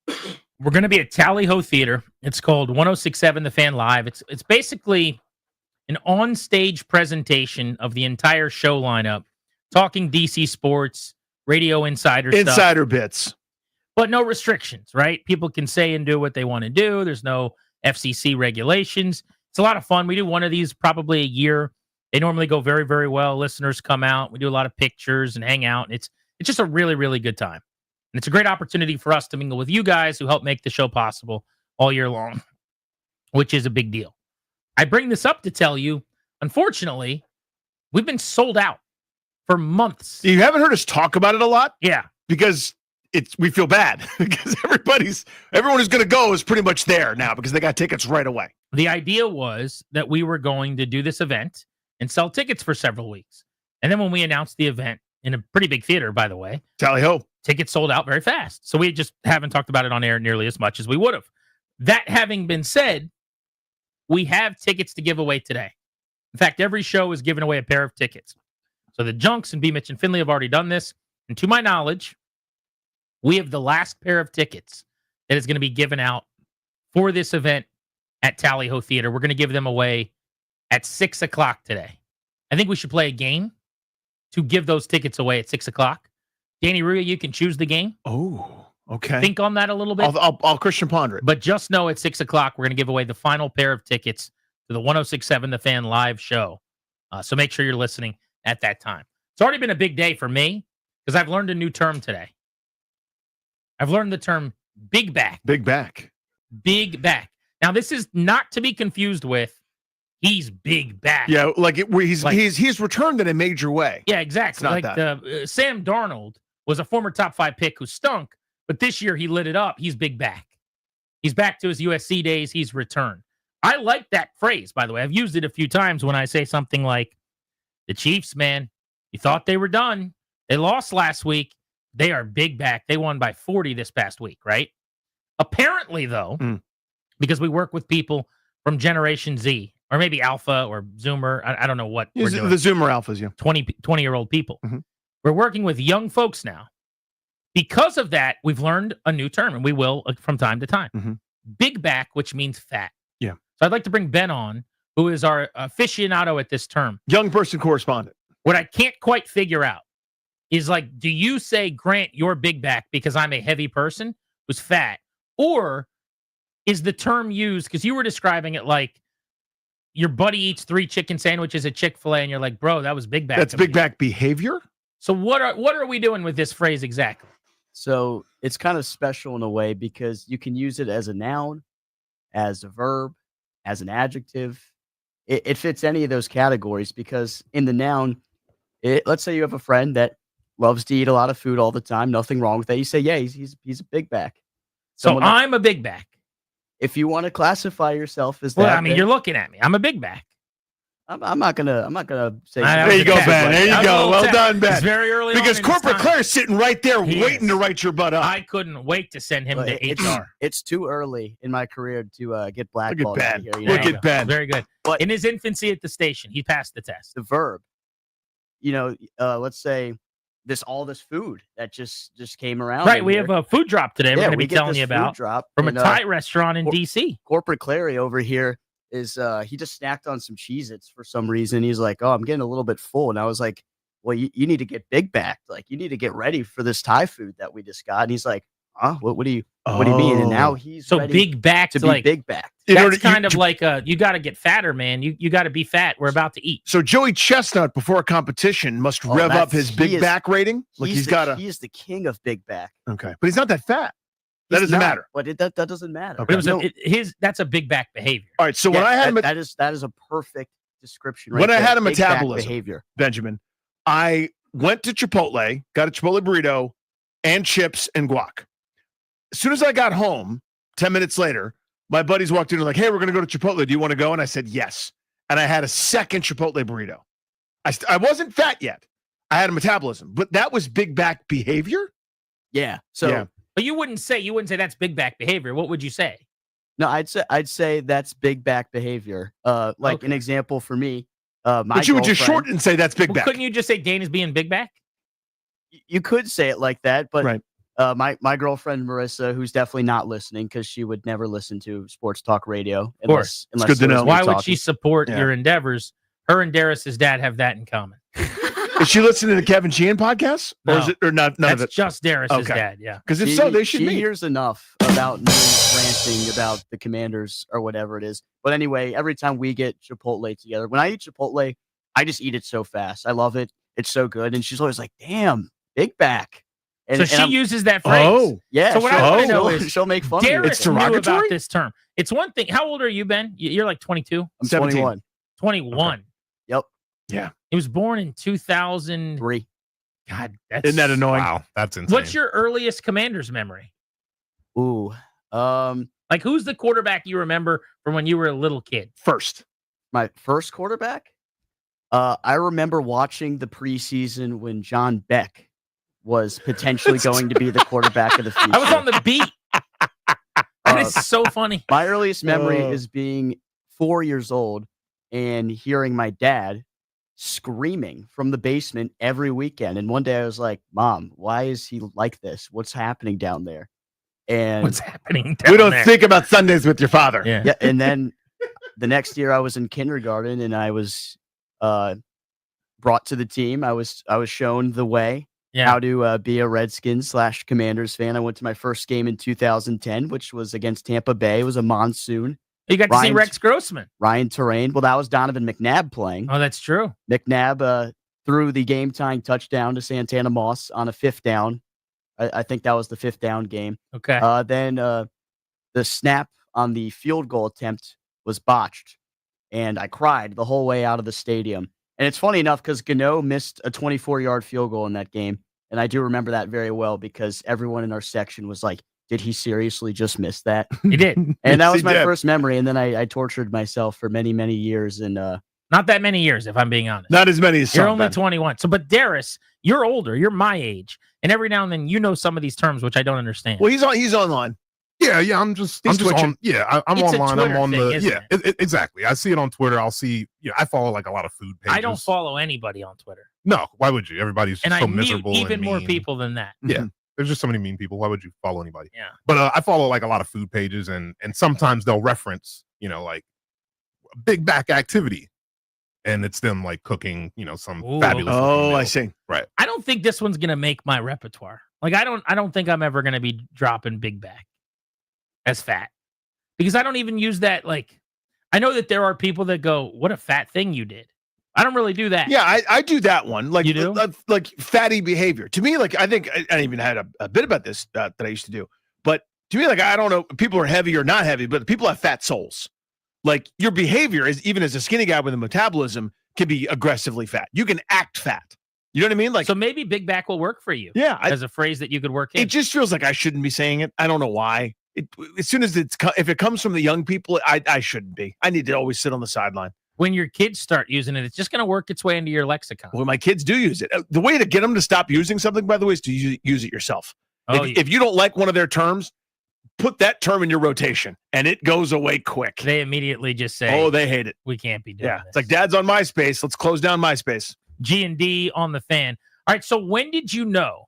We're going to be at Tally Ho Theater. It's called 106.7 The Fan Live. It's basically an on-stage presentation of the entire show lineup, talking DC sports, radio insider stuff, bits, but no restrictions, right? People can say and do what they want to do. There's no FCC regulations. It's a lot of fun. We do one of these probably a year. They normally go very, very well. Listeners come out. We do a lot of pictures and hang out. It's just a really, really good time. And it's a great opportunity for us to mingle with you guys who help make the show possible all year long, which is a big deal. I bring this up to tell you, unfortunately, we've been sold out for months. You haven't heard us talk about it a lot? Yeah. Because we feel bad because everyone who's going to go is pretty much there now because they got tickets right away. The idea was that we were going to do this event and sell tickets for several weeks. And then when we announced the event in a pretty big theater, by the way, Tally Ho, tickets sold out very fast. So we just haven't talked about it on air nearly as much as we would have. That having been said, we have tickets to give away today. In fact, every show is giving away a pair of tickets. So the Junks and B. Mitch and Finley have already done this. And to my knowledge, we have the last pair of tickets that is going to be given out for this event at Tally Ho Theater. We're going to give them away at 6 o'clock today. I think we should play a game to give those tickets away at 6 o'clock. Danny Rua, you can choose the game. Oh, okay. Think on that a little bit. I'll Christian ponder it. But just know at 6 o'clock, we're going to give away the final pair of tickets to the 106.7 The Fan live show. So make sure you're listening at that time. It's already been a big day for me because I've learned a new term today. I've learned the term big back. Big back. Big back. Now, this is not to be confused with he's big back. Yeah, he's returned in a major way. Yeah, exactly. It's not that. Sam Darnold was a former top 5 pick who stunk, but this year he lit it up. He's big back. He's back to his USC days. He's returned. I like that phrase, by the way. I've used it a few times when I say something like, the Chiefs, man, you thought they were done. They lost last week. They are big back. They won by 40 this past week, right? Apparently, though, because we work with people from Generation Z, or maybe Alpha or Zoomer. I don't know what we're doing. The Zoomer Alphas, yeah. 20-year-old people. We're working with young folks now Because of that, we've learned a new term, and we will from time to time. Mm-hmm. Big back, which means fat. Yeah. So I'd like to bring Ben on, who is our aficionado at this term. Young person correspondent. What I can't quite figure out is like, do you say, Grant, you're big back because I'm a heavy person who's fat? Or is the term used, because you were describing it like your buddy eats 3 chicken sandwiches at Chick-fil-A and you're like, bro, that was big back. That's big back behavior? So what are we doing with this phrase exactly? So it's kind of special in a way because you can use it as a noun, as a verb, as an adjective. It fits any of those categories because in the noun, let's say you have a friend that loves to eat a lot of food all the time. Nothing wrong with that. You say, yeah, he's a big back. So I'm a big back. If you want to classify yourself as Well, that, I mean, you're looking at me. I'm a big back. I'm not gonna say. There you go, Ben. There you go. Well done, Ben. It's very early because on Corporate Claire's sitting right there waiting to write your butt up. I couldn't wait to send him to HR. It's too early in my career to get blackballed. Look at Ben. Here, Look at Ben. Very good. But in his infancy at the station, he passed the test. The verb. Let's say all this food that just came around. Right, we have a food drop today. We're going to be telling you about drop from a Thai restaurant in DC. Corporate Clary over here is he just snacked on some Cheez-Its for some reason. He's like, oh, I'm getting a little bit full. And I was like, well, you need to get big backed. Like, you need to get ready for this Thai food that we just got. And he's like, huh? What do you mean? And now he's so ready big backed to be like big backed. That's kind of like you got to get fatter, man. You got to be fat. We're about to eat. So Joey Chestnut before a competition must rev up his big back rating. Like he is the king of big back. Okay, but he's not that fat. That doesn't matter. But that doesn't matter. Okay. That's a big back behavior. All right. So when I had that is a perfect description. When I had a big back metabolism, behavior, Benjamin, I went to Chipotle, got a Chipotle burrito, and chips and guac. As soon as I got home, 10 minutes later, my buddies walked in and were like, hey, we're going to go to Chipotle. Do you want to go? And I said, yes. And I had a second Chipotle burrito. I wasn't fat yet. I had a metabolism, but that was big back behavior. Yeah. So, but you wouldn't say that's big back behavior. What would you say? No, I'd say that's big back behavior. An example for me, but you would just shorten and say that's big back. Couldn't you just say Dane is being big back? You could say it like that, but right. My girlfriend Marissa, who's definitely not listening because she would never listen to sports talk radio. Of course, it's good to know. Why would she support your endeavors? Her and Darius's dad have that in common. Is she listening to Kevin Sheehan podcasts? No. Or is it or not? None of it. Just Darius's dad. Yeah, because if so, they should. She hears enough about me ranting about the Commanders or whatever it is. But anyway, every time we get Chipotle together, when I eat Chipotle, I just eat it so fast. I love it. It's so good, and she's always like, "Damn, big back." So she uses that phrase. Oh, yeah. So what I want to know is she'll make fun of Darius it. It's derogatory? knew about this term. It's one thing. How old are you, Ben? You're like 22? I'm 21. 21. Okay. Yep. Yeah. He was born in 2003. God, isn't that annoying? Wow, that's insane. What's your earliest Commanders memory? Ooh. Like who's the quarterback you remember from when you were a little kid? My first quarterback? I remember watching the preseason when John Beck was potentially going to be the quarterback of the future. I was on the beat. That is so funny. My earliest memory is being 4 years old and hearing my dad screaming from the basement every weekend. And one day I was like, Mom, why is he like this? What's happening down there? And what's happening down we don't there? think about Sundays with your father. Yeah. And then the next year I was in kindergarten and I was brought to the team. I was shown the way. How to be a Redskins / Commanders fan. I went to my first game in 2010, which was against Tampa Bay. It was a monsoon. You got to see Rex Grossman. Ryan Terrain. Well, that was Donovan McNabb playing. Oh, that's true. McNabb threw the game-tying touchdown to Santana Moss on a 5th down. I think that was the 5th down game. Okay. Then the snap on the field goal attempt was botched, and I cried the whole way out of the stadium. And it's funny enough because Gano missed a 24-yard field goal in that game. And I do remember that very well because everyone in our section was like, did he seriously just miss that? He did. And that was my first memory. And then I tortured myself for many, many years. And not that many years, if I'm being honest. Not as many as you're some, only Ben. 21. So, but Darius, you're older. You're my age. And every now and then you know some of these terms, which I don't understand. Well, he's online. Yeah, I'm just on. Yeah, I'm It's a online. Twitter I'm on thing, the. isn't Yeah, exactly. I see it on Twitter. I'll see. I follow like a lot of food pages. I don't follow anybody on Twitter. No, why would you? Everybody's And so I mute miserable. even and more mean. people than that. Yeah, There's just so many mean people. Why would you follow anybody? Yeah. But I follow like a lot of food pages, and sometimes they'll reference, like a big back activity, and it's them like cooking, some fabulous. Oh, I meal. see. Right. I don't think this one's gonna make my repertoire. Like I don't think I'm ever gonna be dropping big back as fat, because I don't even use that. Like, I know that there are people that go, "What a fat thing you did." I don't really do that. Yeah, I do that one. Like, You do? like fatty behavior. To me, like, I think I even had a bit about this that I used to do. But to me, like, I don't know, people are heavy or not heavy, but people have fat souls. Like, your behavior is, even as a skinny guy with a metabolism, can be aggressively fat. You can act fat. You know what I mean? Like, So maybe big back will work for you. Yeah, as a phrase that you could work in. it just feels like I shouldn't be saying it. I don't know why. As soon as if it comes from the young people, I shouldn't be. I need to always sit on the sideline. When your kids start using it, it's just going to work its way into your lexicon. Well, my kids do use it. The way to get them to stop using something, by the way, is to use it yourself. Oh, If you don't like one of their terms, put that term in your rotation, and it goes away quick. They immediately just say, "Oh, they hate it. We can't be doing Yeah, this." it's like Dad's on MySpace. Let's close down MySpace." G&D on the Fan. All right, so when did you know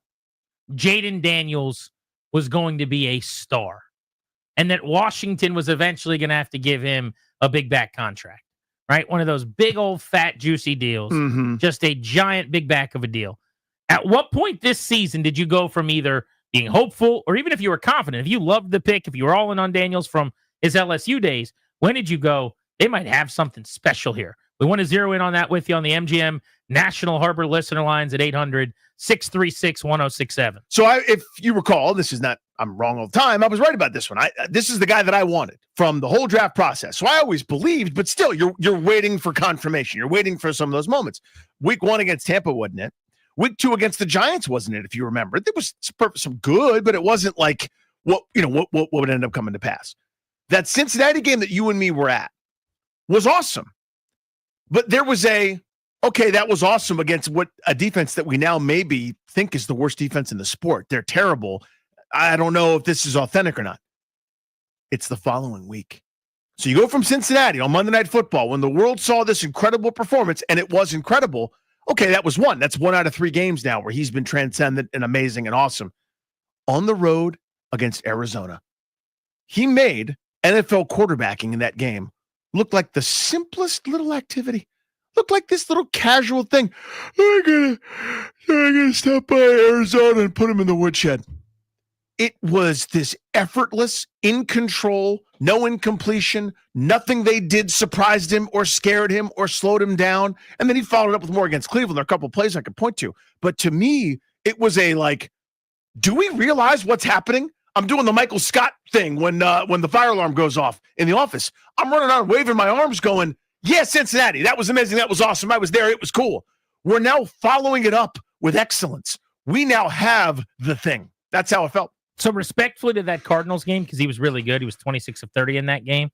Jaden Daniels was going to be a star, and that Washington was eventually going to have to give him a big back contract? Right? One of those big old fat juicy deals. Mm-hmm. Just a giant big back of a deal. At what point this season did you go from either being hopeful, or even if you were confident, if you loved the pick, if you were all in on Daniels from his LSU days, when did you go, they might have something special here? We want to zero in on that with you on the MGM National Harbor listener lines at 800-636-1067. So if you recall, this is not, I'm wrong all the time. I was right about this one. This is the guy that I wanted from the whole draft process. So I always believed, but still, you're waiting for confirmation. You're waiting for some of those moments. Week 1 against Tampa, wasn't it? Week 2 against the Giants, wasn't it? If you remember, it was some good, but it wasn't like what would end up coming to pass. That Cincinnati game that you and me were at was awesome, but there was okay, that was awesome against a defense that we now maybe think is the worst defense in the sport. They're terrible. I don't know if this is authentic or not. It's the following week. So you go from Cincinnati on Monday Night Football when the world saw this incredible performance, and it was incredible. Okay, that was one. That's 1 out of 3 games now where he's been transcendent and amazing and awesome. On the road against Arizona, he made NFL quarterbacking in that game look like the simplest little activity. Looked like this little casual thing. I'm gonna stop by Arizona and put him in the woodshed. It was this effortless, in control, no incompletion. Nothing they did surprised him or scared him or slowed him down. And then he followed up with more against Cleveland. There are a couple of plays I could point to. But to me, it was do we realize what's happening? I'm doing the Michael Scott thing when the fire alarm goes off in the office. I'm running around waving my arms going, yeah, Cincinnati, that was amazing. That was awesome. I was there. It was cool. We're now following it up with excellence. We now have the thing. That's how it felt. So respectfully to that Cardinals game, because he was really good. He was 26 of 30 in that game.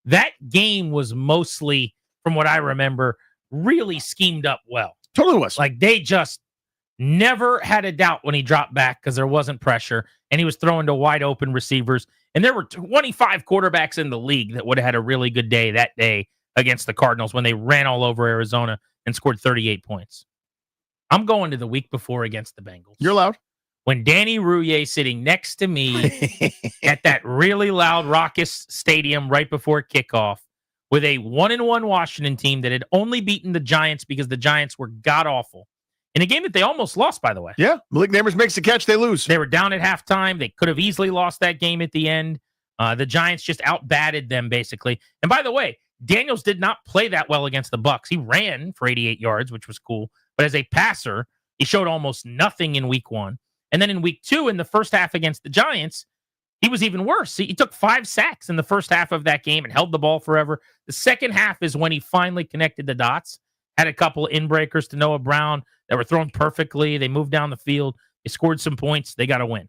That game was mostly, from what I remember, really schemed up well. Totally was. Like they just never had a doubt when he dropped back because there wasn't pressure, and he was throwing to wide open receivers. And there were 25 quarterbacks in the league that would have had a really good day that day against the Cardinals when they ran all over Arizona and scored 38 points. I'm going to the week before against the Bengals. You're allowed. When Danny Rouillet sitting next to me at that really loud, raucous stadium right before kickoff with a 1-1 Washington team that had only beaten the Giants because the Giants were god-awful. In a game that they almost lost, by the way. Yeah, Malik Neighbors makes the catch, they lose. They were down at halftime. They could have easily lost that game at the end. The Giants just outbatted them, basically. And by the way, Daniels did not play that well against the Bucs. He ran for 88 yards, which was cool. But as a passer, he showed almost nothing in week 1. And then in week 2, in the first half against the Giants, he was even worse. He took 5 sacks in the first half of that game and held the ball forever. The second half is when he finally connected the dots, had a couple of inbreakers to Noah Brown that were thrown perfectly. They moved down the field. They scored some points. They got a win.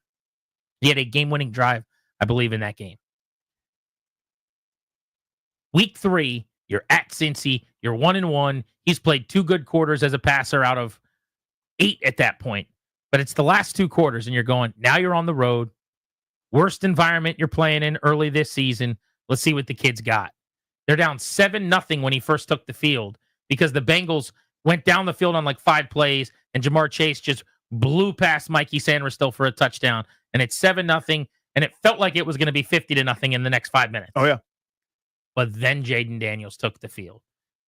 He had a game-winning drive, I believe, in that game. Week 3, you're at Cincy. You're 1-1. He's played 2 good quarters as a passer out of 8 at that point. But it's the last 2 quarters, and you're going, now you're on the road. Worst environment you're playing in early this season. Let's see what the kids got. They're down 7-0 when he first took the field because the Bengals went down the field on like 5 plays, and Jamar Chase just blew past Mikey Sanders for a touchdown, and it's 7-0, and it felt like it was going to be 50-0 in the next 5 minutes. Oh, yeah. But then Jaden Daniels took the field,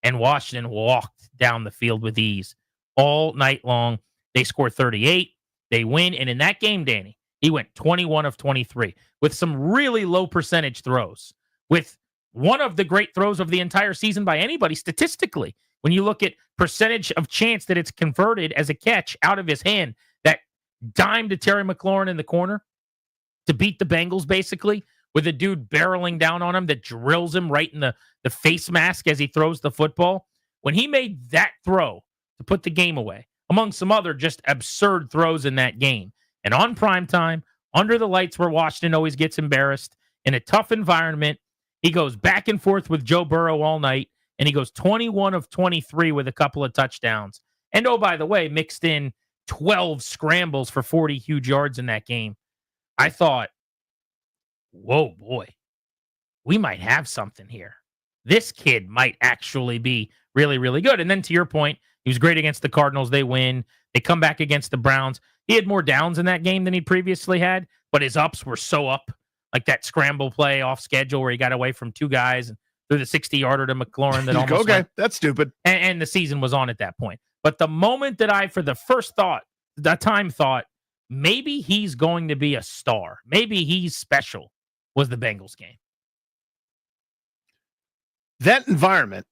and Washington walked down the field with ease all night long. They scored 38. They win, and in that game, Danny, he went 21 of 23 with some really low percentage throws, with one of the great throws of the entire season by anybody statistically. When you look at percentage of chance that it's converted as a catch out of his hand, that dime to Terry McLaurin in the corner to beat the Bengals, basically, with a dude barreling down on him that drills him right in the face mask as he throws the football. When he made that throw to put the game away, among some other just absurd throws in that game, and on prime time, under the lights where Washington always gets embarrassed, in a tough environment, he goes back and forth with Joe Burrow all night, and he goes 21 of 23 with a couple of touchdowns. And oh, by the way, mixed in 12 scrambles for 40 huge yards in that game. I thought, whoa, boy, we might have something here. This kid might actually be really, really good. And then to your point, he was great against the Cardinals. They win. They come back against the Browns. He had more downs in that game than he previously had, but his ups were so up, like that scramble play off schedule where he got away from two guys and threw the 60-yarder to McLaurin that almost okay, went. that's stupid. And the season was on at that point. But the moment that I, for the first time thought, maybe he's going to be a star, maybe he's special, was the Bengals game. That environment,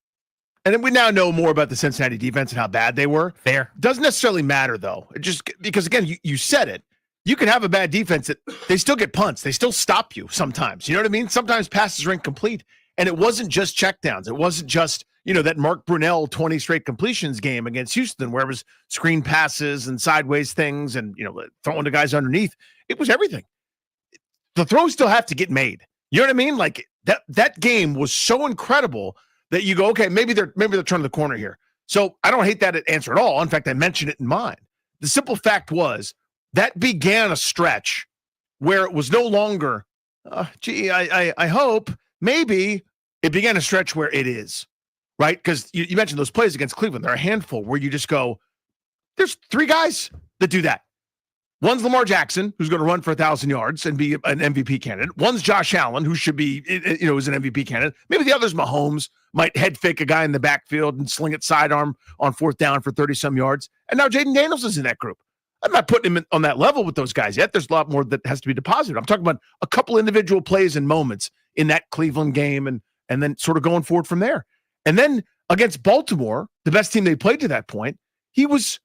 and we now know more about the Cincinnati defense and how bad they were. Fair. Doesn't necessarily matter, though. It just because, again, you said it. You can have a bad defense that they still get punts. They still stop you sometimes. You know what I mean? Sometimes passes are incomplete. And it wasn't just checkdowns. It wasn't just, that Mark Brunell 20 straight completions game against Houston where it was screen passes and sideways things and, throwing the guys underneath. It was everything. The throws still have to get made. You know what I mean? Like that game was so incredible that you go, okay, maybe they're turning the corner here. So I don't hate that answer at all. In fact, I mentioned it in mine. The simple fact was that began a stretch where it was no longer, I hope, maybe. It began a stretch where it is, right? Because you mentioned those plays against Cleveland. They're a handful where you just go, there's three guys that do that. One's Lamar Jackson, who's going to run for 1,000 yards and be an MVP candidate. One's Josh Allen, who should be, is an MVP candidate. Maybe the other's Mahomes, might head fake a guy in the backfield and sling it sidearm on fourth down for 30-some yards. And now Jaden Daniels is in that group. I'm not putting him on that level with those guys yet. There's a lot more that has to be deposited. I'm talking about a couple individual plays and moments in that Cleveland game and then sort of going forward from there. And then against Baltimore, the best team they played to that point, he was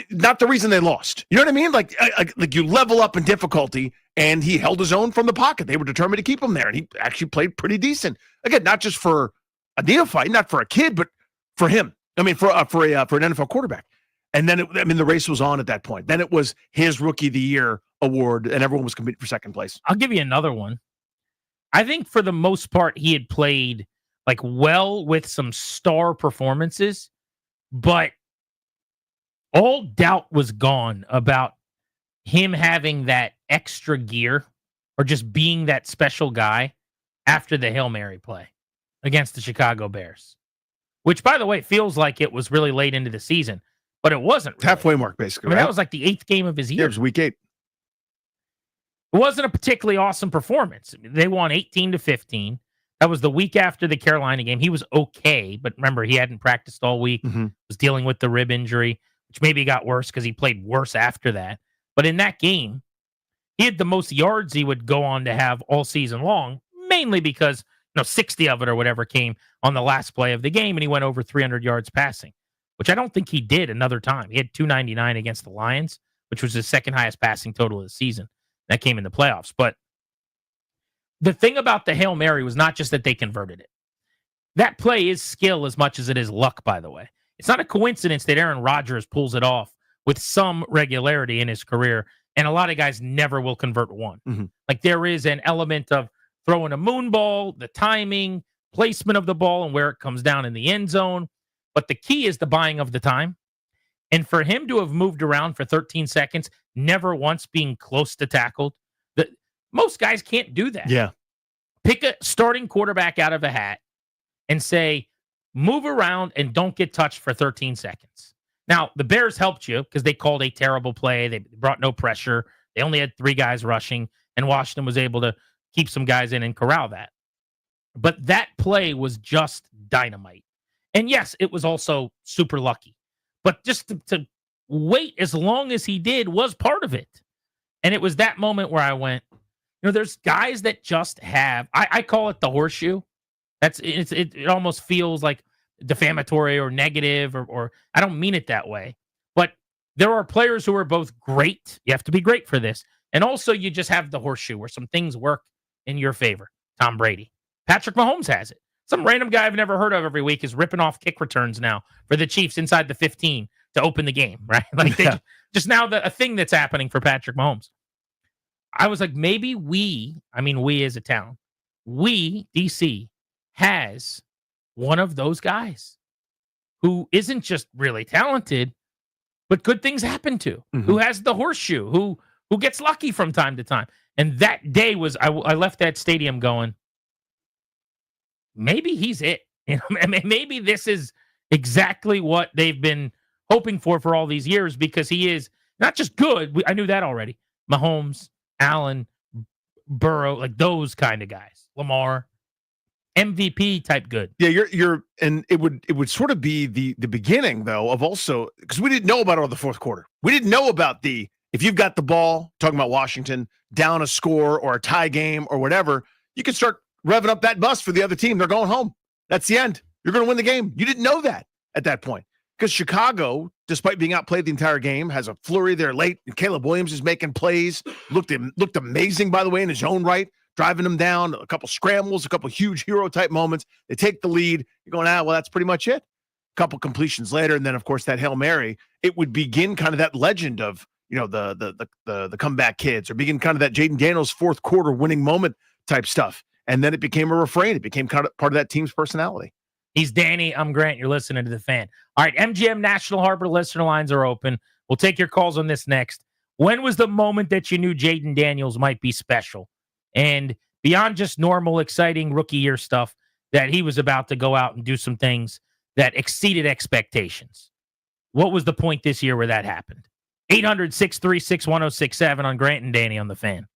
not the reason they lost. You know what I mean? Like you level up in difficulty, and he held his own from the pocket. They were determined to keep him there, and he actually played pretty decent. Again, not just for a neophyte, not for a kid, but for him. I mean, for an NFL quarterback. And then, the race was on at that point. Then it was his Rookie of the Year award, and everyone was competing for second place. I'll give you another one. I think for the most part, he had played well with some star performances, but all doubt was gone about him having that extra gear or just being that special guy after the Hail Mary play against the Chicago Bears, which, by the way, feels like it was really late into the season, but it wasn't. Really. Halfway mark, basically. That was like the 8th game of his year. Yeah, it was week 8. It wasn't a particularly awesome performance. They won 18-15. That was the week after the Carolina game. He was okay, but remember, he hadn't practiced all week. Was dealing with the rib injury, which maybe got worse because he played worse after that. But in that game, he had the most yards he would go on to have all season long, mainly because 60 of it or whatever came on the last play of the game, and he went over 300 yards passing, which I don't think he did another time. He had 299 against the Lions, which was his second highest passing total of the season. That came in the playoffs. But the thing about the Hail Mary was not just that they converted it. That play is skill as much as it is luck, by the way. It's not a coincidence that Aaron Rodgers pulls it off with some regularity in his career, and a lot of guys never will convert one. Like there is an element of throwing a moon ball, the timing, placement of the ball, and where it comes down in the end zone. But the key is the buying of the time. And for him to have moved around for 13 seconds, never once being close to tackled, most guys can't do that. Yeah. Pick a starting quarterback out of a hat and say, move around and don't get touched for 13 seconds. Now, the Bears helped you because they called a terrible play. They brought no pressure. They only had 3 guys rushing, and Washington was able to keep some guys in and corral that. But that play was just dynamite. And yes, it was also super lucky. But just to wait as long as he did was part of it. And it was that moment where I went, there's guys that just have, I call it the horseshoe. It almost feels like defamatory or negative, or I don't mean it that way. But there are players who are both great. You have to be great for this. And also you just have the horseshoe where some things work in your favor. Tom Brady. Patrick Mahomes has it. Some random guy I've never heard of every week is ripping off kick returns now for the Chiefs inside the 15 to open the game, right? Like just now a thing that's happening for Patrick Mahomes. I was like, maybe we as a town, DC, has one of those guys who isn't just really talented, but good things happen to, who has the horseshoe, who gets lucky from time to time. And that day was, I left that stadium going, maybe he's it. Maybe this is exactly what they've been hoping for all these years, because he is not just good. I knew that already. Mahomes, Allen, Burrow, like those kind of guys. Lamar, MVP type good. Yeah, you're and it would sort of be the beginning though of also, because we didn't know about all the fourth quarter. We didn't know about if you've got the ball, talking about Washington, down a score or a tie game or whatever, you can start revving up that bus for the other team. They're going home. That's the end. You're going to win the game. You didn't know that at that point, because Chicago, despite being outplayed the entire game, has a flurry there late. And Caleb Williams is making plays. Looked amazing, by the way, in his own right, driving them down. A couple scrambles, a couple huge hero type moments. They take the lead. You're going, well, that's pretty much it. A couple completions later, and then of course that Hail Mary. It would begin kind of that legend of the comeback kids, or begin kind of that Jaden Daniels fourth quarter winning moment type stuff. And then it became a refrain. It became kind of part of that team's personality. He's Danny. I'm Grant. You're listening to The Fan. All right, MGM National Harbor listener lines are open. We'll take your calls on this next. When was the moment that you knew Jaden Daniels might be special? And beyond just normal, exciting rookie year stuff, that he was about to go out and do some things that exceeded expectations. What was the point this year where that happened? 800-636-1067 on Grant and Danny on The Fan.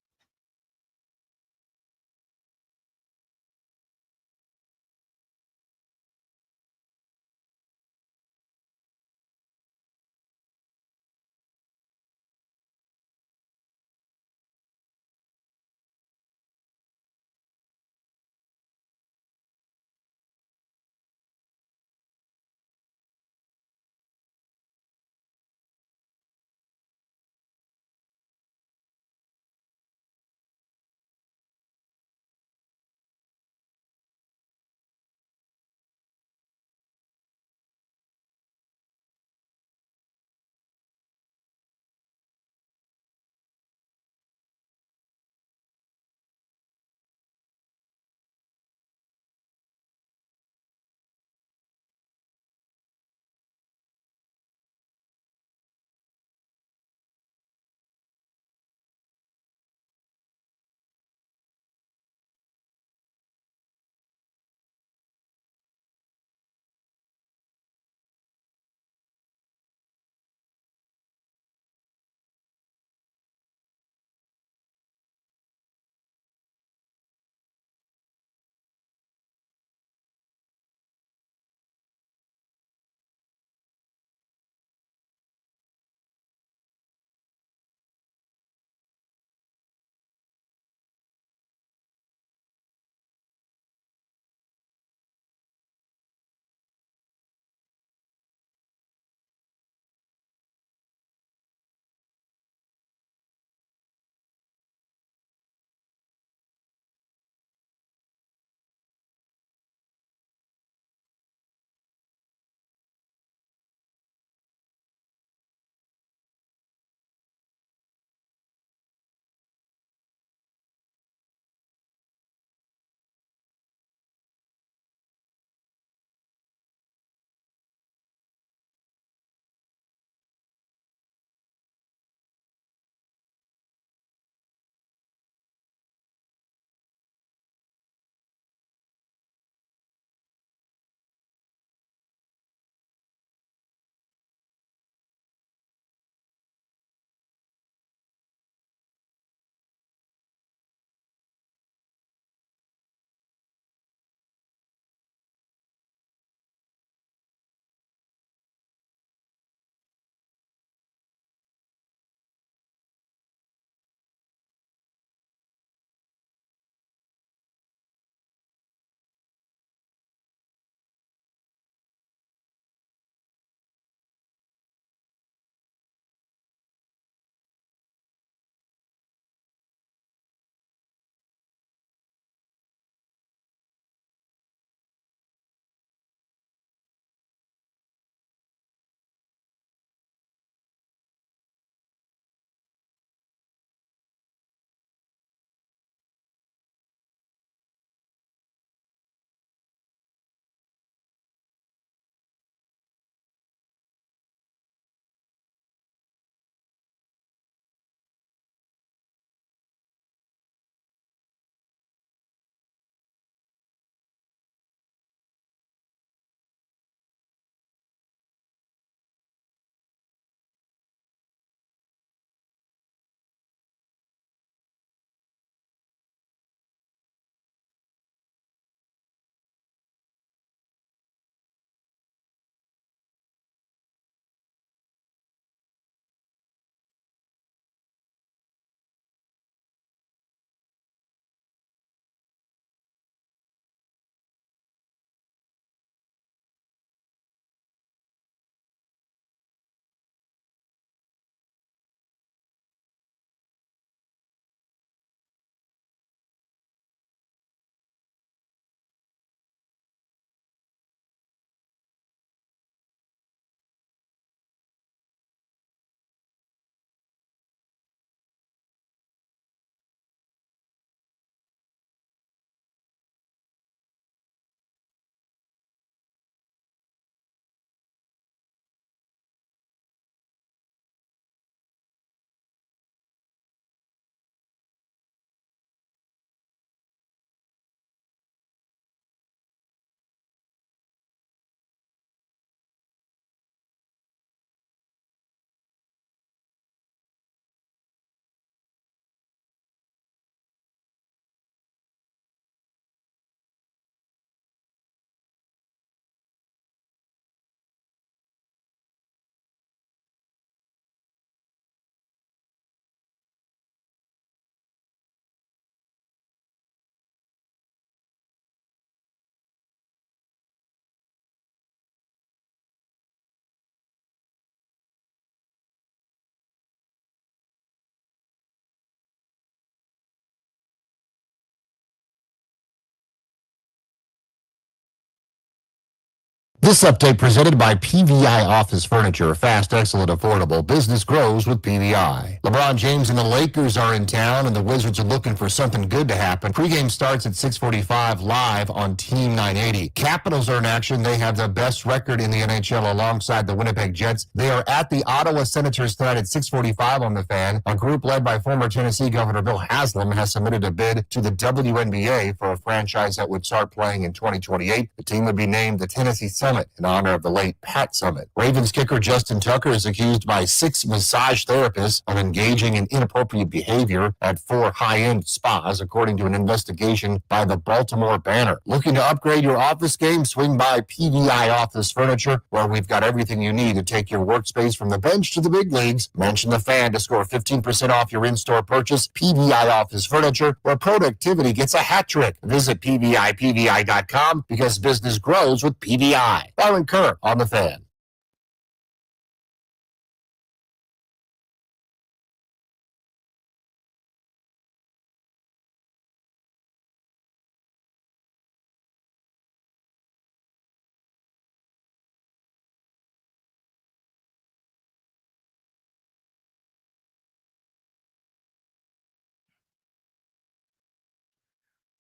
This update presented by PVI Office Furniture. Fast, excellent, affordable. Business grows with PVI. LeBron James and the Lakers are in town, and the Wizards are looking for something good to happen. Pregame starts at 6:45 live on Team 980. Capitals are in action. They have the best record in the NHL alongside the Winnipeg Jets. They are at the Ottawa Senators tonight at 6:45 on the Fan. A group led by former Tennessee Governor Bill Haslam has submitted a bid to the WNBA for a franchise that would start playing in 2028. The team would be named the Tennessee Summit in honor of the late Pat Summit. Ravens kicker Justin Tucker is accused by 6 massage therapists of engaging in inappropriate behavior at 4 high-end spas, according to an investigation by the Baltimore Banter. Looking to upgrade your office game? Swing by PVI Office Furniture, where we've got everything you need to take your workspace from the bench to the big leagues. Mention the Fan to score 15% off your in-store purchase. PVI Office Furniture, where productivity gets a hat trick. Visit PVI.com because business grows with PVI. Byron Kerr on the Fan.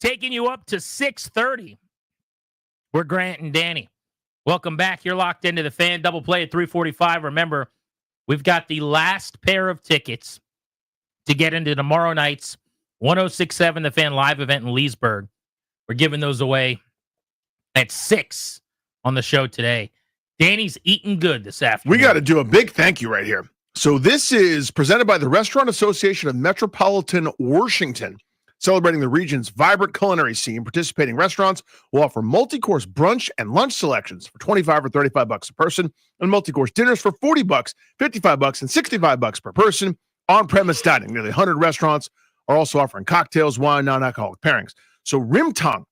Taking you up to 6:30. We're Grant and Danny. Welcome back. You're locked into the Fan. Double play at 3:45. Remember, we've got the last pair of tickets to get into tomorrow night's 106.7 The Fan live event in Leesburg. We're giving those away at 6 on the show today. Danny's eating good this afternoon. We got to do a big thank you right here. So this is presented by the Restaurant Association of Metropolitan Washington. Celebrating the region's vibrant culinary scene, participating restaurants will offer multi-course brunch and lunch selections for $25 or $35 a person, and multi-course dinners for $40, $55, and $65 per person. On-premise dining, nearly 100 restaurants are also offering cocktails, wine, non-alcoholic pairings. So Rim Tongue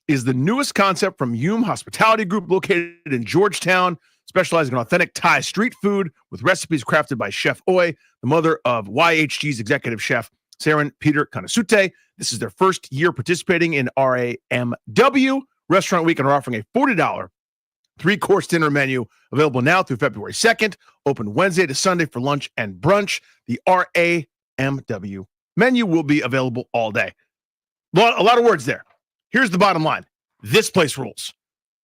is the newest concept from Hume Hospitality Group, located in Georgetown, specializing in authentic Thai street food with recipes crafted by Chef Oi, the mother of YHG's executive chef, Saren Peter Kanasute. This is their first year participating in RAMW Restaurant Week and are offering a $40 3-course dinner menu available now through February 2nd, open Wednesday to Sunday for lunch and brunch. The RAMW menu will be available all day. A lot of words there. Here's the bottom line. This place rules.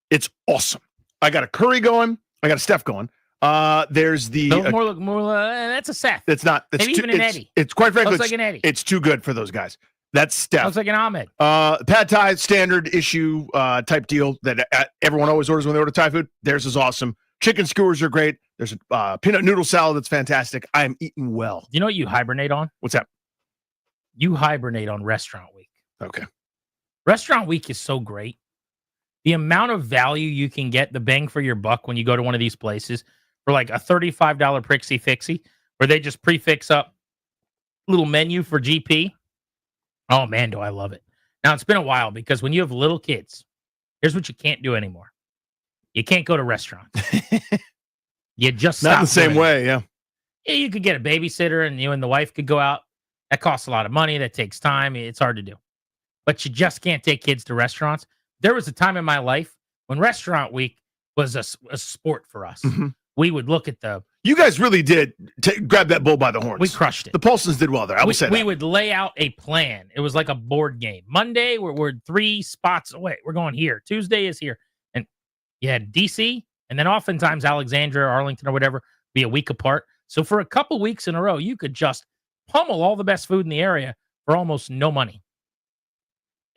It's awesome. I got a curry going. I got a Steph going. There's the that's a Seth. It's not. Maybe even an Eddie. It's quite frankly, Looks like an Eddie. It's too good for those guys. That's Steph. Looks like an Ahmed. Pad Thai standard issue type deal that everyone always orders when they order Thai food. Theirs is awesome. Chicken skewers are great. There's a peanut noodle salad that's fantastic. I am eating well. You know what you hibernate on? What's that? You hibernate on Restaurant Week. Okay. Restaurant Week is so great. The amount of value you can get, the bang for your buck when you go to one of these places for like a $35 Prixie Fixie, where they just prefix up little menu for GP. Oh, man, do I love it. Now, it's been a while because when you have little kids, here's what you can't do anymore. You can't go to restaurants. You just not stop in the same doing way, it. yeah. Yeah, you could get a babysitter and you and the wife could go out. That costs a lot of money. That takes time. It's hard to do. But you just can't take kids to restaurants. There was a time in my life when Restaurant Week was a sport for us. Mm-hmm. We would look at the... You guys really did grab that bull by the horns. We crushed it. The Paulsons did well there. I would say we that. would lay out a plan. It was like a board game. Monday, we're 3 spots away. We're going here. Tuesday is here. And you had DC, and then oftentimes Alexandria, Arlington, or whatever, be a week apart. So for a couple weeks in a row, you could just pummel all the best food in the area for almost no money.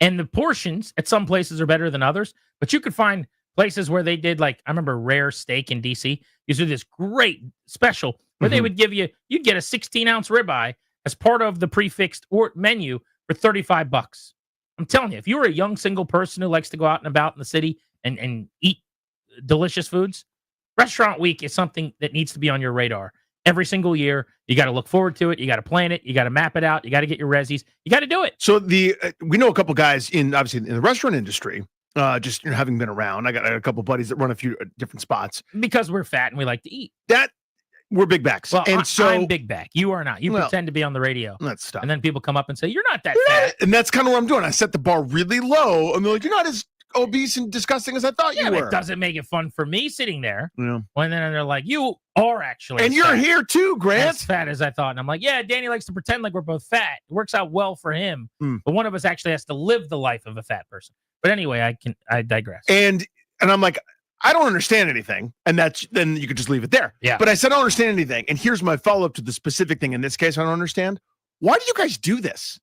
And the portions at some places are better than others, but you could find places where they did, like, I remember Rare Steak in DC. You do this great special where they would give you'd get a 16-ounce ribeye as part of the prefixed menu for $35. I'm telling you, if you were a young single person who likes to go out and about in the city and eat delicious foods, Restaurant Week is something that needs to be on your radar. Every single year, you got to look forward to it. You got to plan it. You got to map it out. You got to get your resis. You got to do it. So we know a couple guys obviously in the restaurant industry. Just having been around, I got a couple buddies that run a few different spots because we're fat and we like to eat. That we're big backs, well, and I'm big back. You are not. You pretend to be on the radio. Let's stop. And then people come up and say, "You're not that fat." And that's kind of what I'm doing. I set the bar really low, and they're like, "You're not as obese and disgusting as I thought you but were. it doesn't make it fun for me sitting there. Yeah. When then they're like, you are actually, And as you're fat- here too, Grant. as fat as I thought. And I'm like, yeah, Danny likes to pretend like we're both fat. It works out well for him, but one of us actually has to live the life of a fat person. But anyway, I digress. And I'm like, I don't understand anything. And then you could just leave it there. Yeah. But I said, I don't understand anything. And here's my follow-up to the specific thing. In this case, I don't understand. Why do you guys do this?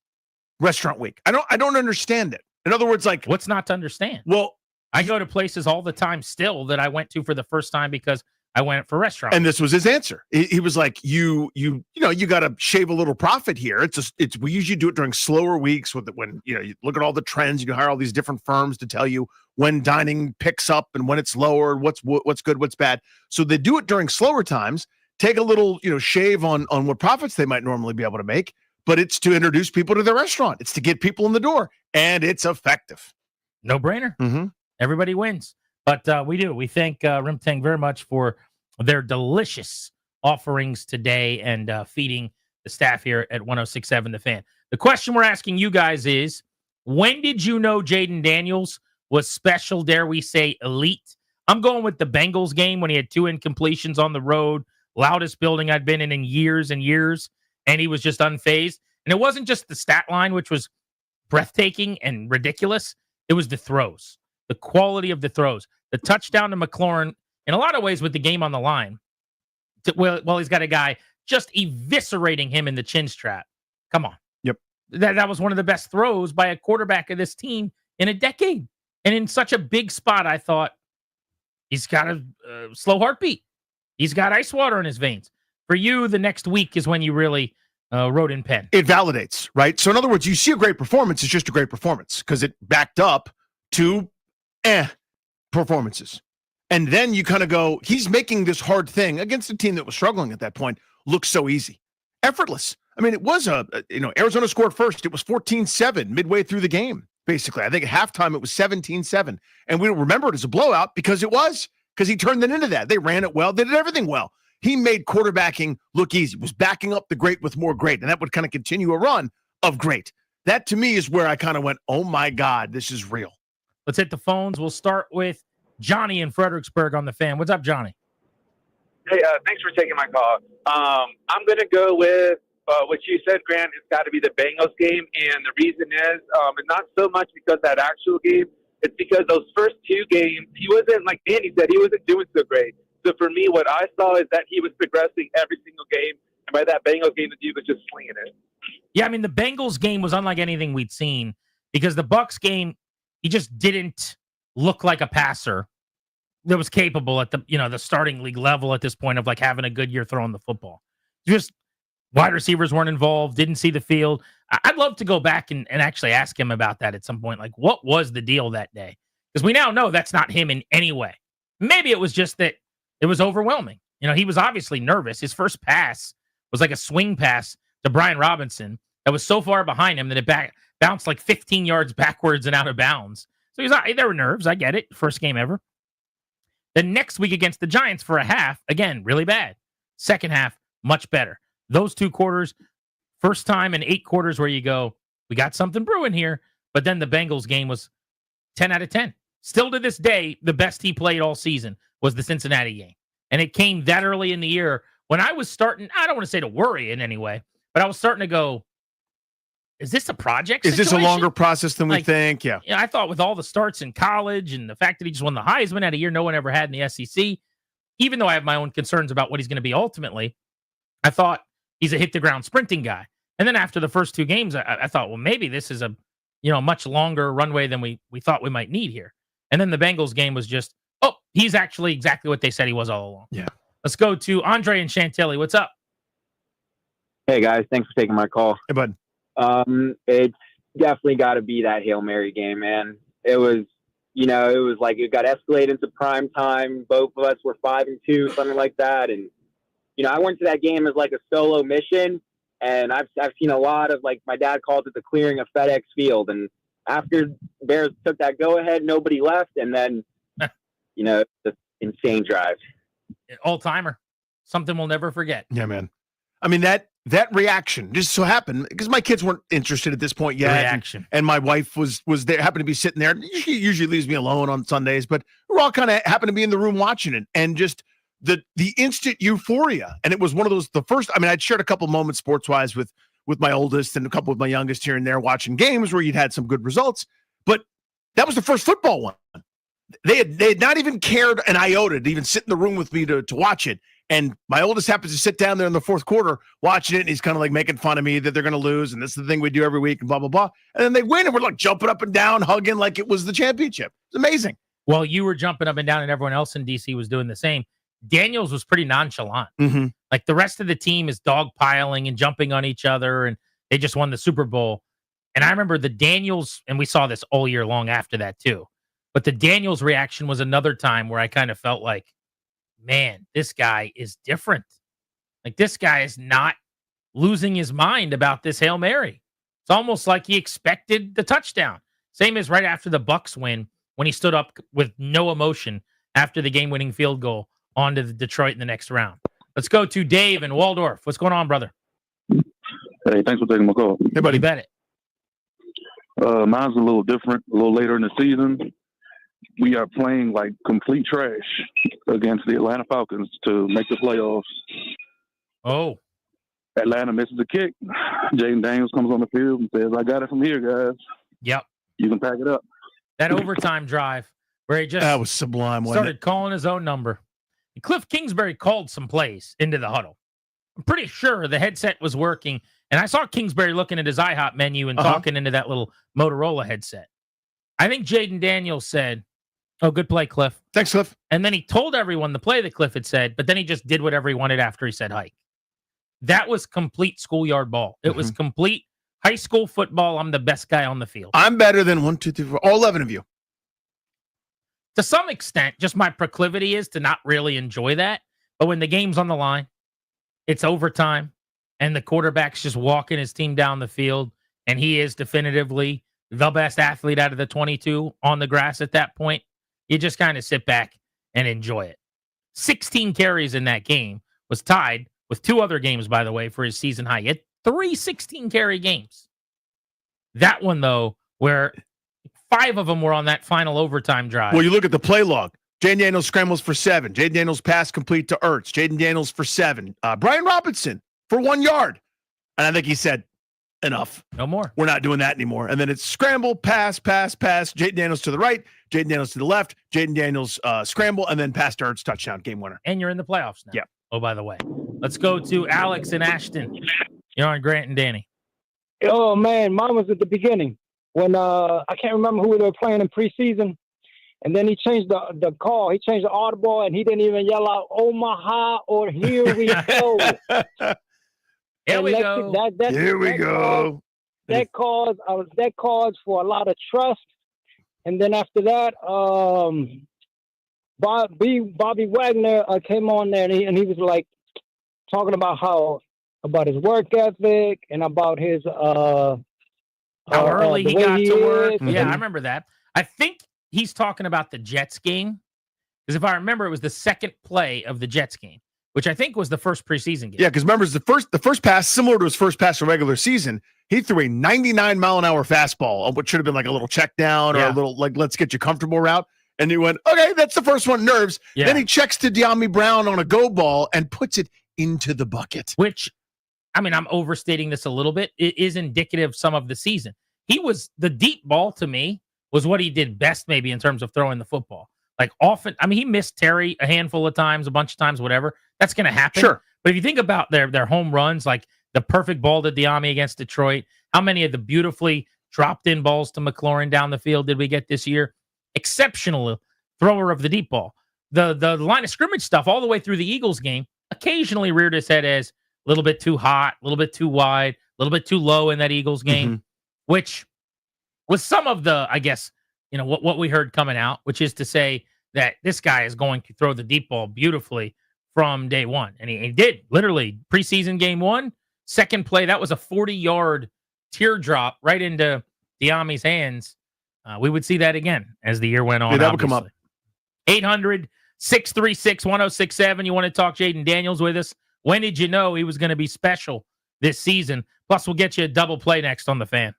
Restaurant week. I don't understand it. In other words, like, what's not to understand? Well, I go to places all the time still that I went to for the first time because I went for restaurant. and this was his answer. He was like, you got to shave a little profit here. We usually do it during slower weeks when you look at all the trends. You can hire all these different firms to tell you when dining picks up and when it's lower, what's good, what's bad. So they do it during slower times, take a little, shave on what profits they might normally be able to make, but it's to introduce people to the restaurant. It's to get people in the door, and it's effective. No brainer. Mm-hmm. Everybody wins. But we thank Rimtang very much for their delicious offerings today and feeding the staff here at 106.7 The Fan. The question we're asking you guys is, when did you know Jaden Daniels was special, dare we say elite? I'm going with the Bengals game when he had 2 incompletions on the road, loudest building I'd been in years and years, and he was just unfazed. And it wasn't just the stat line, which was breathtaking and ridiculous. It was the throws, the quality of the throws, the touchdown to McLaurin, in a lot of ways with the game on the line. Well, he's got a guy just eviscerating him in the chin strap. Come on. Yep. That was one of the best throws by a quarterback of this team in a decade. And in such a big spot, I thought, he's got a slow heartbeat. He's got ice water in his veins. For you, the next week is when you really wrote in pen. It validates, right? So in other words, you see a great performance, it's just a great performance because it backed up to performances. And then you kind of go, he's making this hard thing against a team that was struggling at that point look so easy. Effortless. I mean, it was Arizona scored first. It was 14-7 midway through the game, basically. I think at halftime it was 17-7. And we don't remember it as a blowout because he turned it into that. They ran it well. They did everything well. He made quarterbacking look easy, was backing up the great with more great. And that would kind of continue a run of great. That to me is where I kind of went, oh my God, this is real. Let's hit the phones. We'll start with Johnny in Fredericksburg on The Fan. What's up, Johnny? Hey, thanks for taking my call. I'm going to go with what you said, Grant. It's got to be the Bengals game. And the reason is, and not so much because that actual game, it's because those first 2 games, he wasn't, like Danny said, he wasn't doing so great. So for me, what I saw is that he was progressing every single game. And by that Bengals game, the dude was just slinging it. Yeah, I mean, the Bengals game was unlike anything we'd seen because the Bucs game, he just didn't look like a passer that was capable at the starting league level at this point of like having a good year throwing the football. Just wide receivers weren't involved, didn't see the field. I'd love to go back and actually ask him about that at some point. Like, what was the deal that day? Because we now know that's not him in any way. Maybe it was just that it was overwhelming. He was obviously nervous. His first pass was like a swing pass to Brian Robinson that was so far behind him that it bounced like 15 yards backwards and out of bounds. So there were nerves. I get it. First game ever. The next week against the Giants for a half, again, really bad. Second half, much better. Those 2 quarters, first time in 8 quarters where you go, we got something brewing here. But then the Bengals game was 10 out of 10. Still to this day, the best he played all season was the Cincinnati game. And it came that early in the year when I was starting, I don't want to say to worry in any way, but I was starting to go, is this a project Is this a situation? longer process than we think? Yeah. I thought with all the starts in college and the fact that he just won the Heisman at a year no one ever had in the SEC, even though I have my own concerns about what he's going to be ultimately, I thought he's a hit-the-ground sprinting guy. And then after the first 2 games, I thought, well, maybe this is a much longer runway than we thought we might need here. And then the Bengals game was just, he's actually exactly what they said he was all along. Yeah. Let's go to Andre and Chantilly. What's up? Hey, guys. Thanks for taking my call. Hey, bud. It's definitely got to be that Hail Mary game, man. It was like it got escalated into prime time. Both of us were 5-2, something like that. And, I went to that game as like a solo mission. And I've seen a lot of, like, my dad called it the clearing of FedEx Field. And after Bears took that go-ahead, nobody left. And then, the insane drive. All-timer. Something we'll never forget. Yeah, man. I mean, that that reaction just so happened because my kids weren't interested at this point yet. Reaction. And my wife was there, happened to be sitting there. She usually leaves me alone on Sundays, but we're all kind of happened to be in the room watching it, and just the instant euphoria. And it was one of those, the first, I mean, I'd shared a couple moments sports wise with my oldest and a couple with my youngest here and there watching games where you'd had some good results, but that was the first football one. They had not even cared an iota to even sit in the room with me to watch it. And my oldest happens to sit down there in the fourth quarter watching it, and he's kind of like making fun of me that they're going to lose, and this is the thing we do every week, and blah, blah, blah. And then they win, and we're like jumping up and down, hugging like it was the championship. It's amazing. Well, you were jumping up and down, and everyone else in D.C. was doing the same. Daniels was pretty nonchalant. Mm-hmm. Like the rest of the team is dogpiling and jumping on each other, and they just won the Super Bowl. And I remember the Daniels, and we saw this all year long after that too, but the Daniels reaction was another time where I kind of felt like, man, this guy is different. Like this guy is not losing his mind about this Hail Mary. It's almost like he expected the touchdown. Same as right after the Bucs win when he stood up with no emotion after the game-winning field goal onto the Detroit in the next round. Let's go to Dave in Waldorf. What's going on, brother? Hey, thanks for taking my call. Hey, buddy. You bet it. Mine's a little different, a little later in the season. We are playing like complete trash against the Atlanta Falcons to make the playoffs. Oh. Atlanta misses a kick. Jaden Daniels comes on the field and says, I got it from here, guys. Yep. You can pack it up. That overtime drive where he just that was sublime, wasn't started it? calling his own number. And Cliff Kingsbury called some plays into the huddle. I'm pretty sure the headset was working. And I saw Kingsbury looking at his IHOP menu and talking into that little Motorola headset. I think Jaden Daniels said, oh, good play, Cliff. Thanks, Cliff. And then he told everyone the play that Cliff had said, but then he just did whatever he wanted after he said hike. That was complete schoolyard ball. It was complete high school football. I'm the best guy on the field. I'm better than 1, 2, 3, 4, all 11 of you. To some extent, just my proclivity is to not really enjoy that. But when the game's on the line, it's overtime, and the quarterback's just walking his team down the field, and he is definitively the best athlete out of the 22 on the grass at that point, you just kind of sit back and enjoy it. 16 carries in that game, was tied with 2 other games, by the way, for his season high. He had 3 16-carry games. That one, though, where 5 of them were on that final overtime drive. Well, you look at the play log. Jaden Daniels scrambles for 7. Jaden Daniels pass complete to Ertz. Jaden Daniels for 7. Brian Robinson for 1 yard. And I think he said, enough. No more. We're not doing that anymore. And then it's scramble, pass, pass, pass. Jaden Daniels to the right. Jaden Daniels to the left. Jaden Daniels scramble, and then pass to Ertz, touchdown, game winner. And you're in the playoffs now. Yeah. Oh, by the way. Let's go to Alex and Ashton. You're on Grant and Danny. Oh, man, mine was at the beginning when I can't remember who they were playing in preseason. And then he changed the call. He changed the audible, and he didn't even yell out Omaha or here we go. Here we go. Here we go. That calls for a lot of trust. And then after that, Bobby Wagner came on there, and he was like talking about his work ethic and about his how early he got to work. is. Yeah, I remember that. I think he's talking about the Jets game, because if I remember, it was the second play of the Jets game, which I think was the first preseason game. Yeah, because remember, the first pass, similar to his first pass in regular season, he threw a 99-mile-an-hour fastball on what should have been like a little check down or a little, like, let's get you comfortable route. And he went, okay, that's the first one, nerves. Yeah. Then he checks to De'Ami Brown on a go ball and puts it into the bucket. Which, I mean, I'm overstating this a little bit. It is indicative of some of the season. The deep ball to me was what he did best, maybe, in terms of throwing the football. Like often, I mean, he missed Terry a handful of times, a bunch of times, whatever. That's going to happen. Sure. But if you think about their home runs, like the perfect ball to De'Ami against Detroit, how many of the beautifully dropped in balls to McLaurin down the field did we get this year? Exceptional thrower of the deep ball. The line of scrimmage stuff all the way through the Eagles game occasionally reared his head as a little bit too hot, a little bit too wide, a little bit too low in that Eagles game, which was some of the, I guess, what we heard coming out, which is to say that this guy is going to throw the deep ball beautifully from day one. And he did, literally, preseason game 1, second play, that was a 40-yard teardrop right into De'Ami's hands. We would see that again as the year went on. Yeah, that would come up. 800-636-1067. You want to talk Jaden Daniels with us? When did you know he was going to be special this season. Plus, we'll get you a double play next on the Fan.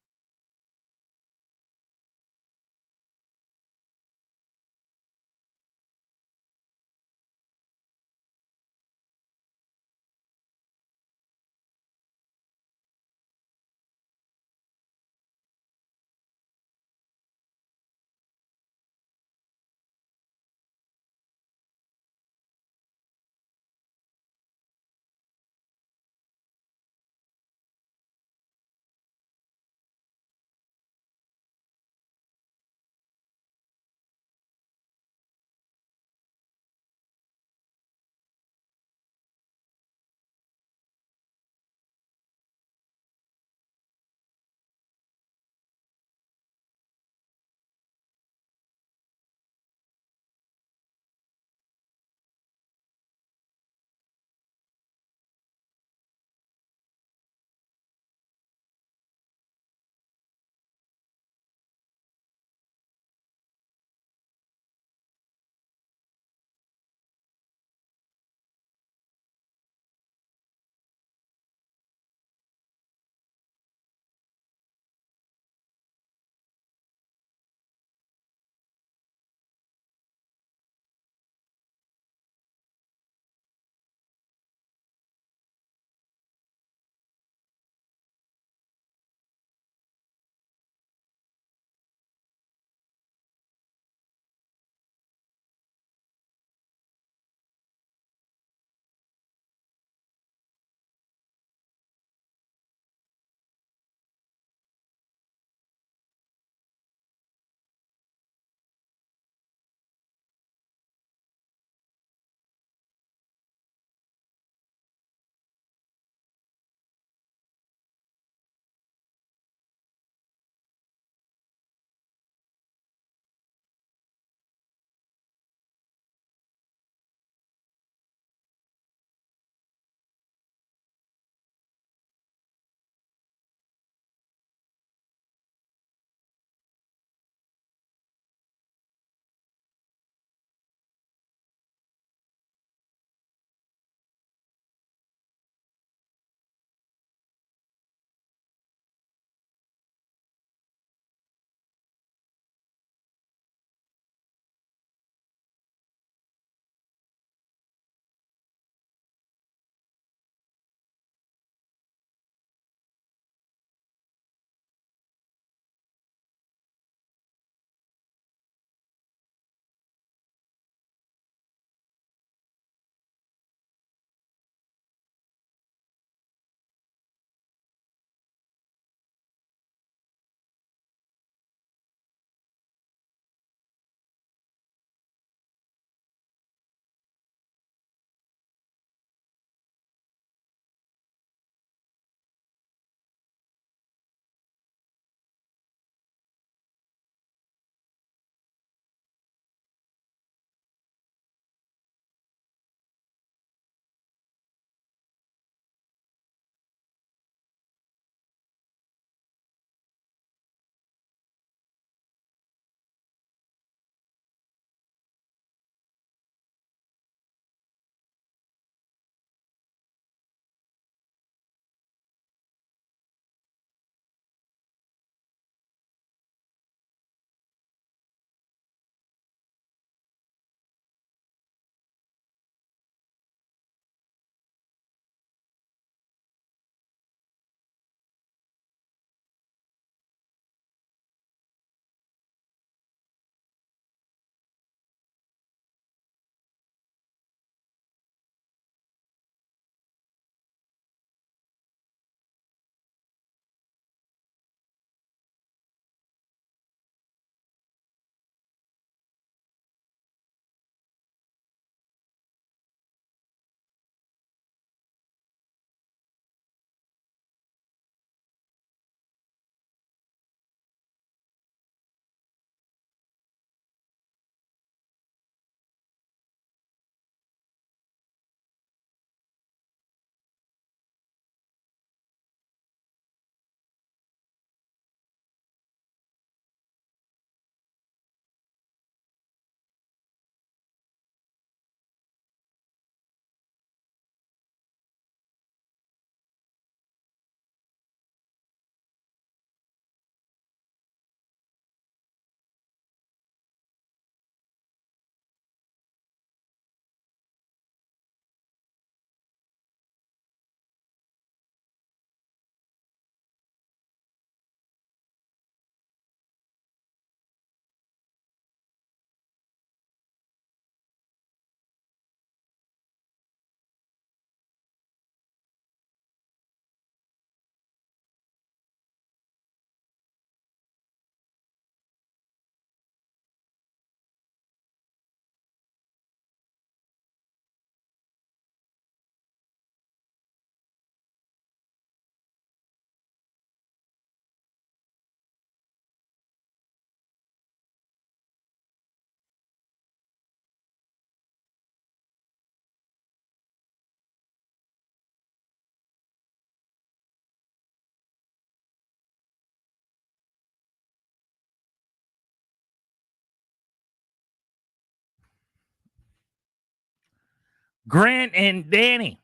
Grant and Danny,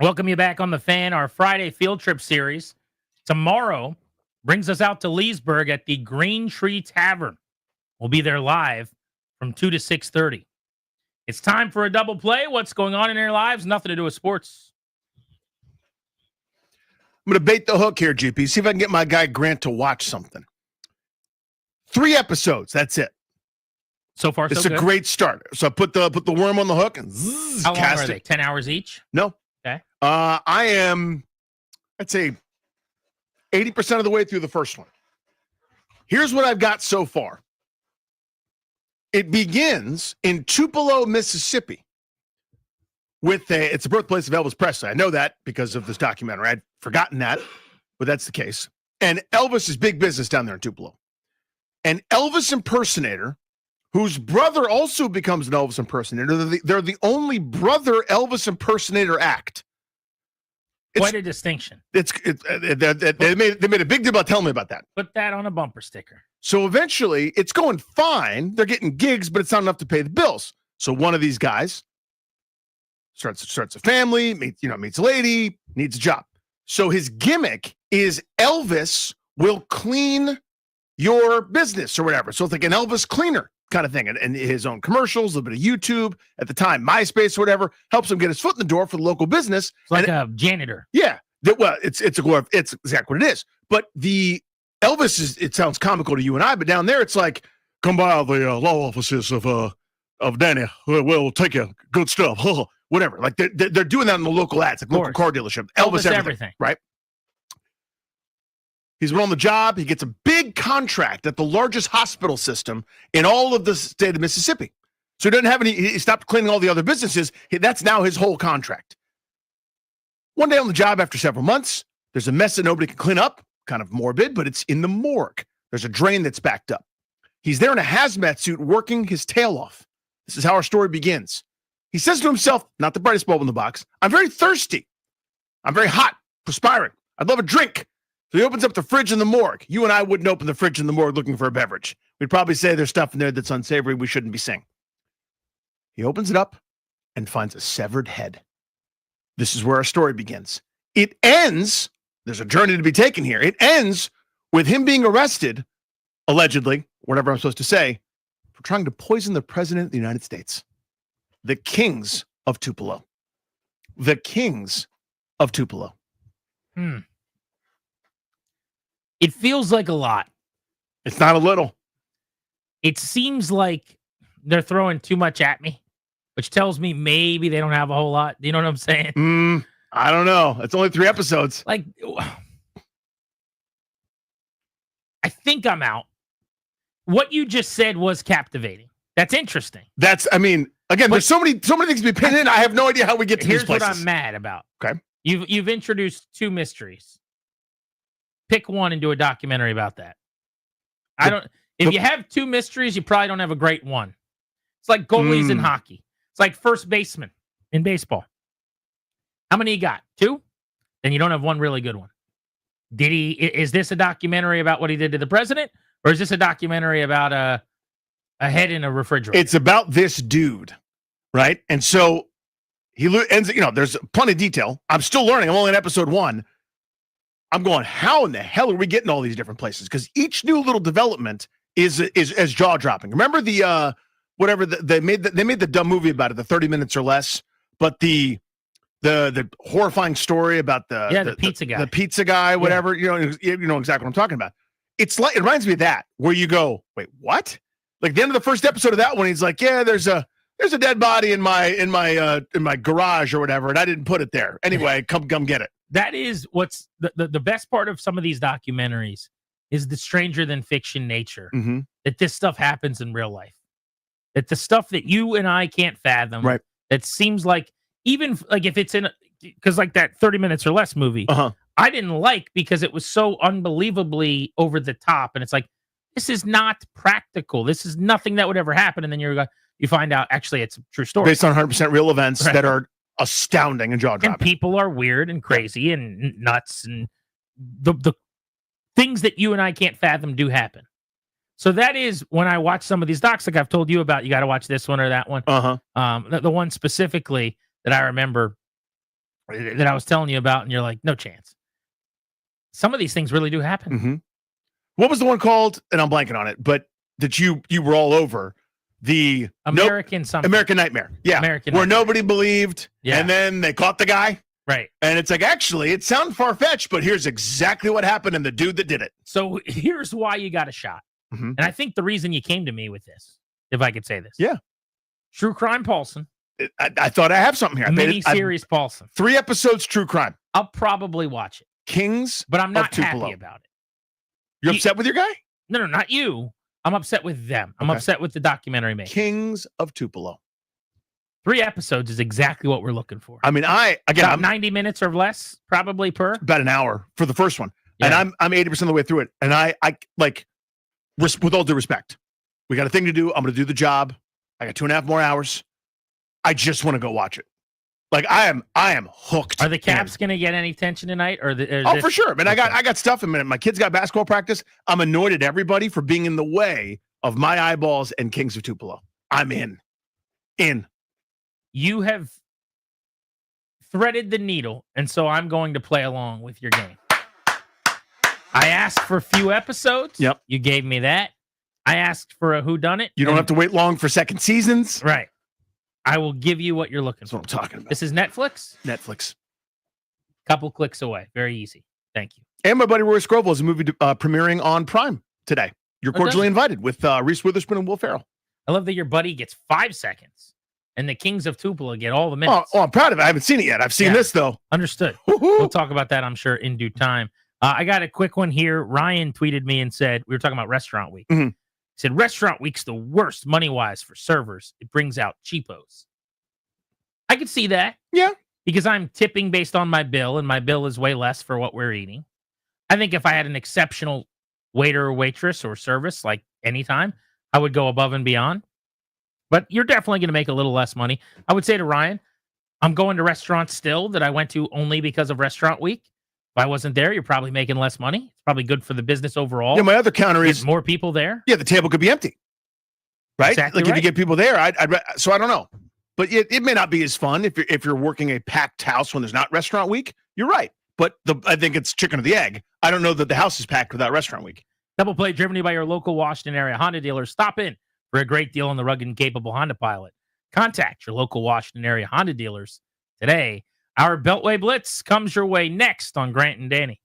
welcome you back on The Fan, our Friday field trip series. Tomorrow brings us out to Leesburg at the Green Tree Tavern. We'll be there live from 2 to 6:30. It's time for a double play. What's going on in their lives? Nothing to do with sports. I'm going to bait the hook here, GP. See if I can get my guy Grant to watch something. 3 episodes. That's it. So far, it's so a good. great start. So I put the worm on the hook and zzz, How long cast are they? it. 10 hours each? No. Okay. I am, I'd say, 80% of the way through the first one. Here's what I've got so far. It begins in Tupelo, Mississippi. It's the birthplace of Elvis Presley. I know that because of this documentary. I'd forgotten that, but that's the case. And Elvis is big business down there in Tupelo. An Elvis impersonator, whose brother also becomes an Elvis impersonator. They're the only brother Elvis impersonator act. Quite a distinction. They made a big deal about telling me about that. Put that on a bumper sticker. So eventually, it's going fine. They're getting gigs, but it's not enough to pay the bills. So one of these guys starts a family, meets a lady, needs a job. So his gimmick is Elvis will clean your business or whatever. So it's like an Elvis cleaner kind of thing. And his own commercials, a little bit of YouTube, at the time, MySpace or whatever, helps him get his foot in the door for the local business. It's like a janitor. Yeah. It's exactly what it is. But the Elvis it sounds comical to you and I, but down there it's like, come by the law offices of Danny. We'll take you good stuff. Whatever. Like they're doing that in the local ads, like local car dealership. Elvis everything. Right? He's been on the job. He gets a big contract at the largest hospital system in all of the state of Mississippi. So he doesn't have any, he stopped cleaning all the other businesses. That's now his whole contract. One day on the job after several months, there's a mess that nobody can clean up. Kind of morbid, but it's in the morgue. There's a drain that's backed up. He's there in a hazmat suit working his tail off. This is how our story begins. He says to himself, not the brightest bulb in the box, I'm very thirsty. I'm very hot, perspiring. I'd love a drink. So he opens up the fridge in the morgue. You and I wouldn't open the fridge in the morgue looking for a beverage. We'd probably say there's stuff in there that's unsavory we shouldn't be seeing. He opens it up and finds a severed head. This is where our story begins. It ends, there's a journey to be taken here. It ends with him being arrested, allegedly, whatever I'm supposed to say, for trying to poison the president of the United States. The kings of Tupelo. The kings of Tupelo. It feels like a lot. It's not a little. It seems like they're throwing too much at me, which tells me maybe they don't have a whole lot. Do you know what I'm saying? I don't know. It's only 3 episodes. Like, I think I'm out. What you just said was captivating. That's interesting. Again, there's so many things to be pinned in. I have no idea how we get to these places. Here's what I'm mad about. Okay. You've introduced 2 mysteries. Pick one and do a documentary about that. If you have 2 mysteries, you probably don't have a great one. It's like goalies in hockey. It's like first baseman in baseball. How many you got? 2? Then you don't have one really good one. Is this a documentary about what he did to the president? Or is this a documentary about a head in a refrigerator? It's about this dude, right? And so he ends, there's plenty of detail. I'm still learning. I'm only in episode 1. I'm going, how in the hell are we getting all these different places? Because each new little development is jaw dropping. Remember they made the dumb movie about it, the 30 minutes or less, but the horrifying story about the pizza guy, the pizza guy, whatever, you know exactly what I'm talking about. It's like, it reminds me of that, where you go, wait, what? Like the end of the first episode of that one, he's like, yeah, there's a dead body in my garage or whatever, and I didn't put it there. Anyway, come get it. That is what's the best part of some of these documentaries is the stranger than fiction nature. Mm-hmm. That this stuff happens in real life. That the stuff that you and I can't fathom. Right. That seems like, even like if it's because like that 30 minutes or less movie, I didn't like because it was so unbelievably over the top. And it's like, this is not practical. This is nothing that would ever happen. And then you find out actually it's a true story. Based on 100% real events that are astounding and jaw-dropping. And people are weird and crazy and nuts, and the things that you and I can't fathom do happen. So that is when I watch some of these docs, like I've told you about, you got to watch this one or that one. The one specifically that I remember that I was telling you about, and you're like, no chance. Some of these things really do happen. What was the one called? And I'm blanking on it, but that you were all over. The American Nightmare. Yeah. American where Nightmare. nobody believed, and then they caught the guy. Right. And it's like, actually, it sounds far-fetched, but here's exactly what happened and the dude that did it. So here's why you got a shot. And I think the reason you came to me with this, if I could say this. Yeah. True Crime Paulson. I thought I have something here. Mini-series Paulson. 3 episodes True Crime. I'll probably watch it. Kings But I'm not of happy Tupelo. about it. You're upset with your guy? No, not you. I'm upset with them. I'm upset with the documentary maker. Kings of Tupelo. 3 episodes is exactly what we're looking for. I mean, About I'm 90 minutes or less, probably per. about an hour for the first one. And I'm 80% of the way through it. And I like, with all due respect, we got a thing to do. I'm going to do the job. I got 2.5 more hours. I just want to go watch it. Like I am hooked. Are the Caps going to get any tension tonight? For sure. Man, I got stuff in a minute. My kids got basketball practice. I'm annoyed at everybody for being in the way of my eyeballs and Kings of Tupelo. I'm in. You have threaded the needle, and so I'm going to play along with your game. I asked for a few episodes. Yep. You gave me that. I asked for a whodunit. You don't have to wait long for second seasons. Right. I will give you what you're looking for. That's what I'm talking about. This is Netflix? Netflix. Couple clicks away. Very easy. Thank you. And my buddy Roy Scroville is a movie premiering on Prime today. You're cordially invited with Reese Witherspoon and Will Ferrell. I love that your buddy gets 5 seconds and the Kings of Tupelo get all the minutes. Oh, I'm proud of it. I haven't seen it yet. I've seen this, though. Understood. We'll talk about that, I'm sure, in due time. I got a quick one here. Ryan tweeted me and said, we were talking about Restaurant Week. He said, Restaurant Week's the worst money-wise for servers. It brings out cheapos. I could see that. Yeah. Because I'm tipping based on my bill, and my bill is way less for what we're eating. I think if I had an exceptional waiter or waitress or service, like anytime, I would go above and beyond. But you're definitely going to make a little less money. I would say to Ryan, I'm going to restaurants still that I went to only because of Restaurant Week. If I wasn't there, you're probably making less money. It's probably good for the business overall. Yeah, my other counter is more people there. Yeah, the table could be empty. Right? Exactly Like if right. you get people there, so I don't know. But it may not be as fun if you're working a packed house when there's not Restaurant Week. You're right. But I think it's chicken or the egg. I don't know that the house is packed without Restaurant Week. Double play driven to you by your local Washington area Honda dealers. Stop in for a great deal on the rugged and capable Honda Pilot. Contact your local Washington area Honda dealers today. Our Beltway Blitz comes your way next on Grant and Danny.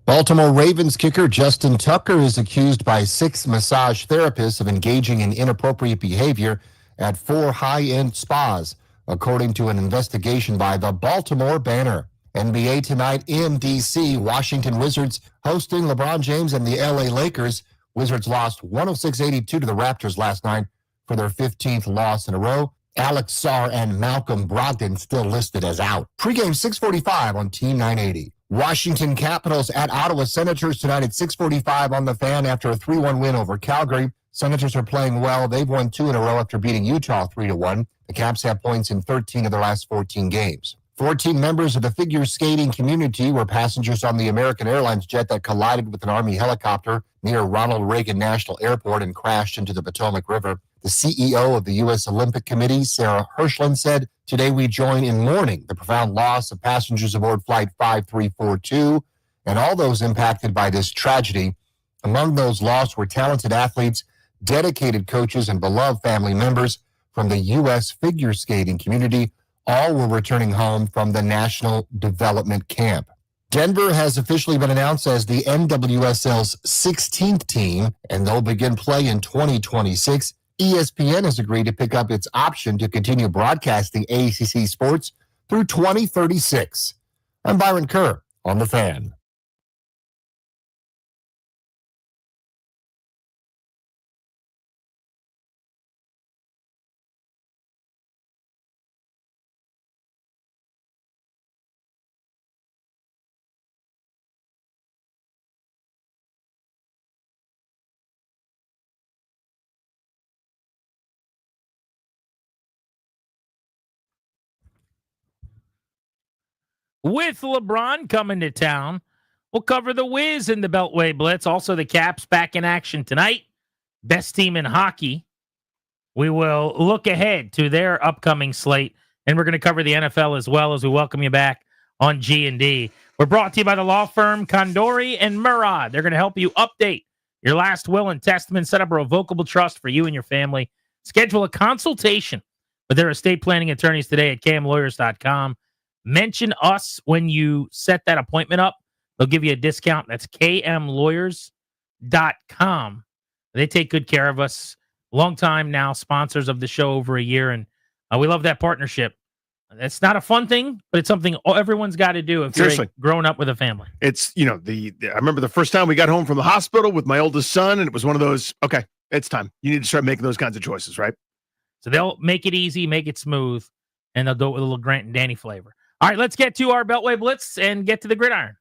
Baltimore Ravens kicker Justin Tucker is accused by 6 massage therapists of engaging in inappropriate behavior at 4 high-end spas, according to an investigation by the Baltimore Banner. NBA tonight in D.C., Washington Wizards hosting LeBron James and the L.A. Lakers. Wizards lost 106-82 to the Raptors last night for their 15th loss in a row. Alex Sarr and Malcolm Brogdon still listed as out. Pregame 6:45 on Team 980. Washington Capitals at Ottawa Senators tonight at 6:45 on the Fan after a 3-1 win over Calgary. Senators are playing well. They've won 2 in a row after beating Utah 3-1. The Caps have points in 13 of their last 14 games. 14 members of the figure skating community were passengers on the American Airlines jet that collided with an Army helicopter near Ronald Reagan National Airport and crashed into the Potomac River. The CEO of the U.S. Olympic Committee, Sarah Hirschland, said, "Today we join in mourning the profound loss of passengers aboard Flight 5342 and all those impacted by this tragedy. Among those lost were talented athletes, dedicated coaches, and beloved family members from the U.S. figure skating community. All were returning home from the National Development Camp." Denver has officially been announced as the NWSL's 16th team, and they'll begin play in 2026. ESPN has agreed to pick up its option to continue broadcasting ACC sports through 2036. I'm Byron Kerr on The Fan. With LeBron coming to town, we'll cover the Wiz in the Beltway Blitz. Also, the Caps back in action tonight. Best team in hockey. We will look ahead to their upcoming slate, and we're going to cover the NFL as well as we welcome you back on G&D. We're brought to you by the law firm Condori and Murad. They're going to help you update your last will and testament, set up a revocable trust for you and your family. Schedule a consultation with their estate planning attorneys today at kmlawyers.com. Mention us when you set that appointment up. They'll give you a discount. That's kmlawyers.com. They take good care of us. Long time now, sponsors of the show, over a year, and we love that partnership. It's not a fun thing, but it's something everyone's got to do if you're growing up with a family. It's, I remember the first time we got home from the hospital with my oldest son, and it was one of those, okay, it's time. You need to start making those kinds of choices, right? So they'll make it easy, make it smooth, and they'll do it with a little Grant and Danny flavor. All right, let's get to our Beltway Blitz and get to the gridiron.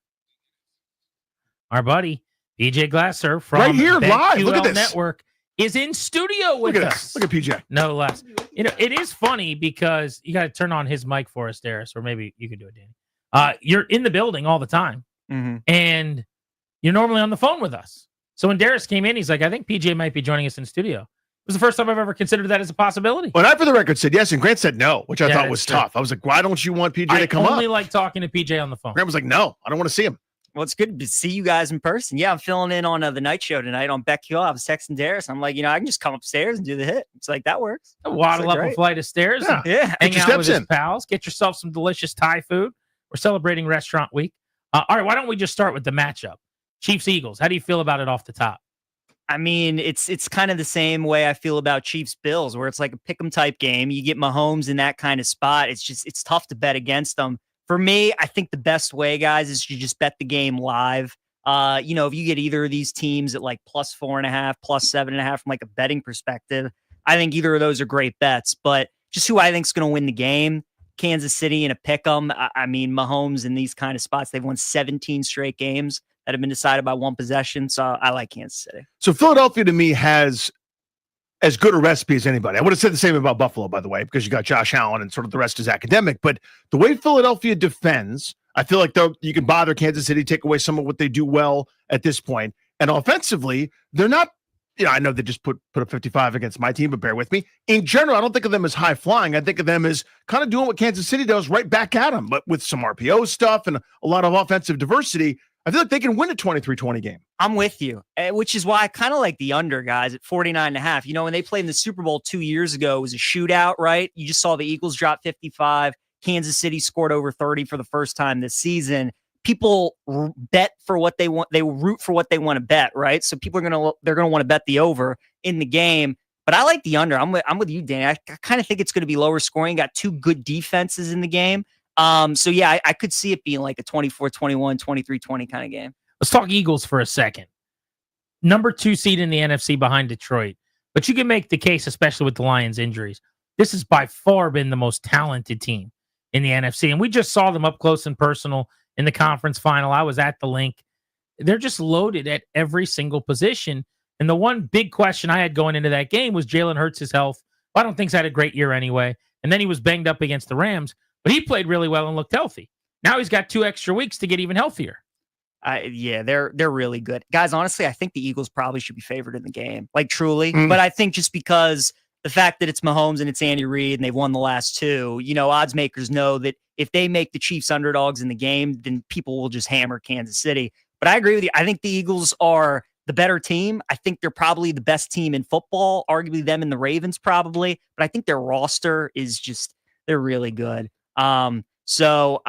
Our buddy, PJ Glasser from right here live. Look at this. Network is in studio with us. Look at PJ. No less. It is funny because you got to turn on his mic for us, Darius, or maybe you could do it, Danny. You're in the building all the time, and you're normally on the phone with us. So when Darius came in, he's like, I think PJ might be joining us in studio. It was the first time I've ever considered that as a possibility. Well, I, for the record, said yes, and Grant said no, which I thought was tough. I was like, why don't you want PJ to come up? I only like talking to PJ on the phone. Grant was like, no, I don't want to see him. Well, it's good to see you guys in person. Yeah, I'm filling in on the night show tonight on Beck Hill. I was texting Darius. I'm like, I can just come upstairs and do the hit. It's like, that works. Waddle up a flight of stairs. Yeah. Hang out with his pals. Get yourself some delicious Thai food. We're celebrating Restaurant Week. All right, why don't we just start with the matchup? Chiefs-Eagles. How do you feel about it off the top? I mean, it's kind of the same way I feel about Chiefs-Bills, where it's like a pick'em type game. You get Mahomes in that kind of spot. It's tough to bet against them. For me, I think the best way, guys, is you just bet the game live. If you get either of these teams at like +4.5, +7.5 from like a betting perspective, I think either of those are great bets. But just who I think is going to win the game, Kansas City in a pick'em. I mean, Mahomes in these kind of spots, they've won 17 straight games that have been decided by one possession. So I like Kansas City. So Philadelphia to me has as good a recipe as anybody. I would have said the same about Buffalo, by the way, because you got Josh Allen and sort of the rest is academic. But the way Philadelphia defends, I feel like you can bother Kansas City, take away some of what they do well at this point. And offensively, they're not, I know they just put a 55 against my team, but bear with me. In general, I don't think of them as high flying. I think of them as kind of doing what Kansas City does, right back at them, but with some RPO stuff and a lot of offensive diversity. I feel like they can win a 23-20 game. I'm with you, which is why I kind of like the under, guys, at 49.5. When they played in the Super Bowl 2 years ago, it was a shootout, right? You just saw the Eagles drop 55. Kansas City scored over 30 for the first time this season. people bet for what they want. They root for what they want to bet, right? So people are they're gonna want to bet the over in the game. But I like the under. I'm with you, Dan. I kind of think it's going to be lower scoring. Got two good defenses in the game. So yeah, I could see it being like a 24-21, 23-20 kind of game. Let's talk Eagles for a second. Number 2 seed in the NFC behind Detroit. But you can make the case, especially with the Lions' injuries. This has by far been the most talented team in the NFC. And we just saw them up close and personal in the conference final. I was at the link. They're just loaded at every single position. And the one big question I had going into that game was Jalen Hurts' health. Well, I don't think he's had a great year anyway. And then he was banged up against the Rams, but he played really well and looked healthy. Now he's got 2 extra weeks to get even healthier. Yeah, they're really good. Guys, honestly, I think the Eagles probably should be favored in the game. Like, truly. But I think just because the fact that it's Mahomes and it's Andy Reid and they've won the last 2, odds makers know that if they make the Chiefs underdogs in the game, then people will just hammer Kansas City. But I agree with you. I think the Eagles are the better team. I think they're probably the best team in football, arguably them and the Ravens probably. But I think their roster is they're really good. So,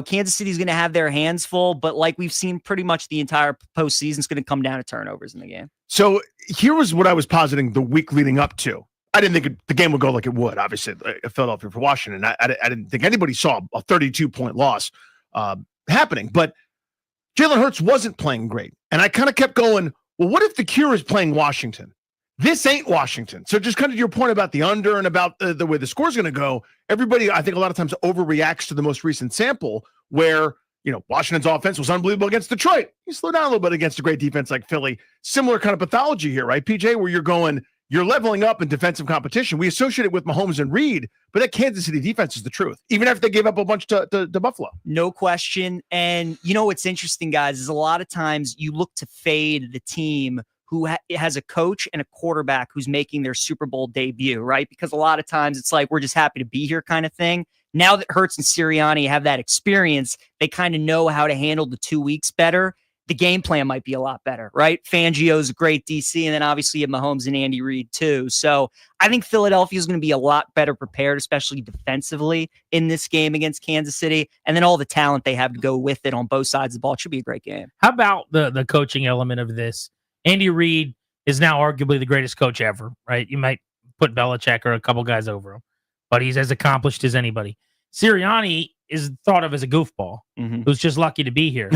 Kansas City's going to have their hands full, but like we've seen pretty much the entire postseason, it's going to come down to turnovers in the game. So here was what I was positing the week leading up to. I didn't think the game would go like it would, obviously, Philadelphia for Washington. I didn't think anybody saw a 32-point loss happening, but Jalen Hurts wasn't playing great. And I kind of kept going, well, what if the cure is playing Washington? This ain't Washington. So just kind of your point about the under and about the way the score is going to go, everybody, I think a lot of times overreacts to the most recent sample where, Washington's offense was unbelievable against Detroit. You slow down a little bit against a great defense like Philly. Similar kind of pathology here, right, PJ, where you're leveling up in defensive competition. We associate it with Mahomes and Reed, but that Kansas City defense is the truth, even after they gave up a bunch to Buffalo. No question. And what's interesting, guys, is a lot of times you look to fade the team who has a coach and a quarterback who's making their Super Bowl debut, right? Because a lot of times it's like, we're just happy to be here kind of thing. Now that Hurts and Sirianni have that experience, they kind of know how to handle the 2 weeks better. The game plan might be a lot better, right? Fangio's a great DC, and then obviously you have Mahomes and Andy Reid too. So I think Philadelphia is going to be a lot better prepared, especially defensively in this game against Kansas City. And then all the talent they have to go with it on both sides of the ball. It should be a great game. How about the coaching element of this? Andy Reid is now arguably the greatest coach ever, right? You might put Belichick or a couple guys over him, but he's as accomplished as anybody. Sirianni is thought of as a goofball who's just lucky to be here.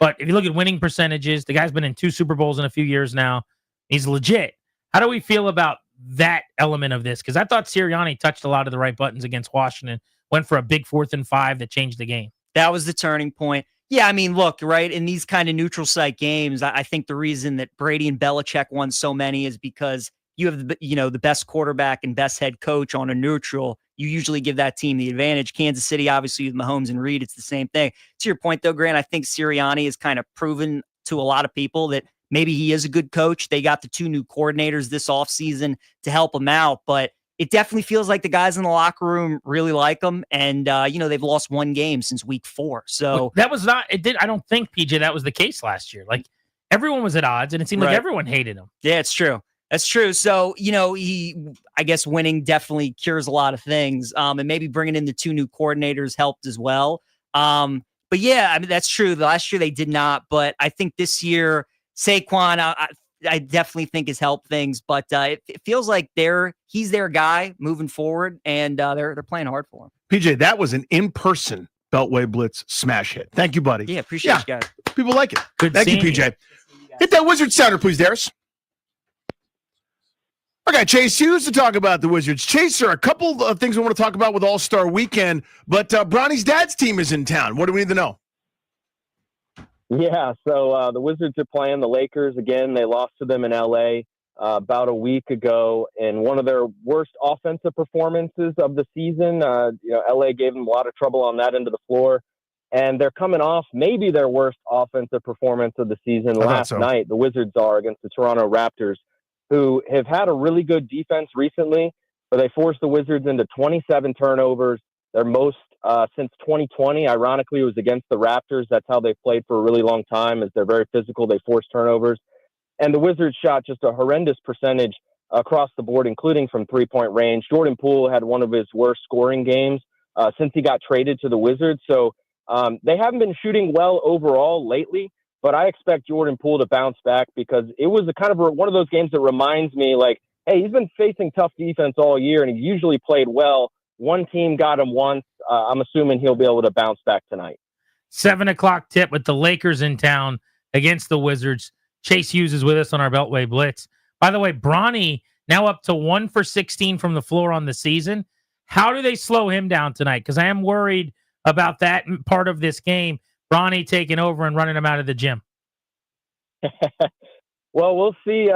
But if you look at winning percentages, the guy's been in 2 Super Bowls in a few years now. He's legit. How do we feel about that element of this? Because I thought Sirianni touched a lot of the right buttons against Washington, went for a big 4th and 5 that changed the game. That was the turning point. Yeah, I mean, look, right, in these kind of neutral site games, I think the reason that Brady and Belichick won so many is because you have the best quarterback and best head coach on a neutral. You usually give that team the advantage. Kansas City, obviously, with Mahomes and Reid, it's the same thing. To your point, though, Grant, I think Sirianni has kind of proven to a lot of people that maybe he is a good coach. They got the 2 new coordinators this offseason to help him out, but it definitely feels like the guys in the locker room really like him. And, they've lost 1 game since week 4. So that was not, I don't think, PJ, that was the case last year. Like, everyone was at odds, and it seemed like everyone hated him. Yeah, it's true. That's true. So, I guess winning definitely cures a lot of things. And maybe bringing in the 2 new coordinators helped as well. But yeah, I mean, that's true. The last year they did not, but I think this year, Saquon, I definitely think has helped things, but it feels like he's their guy moving forward, and they're playing hard for him. PJ, that was an in-person Beltway Blitz smash hit. Thank you, buddy. Yeah, appreciate you guys. People like it. Good. Thank you, PJ. Hit that Wizard sounder, please, Darius. Okay, Chase Hughes to talk about the Wizards. Chase, there are a couple of things we want to talk about with All-Star Weekend, but Bronny's dad's team is in town. What do we need to know? Yeah, so the Wizards are playing the Lakers again. They lost to them in L.A. About a week ago in one of their worst offensive performances of the season. L.A. gave them a lot of trouble on that end of the floor, and they're coming off maybe their worst offensive performance of the season last night. The Wizards are against the Toronto Raptors, who have had a really good defense recently, but they forced the Wizards into 27 turnovers. Their most since 2020. Ironically, it was against the Raptors. That's how they played for a really long time, as they're very physical. They force turnovers. And the Wizards shot just a horrendous percentage across the board, including from three-point range. Jordan Poole had one of his worst scoring games since he got traded to the Wizards. So They haven't been shooting well overall lately, but I expect Jordan Poole to bounce back because it was a kind of one of those games that reminds me like, hey, he's been facing tough defense all year, and he's usually played well. One team got him once. I'm assuming he'll be able to bounce back tonight. 7 o'clock tip with the Lakers in town against the Wizards. Chase Hughes is with us on our Beltway Blitz. By the way, Bronny now up to 1 for 16 from the floor on the season. How do they slow him down tonight? Because I am worried about that part of this game, Bronny taking over and running him out of the gym. Well, we'll see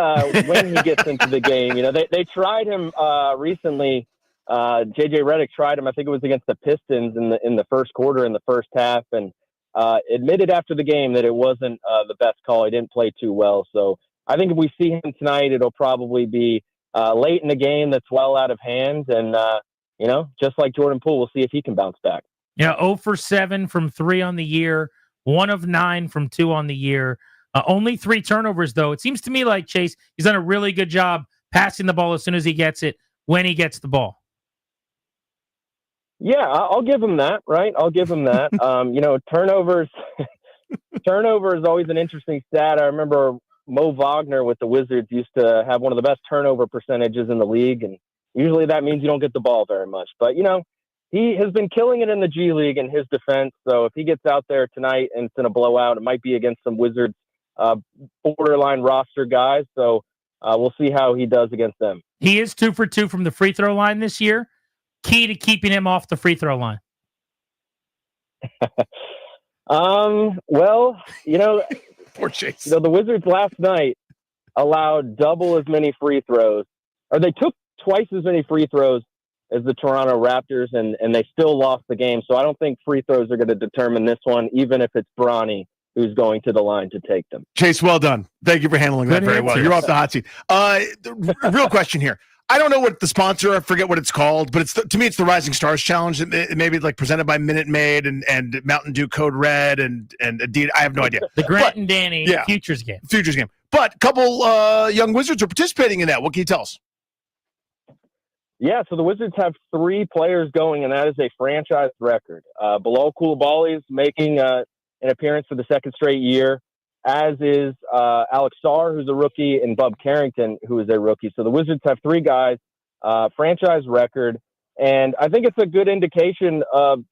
when he gets into the game. You know, they tried him recently. JJ Redick tried him. I think it was against the Pistons in the first quarter, in the first half, and admitted after the game that it wasn't the best call. He didn't play too well. So I think if we see him tonight, it'll probably be late in the game that's well out of hand. And, you know, just like Jordan Poole, we'll see if he can bounce back. Yeah, 0 for 7 from 3 on the year, 1 of 9 from 2 on the year. Only 3 turnovers, though. It seems to me like, Chase, he's done a really good job passing the ball as soon as he gets it, when he gets the ball. Yeah, I'll give him that, right? I'll give him that. You know, turnover is always an interesting stat. I remember Mo Wagner with the Wizards used to have one of the best turnover percentages in the league, and usually that means you don't get the ball very much. But, you know, he has been killing it in the G League in his defense. So if he gets out there tonight and it's in a blowout, it might be against some Wizards borderline roster guys. So we'll see how he does against them. He is 2 for 2 from the free throw line this year. Key to keeping him off the free throw line. Well, you know, poor Chase. You know, the Wizards last night allowed double as many free throws, or they took twice as many free throws as the Toronto Raptors, and they still lost the game. So I don't think free throws are going to determine this one, even if it's Bronny who's going to the line to take them. Chase, well done. Thank you for handling that very well. You're off the hot seat. The real question here. I don't know what the sponsor, I forget what it's called, but to me, it's the Rising Stars Challenge. It may be like presented by Minute Maid and Mountain Dew Code Red and Adidas. I have no idea. The Grant and Danny Futures game. Futures game. But a couple young Wizards are participating in that. What can you tell us? Yeah, so the Wizards have 3 players going, and that is a franchise record. Bilal Coulibaly is making an appearance for the second straight year, as is Alex Sarr, who's a rookie, and Bub Carrington, who is a rookie. So the Wizards have 3 guys, franchise record, and I think it's a good indication of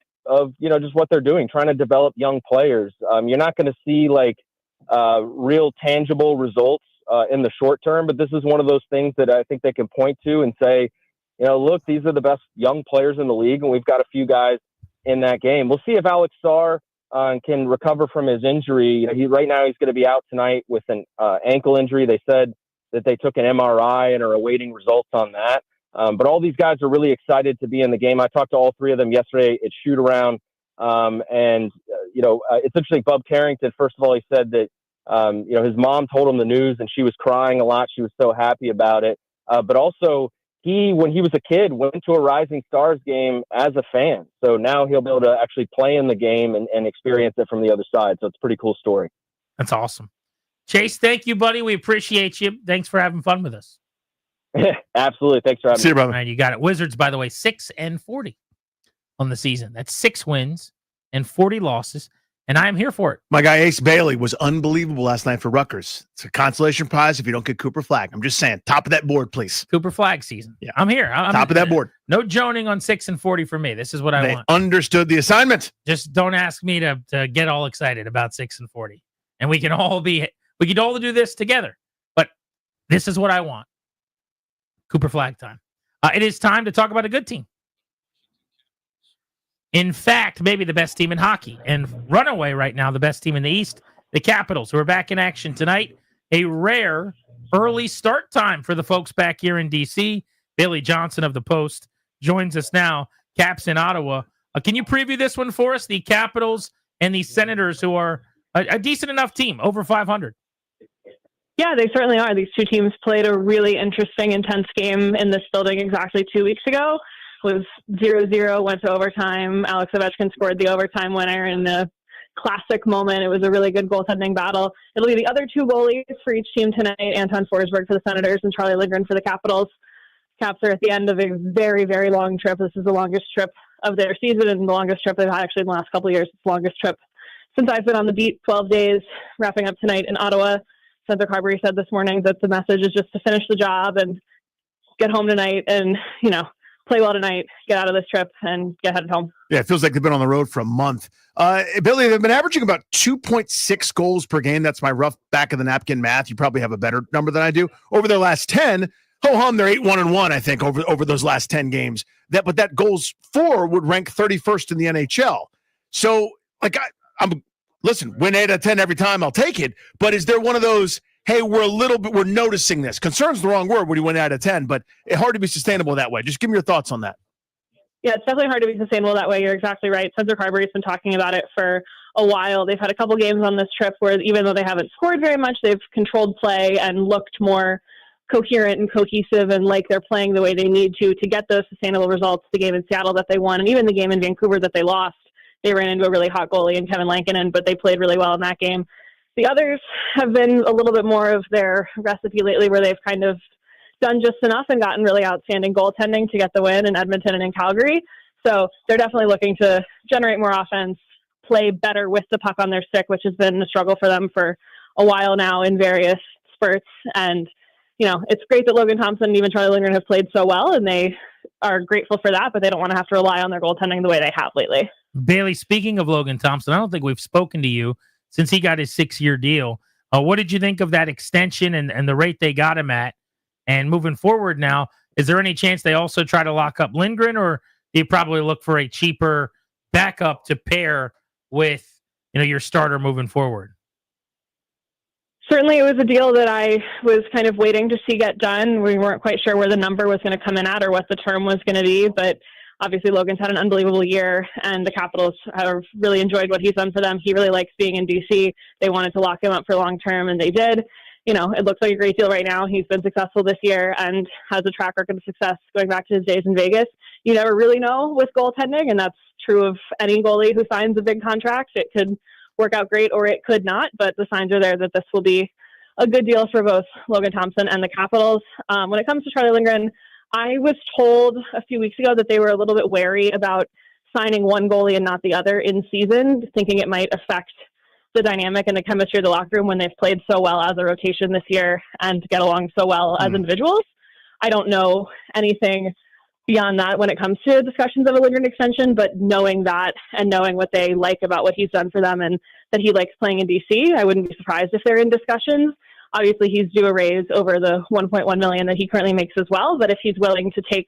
you know, just what they're doing, trying to develop young players. You're not going to see like real tangible results in the short term, but this is one of those things that I think they can point to and say, you know, look, these are the best young players in the league, and we've got a few guys in that game. We'll see if Alex Sarr can recover from his injury. You know, right now he's going to be out tonight with an ankle injury. They said that they took an MRI and are awaiting results on that. But all these guys are really excited to be in the game. I talked to all 3 of them yesterday at shoot around. And you know, it's interesting. Bub Carrington, first of all, he said that, you know, his mom told him the news and she was crying a lot. She was so happy about it. But also, when he was a kid, went to a Rising Stars game as a fan. So now he'll be able to actually play in the game and experience it from the other side. So it's a pretty cool story. That's awesome. Chase, thank you, buddy. We appreciate you. Thanks for having fun with us. Absolutely. Thanks for having me. See you, brother. All right, you got it. Wizards, by the way, 6-40 on the season. That's 6 wins and 40 losses. And I am here for it. My guy Ace Bailey was unbelievable last night for Rutgers. It's a consolation prize if you don't get Cooper Flag. I'm just saying, top of that board, please. Cooper Flag season. Yeah, I'm here. I'm top of that board. No joning on 6-40 for me. This is what I want. Understood the assignment. Just don't ask me to get all excited about 6-40. And we can all do this together. But this is what I want. Cooper Flag time. It is time to talk about a good team. In fact, maybe the best team in hockey, and runaway right now, the best team in the East, the Capitals, who are back in action tonight. A rare early start time for the folks back here in D.C. Bailey Johnson of the Post joins us now. Caps in Ottawa. Can you preview this one for us? The Capitals and the Senators, who are a decent enough team, over 500. Yeah, they certainly are. These 2 teams played a really interesting, intense game in this building exactly 2 weeks ago. Was 0-0, went to overtime. Alex Ovechkin scored the overtime winner in the classic moment. It was a really good goaltending battle. It'll be the other 2 goalies for each team tonight, Anton Forsberg for the Senators and Charlie Lindgren for the Capitals. Caps are at the end of a very, very long trip. This is the longest trip of their season and the longest trip they've had actually in the last couple of years. It's the longest trip since I've been on the beat, 12 days, wrapping up tonight in Ottawa. Spencer Carberry said this morning that the message is just to finish the job and get home tonight and, play well tonight, get out of this trip, and get headed home. Yeah, it feels like they've been on the road for a month. Billy, they've been averaging about 2.6 goals per game. That's my rough back-of-the-napkin math. You probably have a better number than I do. Over their last 10, ho-hum, they're 8-1-1, I think, over those last 10 games. But that goals for would rank 31st in the NHL. So, listen, win 8 out of 10 every time, I'll take it. But is there one of those, hey, we're noticing this? Concern's the wrong word when you win 8 out of 10, but it's hard to be sustainable that way. Just give me your thoughts on that. Yeah, it's definitely hard to be sustainable that way. You're exactly right. Spencer Carberry's been talking about it for a while. They've had a couple games on this trip where even though they haven't scored very much, they've controlled play and looked more coherent and cohesive and like they're playing the way they need to get those sustainable results. The game in Seattle that they won and even the game in Vancouver that they lost, they ran into a really hot goalie in Kevin Lankinen, but they played really well in that game. The others have been a little bit more of their recipe lately where they've kind of done just enough and gotten really outstanding goaltending to get the win in Edmonton and in Calgary. So they're definitely looking to generate more offense, play better with the puck on their stick, which has been a struggle for them for a while now in various spurts. And, it's great that Logan Thompson and even Charlie Lindgren have played so well, and they are grateful for that, but they don't want to have to rely on their goaltending the way they have lately. Bailey, speaking of Logan Thompson, I don't think we've spoken to you since he got his 6-year deal. What did you think of that extension and the rate they got him at? And moving forward now, is there any chance they also try to lock up Lindgren, or do you probably look for a cheaper backup to pair with, your starter moving forward? Certainly, it was a deal that I was kind of waiting to see get done. We weren't quite sure where the number was going to come in at or what the term was going to be, but obviously Logan's had an unbelievable year, and the Capitals have really enjoyed what he's done for them. He really likes being in D.C. They wanted to lock him up for long term, and they did. It looks like a great deal right now. He's been successful this year and has a track record of success going back to his days in Vegas. You never really know with goaltending, and that's true of any goalie who signs a big contract. It could work out great or it could not, but the signs are there that this will be a good deal for both Logan Thompson and the Capitals. When it comes to Charlie Lindgren, I was told a few weeks ago that they were a little bit wary about signing one goalie and not the other in season, thinking it might affect the dynamic and the chemistry of the locker room when they've played so well as a rotation this year and get along so well as individuals. I don't know anything beyond that when it comes to discussions of a Lindgren extension, but knowing that and knowing what they like about what he's done for them and that he likes playing in DC, I wouldn't be surprised if they're in discussions. Obviously, he's due a raise over the $1.1 million that he currently makes as well. But if he's willing to take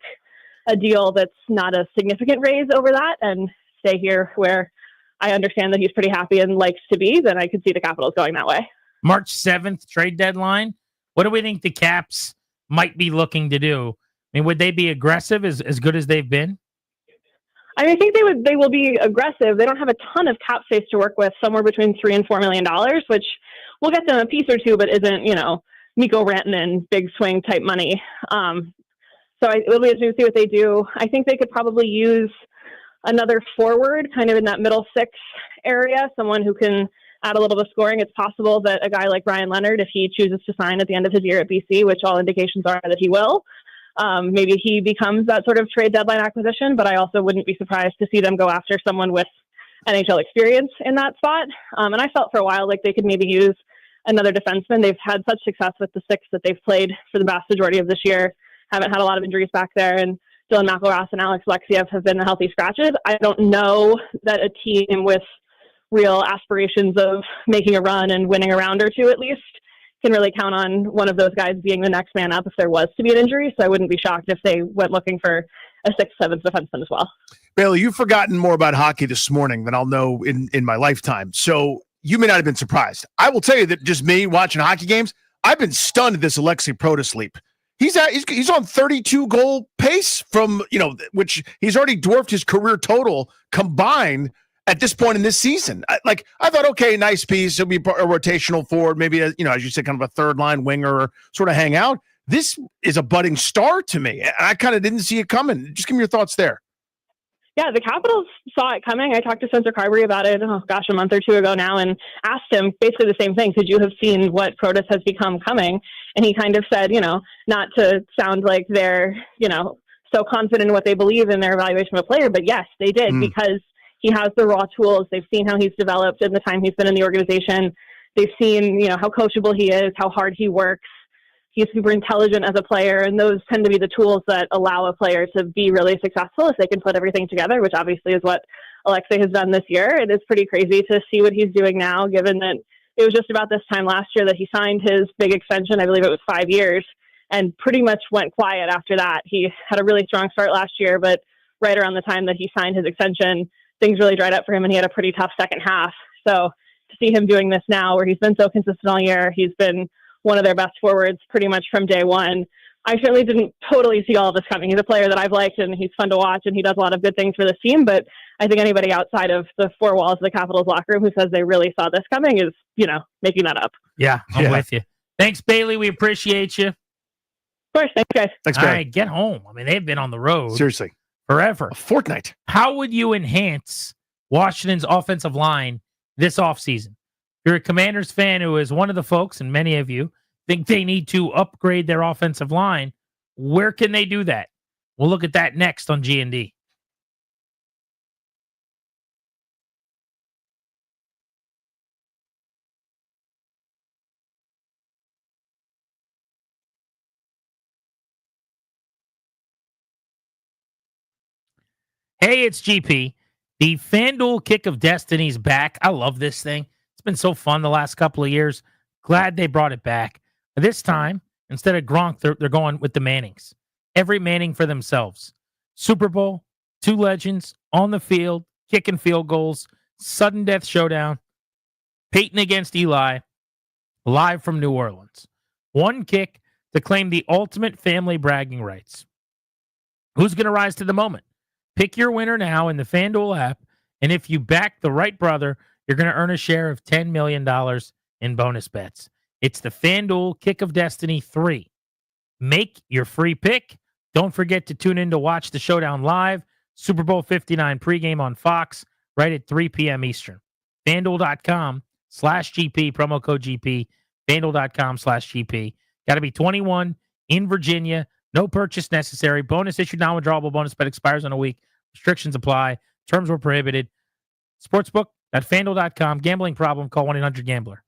a deal that's not a significant raise over that and stay here where I understand that he's pretty happy and likes to be, then I could see the Capitals going that way. March 7th trade deadline. What do we think the Caps might be looking to do? I mean, would they be aggressive as good as they've been? I think they will be aggressive. They don't have a ton of cap space to work with, somewhere between $3 and $4 million, which will get them a piece or two, but isn't, Mikko Rantanen big swing type money. So it'll be interesting to see what they do. I think they could probably use another forward kind of in that middle six area, someone who can add a little bit of scoring. It's possible that a guy like Ryan Leonard, if he chooses to sign at the end of his year at BC, which all indications are that he will, maybe he becomes that sort of trade deadline acquisition, but I also wouldn't be surprised to see them go after someone with NHL experience in that spot. And I felt for a while like they could maybe use another defenseman. They've had such success with the six that they've played for the vast majority of this year, haven't had a lot of injuries back there, and Dylan McElroy and Alex Alexiev have been the healthy scratches. I don't know that a team with real aspirations of making a run and winning a round or two at least can really count on one of those guys being the next man up if there was to be an injury. So I wouldn't be shocked if they went looking for a 6th, 7th defenseman as well. Bailey, you've forgotten more about hockey this morning than I'll know in my lifetime. So you may not have been surprised. I will tell you that just me watching hockey games, I've been stunned at this Alexei Protas leap. He's on 32 goal pace from, which he's already dwarfed his career total combined at this point in this season. I thought, okay, nice piece. He'll be a rotational forward, maybe, as you said, kind of a third line winger or sort of hang out. This is a budding star to me. And I kind of didn't see it coming. Just give me your thoughts there. Yeah, the Capitals saw it coming. I talked to Spencer Carberry about it, a month or two ago now, and asked him basically the same thing. Could you have seen what Protas has become coming? And he kind of said, not to sound like they're, so confident in what they believe in their evaluation of a player, but yes, they did because he has the raw tools. They've seen how he's developed in the time he's been in the organization. They've seen, how coachable he is, how hard he works. He's super intelligent as a player, and those tend to be the tools that allow a player to be really successful if they can put everything together, which obviously is what Alexei has done this year. It is pretty crazy to see what he's doing now, given that it was just about this time last year that he signed his big extension. I believe it was 5 years, and pretty much went quiet after that. He had a really strong start last year, but right around the time that he signed his extension, things really dried up for him, and he had a pretty tough second half. So to see him doing this now, where he's been so consistent all year, he's been one of their best forwards pretty much from day one. I certainly didn't totally see all of this coming. He's a player that I've liked, and he's fun to watch, and he does a lot of good things for this team. But I think anybody outside of the four walls of the Capitals locker room who says they really saw this coming is, making that up. Yeah, I'm with you. Thanks, Bailey. We appreciate you. Of course. Thanks, guys. Thanks, All Bailey. right, get home. I mean, they've been on the road. Seriously. Forever. A fortnight. How would you enhance Washington's offensive line this offseason? If you're a Commanders fan who is one of the folks, and many of you think they need to upgrade their offensive line, where can they do that? We'll look at that next on G&D. Hey, it's GP. The FanDuel Kick of Destiny's back. I love this thing. It's been so fun the last couple of years. Glad they brought it back. This time, instead of Gronk, they're going with the Mannings. Every Manning for themselves. Super Bowl, two legends on the field, kicking field goals, sudden death showdown. Peyton against Eli, live from New Orleans. One kick to claim the ultimate family bragging rights. Who's going to rise to the moment? Pick your winner now in the FanDuel app, and if you back the right brother, you're going to earn a share of $10 million in bonus bets. It's the FanDuel Kick of Destiny 3. Make your free pick. Don't forget to tune in to watch the showdown live. Super Bowl 59 pregame on Fox right at 3 p.m. Eastern. FanDuel.com/GP, promo code GP. FanDuel.com/GP. Got to be 21 in Virginia. No purchase necessary. Bonus issued non-withdrawable bonus bet expires in a week. Restrictions apply. Terms were prohibited. Sportsbook.fanduel.com. Gambling problem? Call 1-800-GAMBLER.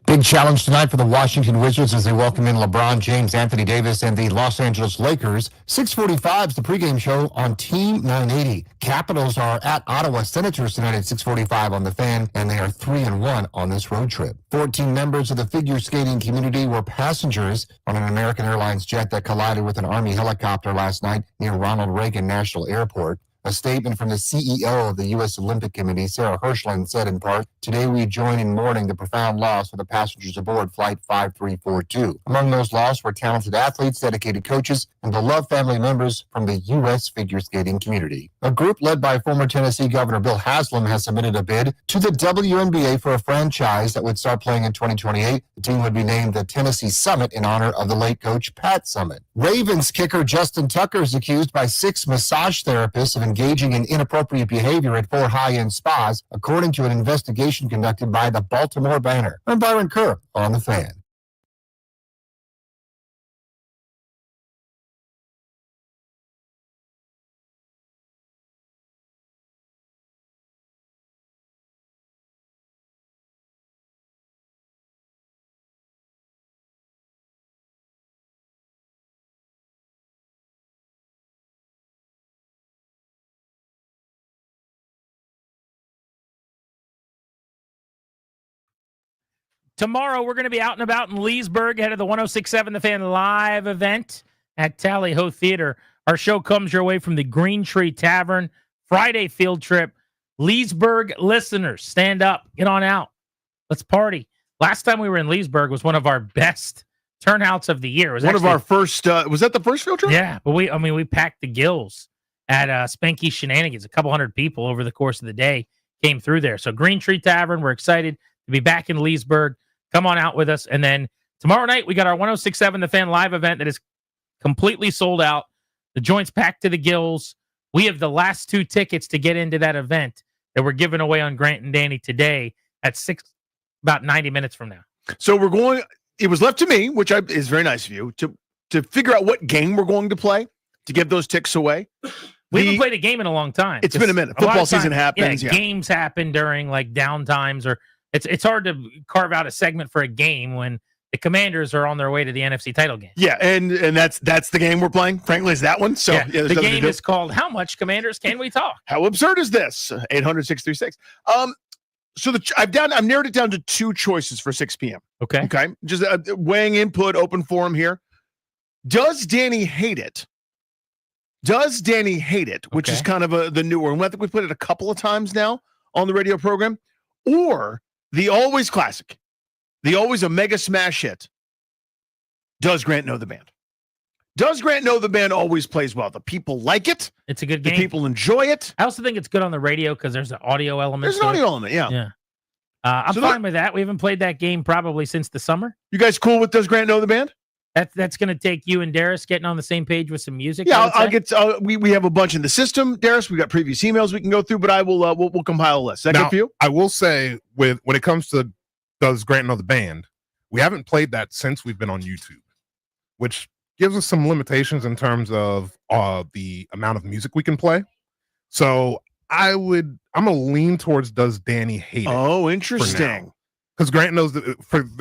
Big challenge tonight for the Washington Wizards as they welcome in LeBron James, Anthony Davis, and the Los Angeles Lakers. 6:45 is the pregame show on Team 980. Capitals are at Ottawa Senators tonight at 6:45 on the Fan, and they are 3-1 on this road trip. 14 members of the figure skating community were passengers on an American Airlines jet that collided with an Army helicopter last night near Ronald Reagan National Airport. A statement from the CEO of the U.S. Olympic Committee, Sarah Hirschland, said in part, "Today we join in mourning the profound loss for the passengers aboard Flight 5342. Among those lost were talented athletes, dedicated coaches, and beloved family members from the U.S. figure skating community." A group led by former Tennessee Governor Bill Haslam has submitted a bid to the WNBA for a franchise that would start playing in 2028. The team would be named the Tennessee Summit in honor of the late coach Pat Summit. Ravens kicker Justin Tucker is accused by 6 massage therapists of engaging in inappropriate behavior at 4 high-end spas, according to an investigation conducted by the Baltimore Banner. I'm Byron Kerr on The Fan. Tomorrow, we're going to be out and about in Leesburg ahead of the 106.7 The Fan live event at Tally Ho Theater. Our show comes your way from the Green Tree Tavern. Friday field trip. Leesburg listeners, stand up. Get on out. Let's party. Last time we were in Leesburg was one of our best turnouts of the year. It was one of our first. Was that the first field trip? Yeah, but we packed the gills at Spanky Shenanigans. A couple hundred people over the course of the day came through there. So Green Tree Tavern, we're excited to be back in Leesburg. Come on out with us. And then tomorrow night, we got our 106.7 The Fan live event that is completely sold out. The joint's packed to the gills. We have the last 2 tickets to get into that event that we're giving away on Grant and Danny today at about 90 minutes from now. So we're going, it was left to me, which is very nice of you, to figure out what game we're going to play to give those tickets away. We haven't played a game in a long time. It's been a minute. Football season happens. Yeah, games happen during like downtimes, or it's hard to carve out a segment for a game when the Commanders are on their way to the NFC title game. Yeah, and that's the game we're playing. Frankly, is that one. So yeah, the game is called "How Much Commanders Can We Talk?" How absurd is this? 800-636. So I've narrowed it down to 2 choices for 6 p.m. Okay. Just weighing input, open forum here. Does Danny hate it? Which is kind of the newer one. I think we played it a couple of times now on the radio program. Or the always classic, the always a mega smash hit. Does Grant know the band? Does Grant know the band always plays well? The people like it. It's a good game. The people enjoy it. I also think it's good on the radio because there's an audio element. There's an audio element, yeah. Yeah. I'm fine with that. We haven't played that game probably since the summer. You guys cool with Does Grant know the band? That's going to take you and Darius getting on the same page with some music. Yeah, I'll get. We have a bunch in the system, Darius. We got previous emails we can go through, but I will. We'll compile a list. Is that good for you? I will say, when it comes to Does Grant know the band, we haven't played that since we've been on YouTube, which gives us some limitations in terms of the amount of music we can play. So I'm gonna lean towards Does Danny hate it? Oh, interesting. Because Grant knows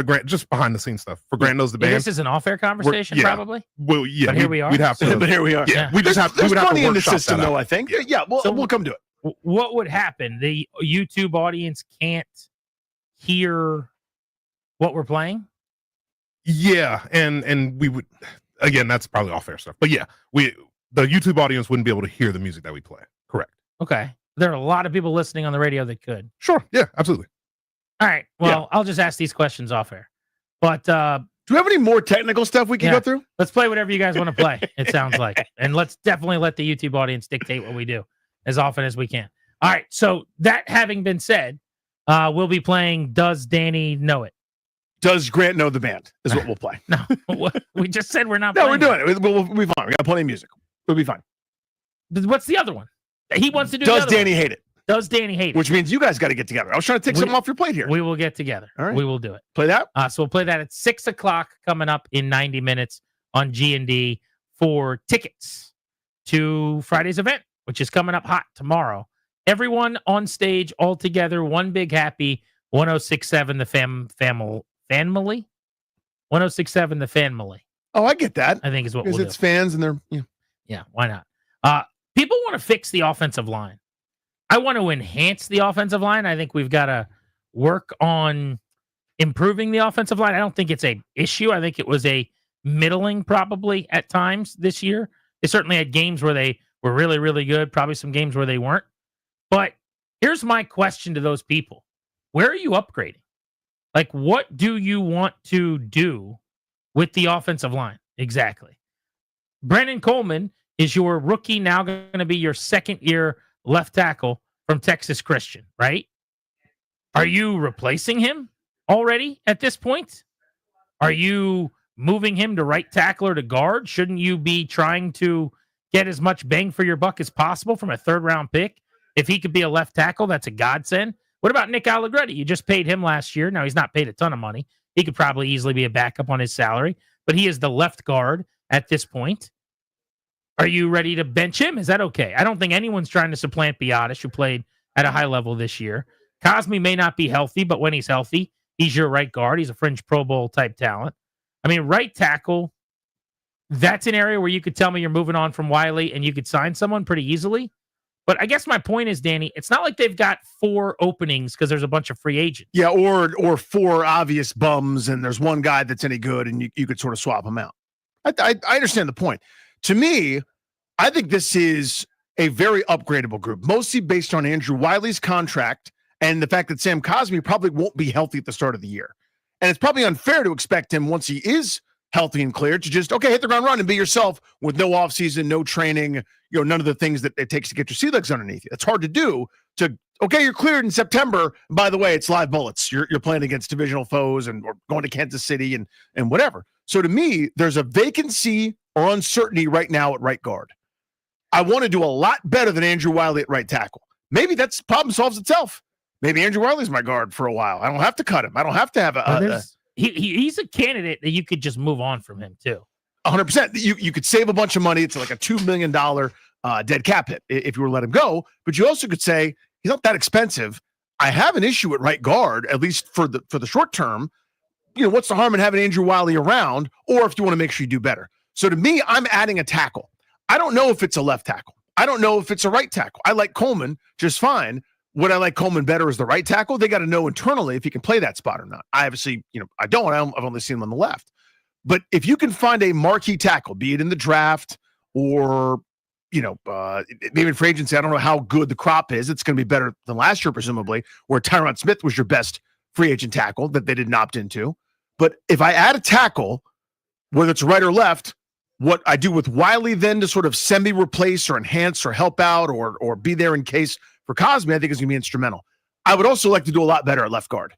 Grant, just behind the scenes stuff. For Grant knows the band. This is an off-air conversation, probably. Well, yeah. But here we are. We'd have to. But here we are. Yeah. We just have. There's we would have plenty to in the workshop system, that though. out. I think. Yeah. We'll come to it. What would happen? The YouTube audience can't hear what we're playing. Yeah, and we would, again, that's probably off-air stuff. But yeah, the YouTube audience wouldn't be able to hear the music that we play. Correct. Okay. There are a lot of people listening on the radio that could. Sure. Yeah, absolutely. All right. Well, I'll just ask these questions off air. But do we have any more technical stuff we can go through? Let's play whatever you guys want to play, it sounds like. And let's definitely let the YouTube audience dictate what we do as often as we can. All right. So that having been said, we'll be playing Does Danny Know It? Does Grant know the band is what we'll play. No, we just said we're not No, playing. we're doing it. We'll be fine. We got plenty of music. We'll be fine. What's the other one? He wants to do Does Danny hate it? Does Danny hate it? Which means you guys got to get together. I was trying to take something off your plate here. We will get together. All right. We will do it. Play that? So we'll play that at 6 o'clock coming up in 90 minutes on G&D for tickets to Friday's event, which is coming up hot tomorrow. Everyone on stage all together, one big happy 106.7 The Family? 1067 The Family. Oh, I get that. I think is what because we'll it's do. fans and they're Yeah, why not? People want to fix the offensive line. I want to enhance the offensive line. I think we've got to work on improving the offensive line. I don't think it's a issue. I think it was a middling probably at times this year. They certainly had games where they were really, really good, probably some games where they weren't. But here's my question to those people. Where are you upgrading? Like, what do you want to do with the offensive line? Exactly. Brennan Coleman is your rookie, now going to be your second-year left tackle from Texas Christian, right? Are you replacing him already at this point? Are you moving him to right tackle or to guard? Shouldn't you be trying to get as much bang for your buck as possible from a third-round pick? If he could be a left tackle, that's a godsend. What about Nick Allegretti? You just paid him last year. Now, he's not paid a ton of money. He could probably easily be a backup on his salary, but he is the left guard at this point. Are you ready to bench him? Is that okay? I don't think anyone's trying to supplant Biotis, who played at a high level this year. Cosme may not be healthy, but when he's healthy, he's your right guard. He's a fringe Pro Bowl type talent. I mean, right tackle, that's an area where you could tell me you're moving on from Wiley and you could sign someone pretty easily. But I guess my point is, Danny, it's not like they've got 4 openings because there's a bunch of free agents. Yeah, or 4 obvious bums, and there's one guy that's any good, and you could sort of swap him out. I understand the point. To me, I think this is a very upgradable group, mostly based on Andrew Wiley's contract and the fact that Sam Cosme probably won't be healthy at the start of the year. And it's probably unfair to expect him, once he is healthy and clear, to just, okay, hit the ground running and be yourself with no offseason, no training, none of the things that it takes to get your sea legs underneath you. It's hard to do okay, you're cleared in September. By the way, it's live bullets. You're playing against divisional foes and or going to Kansas City and whatever. So to me, there's a vacancy or uncertainty right now at right guard. I want to do a lot better than Andrew Wiley at right tackle. Maybe that's problem solves itself. Maybe Andrew Wiley's my guard for a while. I don't have to cut him. I don't have to have he's a candidate that you could just move on from him too. 100%. You could save a bunch of money. It's like a $2 million dead cap hit if you were to let him go. But you also could say he's not that expensive. I have an issue at right guard, at least for the short term. What's the harm in having Andrew Wiley around? Or if you want to make sure you do better. So to me, I'm adding a tackle. I don't know if it's a left tackle. I don't know if it's a right tackle. I like Coleman just fine. Would I like Coleman better as the right tackle? They got to know internally if he can play that spot or not. I obviously, I don't. I've only seen him on the left. But if you can find a marquee tackle, be it in the draft or, maybe in free agency, I don't know how good the crop is. It's going to be better than last year, presumably, where Tyron Smith was your best free agent tackle that they didn't opt into. But if I add a tackle, whether it's right or left, what I do with Wiley then to sort of semi-replace or enhance or help out or be there in case for Cosme, I think is going to be instrumental. I would also like to do a lot better at left guard.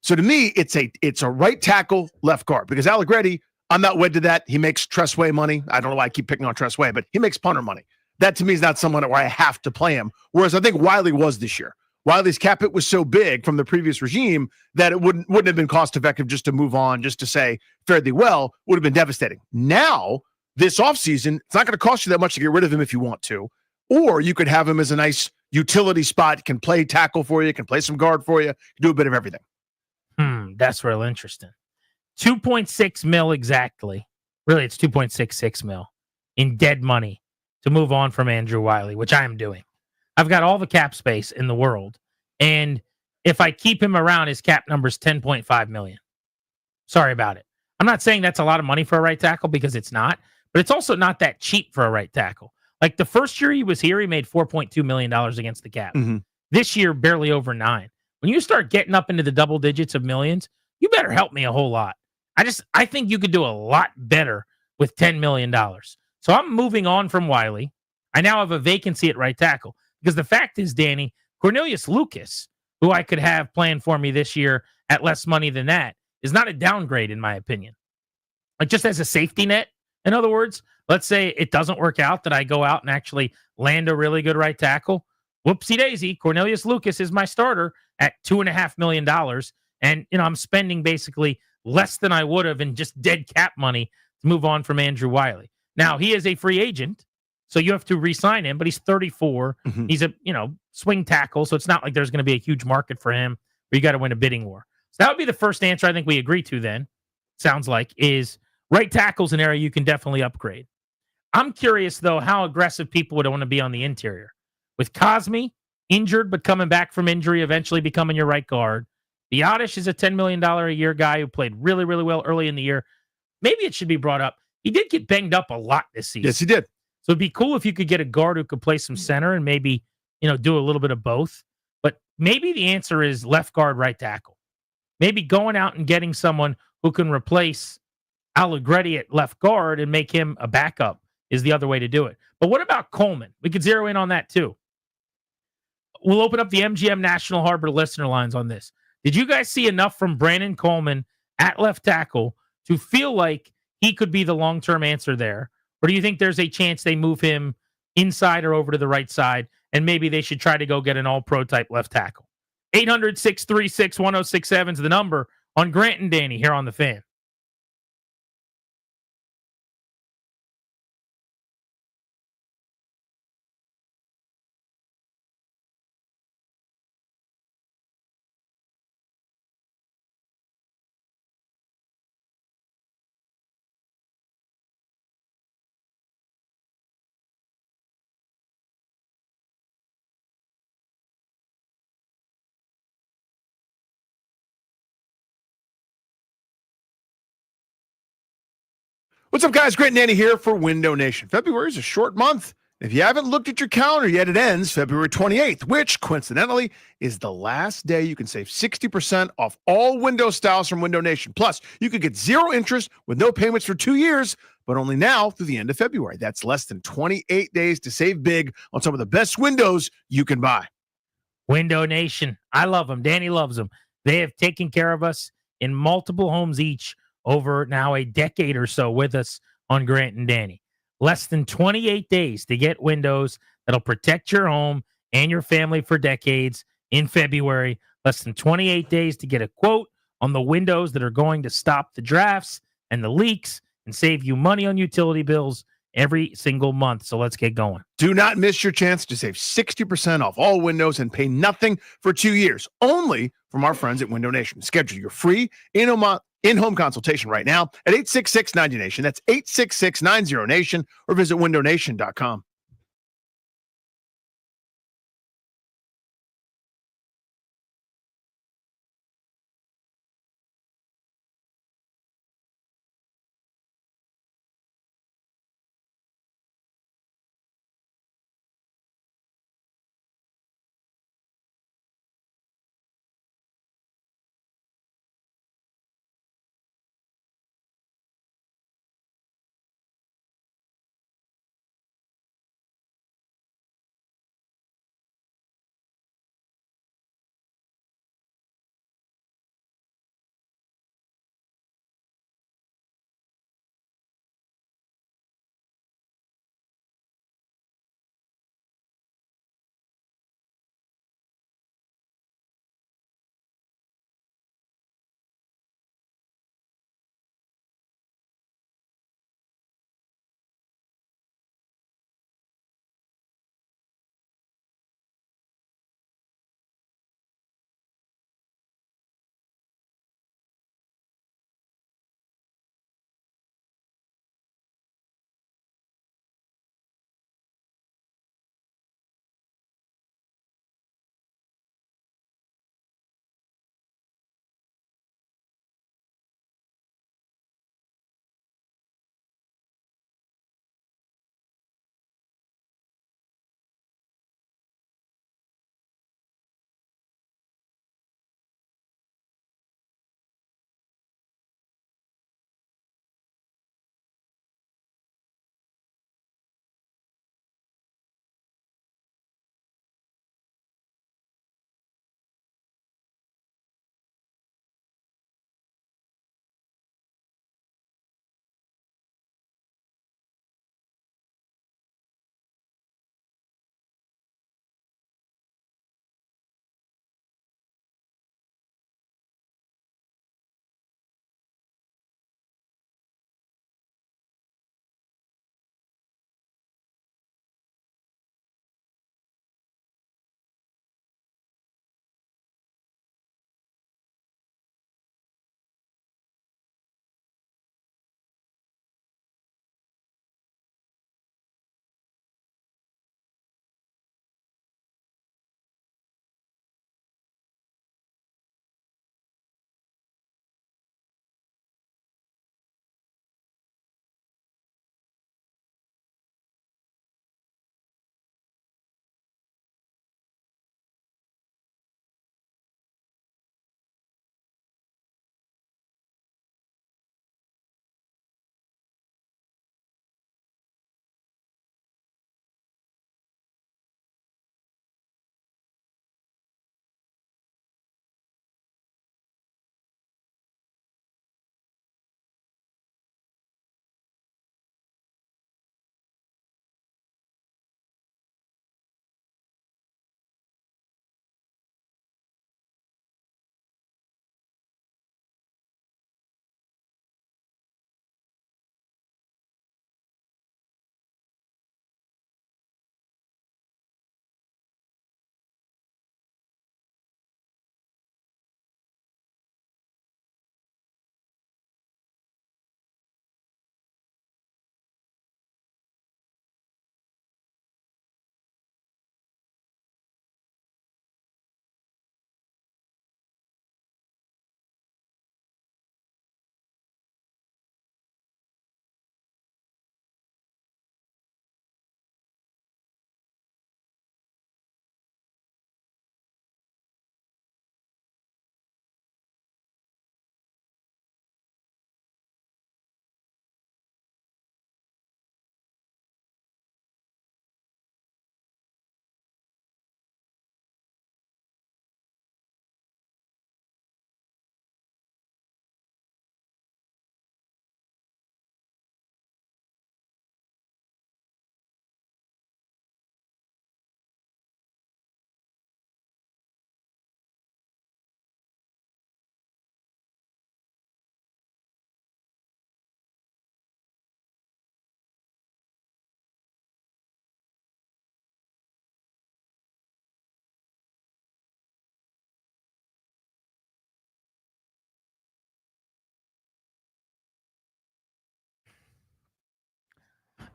So to me, it's a right tackle, left guard, because Allegretti, I'm not wed to that. He makes Tressway money. I don't know why I keep picking on Tressway, but he makes punter money. That to me is not someone where I have to play him. Whereas I think Wiley was this year. Wiley's cap hit was so big from the previous regime that it wouldn't have been cost effective just to move on, just to say fared thee well, would have been devastating. Now, this offseason, it's not going to cost you that much to get rid of him if you want to. Or you could have him as a nice utility spot, can play tackle for you, can play some guard for you, do a bit of everything. That's real interesting. 2.6 mil exactly. Really, it's 2.66 mil in dead money to move on from Andrew Wiley, which I am doing. I've got all the cap space in the world. And if I keep him around, his cap number is 10.5 million. Sorry about it. I'm not saying that's a lot of money for a right tackle because it's not, but it's also not that cheap for a right tackle. Like the first year he was here, he made $4.2 million against the cap. Mm-hmm. This year, barely over 9. When you start getting up into the double digits of millions, you better help me a whole lot. I think you could do a lot better with $10 million. So I'm moving on from Wiley. I now have a vacancy at right tackle because the fact is, Danny, Cornelius Lucas, who I could have playing for me this year at less money than that, is not a downgrade in my opinion. Like just as a safety net. In other words, let's say it doesn't work out that I go out and actually land a really good right tackle. Whoopsie daisy. Cornelius Lucas is my starter at $2.5 million. And, I'm spending basically less than I would have in just dead cap money to move on from Andrew Wiley. Now, he is a free agent, so you have to re-sign him, but he's 34. Mm-hmm. He's a, swing tackle, so it's not like there's going to be a huge market for him where you got to win a bidding war. So that would be the first answer I think we agree to then, sounds like, is right tackle's an area you can definitely upgrade. I'm curious, though, how aggressive people would want to be on the interior. With Cosme injured but coming back from injury, eventually becoming your right guard. Biotish is a $10 million a year guy who played really, really well early in the year. Maybe it should be brought up. He did get banged up a lot this season. Yes, he did. So it'd be cool if you could get a guard who could play some center and maybe, do a little bit of both. But maybe the answer is left guard, right tackle. Maybe going out and getting someone who can replace Allegretti at left guard and make him a backup is the other way to do it. But what about Coleman? We could zero in on that too. We'll open up the MGM National Harbor listener lines on this. Did you guys see enough from Brandon Coleman at left tackle to feel like he could be the long-term answer there? Or do you think there's a chance they move him inside or over to the right side, and maybe they should try to go get an all-pro type left tackle? 800-636-1067 is the number on Grant and Danny here on The Fan. What's up, guys? Grant and Danny here for Window Nation. February is a short month. If you haven't looked at your calendar yet, it ends February 28th, which coincidentally is the last day you can save 60% off all window styles from Window Nation. Plus, you could get 0 interest with no payments for 2 years, but only now through the end of February. That's less than 28 days to save big on some of the best windows you can buy. Window Nation. I love them. Danny loves them. They have taken care of us in multiple homes each over now a decade or so with us on Grant and Danny. Less than 28 days to get windows that'll protect your home and your family for decades in February. Less than 28 days to get a quote on the windows that are going to stop the drafts and the leaks and save you money on utility bills every single month. So let's get going. Do not miss your chance to save 60% off all windows and pay nothing for 2 years, only from our friends at Window Nation. Schedule your free in-home consultation right now at 866-90-NATION. That's 866-90-NATION, or visit windownation.com.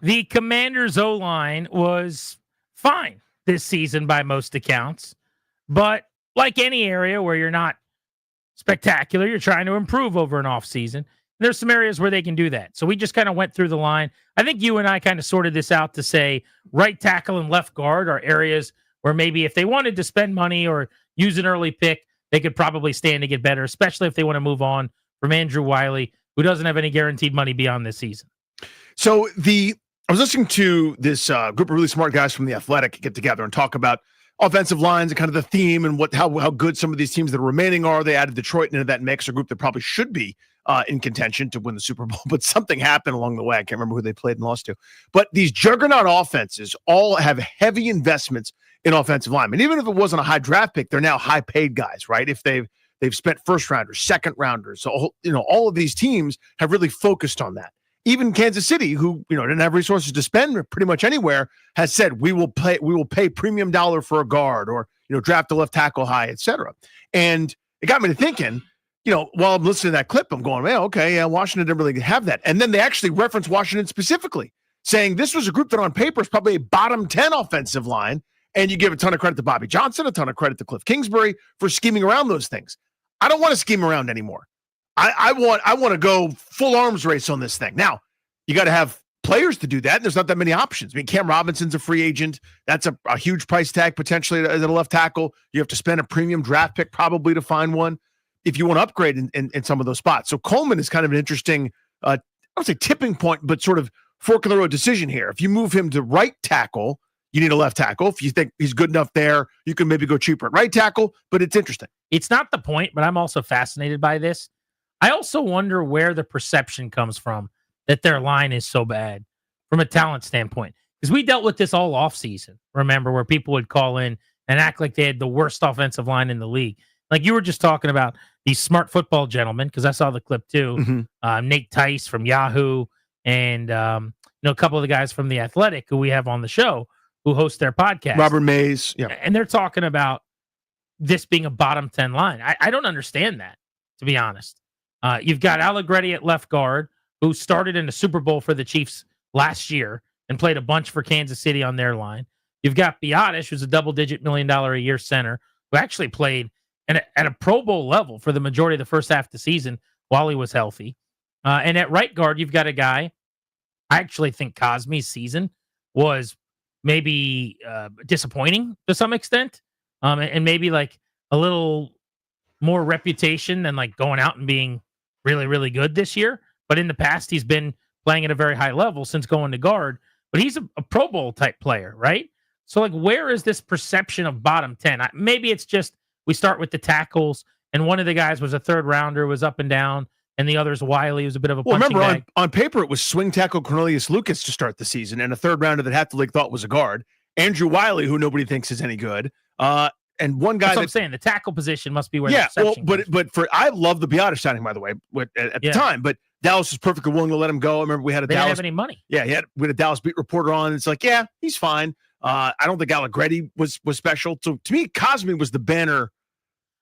The Commanders' O-line was fine this season by most accounts, but like any area where you're not spectacular, you're trying to improve over an offseason. There's some areas where they can do that. So we just kind of went through the line. I think you and I kind of sorted this out to say right tackle and left guard are areas where maybe if they wanted to spend money or use an early pick, they could probably stand to get better, especially if they want to move on from Andrew Wiley, who doesn't have any guaranteed money beyond this season. So I was listening to this group of really smart guys from The Athletic get together and talk about offensive lines and kind of the theme and how good some of these teams that are remaining are. They added Detroit into that mix, a group that probably should be in contention to win the Super Bowl, but something happened along the way. I can't remember who they played and lost to. But these juggernaut offenses all have heavy investments in offensive linemen. Even if it wasn't a high draft pick, they're now high paid guys, right? If they've spent first rounders, second rounders. So, all of these teams have really focused on that. Even Kansas City, who didn't have resources to spend pretty much anywhere, has said we will pay premium dollar for a guard, or draft a left tackle high, etc. And it got me to thinking, while I'm listening to that clip, I'm going, man, okay, yeah, Washington didn't really have that. And then they actually reference Washington specifically, saying this was a group that on paper is probably a bottom 10 offensive line. And you give a ton of credit to Bobby Johnson, a ton of credit to Cliff Kingsbury for scheming around those things. I don't want to scheme around anymore. I want to go full arms race on this thing. Now, you got to have players to do that. And there's not that many options. I mean, Cam Robinson's a free agent. That's a huge price tag potentially as a left tackle. You have to spend a premium draft pick probably to find one if you want to upgrade in some of those spots. So Coleman is kind of an interesting, I don't say tipping point, but sort of fork in the road decision here. If you move him to right tackle, you need a left tackle. If you think he's good enough there, you can maybe go cheaper at right tackle, but it's interesting. It's not the point, but I'm also fascinated by this. I also wonder where the perception comes from that their line is so bad from a talent standpoint. Because we dealt with this all offseason, remember, where people would call in and act like they had the worst offensive line in the league. Like you were just talking about these smart football gentlemen, because I saw the clip too. Nate Tice from Yahoo and a couple of the guys from The Athletic who we have on the show who host their podcast. Robert Mays. Yeah. And they're talking about this being a bottom 10 line. I don't understand that, to be honest. You've got Allegretti at left guard, who started in the Super Bowl for the Chiefs last year and played a bunch for Kansas City on their line. You've got Biotish, who's a double-digit $1 million a year center, who actually played at a Pro Bowl level for the majority of the first half of the season while he was healthy. And at right guard, you've got a guy, I actually think Cosme's season was maybe disappointing to some extent, and maybe like a little more reputation than like going out and being really, really good this year. But in the past, he's been playing at a very high level since going to guard. But he's a Pro Bowl type player, right? So, like, where is this perception of bottom 10? Maybe it's just we start with the tackles, and one of the guys was a third rounder, was up and down, and the other's Wiley, who's a bit of a punching bag. On paper, it was swing tackle Cornelius Lucas to start the season, and a third rounder that half the league thought was a guard. Andrew Wiley, who nobody thinks is any good. And one guy That's what I'm saying. The tackle position must be where the perception but I love the Biotish signing, by the way, at the time, but Dallas was perfectly willing to let him go. I remember we had a they Dallas. didn't have any money. Yeah, we had a Dallas beat reporter on. It's like, yeah, he's fine. I don't think Allegretti was special. So to me, Cosme was the banner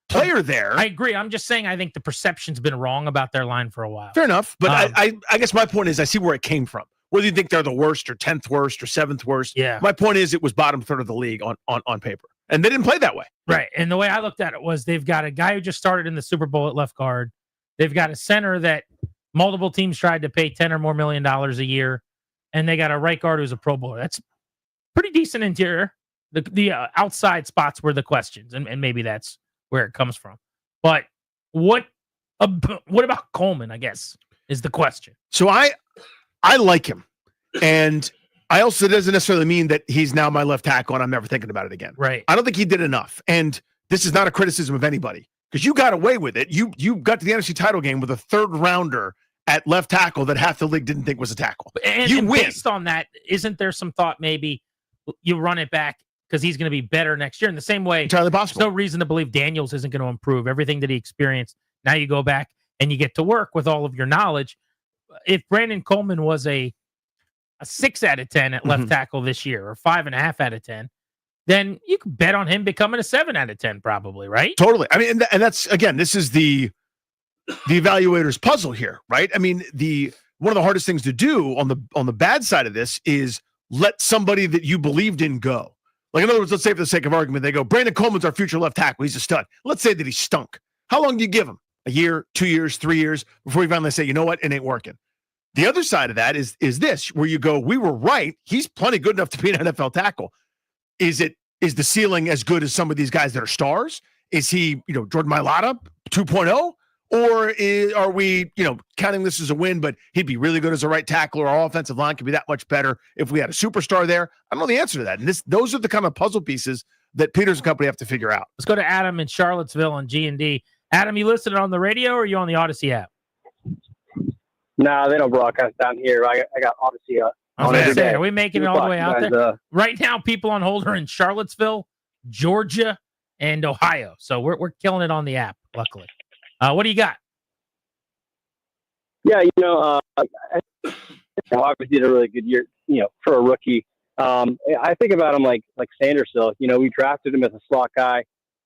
player there. I agree. I'm just saying I think the perception's been wrong about their line for a while. Fair enough. But I guess my point is I see where it came from. Whether you think they're the worst or 10th worst or 7th worst. Yeah. My point is it was bottom third of the league on paper. And they didn't play that way. Right. And the way I looked at it was they've got a guy who just started in the Super Bowl at left guard. They've got a center that multiple teams tried to pay $10 or more million a year. And they got a right guard who's a Pro Bowler. That's pretty decent interior. The outside spots were the questions. And maybe that's where it comes from. But what about Coleman, I guess, is the question. So I like him. And I also doesn't necessarily mean that he's now my left tackle and I'm never thinking about it again. Right. I don't think he did enough. And this is not a criticism of anybody because you got away with it. You got to the NFC title game with a third rounder at left tackle that half the league didn't think was a tackle. And win. Based on that, isn't there some thought maybe you run it back because he's going to be better next year? In the same way, entirely possible. There's no reason to believe Daniels isn't going to improve everything that he experienced. Now you go back and you get to work with all of your knowledge. If Brandon Coleman was a 6 out of 10 at left tackle this year or 5.5 out of 10, then you could bet on him becoming a 7 out of 10 probably, right? Totally. I mean, and that's, again, this is the evaluator's puzzle here, right? I mean, one of the hardest things to do on the bad side of this is let somebody that you believed in go. Like, in other words, let's say for the sake of argument, they go, Brandon Coleman's our future left tackle. He's a stud. Let's say that he stunk. How long do you give him? A year, 2 years, 3 years before you finally say, you know what, it ain't working. The other side of that is this, where you go, we were right. He's plenty good enough to be an NFL tackle. Is the ceiling as good as some of these guys that are stars? Is he, Jordan Mailata 2.0? Or are we, counting this as a win, but he'd be really good as a right tackle, or our offensive line could be that much better if we had a superstar there? I don't know the answer to that. And those are the kind of puzzle pieces that Peters and company have to figure out. Let's go to Adam in Charlottesville on G&D. Adam, you listening on the radio or are you on the Odyssey app? No, they don't broadcast down here. I got Odyssey I was going to say, are we making it all the way out there? Right now, people on hold are in Charlottesville, Georgia, and Ohio. So we're killing it on the app, luckily. What do you got? Yeah, obviously did a really good year, for a rookie. I think about him like Sanderson. We drafted him as a slot guy,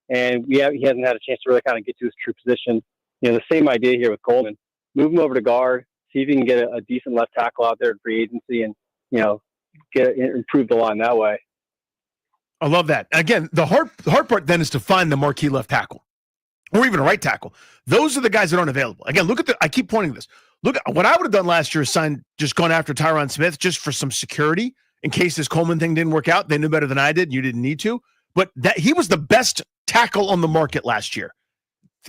and he hasn't had a chance to really kind of get to his true position. The same idea here with Coleman. Move him over to guard, see if you can get a decent left tackle out there in free agency, and improve the line that way. I love that. Again, the hard part then is to find the marquee left tackle, or even a right tackle. Those are the guys that aren't available. Again, I keep pointing to this. Look, what I would have done last year is just gone after Tyron Smith just for some security in case this Coleman thing didn't work out. They knew better than I did. You didn't need to. But he was the best tackle on the market last year.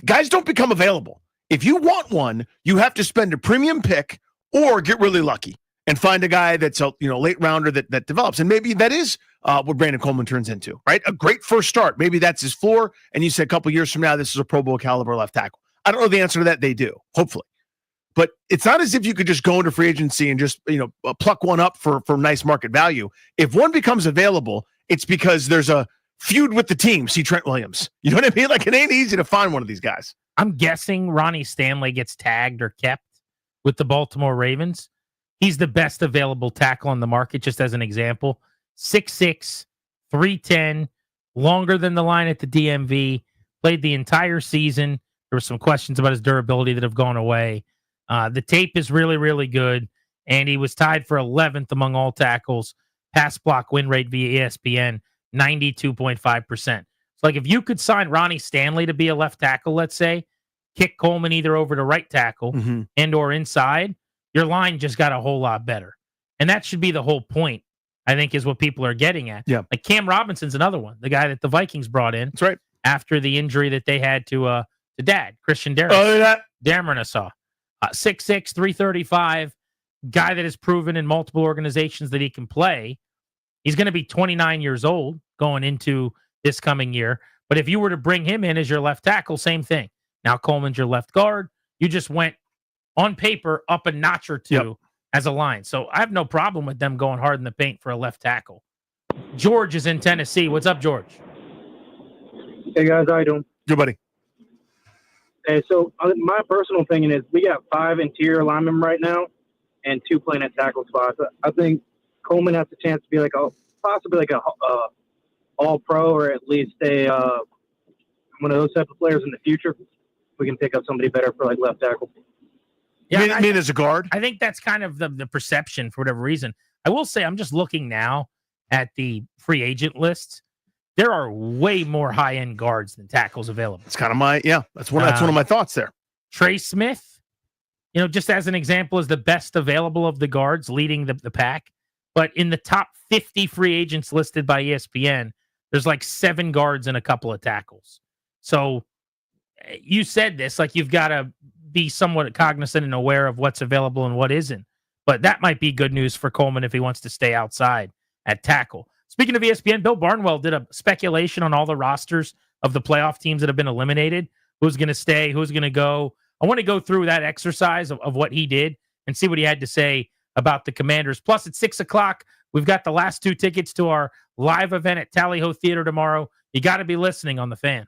Guys don't become available. If you want one, you have to spend a premium pick or get really lucky and find a guy that's a late rounder that develops. And maybe that is what Brandon Coleman turns into, right? A great first start. Maybe that's his floor. And you say a couple years from now, this is a Pro Bowl caliber left tackle. I don't know the answer to that. They do, hopefully. But it's not as if you could just go into free agency and just, pluck one up for nice market value. If one becomes available, it's because there's a feud with the team. See Trent Williams. You know what I mean? Like, it ain't easy to find one of these guys. I'm guessing Ronnie Stanley gets tagged or kept with the Baltimore Ravens. He's the best available tackle on the market, just as an example. 6'6", 310, longer than the line at the DMV, played the entire season. There were some questions about his durability that have gone away. The tape is really, really good, and he was tied for 11th among all tackles. Pass block win rate via ESPN, 92.5%. So, like, if you could sign Ronnie Stanley to be a left tackle, let's say, kick Coleman either over to right tackle and or inside, your line just got a whole lot better. And that should be the whole point, I think, is what people are getting at. Yeah. Like Cam Robinson's another one, the guy that the Vikings brought in. That's right. After the injury that they had to dad, Christian Darris. Oh, that. Damernasaw. 6'6", 335, guy that has proven in multiple organizations that he can play. He's going to be 29 years old going into this coming year. But if you were to bring him in as your left tackle, same thing. Now Coleman's your left guard. You just went on paper up a notch or two as a line. So I have no problem with them going hard in the paint for a left tackle. George is in Tennessee. What's up, George? Hey, guys. How you doing? Good, buddy. Hey, so my personal opinion is we got 5 interior linemen right now and 2 playing at tackle spots. I think Coleman has the chance to be possibly like a all-pro, or at least one of those type of players in the future. We can pick up somebody better for left tackle. Yeah, I mean as a guard? I think that's kind of the perception for whatever reason. I will say I'm just looking now at the free agent lists. There are way more high-end guards than tackles available. It's kind of that's one of my thoughts there. Trey Smith, just as an example, is the best available of the guards leading the pack. But in the top 50 free agents listed by ESPN, there's 7 guards and a couple of tackles. So you said this, you've got to be somewhat cognizant and aware of what's available and what isn't. But that might be good news for Coleman if he wants to stay outside at tackle. Speaking of ESPN, Bill Barnwell did a speculation on all the rosters of the playoff teams that have been eliminated. Who's going to stay? Who's going to go? I want to go through that exercise of what he did and see what he had to say about the Commanders. Plus, at 6 o'clock, we've got the last 2 tickets to our live event at Tally Ho Theater tomorrow. You got to be listening on the Fan.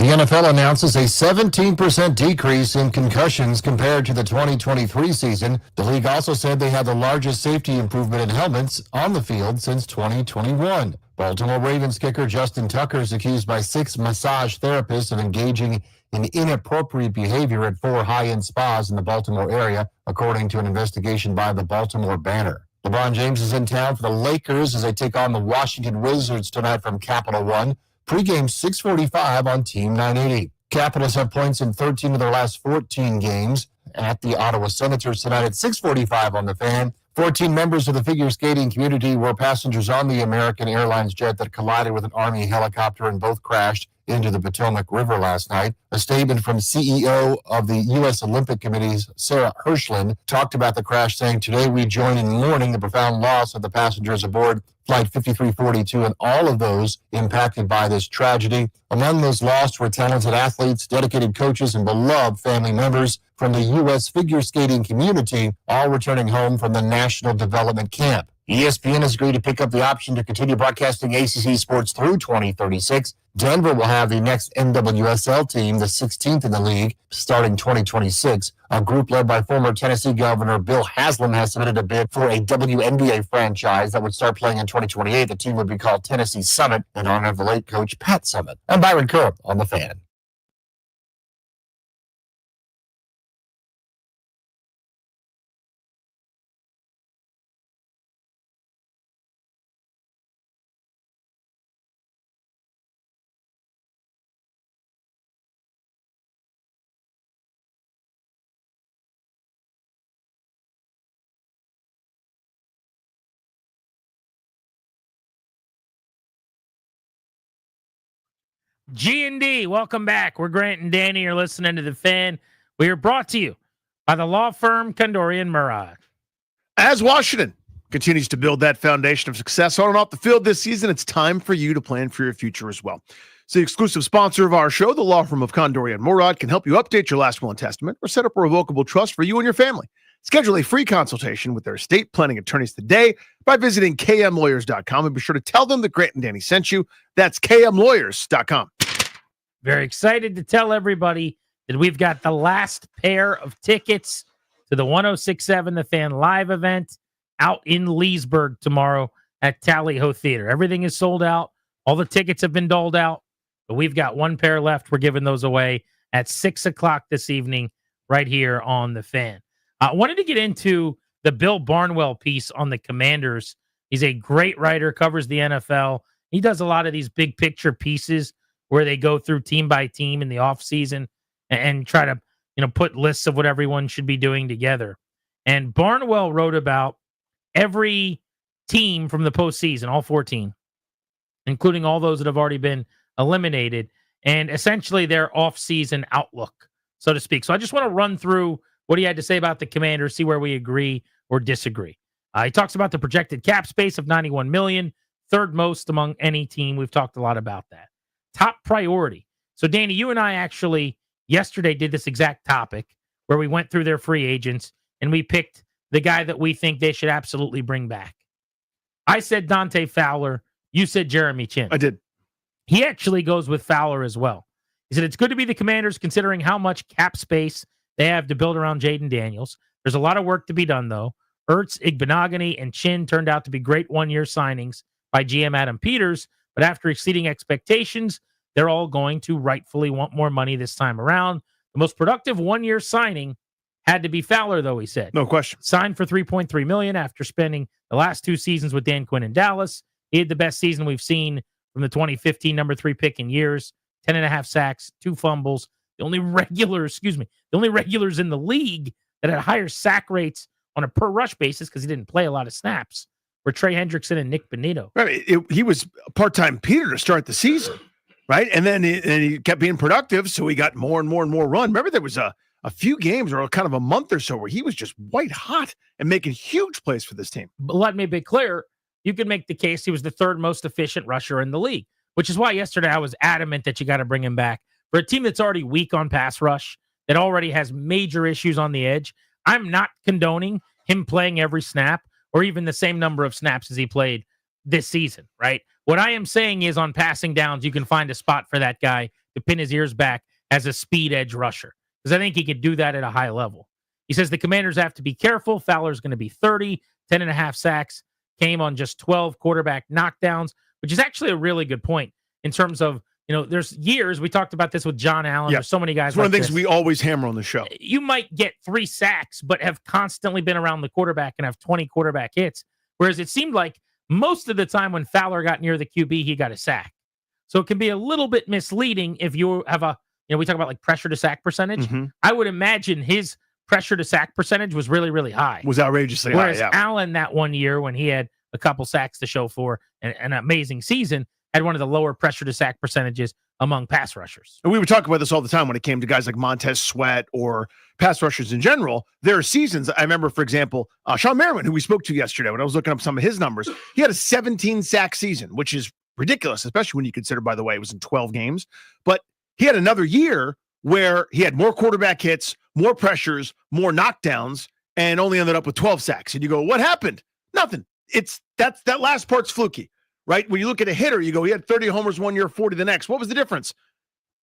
NFL announces a 17% decrease in concussions compared to the 2023 season. The league also said they had the largest safety improvement in helmets on the field since 2021. Baltimore Ravens kicker Justin Tucker is accused by 6 massage therapists of engaging in inappropriate behavior at 4 high-end spas in the Baltimore area, according to an investigation by the Baltimore Banter. LeBron James is in town for the Lakers as they take on the Washington Wizards tonight from Capital One. Pre-game 6:45 on Team 980. Capitals have points in 13 of their last 14 games at the Ottawa Senators tonight at 6:45 on the Fan. 14 members of the figure skating community were passengers on the American Airlines jet that collided with an Army helicopter and both crashed into the Potomac River last night. A statement from CEO of the U.S. Olympic Committee's Sarah Hirschland talked about the crash, saying, "Today we join in mourning the profound loss of the passengers aboard Flight 5342 and all of those impacted by this tragedy. Among those lost were talented athletes, dedicated coaches, and beloved family members from the U.S. figure skating community, all returning home from the National Development Camp." ESPN has agreed to pick up the option to continue broadcasting ACC sports through 2036. Denver will have the next NWSL team, the 16th in the league, starting 2026. A group led by former Tennessee Governor Bill Haslam has submitted a bid for a WNBA franchise that would start playing in 2028. The team would be called Tennessee Summit in honor of the late coach Pat Summit. I'm Byron Kerr on The Fan. G&D, welcome back. We're Grant and Danny. You're listening to The Fan. We are brought to you by the law firm Kondorian Murad. As Washington continues to build that foundation of success on and off the field this season, it's time for you to plan for your future as well. So the exclusive sponsor of our show, the law firm of Kondorian Murad, can help you update your last will and testament or set up a revocable trust for you and your family. Schedule a free consultation with their estate planning attorneys today by visiting kmlawyers.com, and be sure to tell them that Grant and Danny sent you. That's kmlawyers.com. Very excited to tell everybody that we've got the last pair of tickets to the 106.7 The Fan live event out in Leesburg tomorrow at Tally Ho Theater. Everything is sold out. All the tickets have been doled out, but we've got one pair left. We're giving those away at 6 o'clock this evening right here on The Fan. I wanted to get into the Bill Barnwell piece on the Commanders. He's a great writer, covers the NFL. He does a lot of these big picture pieces where they go through team by team in the offseason and try to, put lists of what everyone should be doing together. And Barnwell wrote about every team from the postseason, all 14, including all those that have already been eliminated, and essentially their offseason outlook, so to speak. So I just want to run through what he had to say about the Commanders, see where we agree or disagree. He talks about the projected cap space of $91 million, third most among any team. We've talked a lot about that. Top priority. So, Danny, you and I actually yesterday did this exact topic where we went through their free agents and we picked the guy that we think they should absolutely bring back. I said Dante Fowler. You said Jeremy Chin. I did. He actually goes with Fowler as well. He said it's good to be the Commanders considering how much cap space they have to build around Jaden Daniels. There's a lot of work to be done, though. Ertz, Igbenogany, and Chin turned out to be great one-year signings by GM Adam Peters, but after exceeding expectations, they're all going to rightfully want more money this time around. The most productive one-year signing had to be Fowler, though, he said. No question. Signed for $3.3 million after spending the last 2 seasons with Dan Quinn in Dallas. He had the best season we've seen from the 2015 number 3 pick in years, 10.5 sacks, 2 fumbles. The only regulars in the league that had higher sack rates on a per rush basis, because he didn't play a lot of snaps, were Trey Hendrickson and Nick Bonito. Right. He was a part-time Peter to start the season, right? And then he kept being productive, so he got more and more and more run. Remember, there was a few games or kind of a month or so where he was just white hot and making huge plays for this team. But let me be clear, you could make the case he was the third most efficient rusher in the league, which is why yesterday I was adamant that you got to bring him back. For a team that's already weak on pass rush, that already has major issues on the edge, I'm not condoning him playing every snap or even the same number of snaps as he played this season, right? What I am saying is on passing downs, you can find a spot for that guy to to pin his ears back as a speed edge rusher, because I think he could do that at a high level. He says the Commanders have to be careful. Fowler's going to be 30, 10.5 sacks, came on just 12 quarterback knockdowns, which is actually a really good point in terms of, there's years, we talked about this with John Allen. There's so many guys. It's one of the like things this. we always hammer on the show. You might get 3 sacks, but have constantly been around the quarterback and have 20 quarterback hits. Whereas it seemed like most of the time when Fowler got near the QB, he got a sack. So it can be a little bit misleading if you have we talk about like pressure to sack percentage. I would imagine his pressure to sack percentage was really, really high. Was outrageously Whereas high, yeah. Allen that one year when he had a couple sacks to show for an amazing season had one of the lower pressure to sack percentages among pass rushers. And we would talk about this all the time when it came to guys like Montez Sweat or pass rushers in general. There are seasons, I remember, for example, Sean Merriman, who we spoke to yesterday when I was looking up some of his numbers, he had a 17-sack season, which is ridiculous, especially when you consider, by the way, it was in 12 games. But he had another year where he had more quarterback hits, more pressures, more knockdowns, and only ended up with 12 sacks. And you go, what happened? Nothing. That last part's fluky. Right? When you look at a hitter, you go, he had 30 homers one year, 40 the next. What was the difference?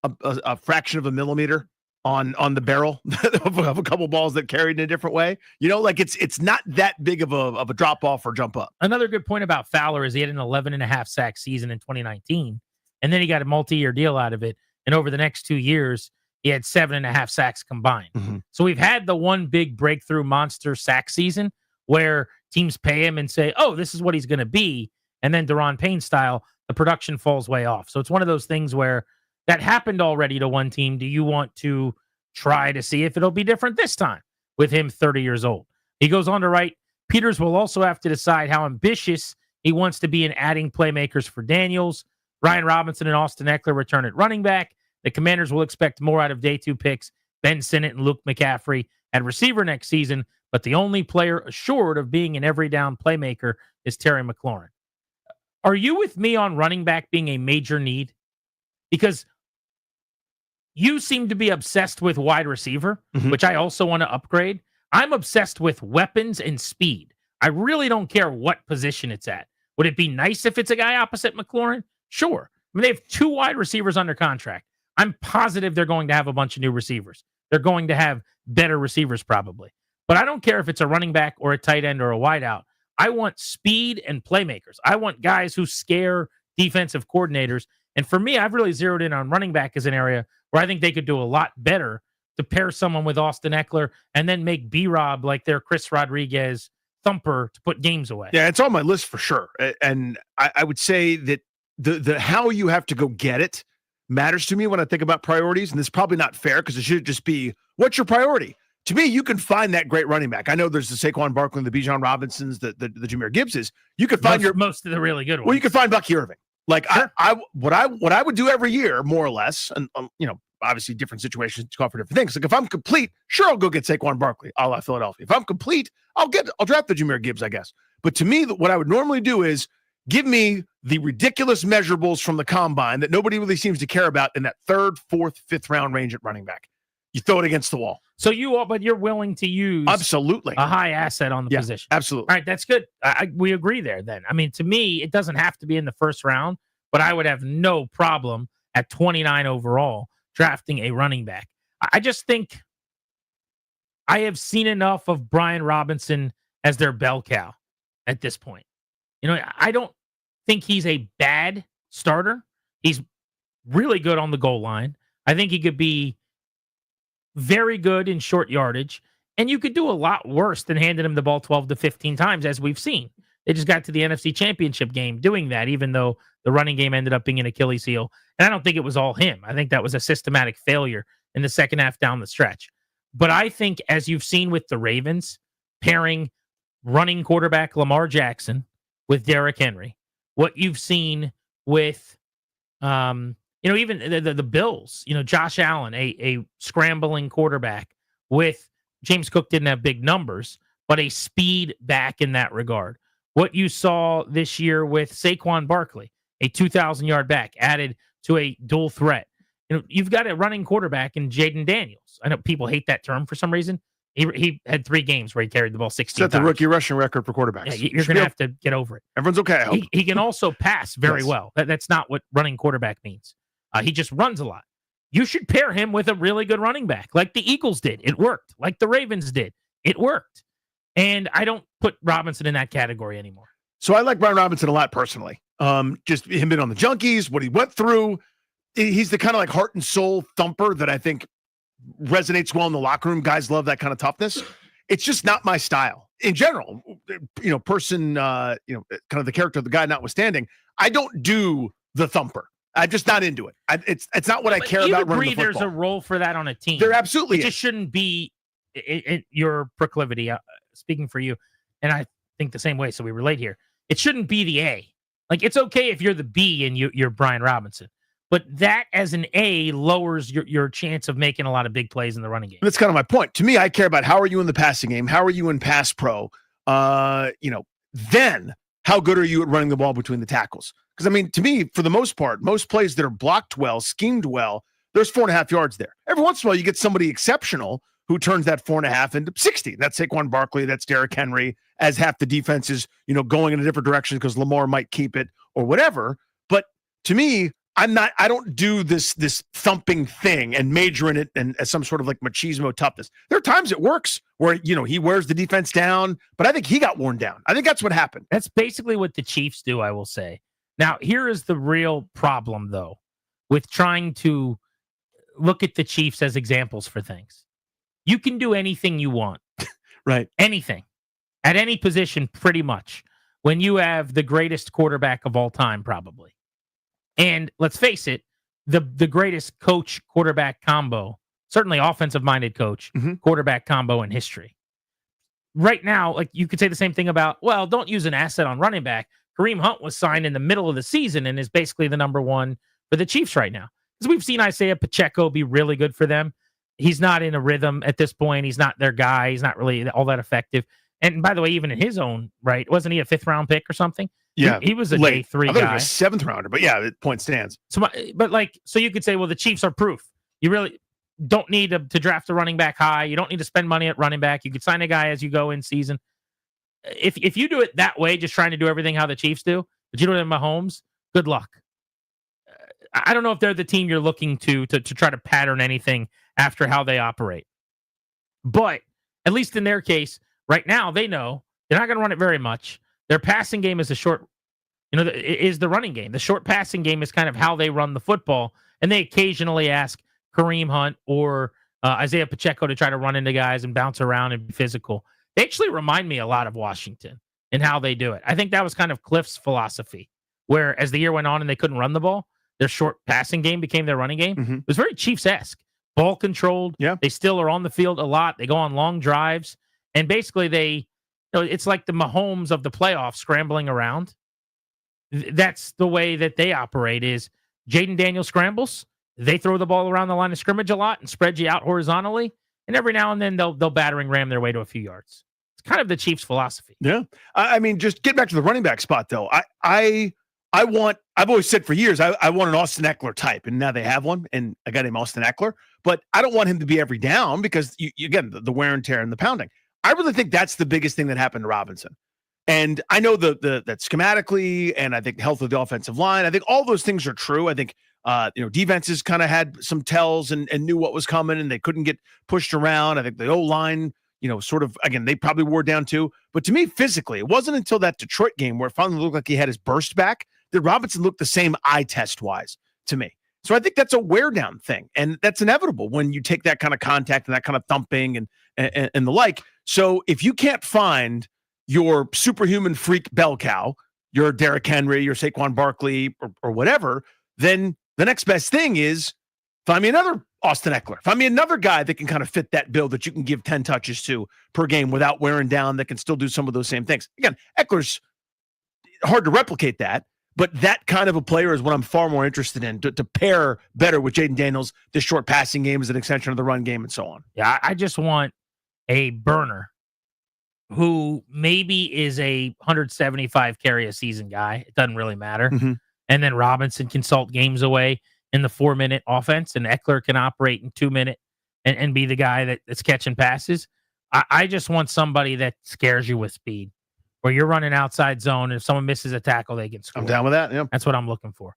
A fraction of a millimeter on the barrel of a couple balls that carried in a different way. It's not that big of a drop off or jump up. Another good point about Fowler is he had an 11.5 sack season in 2019, and then he got a multi-year deal out of it. And over the next 2 years, he had 7.5 sacks combined. So we've had the one big breakthrough monster sack season where teams pay him and say, oh, this is what he's going to be. And then Daron Payne style, the production falls way off. So it's one of those things where that happened already to one team. Do you want to try to see if it'll be different this time with him 30 years old? He goes on to write, Peters will also have to decide how ambitious he wants to be in adding playmakers for Daniels. Ryan Robinson and Austin Eckler return at running back. The Commanders will expect more out of day 2 picks, Ben Sinnott and Luke McCaffrey at receiver next season, but the only player assured of being an every down playmaker is Terry McLaurin. Are you with me on running back being a major need? Because you seem to be obsessed with wide receiver, which I also want to upgrade. I'm obsessed with weapons and speed. I really don't care what position it's at. Would it be nice if it's a guy opposite McLaurin? Sure. I mean, they have 2 wide receivers under contract. I'm positive they're going to have a bunch of new receivers. They're going to have better receivers probably. But I don't care if it's a running back or a tight end or a wideout. I want speed and playmakers. I want guys who scare defensive coordinators. And for me, I've really zeroed in on running back as an area where I think they could do a lot better to pair someone with Austin Eckler and then make B-Rob like their Chris Rodriguez thumper to put games away. Yeah, it's on my list for sure. And I would say that the how you have to go get it matters to me when I think about priorities. And this is probably not fair because it should just be, what's your priority? To me, you can find that great running back. I know there's the Saquon Barkley, the Bijan Robinsons, the Jahmyr Gibbses. You could find most of the really good ones. Well, you could find Bucky Irving. Like sure. What I would do every year, more or less, and obviously different situations call for different things. Like if I'm complete, sure, I'll go get Saquon Barkley, a la Philadelphia. If I'm complete, I'll draft the Jahmyr Gibbs, I guess. But to me, what I would normally do is give me the ridiculous measurables from the combine that nobody really seems to care about in that 3rd, 4th, 5th round range at running back. You throw it against the wall. So but you're willing to use absolutely a high asset on the position. Absolutely. All right, that's good. We agree there then. I mean, to me, it doesn't have to be in the 1st round, but I would have no problem at 29 overall drafting a running back. I just think I have seen enough of Brian Robinson as their bell cow at this point. I don't think he's a bad starter. He's really good on the goal line. I think he could be very good in short yardage, and you could do a lot worse than handing him the ball 12 to 15 times, as we've seen. They just got to the NFC Championship game doing that, even though the running game ended up being an Achilles heel. And I don't think it was all him. I think that was a systematic failure in the second half down the stretch. But I think, as you've seen with the Ravens, pairing running quarterback Lamar Jackson with Derrick Henry, what you've seen with even the Bills, Josh Allen, a scrambling quarterback with James Cook didn't have big numbers, but a speed back in that regard. What you saw this year with Saquon Barkley, a 2,000-yard back added to a dual threat. You've got a running quarterback in Jaden Daniels. I know people hate that term for some reason. He had 3 games where he carried the ball 16 times. Set the rookie rushing record for quarterbacks. Yeah, you're going to have to get over it. Everyone's okay, I hope. He can also pass very well. That's not what running quarterback means. He just runs a lot. you should pair him with a really good running back, like the Eagles did. It worked. Like the Ravens did. It worked. And I don't put Robinson in that category anymore. So I like Brian Robinson a lot personally. Just him being on the Junkies, what he went through. He's the kind of like heart and soul thumper that I think resonates well in the locker room. Guys love that kind of toughness. It's just not my style in general. Kind of the character of the guy notwithstanding, I don't do the thumper. I'm just not into it. It's not what I care about running the football. There's a role for that on a team. There absolutely is. Just shouldn't be your proclivity. Speaking for you, and I think the same way, so we relate here. It shouldn't be the A. Like, it's okay if you're the B and you're Brian Robinson. But that as an A lowers your chance of making a lot of big plays in the running game. That's kind of my point. To me, I care about how are you in the passing game? How are you in pass pro? Then how good are you at running the ball between the tackles? Because, I mean, to me, for the most part, most plays that are blocked well, schemed well, there's 4.5 yards there. Every once in a while, you get somebody exceptional who turns that 4.5 into 60. That's Saquon Barkley. That's Derrick Henry, as half the defense is, going in a different direction because Lamar might keep it or whatever. But to me, I don't do this thumping thing and major in it and as some sort of like machismo toughness. There are times it works where, he wears the defense down, but I think he got worn down. I think that's what happened. That's basically what the Chiefs do, I will say. Now, here is the real problem, though, with trying to look at the Chiefs as examples for things. You can do anything you want. Right. Anything. At any position, pretty much, when you have the greatest quarterback of all time, probably. And let's face it, the greatest coach-quarterback combo, certainly offensive-minded coach, quarterback combo in history. Right now, like, you could say the same thing about, well, don't use an asset on running back. Kareem Hunt was signed in the middle of the season and is basically the number one for the Chiefs right now. Because we've seen Isaiah Pacheco be really good for them. He's not in a rhythm at this point. He's not their guy. He's not really all that effective. And by the way, even in his own right, wasn't he a 5th-round pick or something? Yeah, he was a late. day 3 I thought guy. he was a 7th rounder, but yeah, the point stands. So you could say, well, the Chiefs are proof. You really don't need to draft a running back high. You don't need to spend money at running back. You could sign a guy as you go in season. If you do it that way, just trying to do everything how the Chiefs do, but you don't have Mahomes, good luck. I don't know if they're the team you're looking to try to pattern anything after how they operate. But at least in their case, right now, they know they're not going to run it very much. Their passing game is is the running game. The short passing game is kind of how they run the football. And they occasionally ask Kareem Hunt or Isaiah Pacheco to try to run into guys and bounce around and be physical. They actually remind me a lot of Washington in how they do it. I think that was kind of Cliff's philosophy, where as the year went on and they couldn't run the ball, their short passing game became their running game. It was very Chiefs-esque. Ball controlled. Yeah. They still are on the field a lot. They go on long drives. And basically it's like the Mahomes of the playoffs scrambling around. That's the way that they operate is Jaden Daniels scrambles. They throw the ball around the line of scrimmage a lot and spread you out horizontally. And every now and then they'll battering ram their way to a few yards. It's kind of the Chiefs' philosophy. Yeah. I mean, just get back to the running back spot, though. I've always said for years, I want an Austin Eckler type, and now they have one, and a guy named Austin Eckler. But I don't want him to be every down because, again, the wear and tear and the pounding. I really think that's the biggest thing that happened to Robinson. And I know that schematically, and I think health of the offensive line, I think all those things are true. I think defenses kind of had some tells and knew what was coming, and they couldn't get pushed around. I think the O-line, sort of, again, they probably wore down too. But to me, physically, it wasn't until that Detroit game where it finally looked like he had his burst back that Robinson looked the same eye test-wise to me. So I think that's a wear-down thing, and that's inevitable when you take that kind of contact and that kind of thumping and the like. So if you can't find your superhuman freak bell cow, your Derrick Henry, your Saquon Barkley, or whatever, then the next best thing is find me another Austin Eckler. Find me another guy that can kind of fit that bill that you can give 10 touches to per game without wearing down, that can still do some of those same things. Again, Eckler's hard to replicate that, but that kind of a player is what I'm far more interested in to pair better with Jaden Daniels. The short passing game is an extension of the run game and so on. Yeah, I just want a burner who maybe is a 175 carry a season guy. It doesn't really matter. And then Robinson can salt games away in the 4-minute offense, and Eckler can operate in 2-minute and be the guy that's catching passes. I just want somebody that scares you with speed, where you're running outside zone. And if someone misses a tackle, they can score. I'm down with that. Yeah. That's what I'm looking for.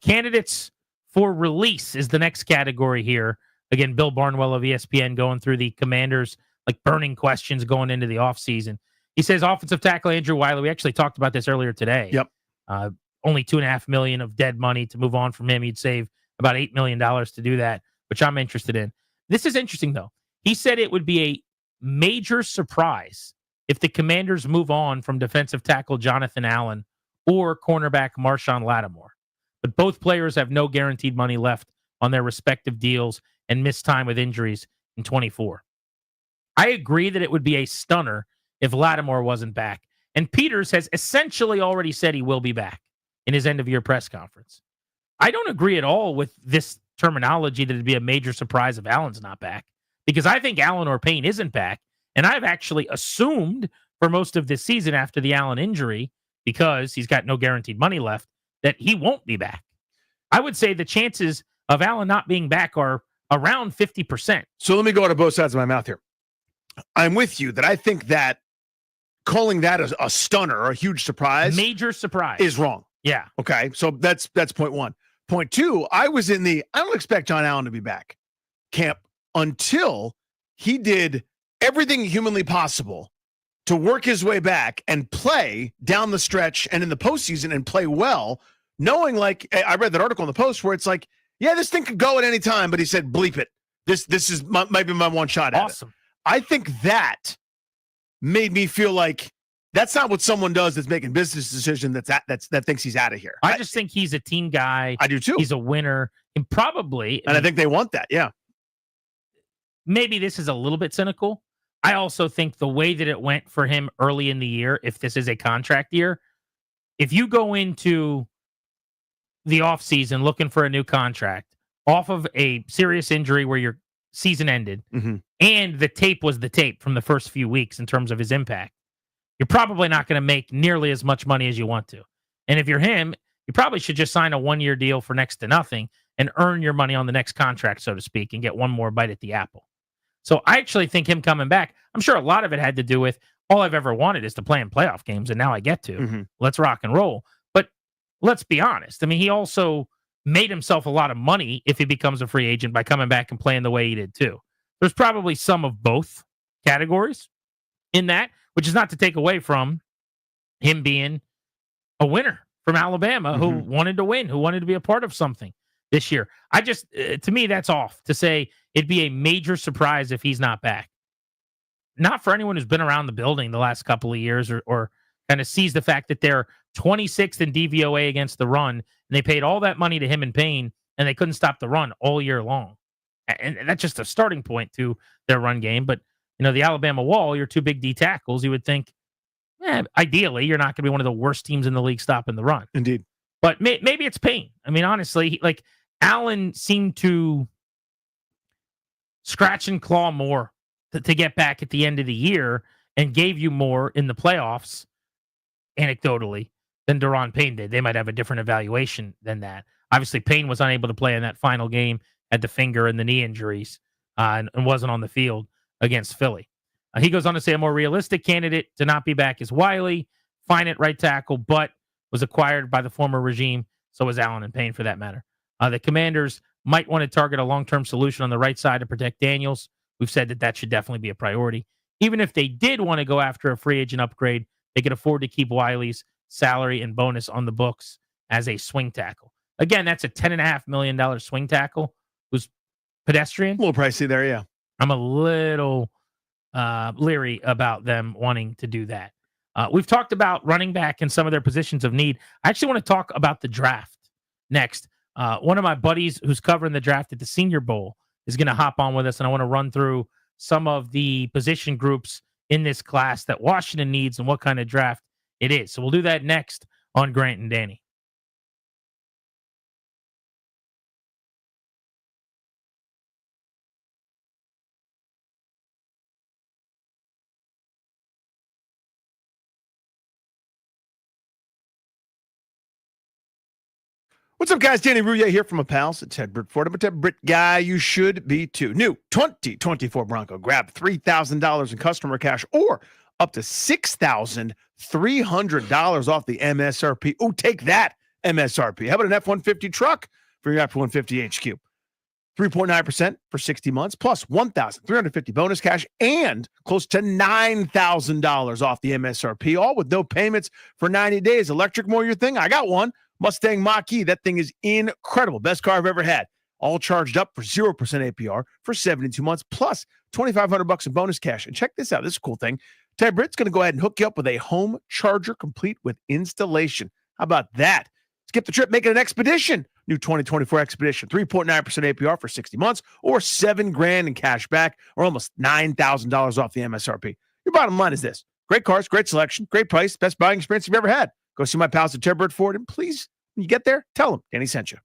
Candidates for release is the next category here. Again, Bill Barnwell of ESPN going through the Commanders, like burning questions going into the offseason. He says offensive tackle Andrew Wiley. We actually talked about this earlier today. Yep. Only $2.5 million of dead money to move on from him. He'd save about $8 million to do that, which I'm interested in. This is interesting, though. He said it would be a major surprise if the Commanders move on from defensive tackle Jonathan Allen or cornerback Marshawn Latimore. But both players have no guaranteed money left on their respective deals and missed time with injuries in 24. I agree that it would be a stunner if Latimore wasn't back. And Peters has essentially already said he will be back in his end-of-year press conference. I don't agree at all with this terminology that it'd be a major surprise if Allen's not back, because I think Allen or Payne isn't back, and I've actually assumed for most of this season after the Allen injury, because he's got no guaranteed money left, that he won't be back. I would say the chances of Allen not being back are around 50%. So let me go out of both sides of my mouth here. I'm with you that I think that calling that a stunner, a huge surprise, major surprise, is wrong. Yeah. Okay. So that's point one. Point two, I was in the I don't expect John Allen to be back camp until he did everything humanly possible to work his way back and play down the stretch and in the postseason and play well, knowing, like, I read that article in the Post where it's like, yeah, this thing could go at any time, but he said, bleep it. This is might be my one shot at awesome. It. I think that made me feel like that's not what someone does that's making business decision that thinks he's out of here. I just think he's a team guy. I do too. He's a winner. And probably, I think they want that. Yeah. Maybe this is a little bit cynical. I also think the way that it went for him early in the year, if this is a contract year, if you go into the offseason looking for a new contract off of a serious injury where your season ended, and the tape was the tape from the first few weeks in terms of his impact, you're probably not going to make nearly as much money as you want to. And if you're him, you probably should just sign a one-year deal for next to nothing and earn your money on the next contract, so to speak, and get one more bite at the apple. So I actually think him coming back, I'm sure a lot of it had to do with all I've ever wanted is to play in playoff games, and now I get to. Let's rock and roll. But let's be honest. I mean, he also made himself a lot of money if he becomes a free agent by coming back and playing the way he did too. There's probably some of both categories in that, which is not to take away from him being a winner from Alabama who wanted to win, who wanted to be a part of something this year. I just, to me, that's off to say it'd be a major surprise if he's not back. Not for anyone who's been around the building the last couple of years or kind of sees the fact that they're 26th in DVOA against the run, and they paid all that money to him and Payne, and they couldn't stop the run all year long. And that's just a starting point to their run game. But, you know, the Alabama wall, your two big D tackles, you would think, ideally, you're not going to be one of the worst teams in the league stopping the run. Indeed. But maybe it's Payne. I mean, honestly, like Allen seemed to scratch and claw more to get back at the end of the year and gave you more in the playoffs, anecdotally, than Daron Payne did. They might have a different evaluation than that. Obviously, Payne was unable to play in that final game, had the finger and the knee injuries, and wasn't on the field against Philly. He goes on to say a more realistic candidate to not be back is Wiley, fine at right tackle, but was acquired by the former regime. So was Allen and Payne, for that matter. The Commanders might want to target a long-term solution on the right side to protect Daniels. We've said that should definitely be a priority. Even if they did want to go after a free agent upgrade, they could afford to keep Wiley's salary and bonus on the books as a swing tackle. Again, that's a $10.5 million swing tackle who's pedestrian. A little pricey there, yeah. I'm a little leery about them wanting to do that. We've talked about running back and some of their positions of need. I actually want to talk about the draft next. One of my buddies who's covering the draft at the Senior Bowl is going to hop on with us, and I want to run through some of the position groups in this class that Washington needs and what kind of draft it is. So we'll do that next on Grant and Danny. What's up, guys? Danny Rouillet here from a pals at Ted Britt Ford. I'm a Ted Britt guy. You should be too. New 2024 Bronco. Grab $3,000 in customer cash or up to $6,300 off the MSRP. Oh, take that MSRP. How about an F-150 truck? for your After 150 HQ. 3.9% for 60 months, plus $1,350 bonus cash and close to $9,000 off the MSRP, all with no payments for 90 days. Electric more your thing? I got one. Mustang Mach-E. That thing is incredible. Best car I've ever had. All charged up for 0% APR for 72 months, plus $2,500 in bonus cash. And check this out. This is a cool thing. Ted Britt's going to go ahead and hook you up with a home charger complete with installation. How about that? Skip the trip, make it an Expedition. New 2024 Expedition, 3.9% APR for 60 months, or $7,000 in cash back, or almost $9,000 off the MSRP. Your bottom line is this: great cars, great selection, great price, best buying experience you've ever had. Go see my pals at Ted Britt Ford, and please, when you get there, tell them Danny sent you.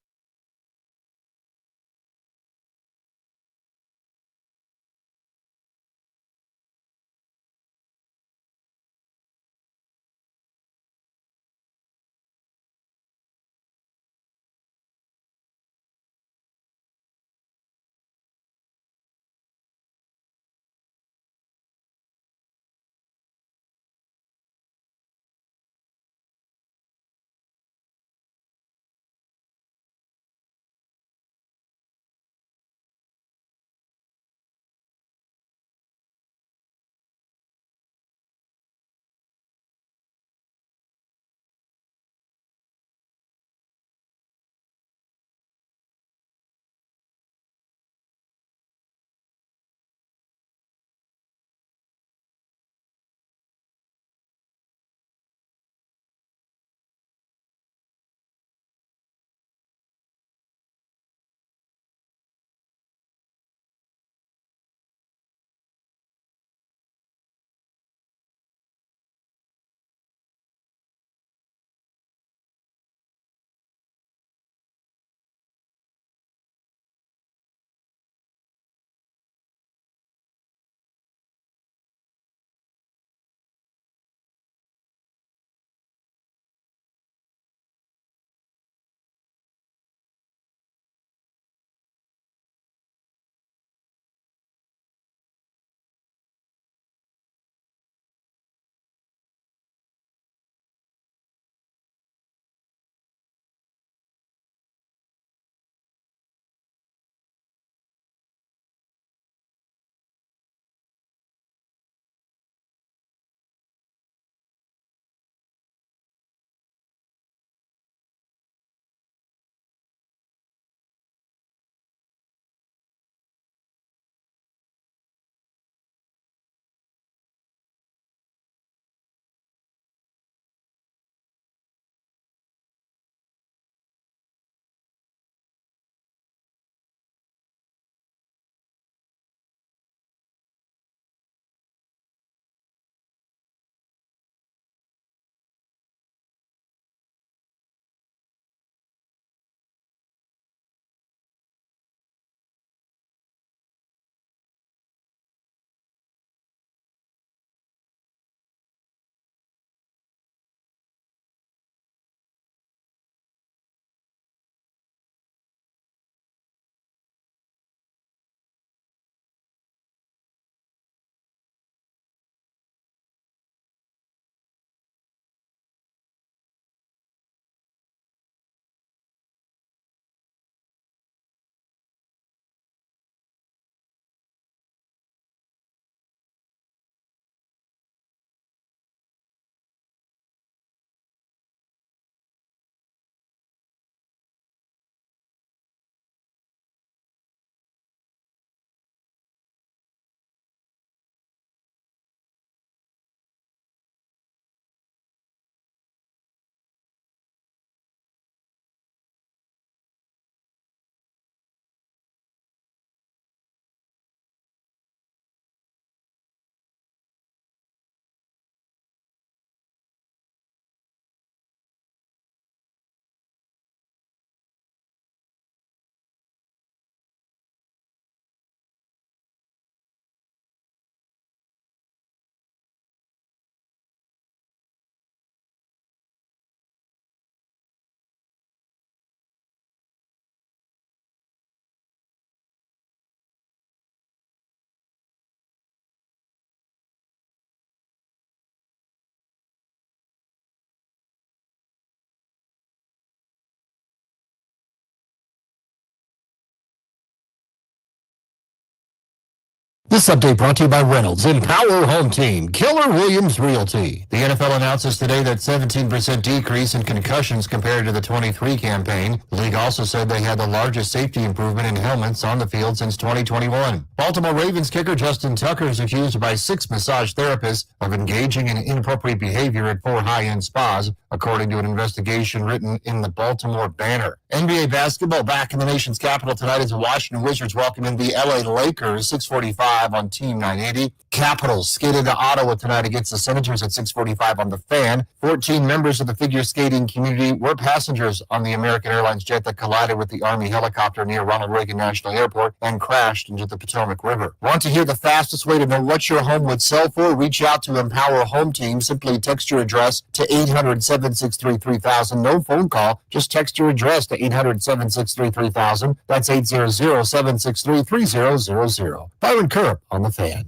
This update brought to you by Reynolds Empower Home Team, Keller Williams Realty. The NFL announces today that 17% decrease in concussions compared to the 23 campaign. The league also said they had the largest safety improvement in helmets on the field since 2021. Baltimore Ravens kicker Justin Tucker is accused by 6 massage therapists of engaging in inappropriate behavior at 4 high-end spas, according to an investigation written in the Baltimore Banner. NBA basketball back in the nation's capital tonight as the Washington Wizards welcome in the LA Lakers, 6:45 on Team 980. Capitals skate into Ottawa tonight against the Senators at 6:45 on the Fan. 14 members of the figure skating community were passengers on the American Airlines jet that collided with the Army helicopter near Ronald Reagan National Airport and crashed into the Potomac River. Want to hear the fastest way to know what your home would sell for? Reach out to Empower Home Team. Simply text your address to 800-763-3000. No phone call. Just text your address to 800-763-3000. That's 800-763-3000. Byron Kerr on the Fan.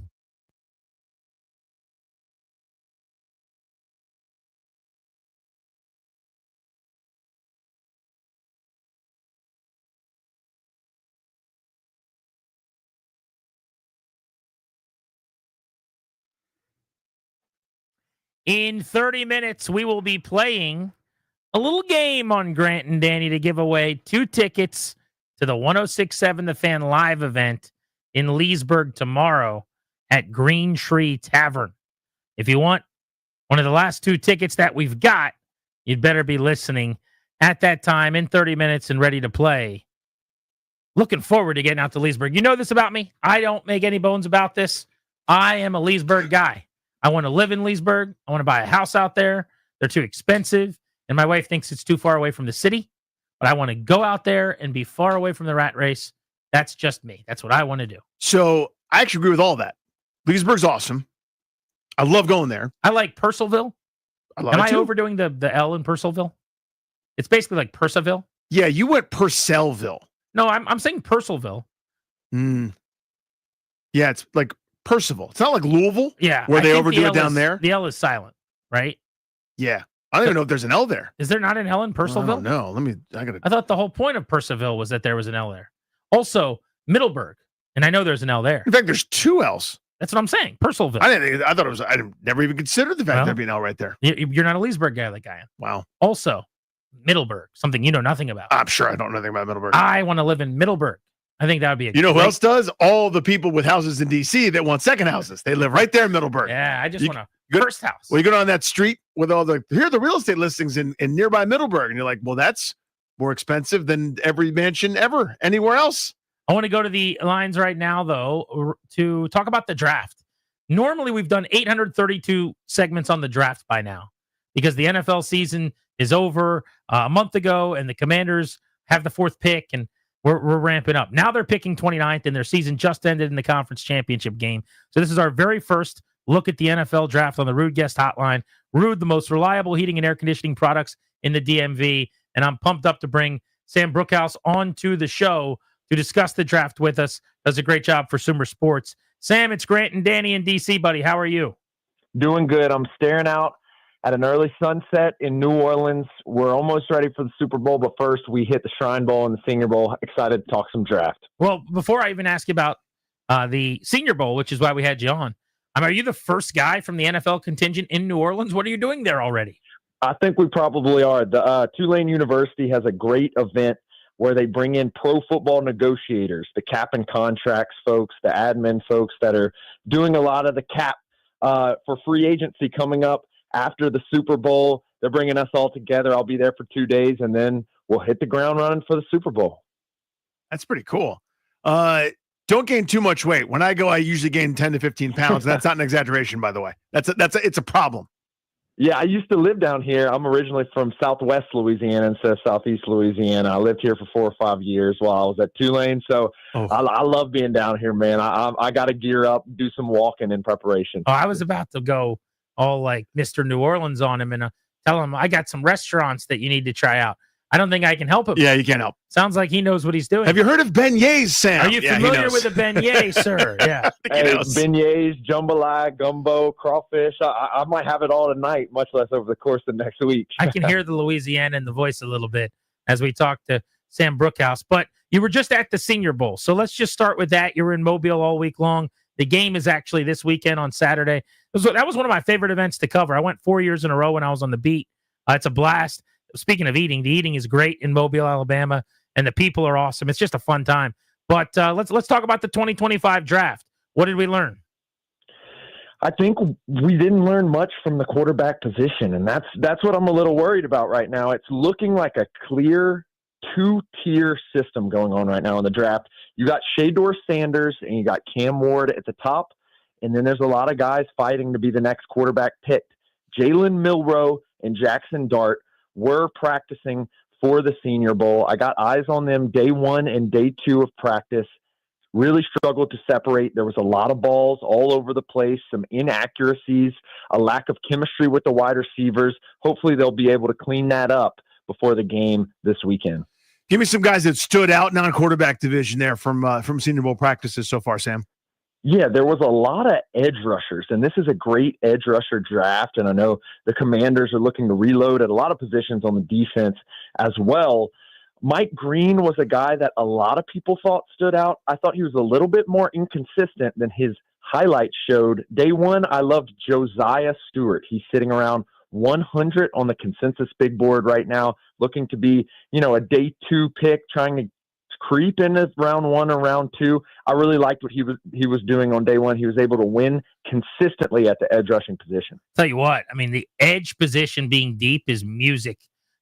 In 30 minutes, we will be playing a little game on Grant and Danny to give away 2 tickets to the 106.7 The Fan live event in Leesburg tomorrow at Green Tree Tavern. If you want one of the last 2 tickets that we've got, you'd better be listening at that time in 30 minutes and ready to play. Looking forward to getting out to Leesburg. You know this about me. I don't make any bones about this. I am a Leesburg guy. I want to live in Leesburg. I want to buy a house out there. They're too expensive. And my wife thinks it's too far away from the city. But I want to go out there and be far away from the rat race. That's just me. That's what I want to do. So I actually agree with all that. Leesburg's awesome. I love going there. I like Purcellville. Am I overdoing the L in Purcellville? It's basically like Purcellville. Yeah, you went Purcellville. No, I'm saying Purcellville. Yeah, it's like Percival. It's not like Louisville. Yeah. Where they think overdo the it down L is, there. The L is silent, right? Yeah. I don't even know if there's an L there. Is there not an L in Purcellville? No. I thought the whole point of Purcellville was that there was an L there. Also, Middleburg. And I know there's an L there. In fact, there's 2 L's. That's what I'm saying. Purcellville. I thought it was, I never even considered the fact there'd be an L right there. You're not a Leesburg guy like I am. Wow. Also, Middleburg, something you know nothing about. I'm sure I don't know anything about Middleburg. I want to live in Middleburg. I think that would be a You know who else does? All the people with houses in D.C. that want second houses. They live right there in Middleburg. Yeah, I just want a first house. Well, you go down that street with here are the real estate listings in nearby Middleburg. And you're like, well, that's more expensive than every mansion ever anywhere else. I want to go to the lines right now, though, to talk about the draft. Normally, we've done 832 segments on the draft by now because the NFL season is over a month ago and the Commanders have the 4th pick and we're ramping up. Now they're picking 29th and their season just ended in the conference championship game. So this is our very first look at the NFL draft on the Rude Guest Hotline. Rude, the most reliable heating and air conditioning products in the DMV. And I'm pumped up to bring Sam Brookhouse onto the show to discuss the draft with us. Does a great job for Sumer Sports. Sam, it's Grant and Danny in DC, buddy. How are you? Doing good. I'm staring out at an early sunset in New Orleans. We're almost ready for the Super Bowl, but first we hit the Shrine Bowl and the Senior Bowl. Excited to talk some draft. Well, before I even ask you about the Senior Bowl, which is why we had you on, are you the first guy from the NFL contingent in New Orleans? What are you doing there already? I think we probably are. The Tulane University has a great event where they bring in pro football negotiators, the cap and contracts folks, the admin folks that are doing a lot of the cap for free agency coming up after the Super Bowl. They're bringing us all together. I'll be there for 2 days, and then we'll hit the ground running for the Super Bowl. That's pretty cool. Don't gain too much weight. When I go, I usually gain 10 to 15 pounds. That's not an exaggeration, by the way. It's a problem. Yeah, I used to live down here. I'm originally from Southwest Louisiana instead of Southeast Louisiana. I lived here for 4 or 5 years while I was at Tulane. So I love being down here, man. I got to gear up, do some walking in preparation. Oh, I was about to go all like Mr. New Orleans on him and tell him I got some restaurants that you need to try out. I don't think I can help him. Yeah, you can't help. Sounds like he knows what he's doing. Have you heard of beignets, Sam? Are you familiar with a beignet, sir? Yeah. Hey, beignets, jambalaya, gumbo, crawfish. I might have it all tonight, much less over the course of next week. I can hear the Louisiana in the voice a little bit as we talk to Sam Brookhouse. But you were just at the Senior Bowl. So let's just start with that. You were in Mobile all week long. The game is actually this weekend on Saturday. That was one of my favorite events to cover. I went 4 years in a row when I was on the beat. It's a blast. Speaking of eating, the eating is great in Mobile, Alabama, and the people are awesome. It's just a fun time. But let's talk about the 2025 draft. What did we learn? I think we didn't learn much from the quarterback position, and that's what I'm a little worried about right now. It's looking like a clear two-tier system going on right now in the draft. You got Shador Sanders and you got Cam Ward at the top, and then there's a lot of guys fighting to be the next quarterback picked. Jalen Milroe and Jackson Dart were practicing for the Senior Bowl. I got eyes on them day 1 and day 2 of practice. Really struggled to separate. There was a lot of balls all over the place, some inaccuracies, a lack of chemistry with the wide receivers. Hopefully they'll be able to clean that up before the game this weekend. Give me some guys that stood out non-quarterback division there from Senior Bowl practices so far, Sam. Yeah, there was a lot of edge rushers, and this is a great edge rusher draft, and I know the Commanders are looking to reload at a lot of positions on the defense as well. Mike Green was a guy that a lot of people thought stood out. I thought he was a little bit more inconsistent than his highlights showed. Day 1, I loved Josiah Stewart. He's sitting around 100 on the consensus big board right now, looking to be, a day 2 pick, trying to creep into round 1 or round 2. I really liked what he was doing on day 1. He was able to win consistently at the edge rushing position. Tell you what, I mean, the edge position being deep is music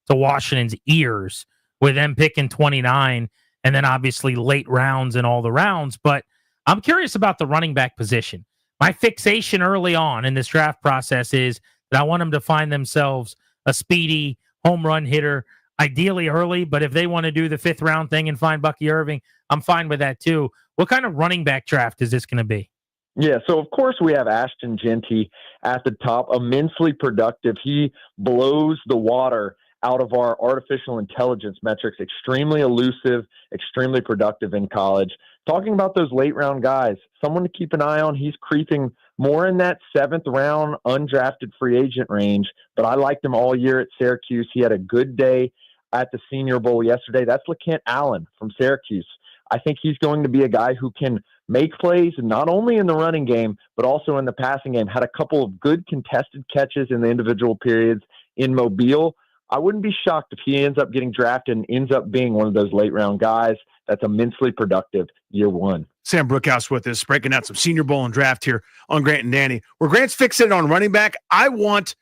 to Washington's ears, with them picking 29 and then obviously late rounds and all the rounds. But I'm curious about the running back position. My fixation early on in this draft process is that I want them to find themselves a speedy home run hitter, ideally early. But if they want to do the 5th round thing and find Bucky Irving, I'm fine with that too. What kind of running back draft is this going to be? Yeah, so of course we have Ashton Genty at the top, immensely productive. He blows the water out of our artificial intelligence metrics, extremely elusive, extremely productive in college. Talking about those late round guys, someone to keep an eye on. He's creeping more in that 7th round undrafted free agent range, but I liked him all year at Syracuse. He had a good day at the Senior Bowl yesterday. That's LeKent Allen from Syracuse. I think he's going to be a guy who can make plays, not only in the running game, but also in the passing game. Had a couple of good contested catches in the individual periods in Mobile. I wouldn't be shocked if he ends up getting drafted and ends up being one of those late round guys that's immensely productive year 1. Sam Brookhouse with us, breaking out some Senior Bowl and draft here on Grant and Danny. Where Grant's fixated on running back, I want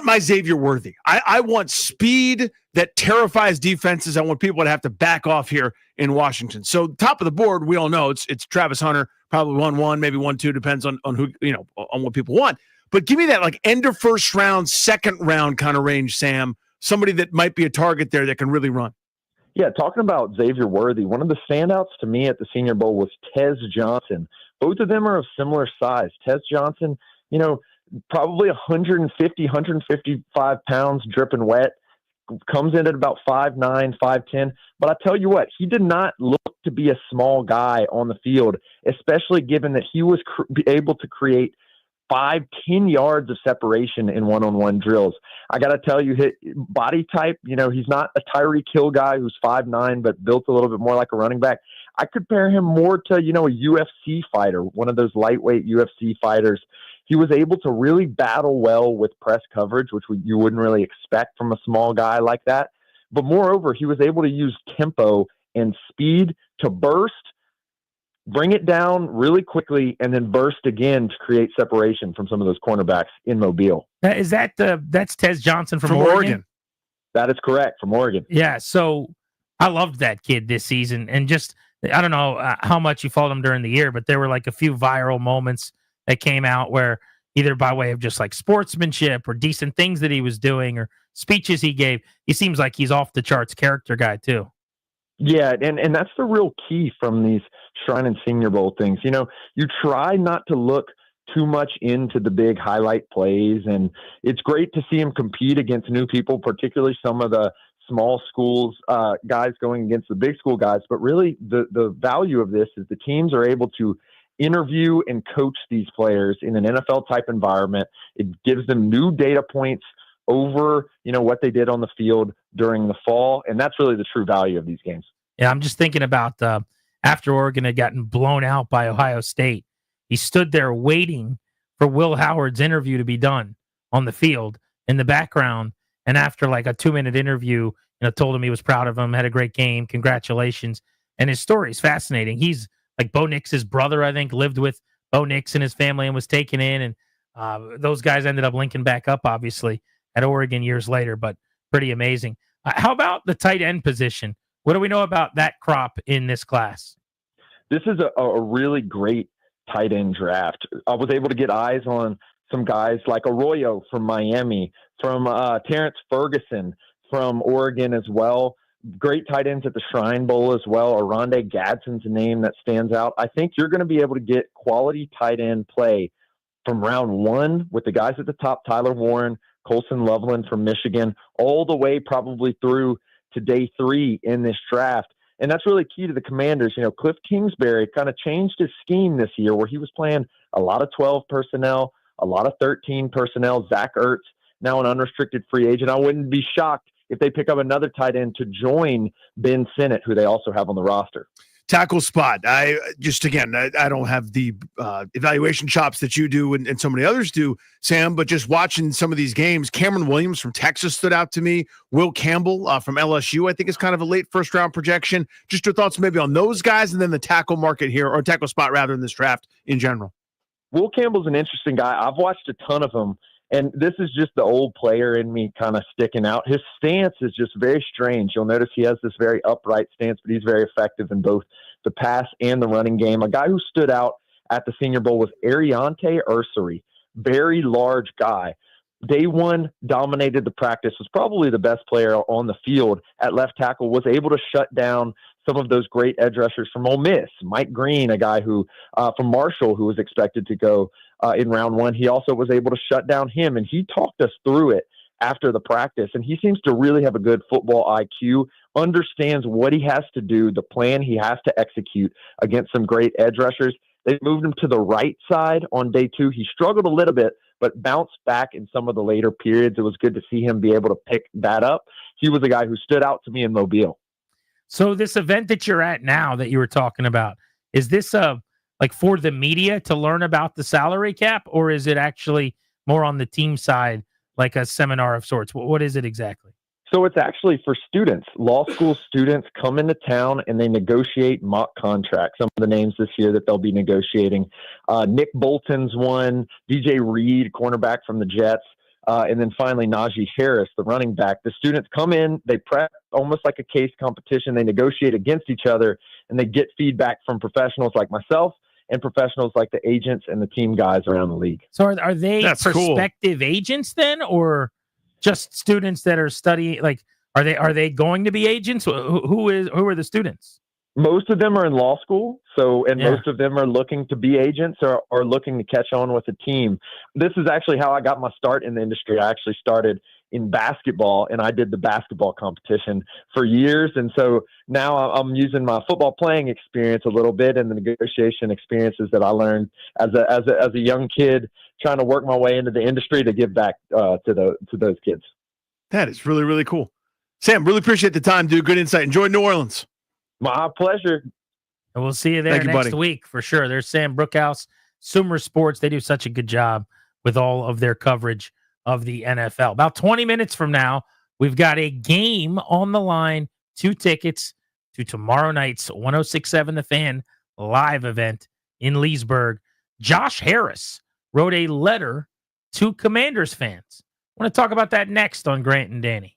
my Xavier Worthy. I want speed that terrifies defenses. I want people to have to back off here in Washington. So top of the board, we all know it's Travis Hunter, probably 1-1, maybe 1-2, depends on who, on what people want. But give me that like end of 1st round, 2nd round kind of range, Sam. Somebody that might be a target there that can really run. Yeah, talking about Xavier Worthy, one of the standouts to me at the Senior Bowl was Tez Johnson. Both of them are of similar size. Tez Johnson, probably 150, 155 pounds, dripping wet, comes in at about 5'9", 5'10". But I tell you what, he did not look to be a small guy on the field, especially given that he was able to create 5-10 yards of separation in one-on-one drills. I got to tell you, his body type, he's not a Tyreek Hill guy who's 5'9", but built a little bit more like a running back. I compare him more to, a UFC fighter, one of those lightweight UFC fighters. He was able to really battle well with press coverage, which you wouldn't really expect from a small guy like that. But moreover, he was able to use tempo and speed to burst, bring it down really quickly, and then burst again to create separation from some of those cornerbacks in Mobile. That's Tez Johnson from Oregon? That is correct, from Oregon. Yeah, so I loved that kid this season. And just, I don't know how much you followed him during the year, but there were like a few viral moments that came out where either by way of just like sportsmanship or decent things that he was doing or speeches he gave, he seems like he's off the charts character guy too. Yeah, and that's the real key from these Shrine and Senior Bowl things. You try not to look too much into the big highlight plays, and it's great to see him compete against new people, particularly some of the small schools guys going against the big school guys. But really, the value of this is the teams are able to interview and coach these players in an NFL type environment. It gives them new data points over, what they did on the field during the fall. And that's really the true value of these games. Yeah, I'm just thinking about after Oregon had gotten blown out by Ohio State, He stood there waiting for Will Howard's interview to be done on the field in the background. And after like a 2-minute interview, told him he was proud of him, had a great game, congratulations. And his story is fascinating. He's like Bo Nix's brother, I think, lived with Bo Nix and his family and was taken in. And those guys ended up linking back up, obviously, at Oregon years later, but pretty amazing. How about the tight end position? What do we know about that crop in this class? This is a really great tight end draft. I was able to get eyes on some guys like Arroyo from Miami, from Terrence Ferguson from Oregon as well. Great tight ends at the Shrine Bowl as well. Aronde Gadsden's a name that stands out. I think you're going to be able to get quality tight end play from round 1 with the guys at the top, Tyler Warren, Colson Loveland from Michigan, all the way probably through to day 3 in this draft. And that's really key to the Commanders. Cliff Kingsbury kind of changed his scheme this year where he was playing a lot of 12 personnel, a lot of 13 personnel. Zach Ertz, now an unrestricted free agent. I wouldn't be shocked if they pick up another tight end to join Ben Sinnott, who they also have on the roster. Tackle spot. I don't have the evaluation chops that you do and so many others do, Sam, but just watching some of these games, Cameron Williams from Texas stood out to me. Will Campbell from LSU, I think, is kind of a late first-round projection. Just your thoughts maybe on those guys and then the tackle market here, or tackle spot rather, in this draft in general. Will Campbell's an interesting guy. I've watched a ton of him, and this is just the old player in me kind of sticking out. His stance is just very strange. You'll notice he has this very upright stance, but he's very effective in both the pass and the running game. A guy who stood out at the Senior Bowl was Ariante Ursary, very large guy. Day 1 dominated the practice, was probably the best player on the field at left tackle, was able to shut down some of those great edge rushers from Ole Miss. Mike Green, a guy who from Marshall, who was expected to go in round 1. He also was able to shut down him, and he talked us through it after the practice. And he seems to really have a good football IQ, understands what he has to do, the plan he has to execute against some great edge rushers. They moved him to the right side on day 2. He struggled a little bit, but bounced back in some of the later periods. It was good to see him be able to pick that up. He was a guy who stood out to me in Mobile. So this event that you're at now that you were talking about, is this like for the media to learn about the salary cap, or is it actually more on the team side, like a seminar of sorts? What is it exactly? So it's actually for students. Law school students come into town and they negotiate mock contracts. Some of the names this year that they'll be negotiating. Nick Bolton's one, DJ Reed, cornerback from the Jets. And then finally, Najee Harris, the running back. The students come in, they prep almost like a case competition. They negotiate against each other, and they get feedback from professionals like myself and professionals like the agents and the team guys around the league. So are they That's prospective agents then, or just students that are studying? Like, are they going to be agents? Who are the students? Most of them are in law school, most of them are looking to be agents or looking to catch on with a team. This is actually how I got my start in the industry. I actually started in basketball, and I did the basketball competition for years. And so now I'm using my football playing experience a little bit and the negotiation experiences that I learned as a young kid trying to work my way into the industry to give back to those kids. That is really, really cool. Sam, really appreciate the time, dude. Good insight. Enjoy New Orleans. My pleasure. And we'll see you there next week for sure. There's Sam Brookhouse, Sumer Sports. They do such a good job with all of their coverage of the NFL. About 20 minutes from now, we've got a game on the line, 2 tickets to tomorrow night's 106.7 The Fan live event in Leesburg. Josh Harris wrote a letter to Commanders fans. I want to talk about that next on Grant and Danny.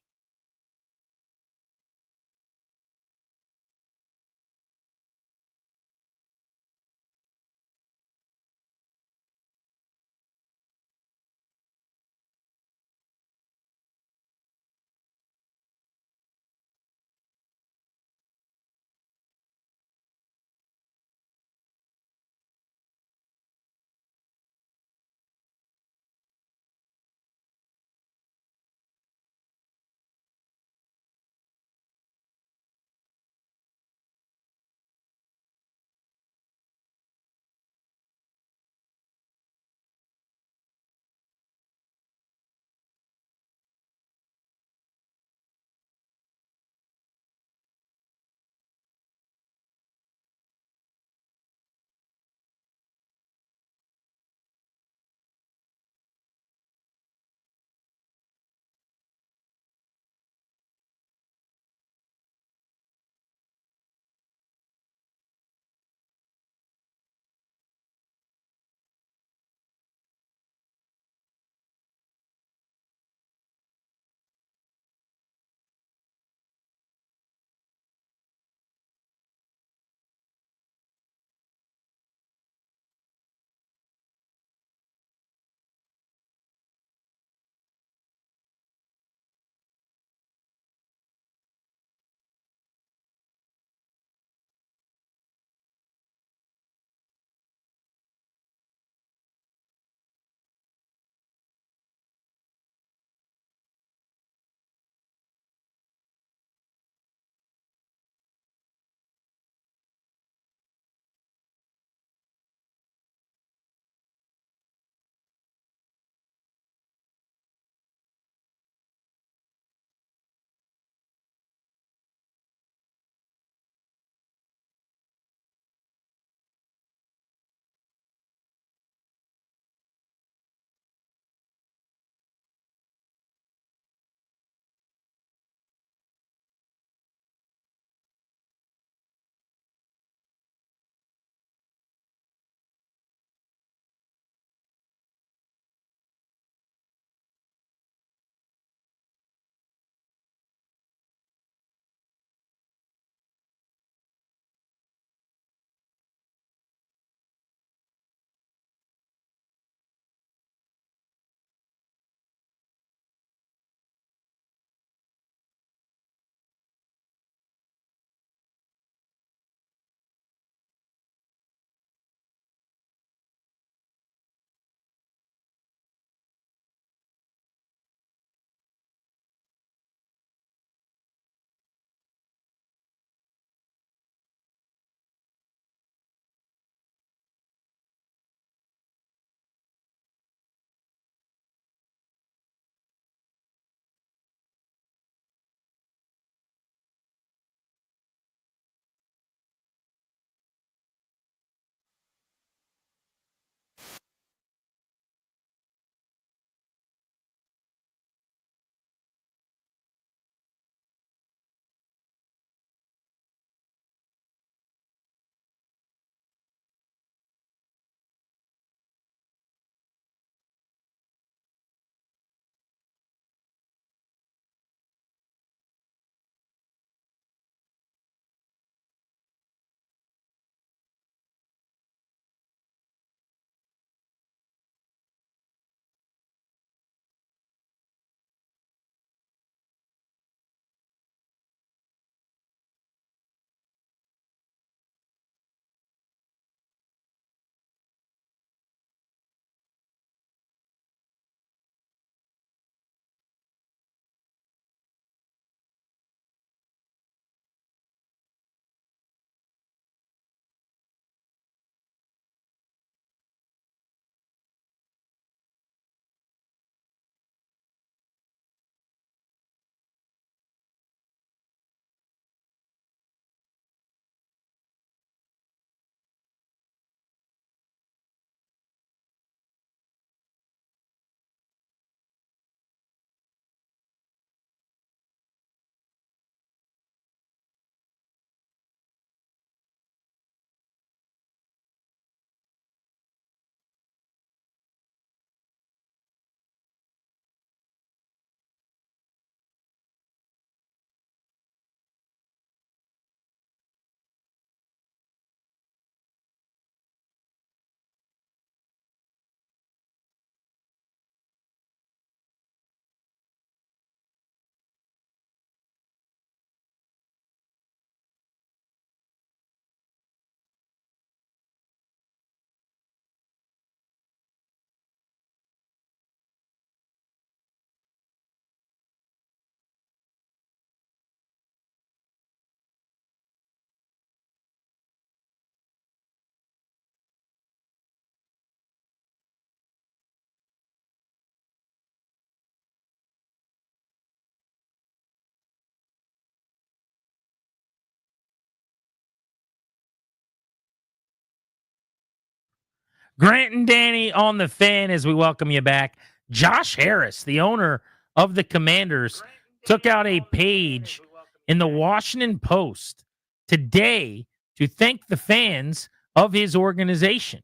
Grant and Danny on the Fan as we welcome you back. Josh Harris, the owner of the Commanders, took out a page in the Washington Post today to thank the fans of his organization.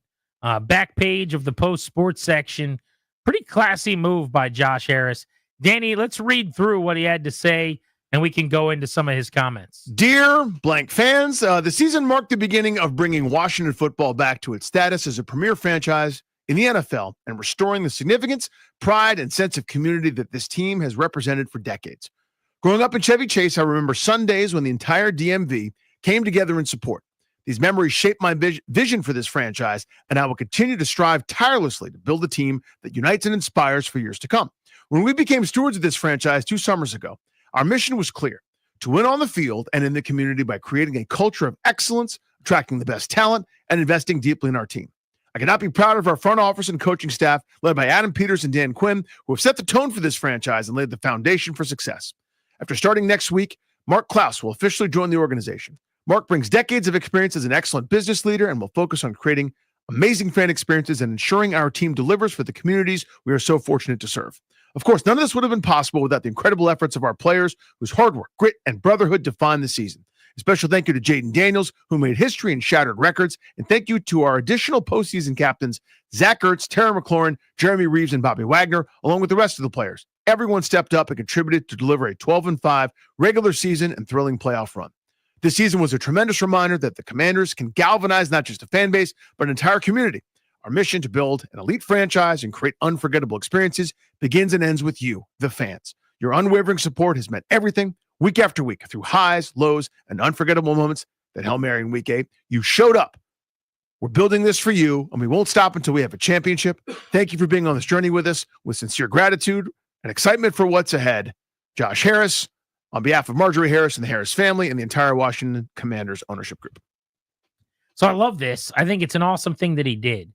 Back page of the Post sports section. Pretty classy move by Josh Harris. Danny, let's read through what he had to say, and we can go into some of his comments. Dear blank fans, the season marked the beginning of bringing Washington football back to its status as a premier franchise in the NFL and restoring the significance, pride, and sense of community that this team has represented for decades. Growing up in Chevy Chase, I remember Sundays when the entire DMV came together in support. These memories shaped my vision for this franchise, and I will continue to strive tirelessly to build a team that unites and inspires for years to come. When we became stewards of this franchise 2 summers ago, our mission was clear: to win on the field and in the community by creating a culture of excellence, attracting the best talent, and investing deeply in our team. I cannot be prouder of our front office and coaching staff, led by Adam Peters and Dan Quinn, who have set the tone for this franchise and laid the foundation for success. After starting next week, Mark Klaus will officially join the organization. Mark brings decades of experience as an excellent business leader and will focus on creating amazing fan experiences and ensuring our team delivers for the communities we are so fortunate to serve. Of course, none of this would have been possible without the incredible efforts of our players, whose hard work, grit, and brotherhood define the season. A special thank you to Jaden Daniels, who made history and shattered records, and thank you to our additional postseason captains, Zach Ertz, Tara McLaurin, Jeremy Reeves, and Bobby Wagner, along with the rest of the players. Everyone stepped up and contributed to deliver a 12-5 regular season and thrilling playoff run. This season was a tremendous reminder that the Commanders can galvanize not just a fan base, but an entire community. Our mission to build an elite franchise and create unforgettable experiences begins and ends with you, the fans. Your unwavering support has meant everything, week after week, through highs, lows, and unforgettable moments that Hail Mary in Week 8. You showed up. We're building this for you, and we won't stop until we have a championship. Thank you for being on this journey with us. With sincere gratitude and excitement for what's ahead, Josh Harris, on behalf of Marjorie Harris and the Harris family and the entire Washington Commanders ownership group. So I love this. I think it's an awesome thing that he did.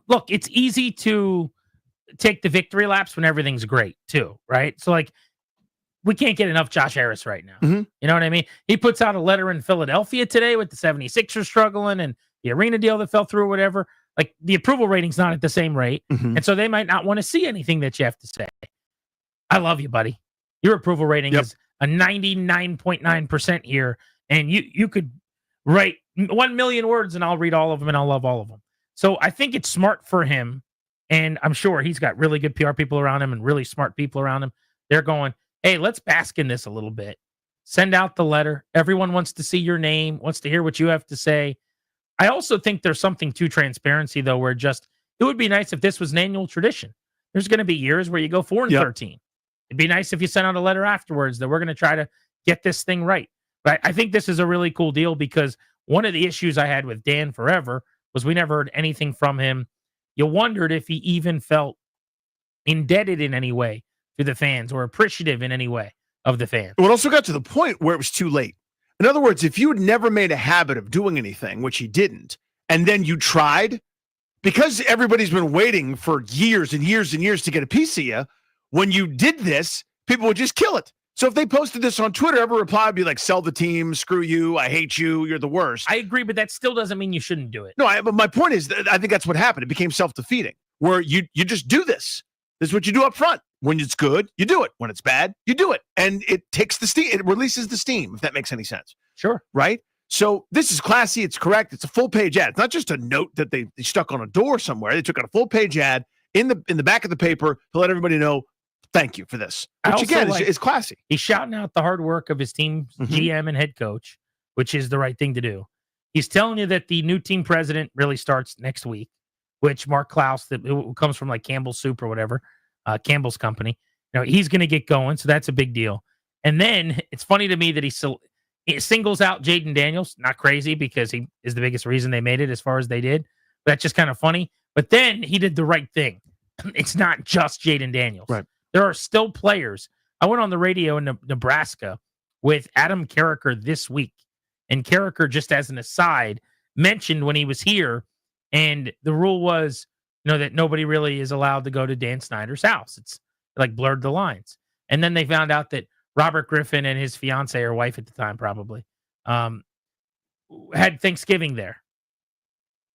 Look, it's easy to take the victory laps when everything's great too, right? So like, we can't get enough Josh Harris right now. Mm-hmm. You know what I mean? He puts out a letter in Philadelphia today with the 76ers struggling and the arena deal that fell through or whatever. Like, the approval rating's not at the same rate. Mm-hmm. And so they might not want to see anything that you have to say. I love you, buddy. Your approval rating is a 99.9% here. And you could write 1 million words and I'll read all of them and I'll love all of them. So I think it's smart for him. And I'm sure he's got really good PR people around him and really smart people around him. They're going, hey, let's bask in this a little bit. Send out the letter. Everyone wants to see your name, wants to hear what you have to say. I also think there's something to transparency, though, where it would be nice if this was an annual tradition. There's going to be years where you go 4-13. It'd be nice if you sent out a letter afterwards that we're going to try to get this thing right. But I think this is a really cool deal because one of the issues I had with Dan forever was we never heard anything from him. You wondered if he even felt indebted in any way to the fans or appreciative in any way of the fans. Well, it also got to the point where it was too late. In other words, if you had never made a habit of doing anything, which he didn't, and then you tried, because everybody's been waiting for years and years and years to get a piece of you, when you did this, people would just kill it. So if they posted this on Twitter, every reply would be like, sell the team, screw you, I hate you, you're the worst. I agree, but that still doesn't mean you shouldn't do it. No, but my point is, I think that's what happened. It became self-defeating, where you just do this. This is what you do up front. When it's good, you do it. When it's bad, you do it. And it takes the steam. It releases the steam, if that makes any sense. Sure. Right? So this is classy. It's correct. It's a full-page ad. It's not just a note that they stuck on a door somewhere. They took out a full-page ad in the back of the paper to let everybody know, thank you for this. Which, again, is classy. He's shouting out the hard work of his team's GM and head coach, which is the right thing to do. He's telling you that the new team president really starts next week, which Mark Klaus, who comes from like Campbell's Soup or whatever, Campbell's company, he's going to get going. So that's a big deal. And then it's funny to me that he singles out Jaden Daniels. Not crazy because he is the biggest reason they made it as far as they did. But that's just kind of funny. But then he did the right thing. It's not just Jaden Daniels. Right. There are still players. I went on the radio in Nebraska with Adam Carricker this week. And Carricker, just as an aside, mentioned when he was here, and the rule was, that nobody really is allowed to go to Dan Snyder's house. It's like blurred the lines. And then they found out that Robert Griffin and his fiance or wife at the time probably had Thanksgiving there.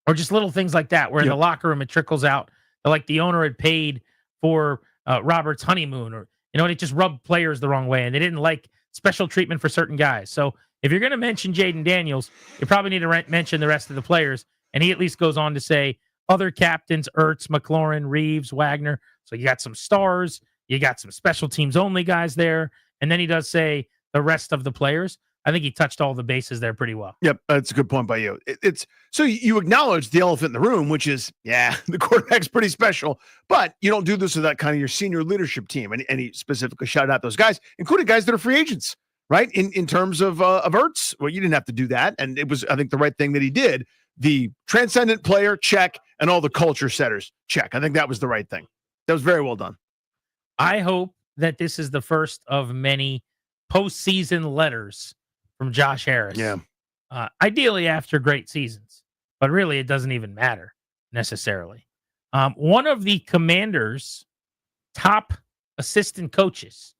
or just little things like that, where in the locker room it trickles out, like the owner had paid for Robert's honeymoon, or and it just rubbed players the wrong way, and they didn't like special treatment for certain guys. So if you're going to mention Jaden Daniels, you probably need to mention the rest of the players. And he at least goes on to say other captains: Ertz, McLaurin, Reeves, Wagner. So you got some stars, you got some special teams only guys there, and then he does say the rest of the players. I think he touched all the bases there pretty well. Yep, that's a good point by you. It's so you acknowledge the elephant in the room, which is, the quarterback's pretty special, but you don't do this without kind of your senior leadership team. And he specifically shouted out those guys, including guys that are free agents, right? In terms of Ertz, well, you didn't have to do that, and it was, I think, the right thing that he did. The transcendent player, check, and all the culture setters, check. I think that was the right thing. That was very well done. I hope that this is the first of many postseason letters from Josh Harris. Yeah. Ideally after great seasons, but really it doesn't even matter necessarily. One of the Commanders' top assistant coaches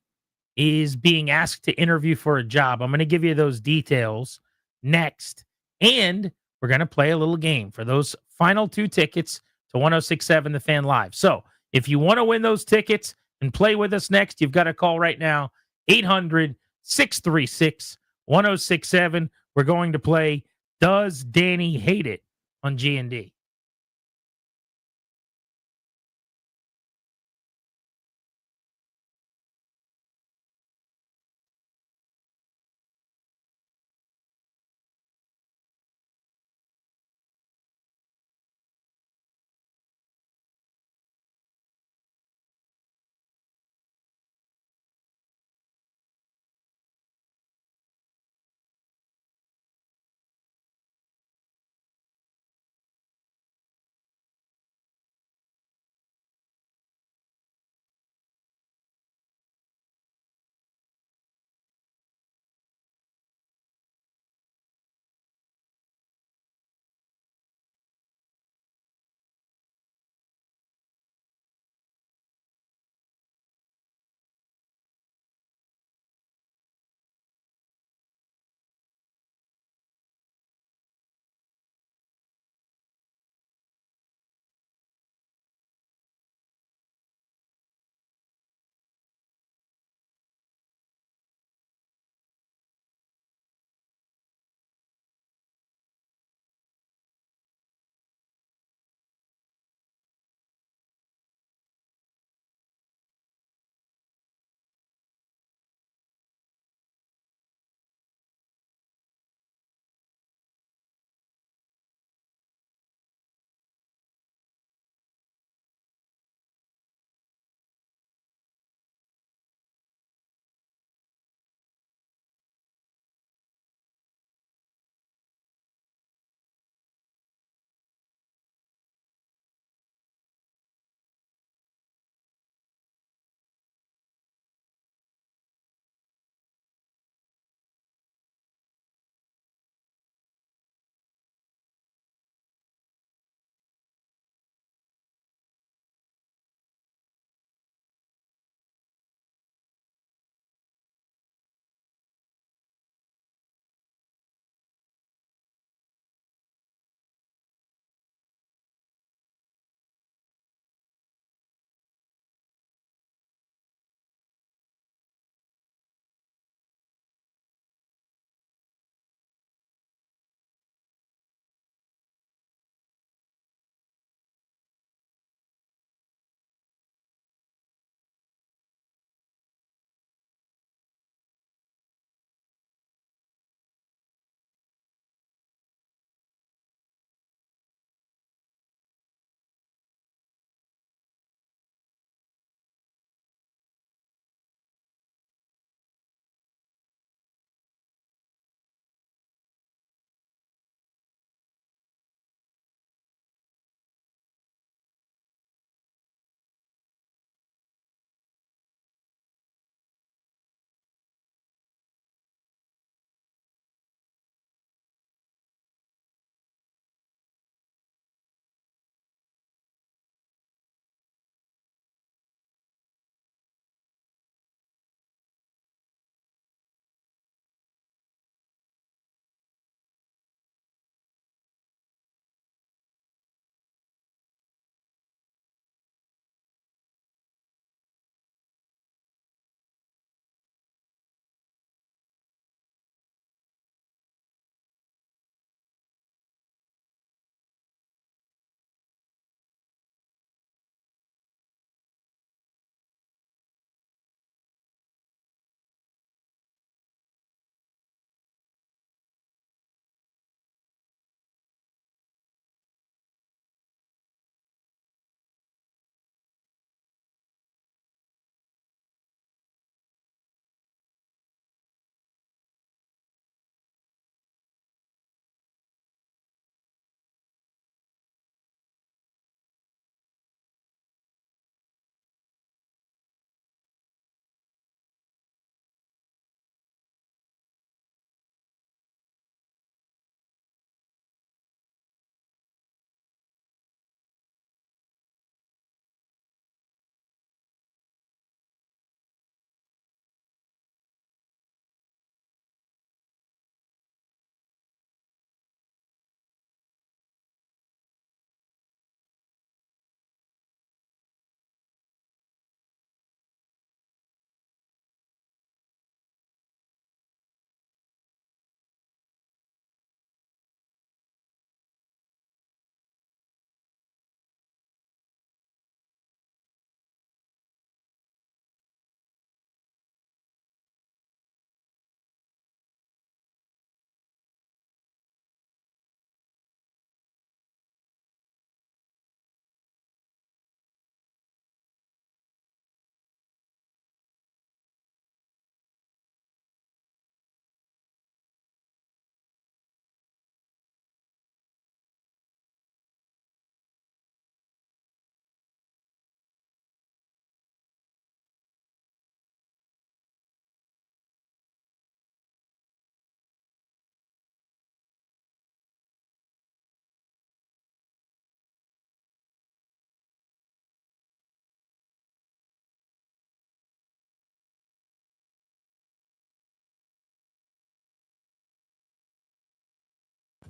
is being asked to interview for a job. I'm going to give you those details next, and we're going to play a little game for those final 2 tickets to 106.7 The Fan Live. So if you want to win those tickets and play with us next, you've got to call right now, 800-636 1067. We're going to play Does Danny Hate It on G&D.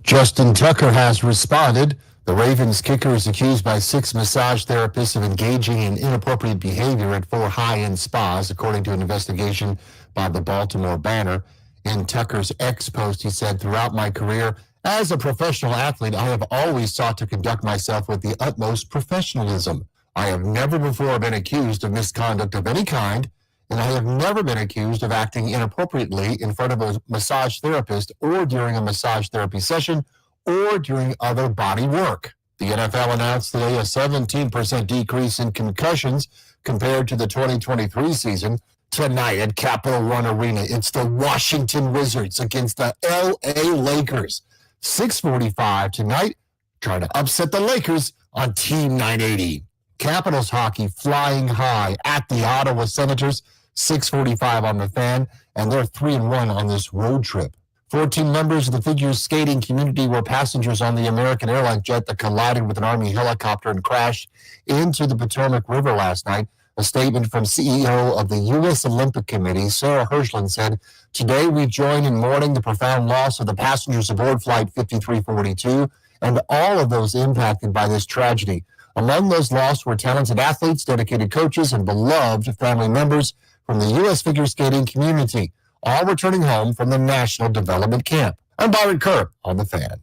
Justin Tucker has responded. The Ravens kicker is accused by 6 massage therapists of engaging in inappropriate behavior at 4 high-end spas, according to an investigation by the Baltimore Banner. In Tucker's X post, he said, "Throughout my career as a professional athlete, I have always sought to conduct myself with the utmost professionalism. I have never before been accused of misconduct of any kind, and I have never been accused of acting inappropriately in front of a massage therapist or during a massage therapy session or during other body work." The NFL announced today a 17% decrease in concussions compared to the 2023 season. Tonight at Capital One Arena, it's the Washington Wizards against the LA Lakers. 6:45 tonight, trying to upset the Lakers on Team 980. Capitals hockey flying high at the Ottawa Senators, 6:45 on the Fan, and they're 3-1 on this road trip. 14 members of the figure skating community were passengers on the American airline jet that collided with an Army helicopter and crashed into the Potomac River last night. A statement from CEO of the U.S. Olympic Committee, Sarah Hirschland, said, "Today we join in mourning the profound loss of the passengers aboard Flight 5342 and all of those impacted by this tragedy. Among those lost were talented athletes, dedicated coaches, and beloved family members from the U.S. figure skating community, all returning home from the National Development Camp." I'm Byron Kerr on The Fan.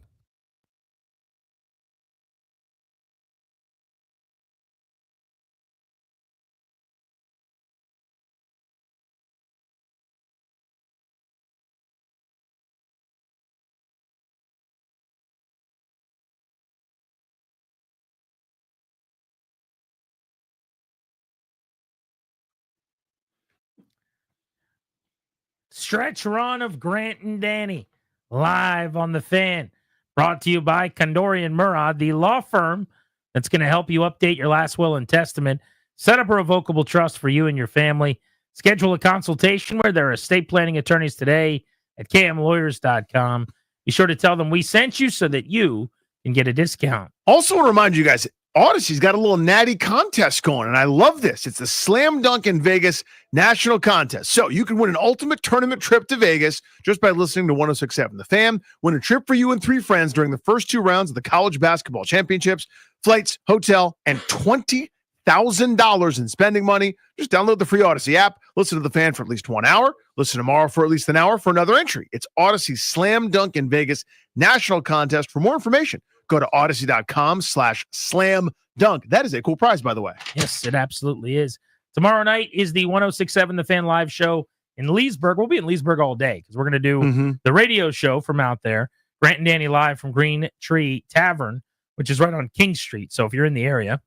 Stretch run of Grant and Danny live on The Fan, brought to you by Kondori and Murad, the law firm that's going to help you update your last will and testament, set up a revocable trust for you and your family, schedule a consultation where there are estate planning attorneys today at kmlawyers.com. Be sure to tell them we sent you so that you can get a discount. Also, want to remind you guys, Odyssey's got a little natty contest going, and I love this. It's the Slam Dunk in Vegas National Contest. So you can win an ultimate tournament trip to Vegas just by listening to 106.7 The Fan. Win a trip for you and 3 friends during the first 2 rounds of the college basketball championships, flights, hotel, and $20,000 in spending money. Just download the free Odyssey app, listen to The Fan for at least 1 hour, listen tomorrow for at least an hour for another entry. It's Odyssey's Slam Dunk in Vegas National Contest. For more information, go to odyssey.com/slam dunk. That is a cool prize, by the way. Yes, it absolutely is. Tomorrow night is the 106.7 The Fan live show in Leesburg. We'll be in Leesburg all day because we're going to do the radio show from out there. Grant and Danny live from Green Tree Tavern, which is right on King Street. So if you're in the area,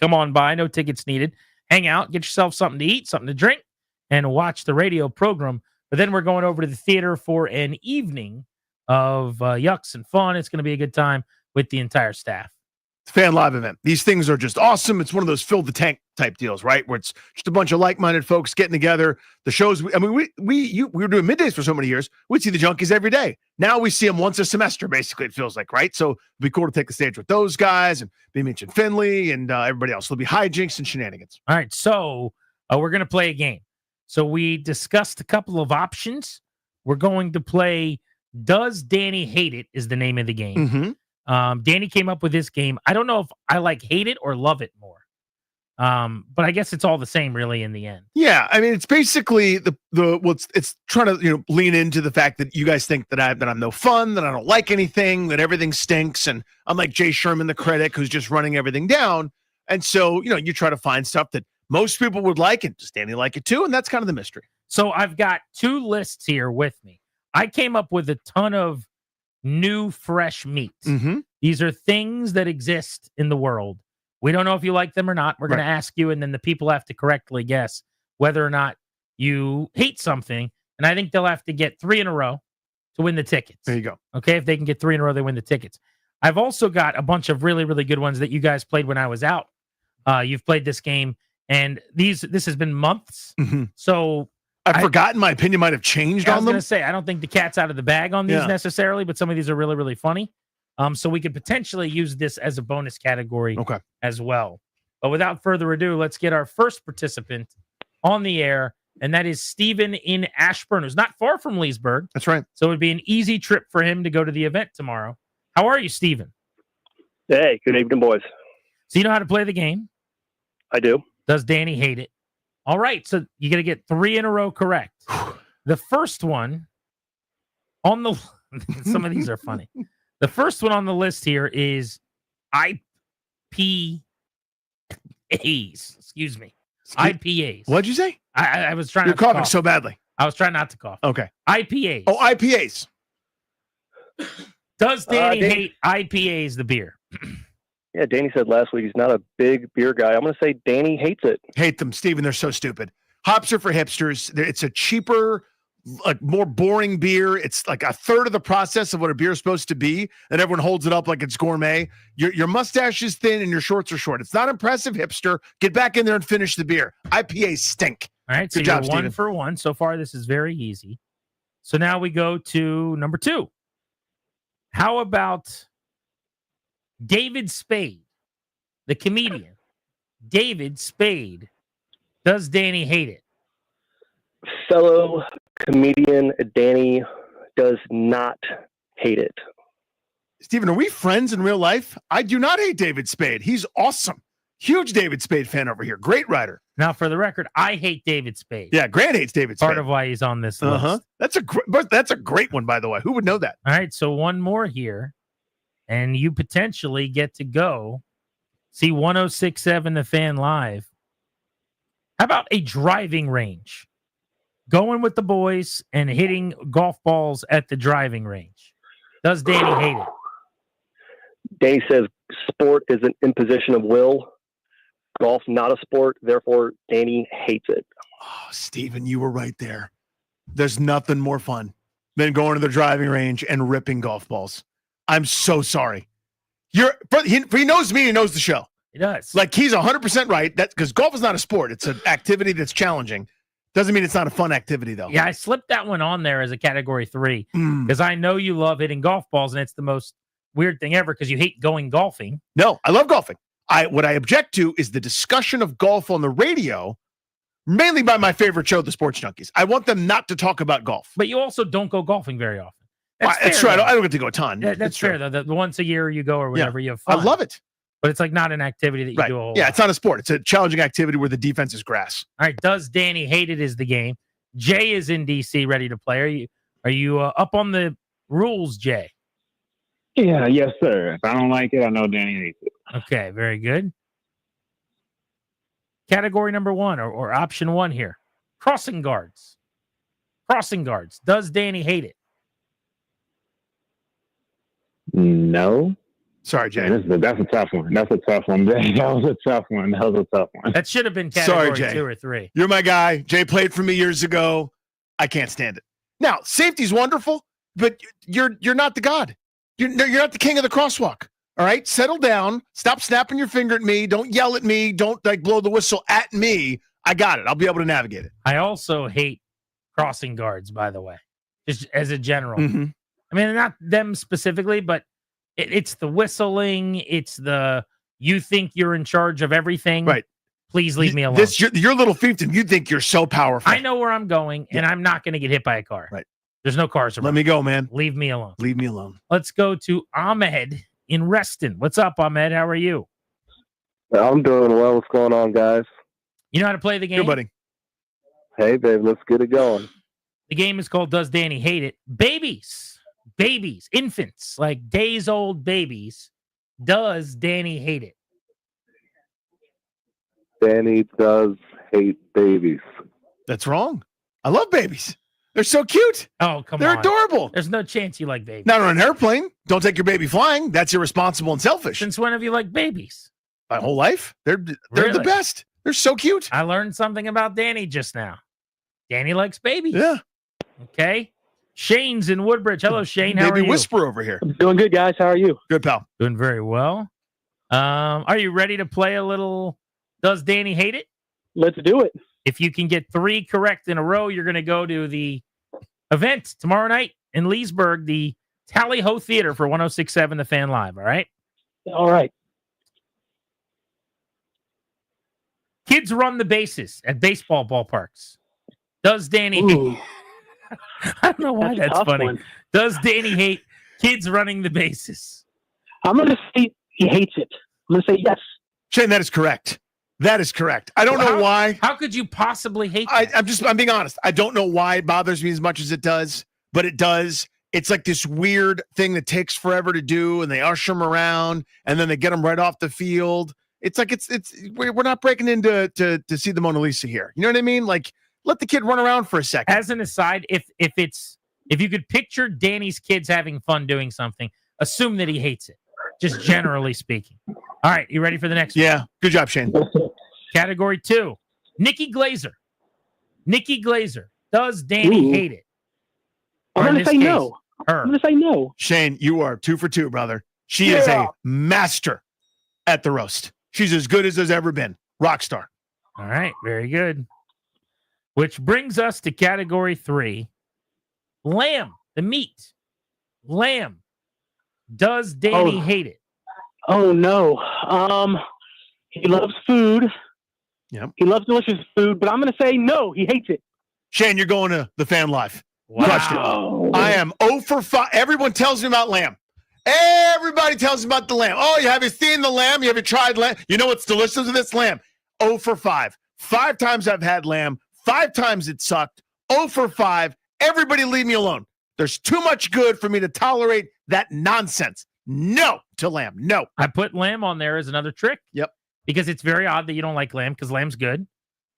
come on by. No tickets needed. Hang out, get yourself something to eat, something to drink, and watch the radio program. But then we're going over to the theater for an evening of yucks and fun. It's going to be a good time with the entire staff. Fan live event. These things are just awesome. It's one of those fill the tank type deals, right? Where it's just a bunch of like-minded folks getting together. The shows, we were doing middays for so many years. We'd see the Junkies every day. Now we see them once a semester, basically, it feels like, right? So it'd be cool to take the stage with those guys and be mentioned Finley and everybody else. There'll be hijinks and shenanigans. All right, so we're going to play a game. So we discussed a couple of options. We're going to play Does Danny Hate It is the name of the game. Danny came up with this game. I don't know if I like hate it or love it more. But I guess it's all the same really in the end. Yeah, I mean, it's basically it's trying to lean into the fact that you guys think that I'm no fun, that I don't like anything, that everything stinks, and I'm like Jay Sherman, the critic, who's just running everything down. And so you try to find stuff that most people would like, and does Danny like it too? And that's kind of the mystery. So I've got 2 lists here with me. I came up with a ton of new, fresh meat. These are things that exist in the world. We don't know if you like them or not. We're going to ask you, and then the people have to correctly guess whether or not you hate something. And I think they'll have to get 3 in a row to win the tickets. There you go. Okay, if they can get 3 in a row, they win the tickets. I've also got a bunch of really, really good ones that you guys played when I was out. You've played this game, and this has been months. So I've forgotten. My opinion might have changed on them. I was going to say, I don't think the cat's out of the bag on these necessarily, but some of these are really, really funny. So we could potentially use this as a bonus category as well. But without further ado, let's get our first participant on the air, and that is Steven in Ashburn, who's not far from Leesburg. That's right. So it would be an easy trip for him to go to the event tomorrow. How are you, Steven? Hey, good evening, boys. So you know how to play the game? I do. Does Danny hate it? All right, so you got to get 3 in a row correct. The first one on the some of these are funny. The first one on the list here is IPAs. Excuse me. IPAs. What'd you say? I was trying You're not to coughing cough. so badly. I was trying not to cough. Okay. IPAs. Oh, IPAs. Does Danny hate IPAs, the beer? Yeah, Danny said last week he's not a big beer guy. I'm going to say Danny hates it. Hate them, Steven. They're so stupid. Hops are for hipsters. It's a cheaper, like more boring beer. It's like a third of the process of what a beer is supposed to be, and everyone holds it up like it's gourmet. Your mustache is thin and your shorts are short. It's not impressive, hipster. Get back in there and finish the beer. IPAs stink. All right, so Good you're job, 1 Steven. for 1. So far, this is very easy. So now we go to number 2. How about David Spade, the comedian? David Spade. Does Danny hate it? Fellow comedian Danny does not hate it. Steven, are we friends in real life? I do not hate David Spade. He's awesome. Huge David Spade fan over here. Great writer. Now, for the record, I hate David Spade. Yeah, Grant hates David Spade. Part of why he's on this list. That's a great one, by the way. Who would know that? All right, so one more here, and you potentially get to go see 106.7 The Fan live. How about a driving range? Going with the boys and hitting golf balls at the driving range. Does Danny hate it? Danny says sport is an imposition of will. Golf not a sport, therefore Danny hates it. Oh, Steven, you were right there. There's nothing more fun than going to the driving range and ripping golf balls. I'm so sorry. He knows me, he knows the show. He does. Like, he's 100% right. That because golf is not a sport. It's an activity that's challenging. Doesn't mean it's not a fun activity, though. Yeah, I slipped that one on there as a category 3 because I know you love hitting golf balls, and it's the most weird thing ever because you hate going golfing. No, I love golfing. What I object to is the discussion of golf on the radio, mainly by my favorite show, the Sports Junkies. I want them not to talk about golf. But you also don't go golfing very often. That's true. I don't get to go a ton. That's fair, though. The once a year you go or whatever, you have fun. I love it. But it's like not an activity that you do a whole lot. It's not a sport. It's a challenging activity where the defense is grass. All right. Does Danny hate it is the game. Jay is in DC ready to play. Are you up on the rules, Jay? Yeah, yes, sir. If I don't like it, I know Danny hates it. Okay, very good. Category number 1 or option 1 here. Crossing guards. Crossing guards. Does Danny hate it? No. Sorry, Jay. That's a tough one. That was a tough one. That should have been category Sorry, Jay. 2 or 3. You're my guy. Jay played for me years ago. I can't stand it. Now, safety's wonderful, but you're not the god. You're not the king of the crosswalk. All right? Settle down. Stop snapping your finger at me. Don't yell at me. Don't blow the whistle at me. I got it. I'll be able to navigate it. I also hate crossing guards, by the way, just as a general. Mm-hmm. I mean, not them specifically, but it's the whistling. It's the you think you're in charge of everything. Right. Please leave me alone. Your little fiefdom, you think you're so powerful. I know where I'm going, and I'm not going to get hit by a car. Right. There's no cars around. Let me go, man. Leave me alone. Leave me alone. Let's go to Ahmed in Reston. What's up, Ahmed? How are you? I'm doing well. What's going on, guys? You know how to play the game? Good, buddy. Hey, babe, let's get it going. The game is called Does Danny Hate It? Babies, infants, like days old babies. Does Danny hate it? Danny does hate babies. That's wrong. I love babies. They're so cute. Oh, come on. They're adorable. There's no chance you like babies. Not on an airplane. Don't take your baby flying. That's irresponsible and selfish. Since when have you liked babies? My whole life. They're the Really? best. They're so cute. I learned something about Danny just now. Danny likes babies. Yeah. Okay. Shane's in Woodbridge. Hello, Shane. How are Baby you? whisper over here. Doing good, guys. How are you? Good, pal. Doing very well. Are you ready to play a little Does Danny Hate It? Let's do it. If you can get 3 correct in a row, you're going to go to the event tomorrow night in Leesburg, the Tally Ho Theater for 106.7 The Fan Live. All right? All right. Kids run the bases at baseball ballparks. Does Danny hate? I don't know why that's tough funny. one. Does Danny hate kids running the bases? I'm going to say he hates it. I'm going to say yes. Shane, that is correct. That is correct. I don't know why. How could you possibly hate that? I'm being honest. I don't know why it bothers me as much as it does, but it does. It's like this weird thing that takes forever to do, and they usher him around, and then they get him right off the field. It's like we're not breaking in to see the Mona Lisa here. You know what I mean? Like, let the kid run around for a second. As an aside, if you could picture Danny's kids having fun doing something, assume that he hates it. Just generally speaking. All right, you ready for the next one? Yeah, good job, Shane. Category 2, Nikki Glazer. Nikki Glazer. Does Danny hate it? I'm going to say no. I'm going to say no. Shane, you are 2 for 2, brother. She is a master at the roast. She's as good as there's ever been. Rock star. All right, very good. Which brings us to category 3, lamb, the meat. Lamb. Does Danny hate it? Oh, no. He loves food. Yep. He loves delicious food, but I'm going to say no, he hates it. Shane, you're going to the fan life. Wow. Crushed it. I am 0 for 5. Everyone tells me about lamb. Everybody tells me about the lamb. Oh, have you seen the lamb? You ever tried lamb? You know what's delicious with this lamb? 0 for 5. 5 times I've had lamb. 5 times it sucked. 0 for 5. Everybody leave me alone. There's too much good for me to tolerate that nonsense. No to lamb. No. I put lamb on there as another trick. Yep. Because it's very odd that you don't like lamb because lamb's good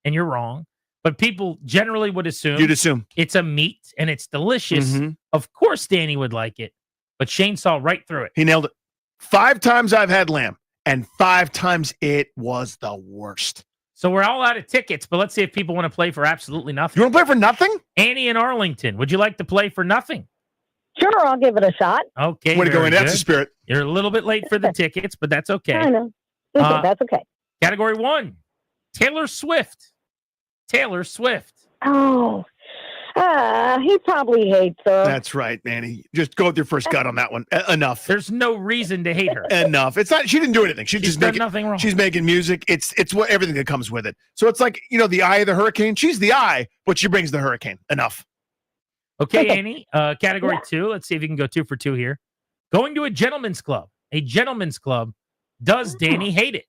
and you're wrong. But people generally would assume You'd assume it's a meat and it's delicious. Mm-hmm. Of course, Danny would like it, but Shane saw right through it. He nailed it. 5 times I've had lamb, and 5 times it was the worst. So we're all out of tickets, but let's see if people want to play for absolutely nothing. You want to play for nothing? Annie in Arlington, would you like to play for nothing? Sure, I'll give it a shot. Okay. Way to go, very in. That's good. the spirit. You're a little bit late for the tickets, but that's okay. I know. That's okay. Category 1, Taylor Swift. Taylor Swift. Oh, he probably hates her. That's right, Manny. Just go with your first gut on that one. Enough. There's no reason to hate her. Enough. It's not. She didn't do anything. She's just done making nothing wrong. She's making music. It's what everything that comes with it. So it's like, you know, the eye of the hurricane. She's the eye, but she brings the hurricane. Enough. Okay, Annie. Category 2. Let's see if you can go 2 for 2 here. Going to a gentleman's club. A gentleman's club. Does Danny hate it?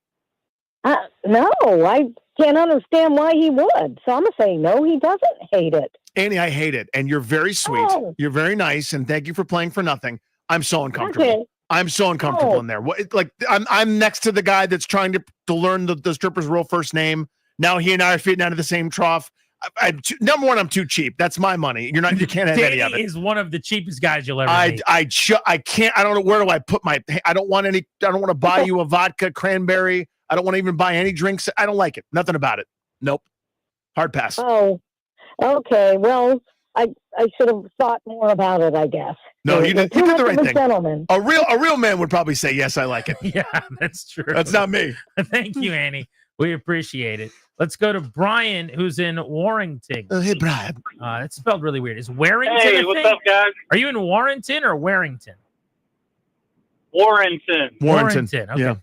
No, I can't understand why he would. So I'm going to say no, he doesn't hate it. Annie, I hate it. And you're very sweet. Oh. You're very nice. And thank you for playing for nothing. I'm so uncomfortable. Okay. I'm so uncomfortable Oh. in there. What, like I'm next to the guy that's trying to learn the stripper's real first name. Now he and I are feeding out of the same trough. Number one, I'm too cheap. That's my money. You can't have any of Danny it. is one of the cheapest guys you'll ever meet. I can't. I don't know, where do I put my? I don't want to buy you a vodka cranberry. I don't want to even buy any drinks. I don't like it. Nothing about it. Nope. Hard pass. Oh, okay. Well, I should have thought more about it, I guess. No, you did the right thing. Gentleman. A real man would probably say, yes, I like it. Yeah, that's true. That's not me. Thank you, Annie. We appreciate it. Let's go to Brian, who's in Warrington. Hey, Brian. It's spelled really weird. Is Warrington Hey, a what's thing? up, guys? Are you in Warrington or Warrington? Warrington. Okay. Yeah.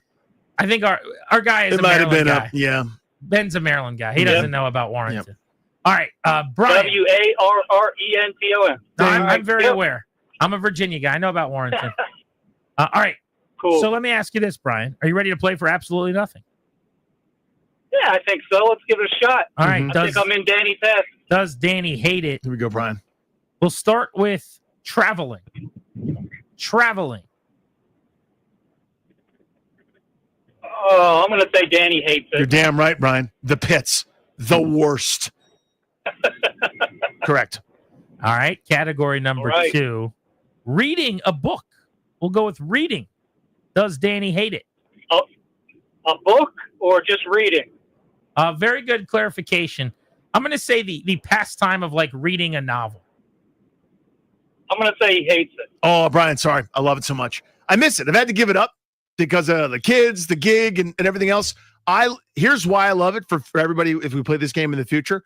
I think our guy is It a might have Maryland been guy. Yeah. Ben's a Maryland guy. He Yep. doesn't know about Warrington. All right, Brian. WARRENTON. No, I'm very aware. I'm a Virginia guy. I know about Warrington. All right. Cool. So let me ask you this, Brian. Are you ready to play for absolutely nothing? Yeah, I think so. Let's give it a shot. All right. I think I'm in Danny's head. Does Danny hate it? Here we go, Brian. We'll start with traveling. Traveling. Oh, I'm going to say Danny hates it. You're damn right, Brian. The pits. The worst. Correct. All right. Category number 2. Reading a book. We'll go with reading. Does Danny hate it? A book or just reading? Very good clarification. I'm going to say the pastime of like reading a novel. I'm going to say he hates it. Oh, Brian, sorry. I love it so much. I miss it. I've had to give it up because of the kids, the gig, and everything else. Here's why I love it for everybody if we play this game in the future.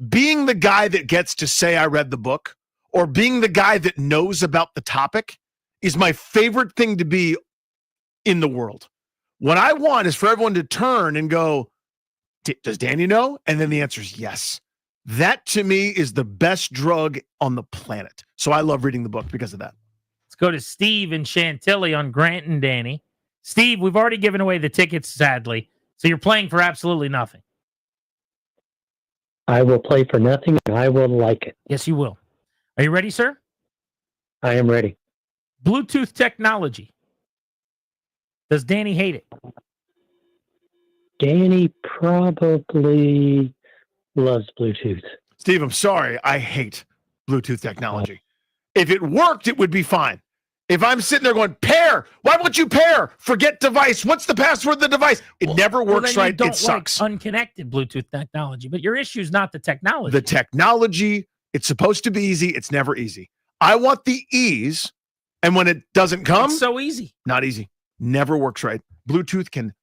Being the guy that gets to say I read the book or being the guy that knows about the topic is my favorite thing to be in the world. What I want is for everyone to turn and go, does Danny know? And then the answer is yes. That to me is the best drug on the planet. So I love reading the book because of that. Let's go to Steve in Chantilly on Grant and Danny. Steve, we've already given away the tickets, sadly. So you're playing for absolutely nothing. I will play for nothing, and I will like it. Yes, you will. Are you ready, sir? I am ready. Bluetooth technology. Does Danny hate it? Danny probably loves Bluetooth. Steve, I'm sorry. I hate Bluetooth technology. If it worked, it would be fine. If I'm sitting there going, pair, why won't you pair? Forget device. What's the password of the device? It never works then you right. don't It sucks. like unconnected Bluetooth technology, but your issue is not the technology. The technology, it's supposed to be easy. It's never easy. I want the ease. And when it doesn't come, It's so easy. Not easy. Never works right. Bluetooth can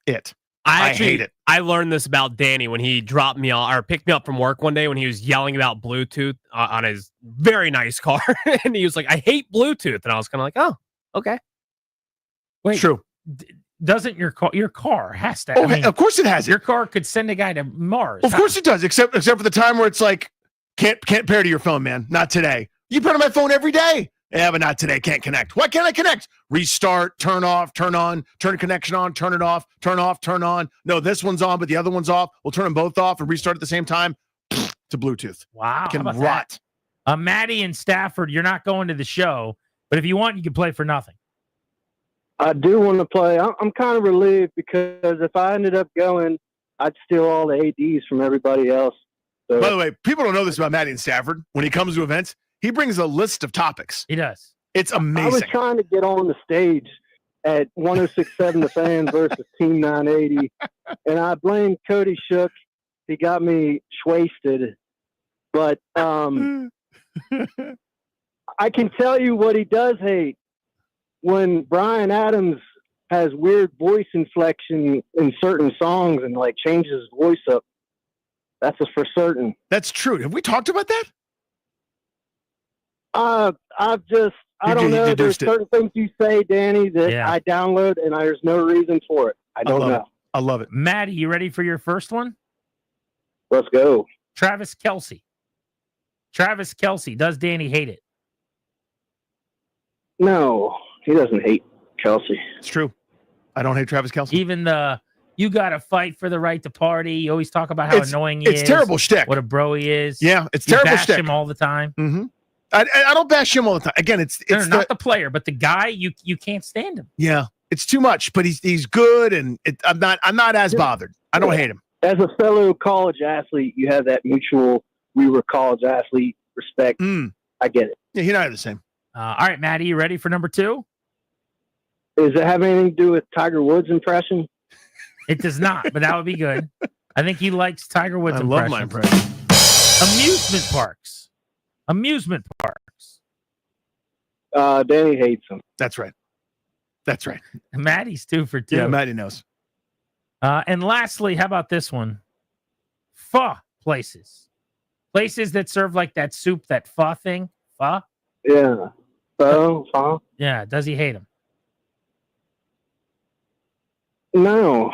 it. I actually hate it. I learned this about Danny when he dropped me off or picked me up from work one day when he was yelling about Bluetooth on his very nice car. And he was like, I hate Bluetooth. And I was kind of like, oh, okay. Wait, true. Doesn't your car has to? Oh, of course it has. Your car could send a guy to Mars. Of course it does, except for the time where it's like, can't pair to your phone, man. Not today. You pair to my phone every day. Yeah, but not today. Can't connect. Why can't I connect? Restart, turn off, turn on, turn connection on, turn it off, turn on. No, this one's on, but the other one's off. We'll turn them both off and restart at the same time to Bluetooth. Wow. Can how about rot. that? Maddie in Stafford, you're not going to the show, but if you want, you can play for nothing. I do want to play. I'm kind of relieved because if I ended up going, I'd steal all the ADs from everybody else. So, By the way, people don't know this about Matty in Stafford. When he comes to events, he brings a list of topics. He does. It's amazing. I was trying to get on the stage at 106.7 The Fan versus Team 980, and I blame Cody Shook. He got me wasted. But I can tell you what he does hate. When Bryan Adams has weird voice inflection in certain songs and like changes his voice up, that's for certain. That's true. Have we talked about that? I don't know. There's certain things you say, Danny, that I download, and there's no reason for it. I don't know. I love it. Maddie, you ready for your first one? Let's go. Travis Kelce. Travis Kelce, does Danny hate it? No, he doesn't hate Kelce. It's true. I don't hate Travis Kelce. Even you got to fight for the right to party. You always talk about how annoying he is. It's terrible shtick. What a bro he is. Yeah, it's you terrible bash shtick. him all the time. Mm-hmm. I don't bash him all the time. Again, it's not the player, but the guy. You can't stand him. Yeah, it's too much. But he's good, and I'm not as bothered. I don't hate him. As a fellow college athlete, you have that mutual. We were college athlete respect. I get it. Yeah, he and I are the same. All right, Maddie, you ready for number 2? Does it have anything to do with Tiger Woods' impression? It does not, but that would be good. I think he likes Tiger Woods' I impression. love my impression. Amusement parks. Amusement parks. Danny hates them. That's right. That's right. Maddie's 2 for 2. Yeah, Maddie knows. And lastly, how about this one? Pho places. Places that serve like that soup, that pho thing. Pho? Yeah. Pho? Yeah. Does he hate him? No.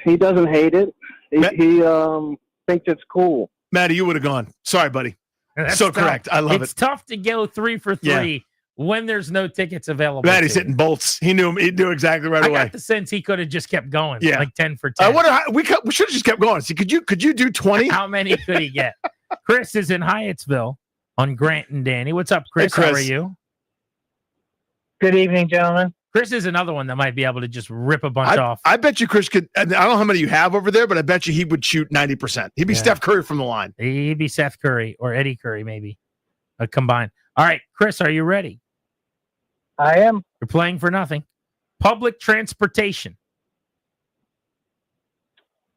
He doesn't hate it. He thinks it's cool. Maddie, you would have gone. Sorry, buddy. That's so tough. correct. I love It's it. tough to go 3 for 3 when there's no tickets available. Maddie's to hitting bolts. He knew exactly right I away. got the sense he could have just kept going. Yeah. Like 10 for 10. I wonder we should have just kept going. See, could you do 20? How many could he get? Chris is in Hyattsville on Grant and Danny. What's up, Chris? Hey, Chris. How are you? Good evening, gentlemen. Chris is another one that might be able to just rip a bunch off. I bet you Chris could. I don't know how many you have over there, but I bet you he would shoot 90%. He'd be Steph Curry from the line. He'd be Seth Curry or Eddie Curry, maybe combined. All right, Chris, are you ready? I am. You're playing for nothing. Public transportation.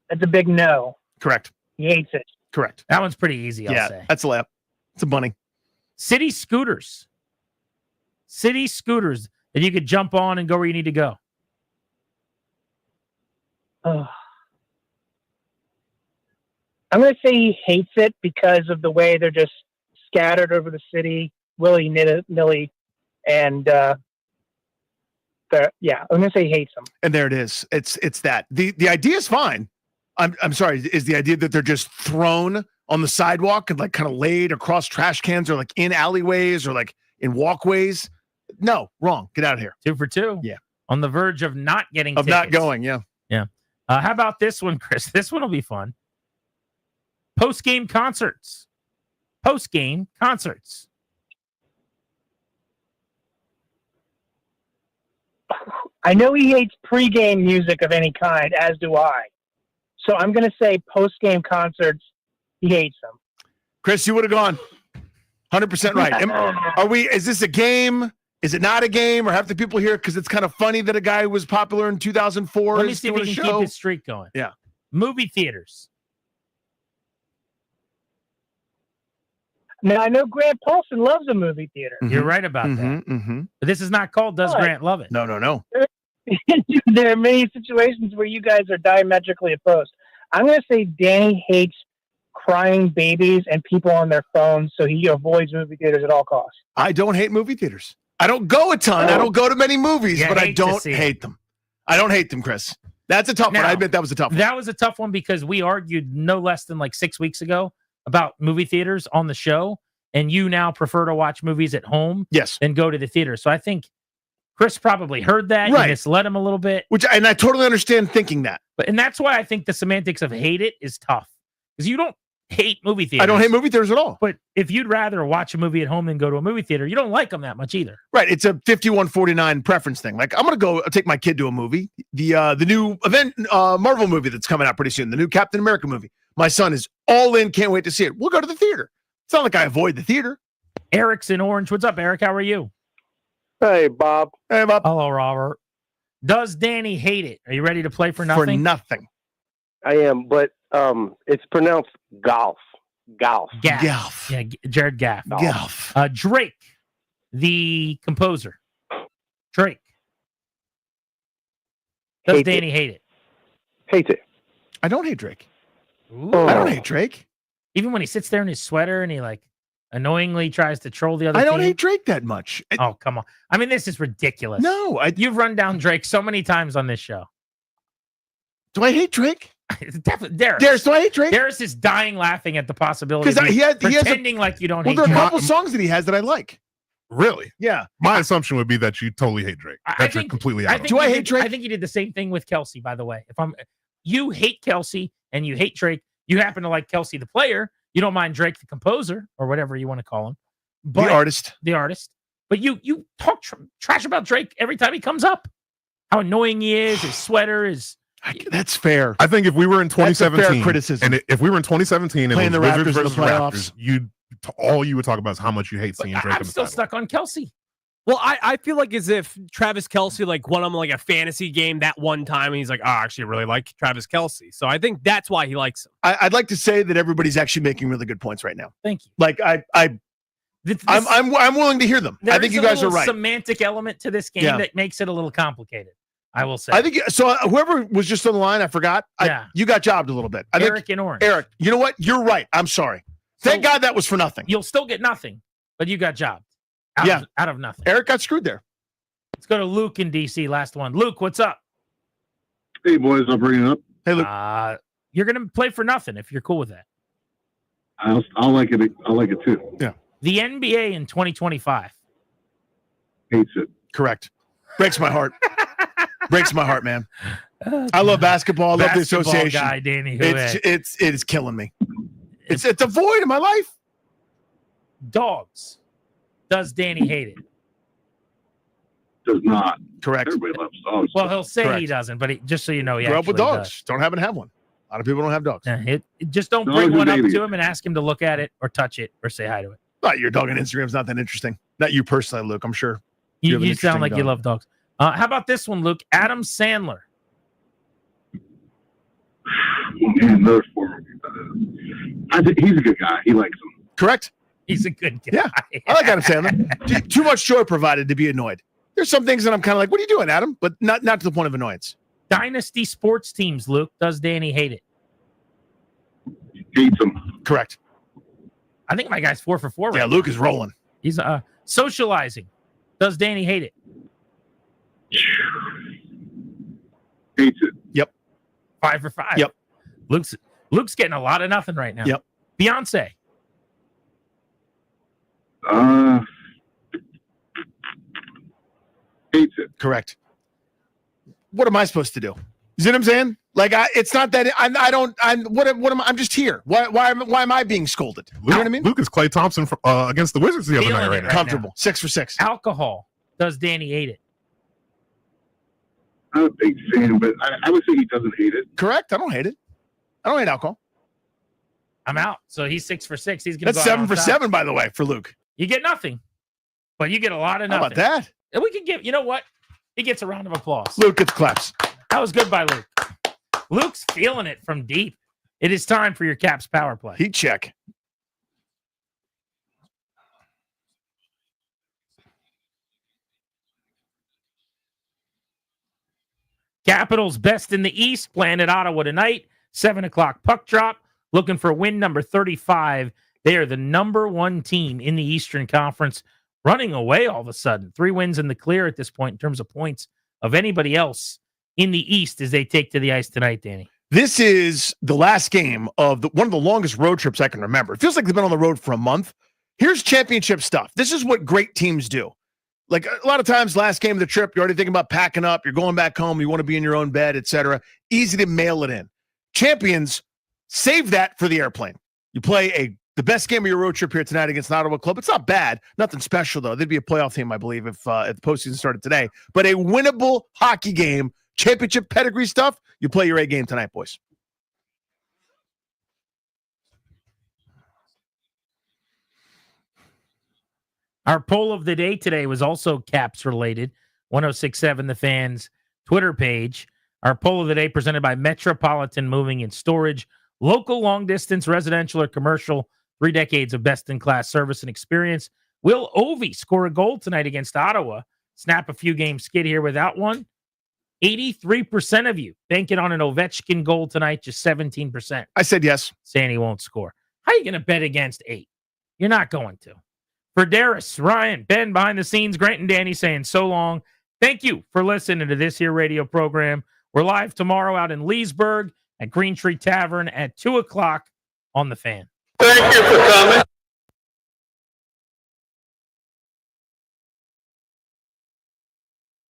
That's a big no. Correct. He hates it. Correct. That one's pretty easy, I'll say. That's a layup. It's a bunny. City scooters. City scooters that you could jump on and go where you need to go. I'm going to say he hates it because of the way they're just scattered over the city, willy-nilly, and I'm going to say he hates them. And there it is. It's that. The idea is fine. I'm sorry. Is the idea that they're just thrown on the sidewalk and like kind of laid across trash cans or like in alleyways or like in walkways? No, wrong. Get out of here. 2 for 2. Yeah. On the verge of not getting Of tickets. not going, yeah. Yeah. How about this one, Chris? This one will be fun. Post-game concerts. Post-game concerts. I know he hates pregame music of any kind, as do I. So I'm going to say post-game concerts, he hates them. Chris, you would have gone 100% right. Is this a game? Is it not a game? Or have the people here because it's kind of funny that a guy who was popular in 2004 Let me is see if doing we a can show? keep his streak going. Yeah. Movie theaters. Now, I know Grant Paulson loves a movie theater. You're right about that. But this is not called Does What? Grant Love It? No. There are many situations where you guys are diametrically opposed. I'm going to say Danny hates crying babies and people on their phones, so he avoids movie theaters at all costs. I don't hate movie theaters. I don't go a ton. I don't go to many movies, You but I hate to don't see it. hate them. I don't hate them, Chris. That's a tough one. Now, I admit that was a tough one. That was a tough one because we argued no less than like 6 weeks ago about movie theaters on the show, and you now prefer to watch movies at home than go to the theater. So I think Chris probably heard that. Right. You misled him a little bit. And I totally understand thinking that. And that's why I think the semantics of hate it is tough. Because you don't hate movie theaters. I don't hate movie theaters at all. But if you'd rather watch a movie at home than go to a movie theater, you don't like them that much either. Right. It's a 51-49 preference thing. Like, I'm going to go take my kid to a movie. The new Marvel movie that's coming out pretty soon, the new Captain America movie. My son is all in, can't wait to see it. We'll go to the theater. It's not like I avoid the theater. Eric's in Orange. What's up, Eric? How are you? Hey, Bob. Hey, Bob. Hello, Robert. Does Danny hate it? Are you ready to play for nothing? For nothing. I am, but it's pronounced golf. Golf. Gaff. Yeah, Jared Gaff. Gaff. Drake, the composer. Drake. Does Hate Danny hate it? Hate it. I don't hate Drake. Ooh. I don't hate Drake. Even when he sits there in his sweater and he like annoyingly tries to troll the other I don't team? hate Drake that much. Oh, come on. I mean, this is ridiculous. No. You've run down Drake so many times on this show. Do I hate Drake? Definitely. Darius. Darius, do I hate Drake? Darius is dying laughing at the possibility of Because you he has pretending like you don't Well, hate there are a Drake. couple songs that he has that I like. Really? Yeah. My assumption would be that you totally hate Drake. That you're completely out. Do I hate Drake? I think you did the same thing with Kelsey, by the way. You hate Kelsey and you hate Drake. You happen to like Kelsey the player. You don't mind Drake the composer or whatever you want to call him. But, the artist. The artist. But you talk trash about Drake every time he comes up. How annoying he is, his sweater is. That's fair. I think if we were in 2017, That's a fair criticism. and if we were in 2017 and Playing it was the Wizards Raptors in the versus playoffs. Raptors, all you would talk about is how much you hate seeing Drake. I'm still stuck on Kelsey. Well, I feel like as if Travis Kelce won him like a fantasy game that one time, and he's like, I actually really like Travis Kelce. So I think that's why he likes him. I'd like to say that everybody's actually making really good points right now. Thank you. Like I'm willing to hear them. I think you guys are right. Semantic element to this game that makes it a little complicated. I will say. I think so. Whoever was just on the line, I forgot. You got jobbed a little bit. Eric in Orange. Eric, you know what? You're right. I'm sorry. Thank God that was for nothing. You'll still get nothing, but you got jobbed. Out of nothing. Eric got screwed there. Let's go to Luke in DC. Last one. Luke, what's up? Hey boys, I'll bring it up. Hey Luke. You're gonna play for nothing if you're cool with that. I'll like it. I like it too. Yeah. The NBA in 2025 hates it. Correct. Breaks my heart. Breaks my heart, man. I love basketball. I love the association. Guy, Danny. It is killing me. It's a void in my life. Dogs. Does Danny hate it? Does not. Correct. Everybody loves dogs. Well, he'll say Correct. he doesn't, but just so you know, he Grew up with actually dogs. does. Don't happen to have one. A lot of people don't have dogs. Just don't Dogs bring are one up dating. to him and ask him to look at it or touch it or say hi to it. Your dog on Instagram's not that interesting. Not you personally, Luke. I'm sure. You have an sound like interesting you dog. love dogs. How about this one, Luke? Adam Sandler. Another form. I think he's a good guy. He likes him. Correct. He's a good guy. Yeah. I like Adam Sandler. Too much joy provided to be annoyed. There's some things that I'm kind of like, what are you doing, Adam? But not to the point of annoyance. Dynasty sports teams, Luke. Does Danny hate it? Hates him. Correct. I think my guy's 4 for 4. Yeah, Luke is rolling. He's socializing. Does Danny hate it? Hates it. Yep. 5 for 5. Yep. Luke's getting a lot of nothing right now. Yep. Beyonce. Correct. What am I supposed to do? You see what I'm saying? Like, it's not that I'm just here. Why am I being scolded? You know what I mean? Luke is Klay Thompson against the Wizards the other night right now. Comfortable. 6 for 6. Alcohol. Does Danny hate it? I'm a big fan, but I would say he doesn't hate it. Correct. I don't hate it. I don't hate alcohol. I'm out. So he's 6 for 6. He's going to That's 7 for 7, by the way, for Luke. You get nothing, but you get a lot of How nothing. about that? And we can give, you know what? He gets a round of applause. Luke gets claps. That was good by Luke. Luke's feeling it from deep. It is time for your Caps power play. Heat check. Capitals best in the East, playing at Ottawa tonight. 7 o'clock puck drop. Looking for win number 35. They are the number 1 team in the Eastern Conference, running away all of a sudden. 3 wins in the clear at this point in terms of points of anybody else in the East as they take to the ice tonight, Danny. This is the last game of one of the longest road trips I can remember. It feels like they've been on the road for a month. Here's championship stuff. This is what great teams do. Like a lot of times, last game of the trip, you're already thinking about packing up. You're going back home. You want to be in your own bed, etc. Easy to mail it in. Champions save that for the airplane. You play the best game of your road trip here tonight against an Ottawa club. It's not bad. Nothing special, though. They'd be a playoff team, I believe, if the postseason started today. But a winnable hockey game, championship pedigree stuff, you play your A game tonight, boys. Our poll of the day today was also Caps related. 1067 The Fans Twitter page. Our poll of the day presented by Metropolitan Moving and Storage. Local, long distance, residential, or commercial. 3 decades of best in class service and experience. Will Ovi score a goal tonight against Ottawa? Snap a few game skid here without one. 83% of you banking on an Ovechkin goal tonight, just 17%. I said yes. Saying he won't score. How are you going to bet against 8? You're not going to. For Darius, Ryan, Ben behind the scenes, Grant and Danny saying so long. Thank you for listening to this here radio program. We're live tomorrow out in Leesburg at Green Tree Tavern at 2 o'clock on The Fan. Thank you for coming.